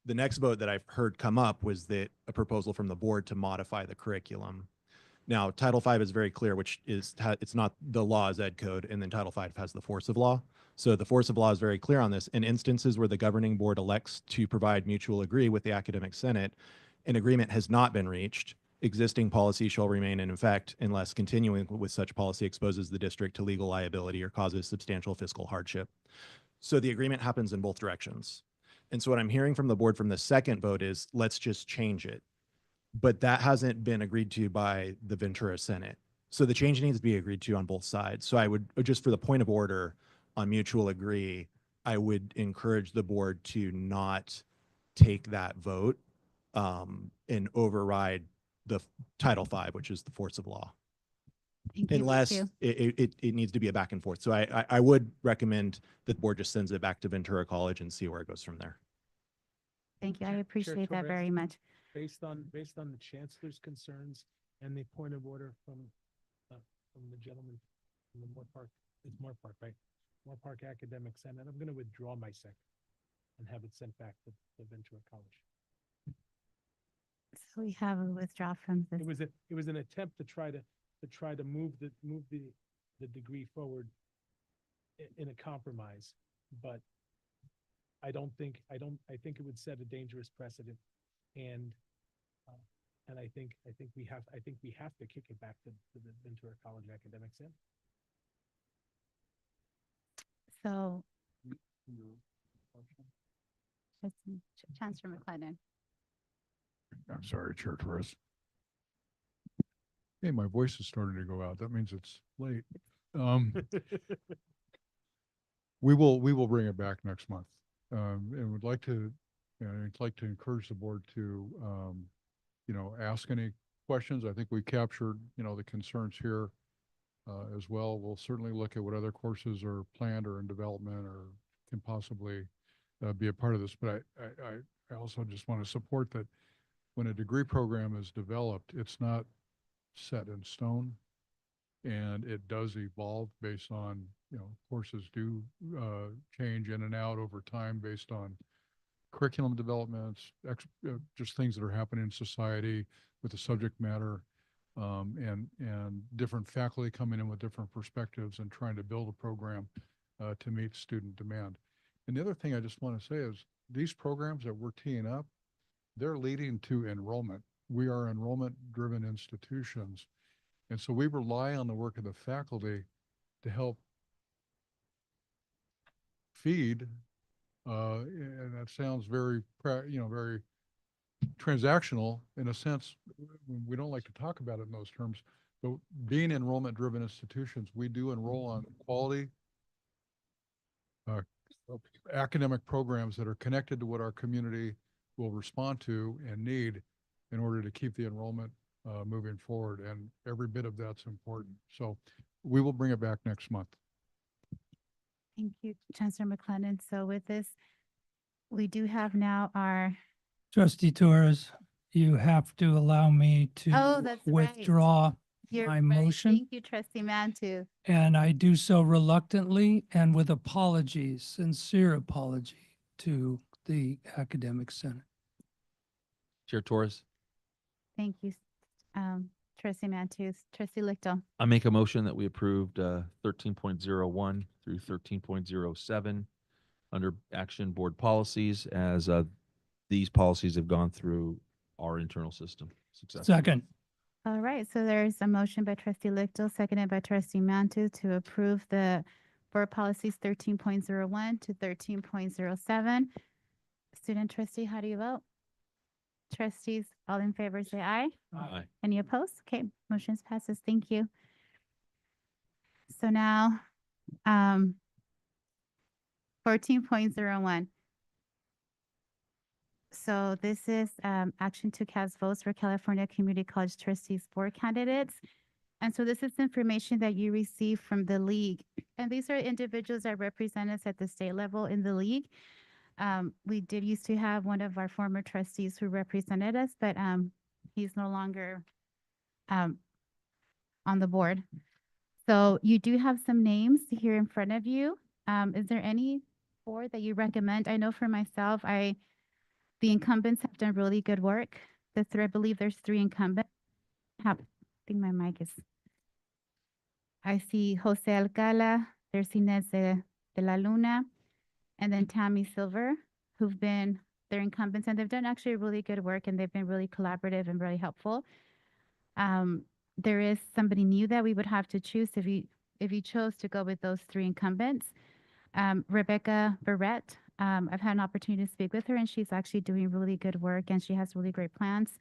The next vote that I've heard come up was that a proposal from the board to modify the curriculum. Now, Title V is very clear, which is, it's not the law is ed code, and then Title V has the force of law. So the force of law is very clear on this. In instances where the governing board elects to provide mutual agree with the academic senate, an agreement has not been reached. Existing policy shall remain in effect unless continuing with such policy exposes the district to legal liability or causes substantial fiscal hardship. So the agreement happens in both directions. And so what I'm hearing from the board from the second vote is let's just change it. But that hasn't been agreed to by the Ventura Senate. So the change needs to be agreed to on both sides. So I would, just for the point of order on mutual agree, I would encourage the board to not take that vote and override the Title V, which is the force of law. Thank you. Unless it needs to be a back and forth. So I would recommend that the board just sends it back to Ventura College and see where it goes from there. Thank you. I Chair appreciate that Torres, very much. Based on the chancellor's concerns and the point of order from the gentleman from the Moore Park, it's Moore Park, right? Moore Park Academic Senate. I'm going to withdraw my second and have it sent back to Ventura College. So we have a withdrawal from this. It was an attempt to try to move the degree forward in a compromise, but I think it would set a dangerous precedent, and I think we have to kick it back to the Ventura College Academic Senate. So Chancellor McLennan. I'm sorry, Chair Torres. Hey, my voice is starting to go out. That means it's late. We will bring it back next month. And would like to, I'd like to encourage the board to, ask any questions. I think we captured, the concerns here as well. We'll certainly look at what other courses are planned or in development or can possibly be a part of this. But I also just want to support that when a degree program is developed, it's not set in stone, and it does evolve based on, courses do change in and out over time based on curriculum developments, just things that are happening in society with the subject matter, and different faculty coming in with different perspectives and trying to build a program to meet student demand. And the other thing I just want to say is these programs that we're teeing up, they're leading to enrollment. We are enrollment-driven institutions. And so we rely on the work of the faculty to help feed, and that sounds very, very transactional in a sense. We don't like to talk about it in those terms, but being enrollment-driven institutions, we do enroll on quality academic programs that are connected to what our community will respond to and need in order to keep the enrollment moving forward. And every bit of that's important. So we will bring it back next month. Thank you, Chancellor McLennan. So with this, we do have now our. Trustee Torres, you have to allow me Oh, to that's right. withdraw You're my right. motion. Thank you, Trustee Mantu. And I do so reluctantly and with apologies, sincere apology to the Academic Senate. Chair Torres, Thank you, Trustee Mantu. Trustee Lichtel. I make a motion that we approved 13.01 through 13.07 under action board policies as these policies have gone through our internal system successfully. Second. All right, so there's a motion by Trustee Lichtel, seconded by Trustee Mantu to approve the board policies 13.01 to 13.07. Student trustee, how do you vote? Trustees, all in favor, say aye. Aye. Any opposed? Okay, motions passes. Thank you. So now, 14.01. So this is action to cast votes for California Community College Trustees Board candidates. And so this is information that you receive from the league. And these are individuals that represent us at the state level in the league. We did used to have one of our former trustees who represented us, but he's no longer um, on the board. So you do have some names here in front of you. Is there any board that you recommend? I know for myself, the incumbents have done really good work. I believe there's 3 incumbents. I think my mic is. I see Jose Alcala, there's Inez de la Luna, and then Tammy Silver, who've been their incumbents, and they've done actually really good work, and they've been really collaborative and really helpful. There is somebody new that we would have to choose if you chose to go with those 3 incumbents. Rebecca Barrett, I've had an opportunity to speak with her, and she's actually doing really good work, and she has really great plans.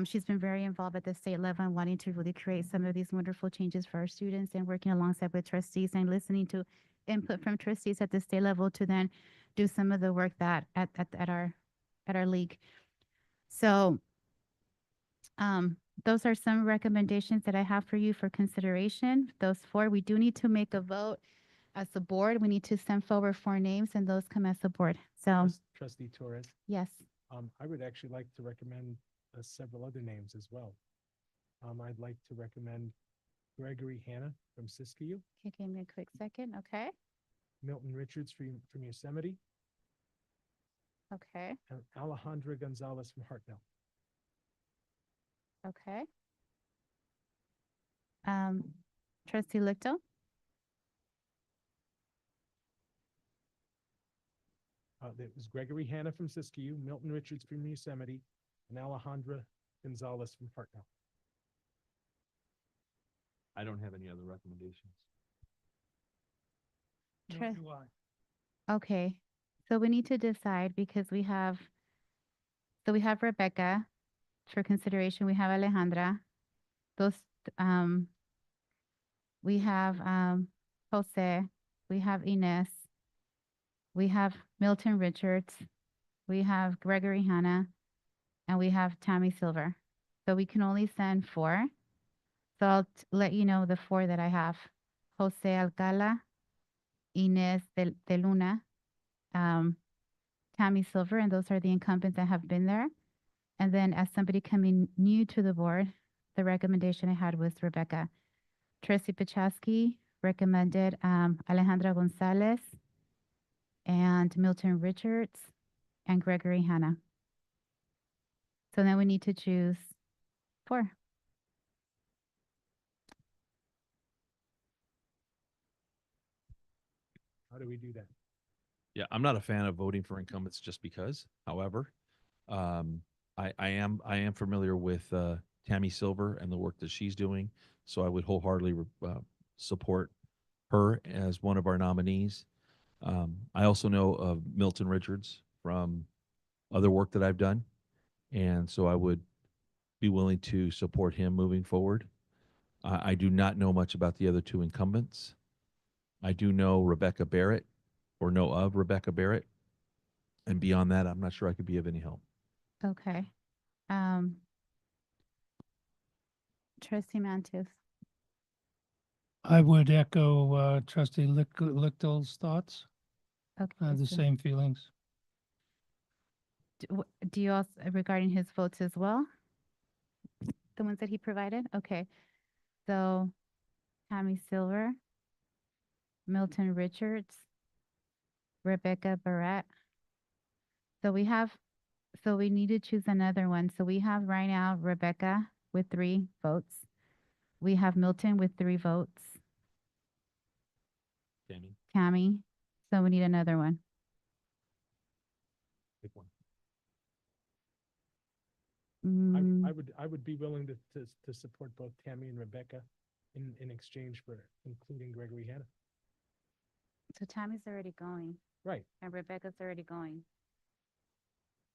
She's been very involved at the state level and wanting to really create some of these wonderful changes for our students, and working alongside with trustees and listening to input from trustees at the state level to then do some of the work that at our league. So those are some recommendations that I have for you for consideration. Those 4, we do need to make a vote as a board. We need to send forward 4 names, and those come as a board. So Trustee Torres, yes. I would actually like to recommend several other names as well. I'd like to recommend Gregory Hanna from Siskiyou, Okay, give me a quick second. Okay. Milton Richards from Yosemite, Okay. and Alejandra Gonzalez from Hartnell. Okay. Trustee Lichto? There was Gregory Hanna from Siskiyou, Milton Richards from Yosemite, and Alejandra Gonzalez from Hartnell. I don't have any other recommendations. Okay. So we need to decide because we have Rebecca for consideration. We have Alejandra. Those, we have Jose. We have Ines. We have Milton Richards. We have Gregory Hanna. And we have Tammy Silver. So we can only send 4. So I'll let you know the 4 that I have. Jose Alcala, Inez de Luna, Tammy Silver, and those are the incumbents that have been there. And then as somebody coming new to the board, the recommendation I had was Rebecca. Trustee Pachaski recommended Alejandra Gonzalez and Milton Richards and Gregory Hanna. So then we need to choose 4. How do we do that? Yeah, I'm not a fan of voting for incumbents just because. However, I am familiar with Tammy Silver and the work that she's doing, so I would wholeheartedly support her as one of our nominees. I also know of Milton Richards from other work that I've done, and so I would be willing to support him moving forward. I do not know much about the other 2 incumbents. I do know Rebecca Barrett, or know of Rebecca Barrett. And beyond that, I'm not sure I could be of any help. Okay. Trustee Mantus. I would echo Trustee Lichtel's thoughts. Okay. I have the so same feelings. do you also, regarding his votes as well? The ones that he provided? Okay. So Tammy Silver, Milton Richards, Rebecca Barrett. So we need to choose another one. So we have right now Rebecca with 3 votes. We have Milton with 3 votes. Tammy. So we need another one. Pick one. I would be willing to support both Tammy and Rebecca in exchange for including Gregory Hanna. So Tammy's already going. Right. And Rebecca's already going.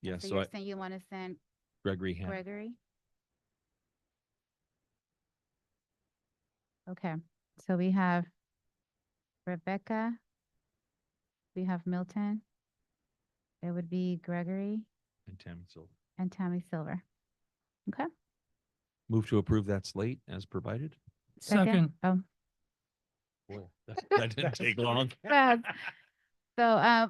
Yeah, So so you're saying you want to send Gregory Hanna. Gregory? Okay. So we have Rebecca. We have Milton. It would be Gregory And Tammy Silver. and Tammy Silver. Okay. Move to approve that slate as provided. Second. Oh. Boy, that didn't take long. Fast. So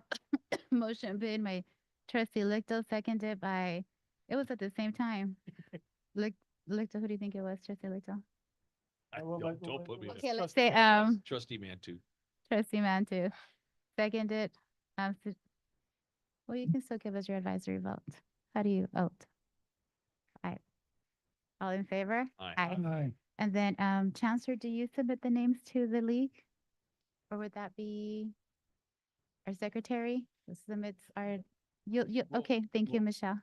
motion made by Trustee Lichtel, seconded by, it was at the same time. Licto, who do you think it was, trustee Licto? Don't put me in. Okay, let's say, Trustee Mantu. trustee Mantu. Seconded. Well, you can still give us your advisory vote. How do you vote? Aye. All in favor? Aye. Aye. And then, Chancellor, do you submit the names to the league? Or would that be our secretary who submits our, okay, thank you, Michelle.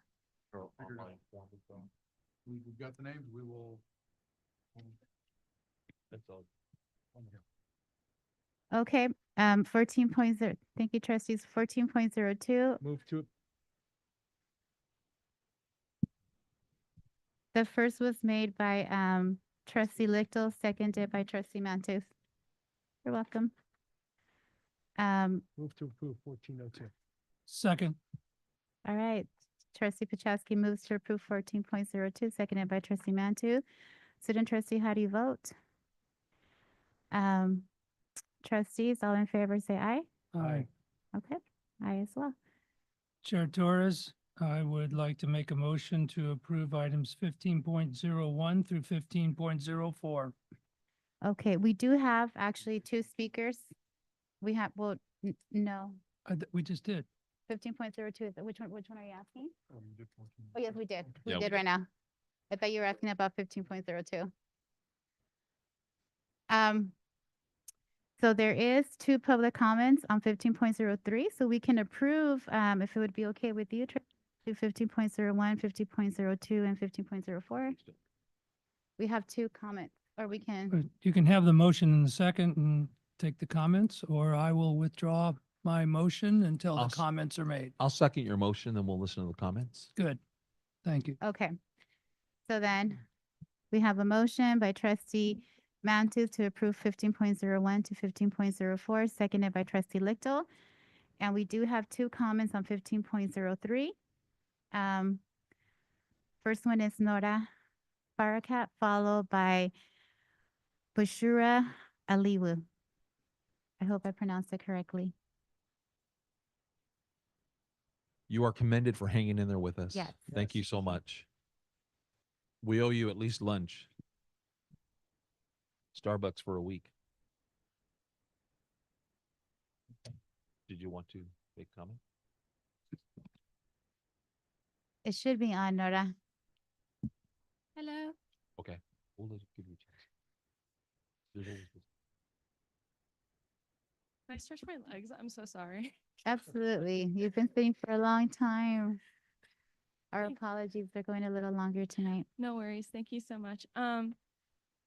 We've got the names, we will. That's all. Okay, 14.0, thank you, trustees. 14.02, Move to, the first was made by, trustee Lichtel, seconded by trustee Mantus. You're welcome. move to approve 1402. Second. All right, trustee Pachowski moves to approve 14.02, seconded by trustee Mantu. Student trustee, how do you vote? Trustees, all in favor, say aye. Aye. Okay, aye as well. Chair Torres, I would like to make a motion to approve items 15.01 through 15.04. Okay, we do have actually two speakers. We have, well, no, We just did. 15.02, which one are you asking? We did 14. Oh, yes, we did. We Yeah, we did right now. I thought you were asking about 15.02. So there is two public comments on 15.03, so we can approve, if it would be okay with you, to 15.01, 15.02, and 15.04. We have two comments, or we can, You can have the motion in the second and take the comments, or I will withdraw my motion until the I'll s- comments are made. I'll second your motion, then we'll listen to the comments. Good. Thank you. okay. So then, we have a motion by trustee Mantus to approve 15.01 to 15.04, seconded by trustee Lichtel. And we do have two comments on 15.03. First one is Nora Barakat, followed by Bushura Aliwu. I hope I pronounced it correctly. You are commended for hanging in there with us. Yes. Thank you so much. We owe you at least lunch. Starbucks for a week. Did you want to make a comment? It should be on, Nora. Hello. Okay, we'll give you a chance. There's always this- Can I stretch my legs? I'm so sorry. Absolutely. You've been sitting for a long time. Our apologies, they're going a little longer tonight. No worries. Thank you so much. All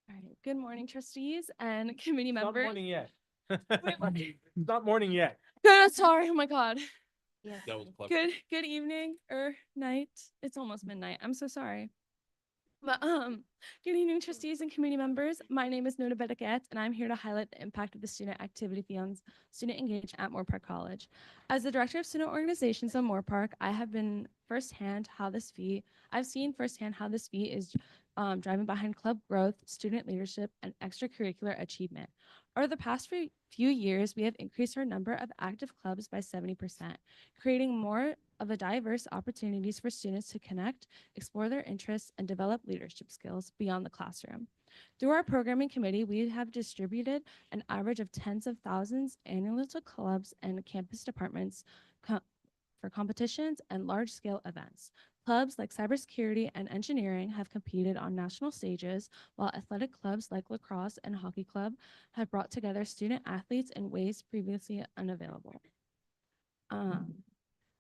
right. Good morning, trustees and committee members. Not morning yet. It's not morning yet. No, sorry. Oh my God. Yes. That was clever. Good evening or night. It's almost midnight. I'm so sorry. But good evening, trustees and committee members. My name is Nona Bedekat, and I'm here to highlight the impact of the student activity fee on student engagement at Moorpark College. As the director of student organizations on Moorpark, I've seen firsthand how this fee is driving behind club growth, student leadership, and extracurricular achievement. Over the past few years, we have increased our number of active clubs by 70%, creating more of a diverse opportunities for students to connect, explore their interests, and develop leadership skills beyond the classroom. Through our programming committee, we have distributed an average of tens of thousands annually to clubs and campus departments for competitions and large-scale events. Clubs like cybersecurity and engineering have competed on national stages, while athletic clubs like lacrosse and hockey club have brought together student athletes in ways previously unavailable.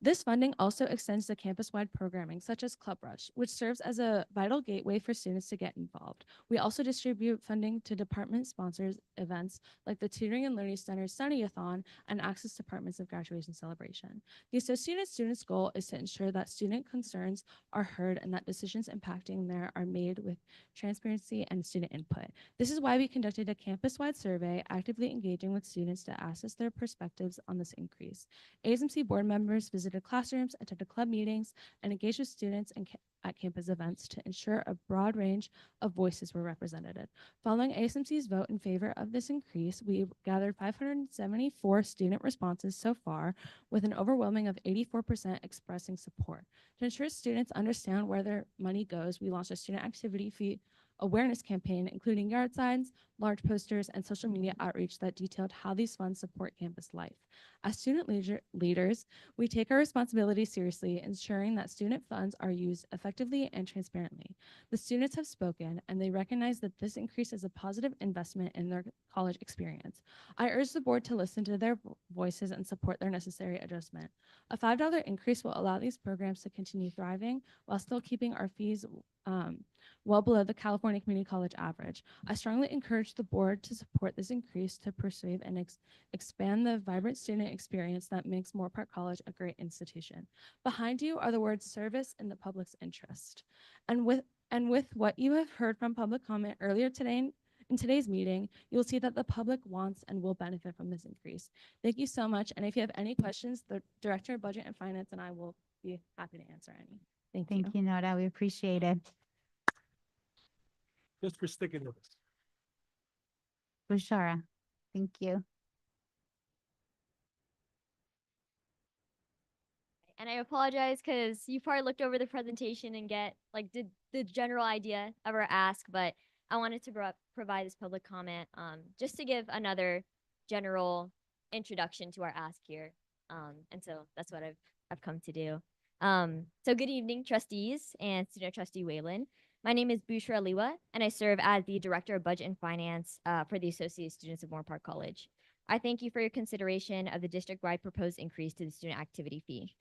This funding also extends to campus-wide programming, such as Club Rush, which serves as a vital gateway for students to get involved. We also distribute funding to department-sponsored events like the Tutoring and Learning Center's Study-a-thon and Access Departments of Graduation Celebration. The Associated Students' goal is to ensure that student concerns are heard and that decisions impacting them are made with transparency and student input. This is why we conducted a campus-wide survey, actively engaging with students to assess their perspectives on this increase. ASMC board members visited visited classrooms, attended club meetings, and engaged with students and at campus events to ensure a broad range of voices were represented. Following ASMC's vote in favor of this increase, we gathered 574 student responses so far, with an overwhelming of 84% expressing support. To ensure students understand where their money goes, we launched a student activity fee awareness campaign, including yard signs, large posters, and social media outreach that detailed how these funds support campus life. As student leaders, we take our responsibility seriously, ensuring that student funds are used effectively and transparently. The students have spoken, and they recognize that this increase is a positive investment in their college experience. I urge the board to listen to their voices and support their necessary adjustment. A $5 increase will allow these programs to continue thriving while still keeping our fees well below the California Community College average. I strongly encourage the board to support this increase to persuade and expand the vibrant student experience that makes Moorpark College a great institution. Behind you are the words service in the public's interest. And with what you have heard from public comment earlier today in today's meeting, you will see that the public wants and will benefit from this increase. Thank you so much. And if you have any questions, the Director of Budget and Finance and I will be happy to answer any. Thank you, Nora. We appreciate it. Just for sticking with us. Bushara, thank you. And I apologize because you probably looked over the presentation and get like the general idea of our ask, but I wanted to provide this public comment just to give another general introduction to our ask here. And so that's what I've come to do. So good evening, trustees and student trustee Whalen. My name is Bushra Aliwa, and I serve as the Director of Budget and Finance for the Associated Students of Moorpark College. I thank you for your consideration of the district-wide proposed increase to the student activity fee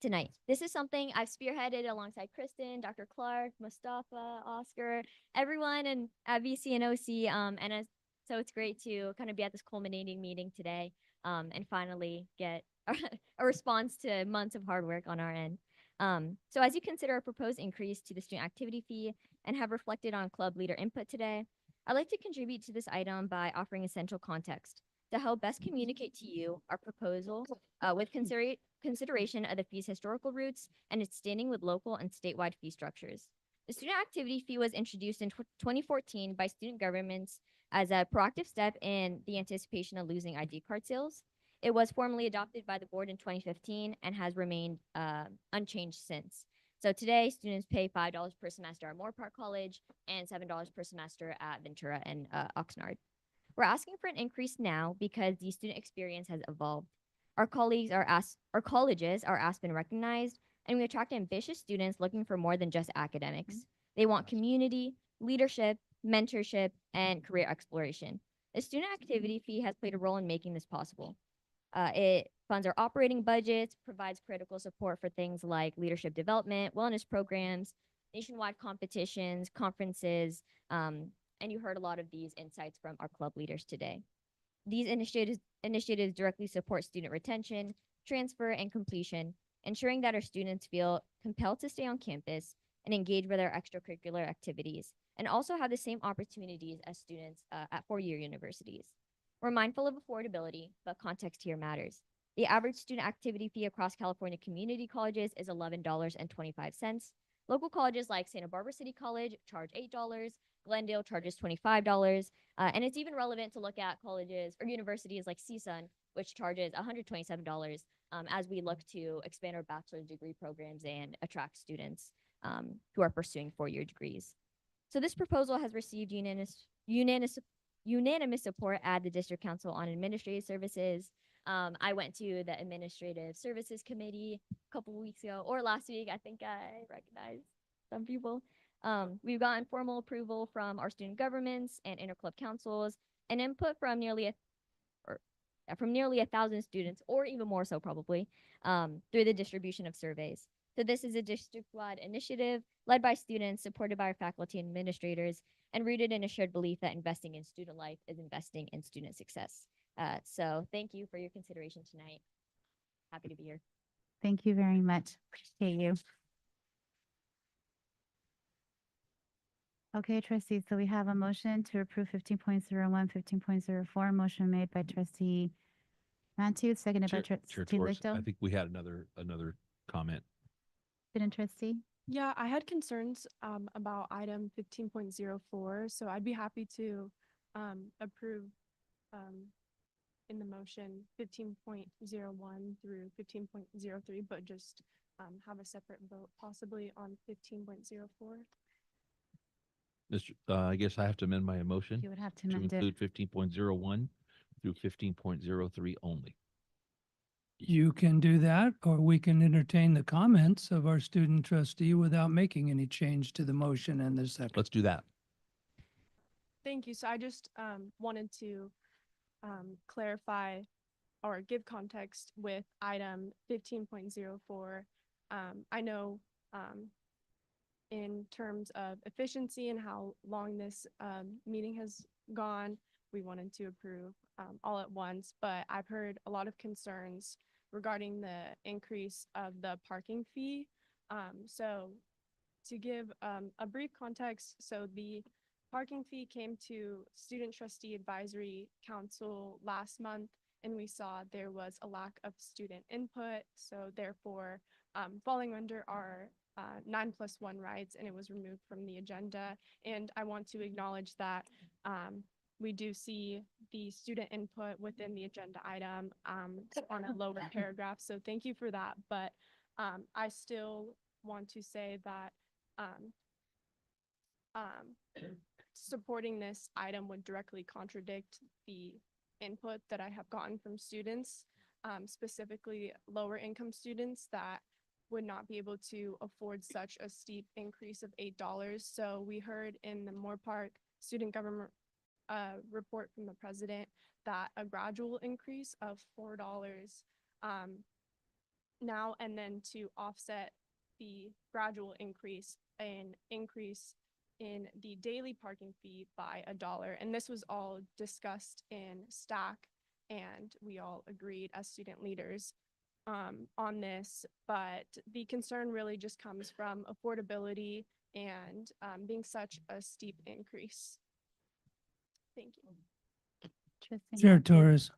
tonight. This is something I've spearheaded alongside Kristen, Dr. Clark, Mustafa, Oscar, everyone and at VC and OC. So it's great to kind of be at this culminating meeting today and finally get a response to months of hard work on our end. So as you consider a proposed increase to the student activity fee and have reflected on club leader input today, I'd like to contribute to this item by offering essential context to help best communicate to you our proposal with consideration of the fee's historical roots and its standing with local and statewide fee structures. The student activity fee was introduced in 2014 by student governments as a proactive step in the anticipation of losing ID card sales. It was formally adopted by the board in 2015 and has remained unchanged since. So today, students pay $5 per semester at Moorpark College and $7 per semester at Ventura and Oxnard. We're asking for an increase now because the student experience has evolved. Our colleges are asked and recognized, and we attract ambitious students looking for more than just academics. They want community, leadership, mentorship, and career exploration. The student activity fee has played a role in making this possible. It funds our operating budgets, provides critical support for things like leadership development, wellness programs, nationwide competitions, conferences, and you heard a lot of these insights from our club leaders today. These initiatives directly support student retention, transfer, and completion, ensuring that our students feel compelled to stay on campus and engage with our extracurricular activities, and also have the same opportunities as students at four-year universities. We're mindful of affordability, but context here matters. The average student activity fee across California community colleges is $11.25. Local colleges like Santa Barbara City College charge $8, Glendale charges $25, and it's even relevant to look at colleges or universities like CSUN, which charges $127 as we look to expand our bachelor's degree programs and attract students who are pursuing four-year degrees. So this proposal has received unanimous support at the District Council on Administrative Services. I went to the Administrative Services Committee a couple weeks ago, or last week. I think I recognized some people. We've gotten formal approval from our student governments and interclub councils, and input from nearly 1,000 students, or even more so probably, through the distribution of surveys. So this is a district-wide initiative led by students, supported by our faculty and administrators, and rooted in a shared belief that investing in student life is investing in student success. So thank you for your consideration tonight. Happy to be here. Thank you very much. Appreciate you. Okay, trustees, so we have a motion to approve 15.01, 15.04. Motion made by trustee Matu, seconded by Chair trustee Torres, I Lichtel. think we had another comment. Student trustee. Yeah, I had concerns about item 15.04, so I'd be happy to approve in the motion 15.01 through 15.03, but just have a separate vote possibly on 15.04. Mr. I guess I have to amend my motion You would have to to amend it. include 15.01 through 15.03 only. You can do that, or we can entertain the comments of our student trustee without making any change to the motion and the second. Let's do that. Thank you. So I just wanted to clarify or give context with item 15.04. I know in terms of efficiency and how long this meeting has gone, we wanted to approve all at once, but I've heard a lot of concerns regarding the increase of the parking fee. So to give a brief context, so the parking fee came to Student Trustee Advisory Council last month, and we saw there was a lack of student input. So therefore, falling under our 9+1 rights, and it was removed from the agenda. And I want to acknowledge that we do see the student input within the agenda item on a lower paragraph. So thank you for that. But I still want to say that supporting this item would directly contradict the input that I have gotten from students, specifically lower income students that would not be able to afford such a steep increase of $8. So we heard in the Moore Park student government report from the president that a gradual increase of $4 now and then to offset the gradual increase, an increase in the daily parking fee by $1. And this was all discussed in STAC, and we all agreed as student leaders on this. But the concern really just comes from affordability and being such a steep increase. Thank you. Chair Torres,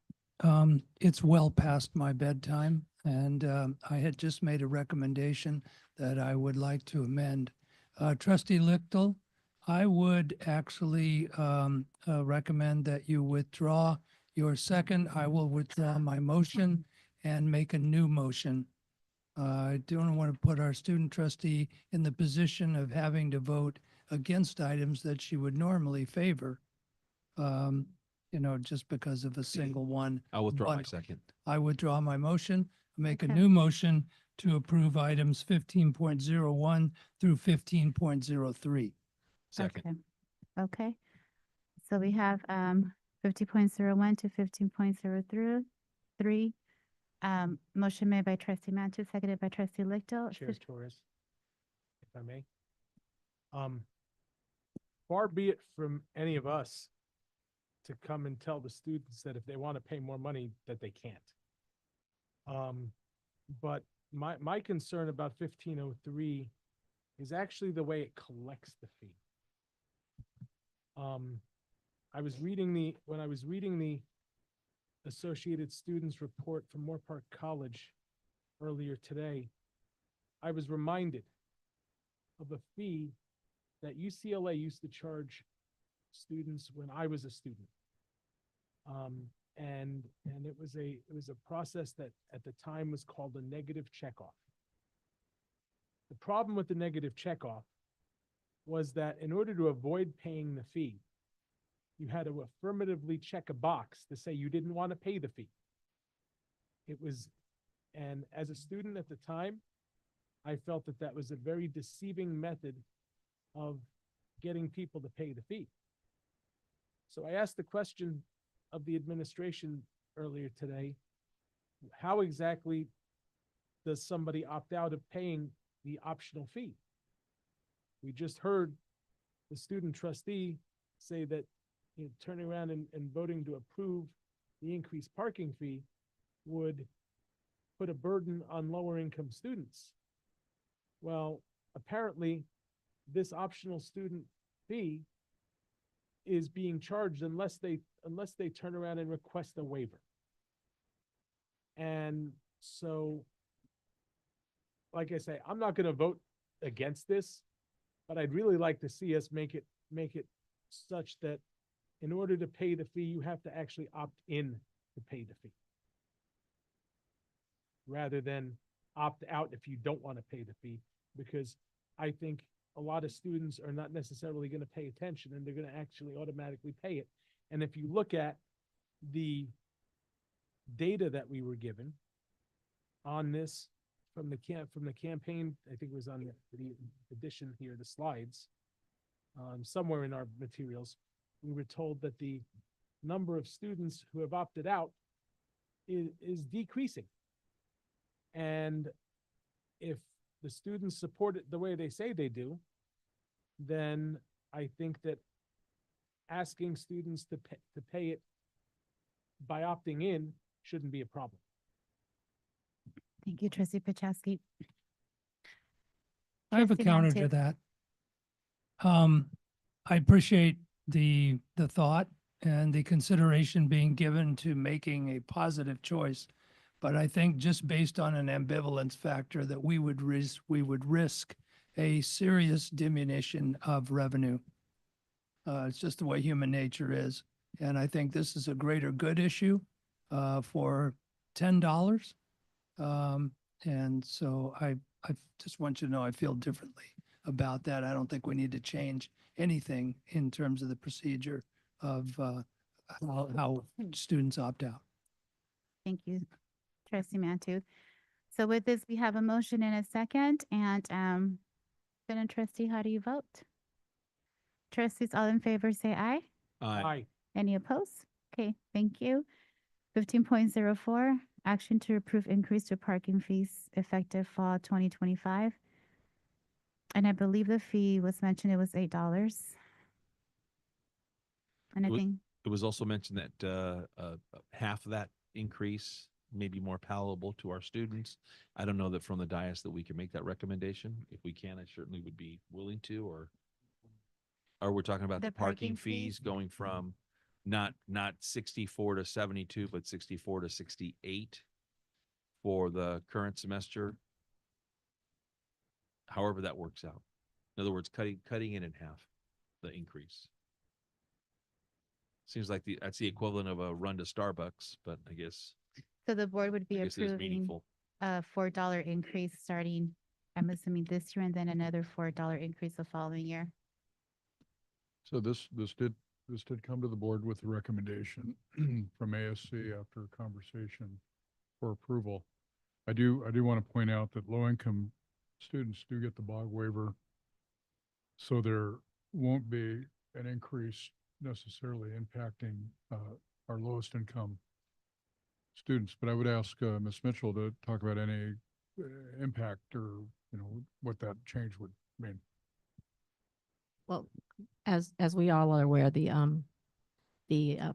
it's well past my bedtime, and I had just made a recommendation that I would like to amend. Trustee Lichtel, I would actually recommend that you withdraw your second. I will withdraw my motion and make a new motion. I don't want to put our student trustee in the position of having to vote against items that she would normally favor. Just because of a single one. I'll withdraw my bundle. second. I withdraw my motion, make a Okay. new motion to approve items 15.01 through 15.03. Second. Okay. So we have 50.01 to 15.03. Motion made by trustee Mantu, seconded by trustee Lichtel. Chair Torres, if I may. Far be it from any of us to come and tell the students that if they want to pay more money, that they can't. But my concern about 1503 is actually the way it collects the fee. When I was reading the Associated Students report from Moore Park College earlier today, I was reminded of a fee that UCLA used to charge students when I was a student. And it was a process that at the time was called a negative checkoff. The problem with the negative checkoff was that in order to avoid paying the fee, you had to affirmatively check a box to say you didn't want to pay the fee. And as a student at the time, I felt that that was a very deceiving method of getting people to pay the fee. So I asked the question of the administration earlier today, how exactly does somebody opt out of paying the optional fee? We just heard the student trustee say that turning around and voting to approve the increased parking fee would put a burden on lower income students. Well, apparently this optional student fee is being charged unless they turn around and request a waiver. And so, like I say, I'm not gonna vote against this, but I'd really like to see us make it such that in order to pay the fee, you have to actually opt in to pay the fee, rather than opt out if you don't want to pay the fee, because I think a lot of students are not necessarily going to pay attention and they're going to actually automatically pay it. And if you look at the data that we were given on this from the campaign, I think it was on the edition here, the slides, somewhere in our materials, we were told that the number of students who have opted out is decreasing. And if the students support it the way they say they do, then I think that asking students to pay it by opting in shouldn't be a problem. Thank you, Trustee Paczewski. I have a Trustee counter Mantu. to that. I appreciate the thought and the consideration being given to making a positive choice. But I think just based on an ambivalence factor that we would risk a serious diminution of revenue. It's just the way human nature is. And I think this is a greater good issue for $10. And so I just want you to know I feel differently about that. I don't think we need to change anything in terms of the procedure of how students opt out. Thank you, Trustee Mantu. So with this, we have a motion and a second, and Student Trustee, how do you vote? Trustees, all in favor, say aye. Aye. Any opposed? Okay, thank you. 15.04, action to approve increase to parking fees effective fall 2025. And I believe the fee was mentioned, it was $8. And I think, It was also mentioned that half of that increase may be more palatable to our students. I don't know that from the dais that we can make that recommendation. If we can, I certainly would be willing to, or we're talking about The the parking parking fees fees? going from not 64 to 72, but 64 to 68 for the current semester. However that works out. In other words, cutting it in half, the increase. Seems like that's the equivalent of a run to Starbucks, but I guess so the board would be I guess it's approving meaningful. a $4 increase starting, I'm assuming this year, and then another $4 increase the following year. So this did come to the board with a recommendation from ASC after conversation for approval. I do want to point out that low-income students do get the BOG waiver, so there won't be an increase necessarily impacting our lowest income students. But I would ask Ms. Mitchell to talk about any impact or, what that change would mean. Well, as we all are aware, the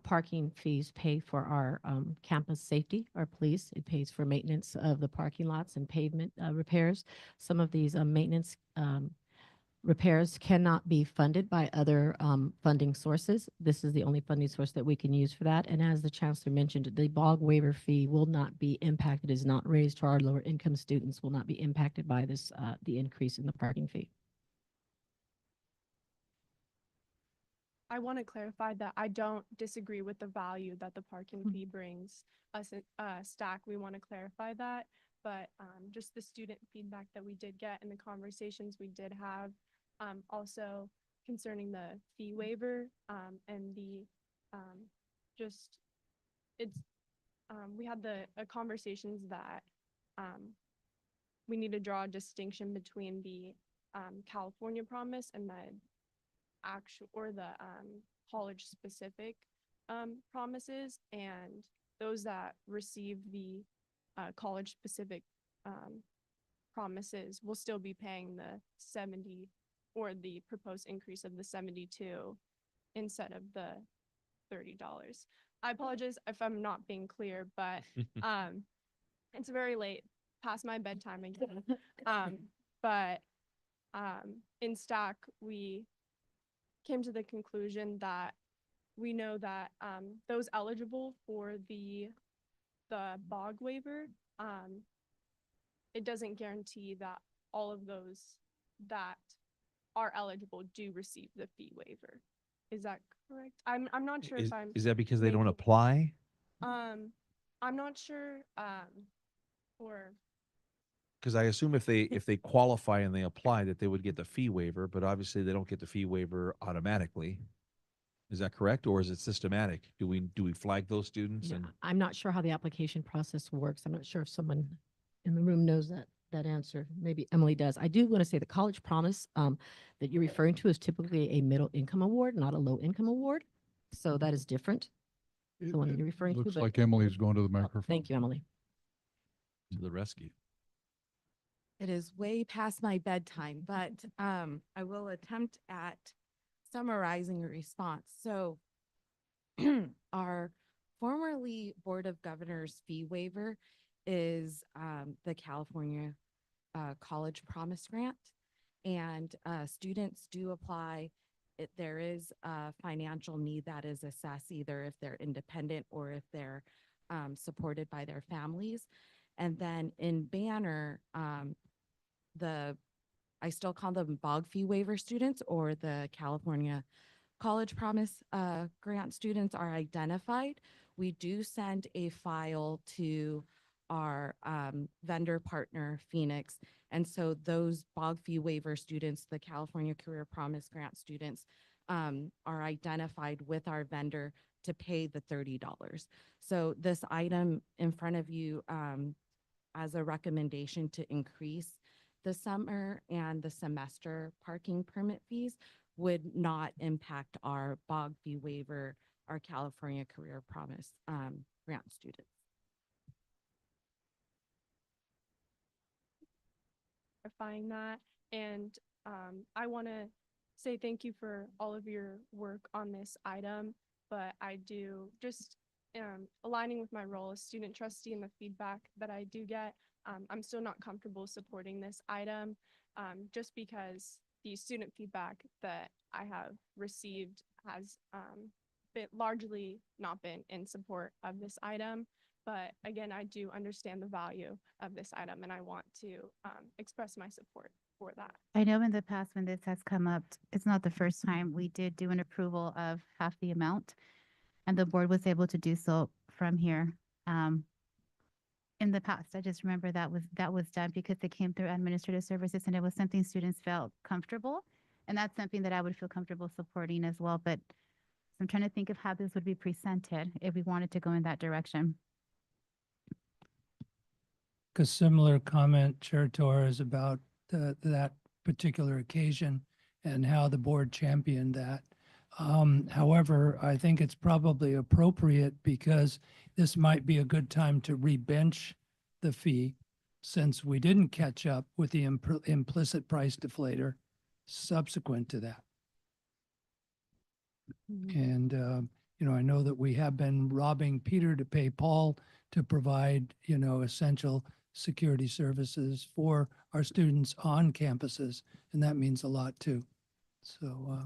parking fees pay for our campus safety, our police. It pays for maintenance of the parking lots and pavement repairs. Some of these maintenance repairs cannot be funded by other funding sources. This is the only funding source that we can use for that. And as the chancellor mentioned, the BOG waiver fee will not be impacted, is not raised for our lower income students, will not be impacted by this, the increase in the parking fee. I want to clarify that I don't disagree with the value that the parking fee brings us stack. We want to clarify that, but just the student feedback that we did get and the conversations we did have, also concerning the fee waiver and the we had the conversations that we need to draw a distinction between the California promise and the actual or the college specific promises, and those that receive the college specific promises will still be paying the 70 or the proposed increase of the 72 instead of the $30. I apologize if I'm not being clear, but it's very late, past my bedtime again. But in STAC, we came to the conclusion that we know that those eligible for the the bog waiver, it doesn't guarantee that all of those that are eligible do receive the fee waiver. Is that correct? I'm not sure if I'm. Is that because they don't making- apply? I'm not sure, or, Because I assume if they qualify and they apply, that they would get the fee waiver, but obviously they don't get the fee waiver automatically. Is that correct, or is it systematic? Do we flag those students? Yeah, And I'm not sure how the application process works. I'm not sure if someone in the room knows that answer. Maybe Emily does. I do want to say the College Promise that you're referring to is typically a middle income award, not a low income award. So that is different. The one that you're referring to. Looks but- like Emily's going to the Oh, microphone. Thank you, Emily. to the rescue. It is way past my bedtime, but I will attempt at summarizing a response. So our formerly Board of Governors fee waiver is the California College Promise Grant. And students do apply. There is a financial need that is assessed either if they're independent or if they're supported by their families. And then in Banner, I still call them bog fee waiver students, or the California College Promise grant students are identified. We do send a file to our vendor partner, Phoenix. And so those bog fee waiver students, the California Career Promise grant students, are identified with our vendor to pay the $30. So this item in front of you as a recommendation to increase the summer and the semester parking permit fees would not impact our bog fee waiver, our California Career Promise grant students. clarifying that. And I want to say thank you for all of your work on this item, but I do just aligning with my role as student trustee and the feedback that I do get, I'm still not comfortable supporting this item just because the student feedback that I have received has been largely not been in support of this item. But again, I do understand the value of this item and I want to express my support for that. I know in the past when this has come up, it's not the first time we did do an approval of half the amount. And the board was able to do so from here. In the past, I just remember that was done because it came through administrative services and it was something students felt comfortable. And that's something that I would feel comfortable supporting as well. But I'm trying to think of how this would be presented if we wanted to go in that direction. A similar comment, Chair Torres, about that particular occasion and how the board championed that. However, I think it's probably appropriate because this might be a good time to rebench the fee since we didn't catch up with the implicit price deflator subsequent to that. And, I know that we have been robbing Peter to pay Paul to provide, essential security services for our students on campuses, and that means a lot too. So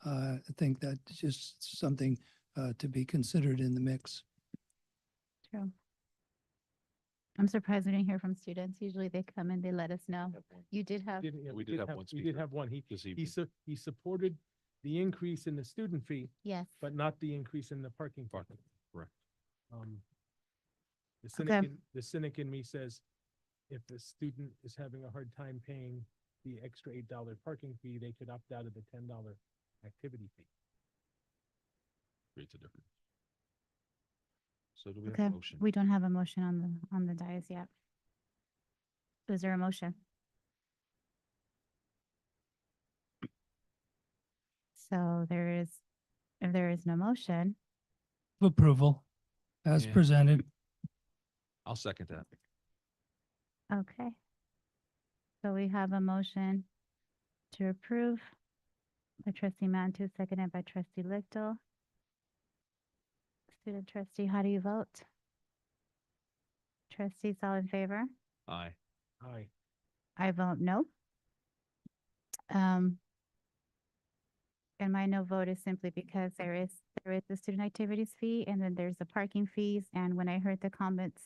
I think that's just something to be considered in the mix. True. I'm surprised we didn't hear from students. Usually they come and they let us know. You did have. We did have one We did speaker have one. this He evening. he supported the increase in the student fee, Yes. but not the increase in the parking fee. Correct. The cynic in me says, if the student is having a hard time paying the extra $8 parking fee, they could opt out of the $10 activity fee. Creates a difference. So do we have Okay, a motion? we don't have a motion on the dais yet. Is there a motion? So if there is no motion, Approval as Yeah. presented. I'll second that. okay. So we have a motion to approve by trustee Mantu, seconded by trustee Lichtel. Student trustee, how do you vote? Trustees all in favor? Aye. And my no vote is simply because there is the student activities fee, and then there's the parking fees. And when I heard the comments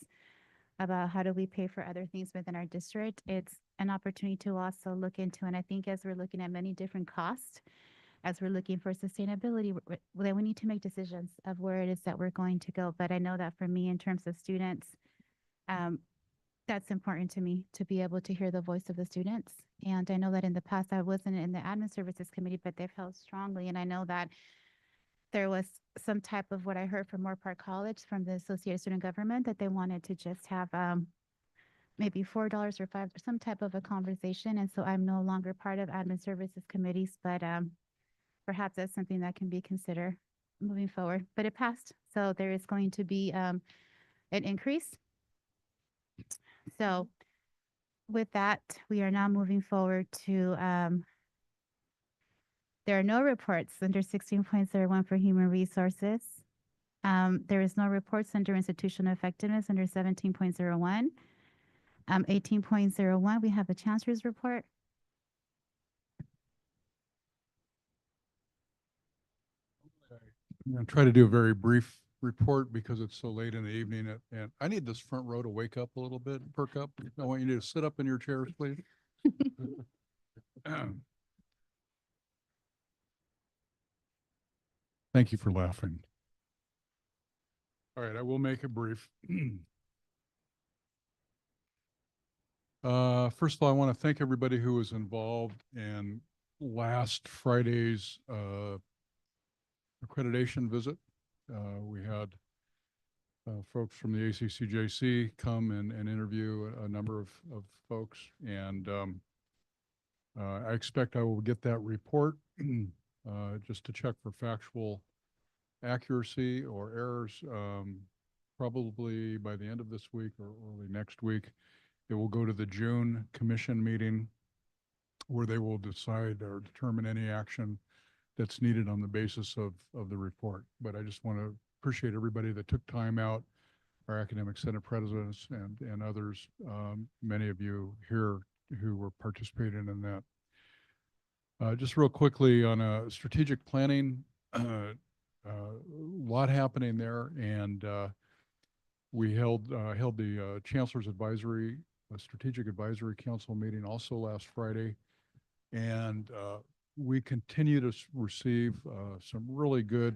about how do we pay for other things within our district, it's an opportunity to also look into, and I think as we're looking at many different costs, as we're looking for sustainability, then we need to make decisions of where it is that we're going to go. But I know that for me, in terms of students, that's important to me, to be able to hear the voice of the students. And I know that in the past, I wasn't in the admin services committee, but they've held strongly. And I know that there was some type of what I heard from Moore Park College from the Associated Student Government that they wanted to just have maybe $4 or $5, some type of a conversation. And so I'm no longer part of admin services committees, but perhaps that's something that can be considered moving forward. But it passed, so there is going to be an increase. So with that, we are now moving forward to there are no reports under 16.01 for human resources. There is no reports under institutional effectiveness under 17.01. 18.01, we have a chancellor's report. I'm gonna try to do a very brief report because it's so late in the evening and I need this front row to wake up a little bit, perk up. I want you to sit up in your chairs, please. Thank you for laughing. All right, I will make it brief. First of all, I want to thank everybody who was involved in last Friday's accreditation visit. We had folks from the ACCJC come and interview a number of folks, and I expect I will get that report just to check for factual accuracy or errors, probably by the end of this week or early next week. It will go to the June commission meeting where they will decide or determine any action that's needed on the basis of the report. But I just want to appreciate everybody that took time out, our academic senate presidents and others, many of you here who were participating in that. Just real quickly on a strategic planning, lot happening there, and we held the Chancellor's Advisory, Strategic Advisory Council meeting also last Friday, and we continue to receive some really good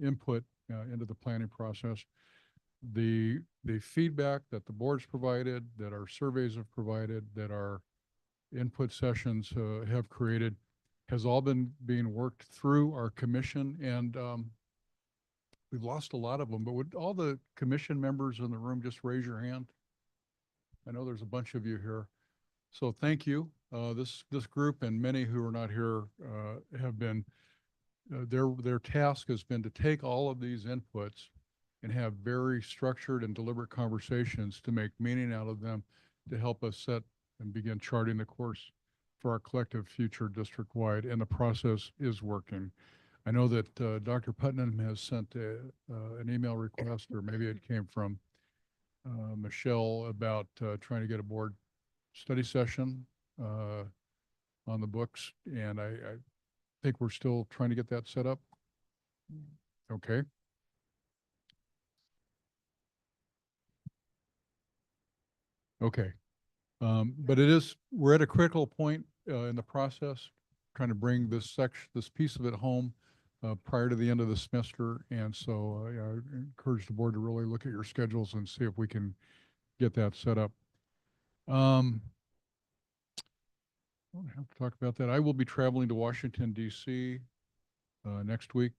input into the planning process. The feedback that the board's provided, that our surveys have provided, that our input sessions have created, has all been being worked through our commission, and we've lost a lot of them. But would all the commission members in the room just raise your hand? I know there's a bunch of you here, so thank you. This group and many who are not here have been their task has been to take all of these inputs and have very structured and deliberate conversations to make meaning out of them, to help us set and begin charting the course for our collective future district-wide, and the process is working. I know that Dr. Putnam has sent an email request, or maybe it came from Michelle, about trying to get a board study session on the books, and I think we're still trying to get that set up. Okay. Okay. But we're at a critical point in the process, trying to bring this piece of it home prior to the end of the semester. And so I encourage the board to really look at your schedules and see if we can get that set up. I don't have to talk about that. I will be traveling to Washington, D.C. Next week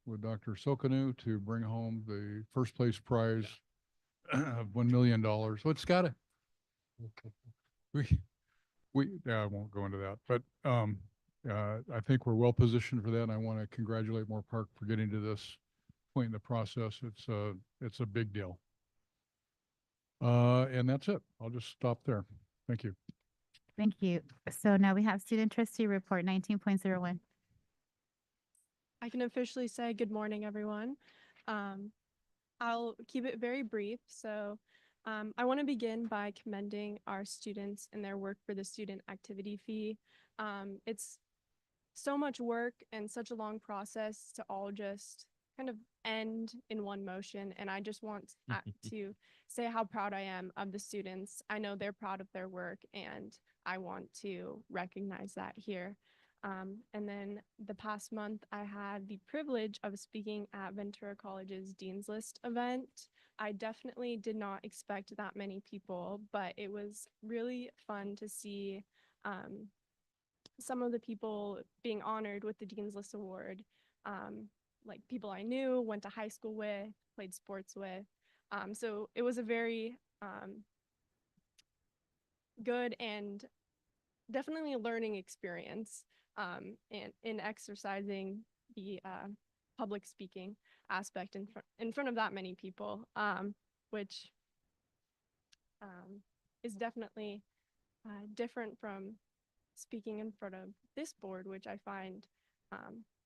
with Dr. Sokanu to bring home the first place prize of $1 million. So it's got to, I won't go into that, but I think we're well positioned for that. And I want to congratulate Moore Park for getting to this point in the process. It's a big deal. And that's it. I'll just stop there. Thank you. Thank you. So now we have student trustee report 19.01. I can officially say good morning, everyone. I'll keep it very brief. So I want to begin by commending our students and their work for the student activity fee. It's so much work and such a long process to all just kind of end in one motion. And I just want to say how proud I am of the students. I know they're proud of their work, and I want to recognize that here. And then the past month, I had the privilege of speaking at Ventura College's Dean's List event. I definitely did not expect that many people, but it was really fun to see some of the people being honored with the Dean's List Award, like people I knew, went to high school with, played sports with. So it was a very good and definitely a learning experience, and in exercising the public speaking aspect in front of that many people, which is definitely different from speaking in front of this board, which I find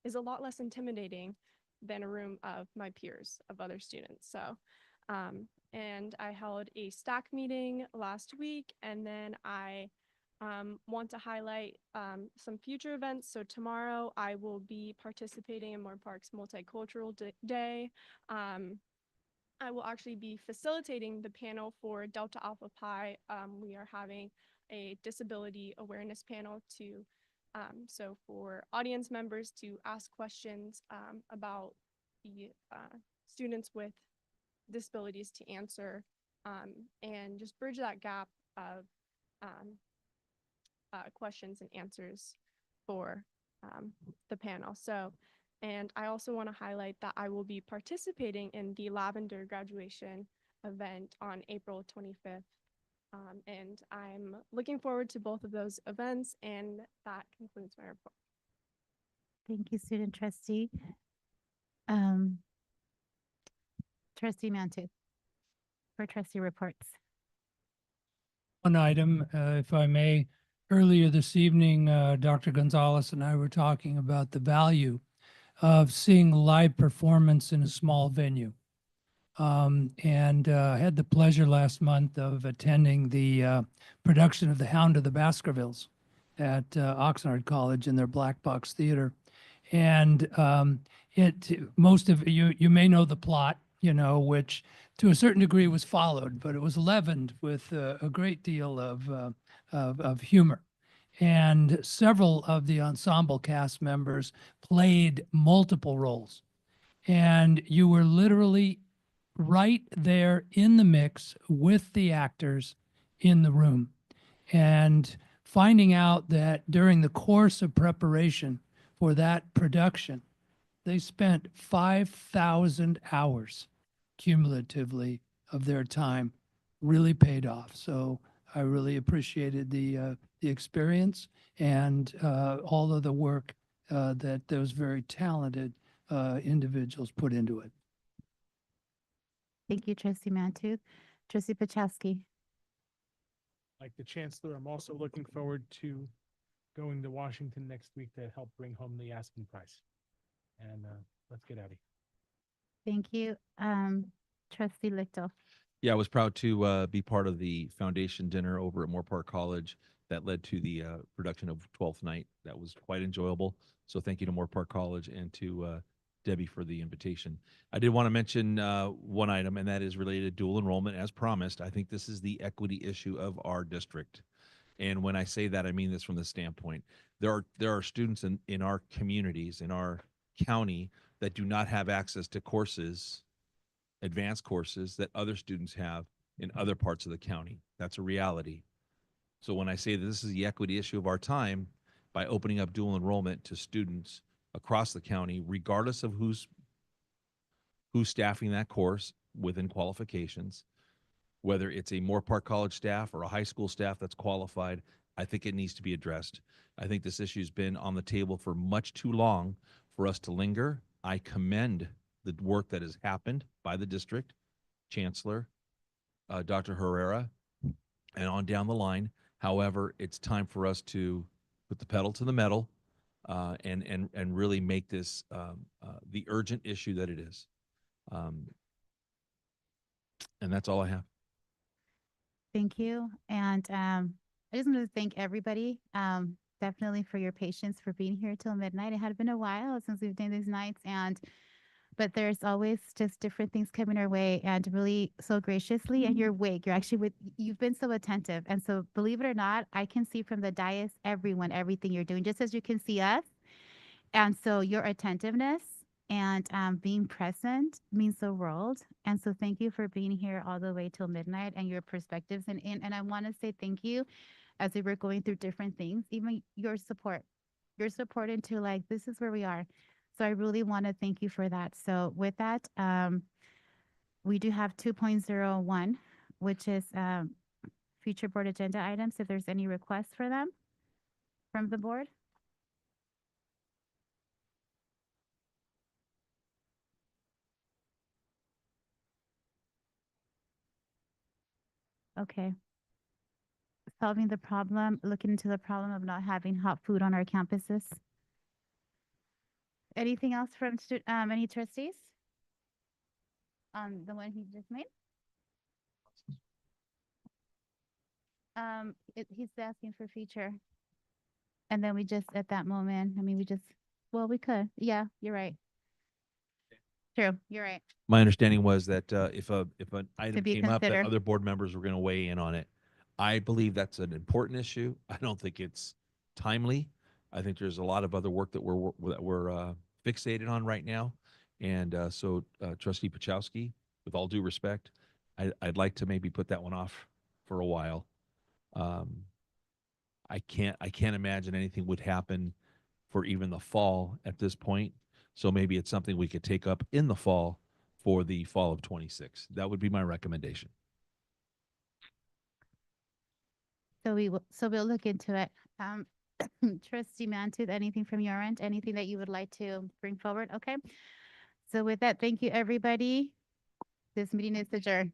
is a lot less intimidating than a room of my peers, of other students. So, and I held a stack meeting last week, and then I want to highlight some future events. So tomorrow I will be participating in Moore Park's Multicultural Day. I will actually be facilitating the panel for Delta Alpha Pi. We are having a disability awareness panel to, so for audience members to ask questions about the students with disabilities to answer, and just bridge that gap of questions and answers for the panel. So, and I also want to highlight that I will be participating in the Lavender graduation event on April 25th. And I'm looking forward to both of those events, and that concludes my report. Thank you, student trustee. Trustee Mantu for trustee reports. One item, if I may. Earlier this evening, Dr. Gonzalez and I were talking about the value of seeing live performance in a small venue. And had the pleasure last month of attending the production of The Hound of the Baskervilles at Oxnard College in their Black Box Theater. And most of you may know the plot, you know, which to a certain degree was followed, but it was leavened with a great deal of humor. And several of the ensemble cast members played multiple roles. And you were literally right there in the mix with the actors in the room. And finding out that during the course of preparation for that production, they spent 5,000 hours cumulatively of their time really paid off. So I really appreciated the experience and all of the work that those very talented individuals put into it. Thank you, trustee Mantu. Trustee Pachowski. Like the chancellor, I'm also looking forward to going to Washington next week to help bring home the Aspen Prize. And let's get out of here. Thank you. Trustee Lichtel. Yeah, I was proud to be part of the foundation dinner over at Moore Park College that led to the production of 12th Night. That was quite enjoyable. So thank you to Moore Park College and to Debbie for the invitation. I did want to mention one item, and that is related to dual enrollment. As promised, I think this is the equity issue of our district. And when I say that, I mean this from the standpoint. There are students in our communities, in our county, that do not have access to courses, advanced courses that other students have in other parts of the county. That's a reality. So when I say that this is the equity issue of our time, by opening up dual enrollment to students across the county, regardless of who's staffing that course within qualifications, whether it's a Moore Park College staff or a high school staff that's qualified, I think it needs to be addressed. I think this issue's been on the table for much too long for us to linger. I commend the work that has happened by the district, Chancellor, Dr. Herrera, and on down the line. However, it's time for us to put the pedal to the metal and really make this the urgent issue that it is. And that's all I have. Thank you. And I just want to thank everybody definitely for your patience for being here till midnight. It had been a while since we've done these nights, but there's always just different things coming our way, and really so graciously, and you're awake. You've been so attentive. And so believe it or not, I can see from the dais, everything you're doing, just as you can see us. And so your attentiveness and being present means the world. And so thank you for being here all the way till midnight and your perspectives. And I want to say thank you as we were going through different things, even your support into like, this is where we are. So I really want to thank you for that. So with that, we do have 2.01, which is future board agenda items. If there's any requests for them from the board. Okay. Solving the problem, looking into the problem of not having hot food on our campuses. Anything else from any trustees? The one he just made? He's asking for future. And then we just, at that moment, we could. Yeah, you're right. True, you're right. My understanding was that if an item be came up, that considered. other board members were going to weigh in on it. I believe that's an important issue. I don't think it's timely. I think there's a lot of other work that we're fixated on right now. And so Trustee Pachowski, with all due respect, I'd like to maybe put that one off for a while. I can't imagine anything would happen for even the fall at this point. So maybe it's something we could take up in the fall for the fall of 26. That would be my recommendation. So we'll look into it. Trustee Mantooth, anything from your end? Anything that you would like to bring forward? Okay. So with that, thank you, everybody. This meeting is adjourned.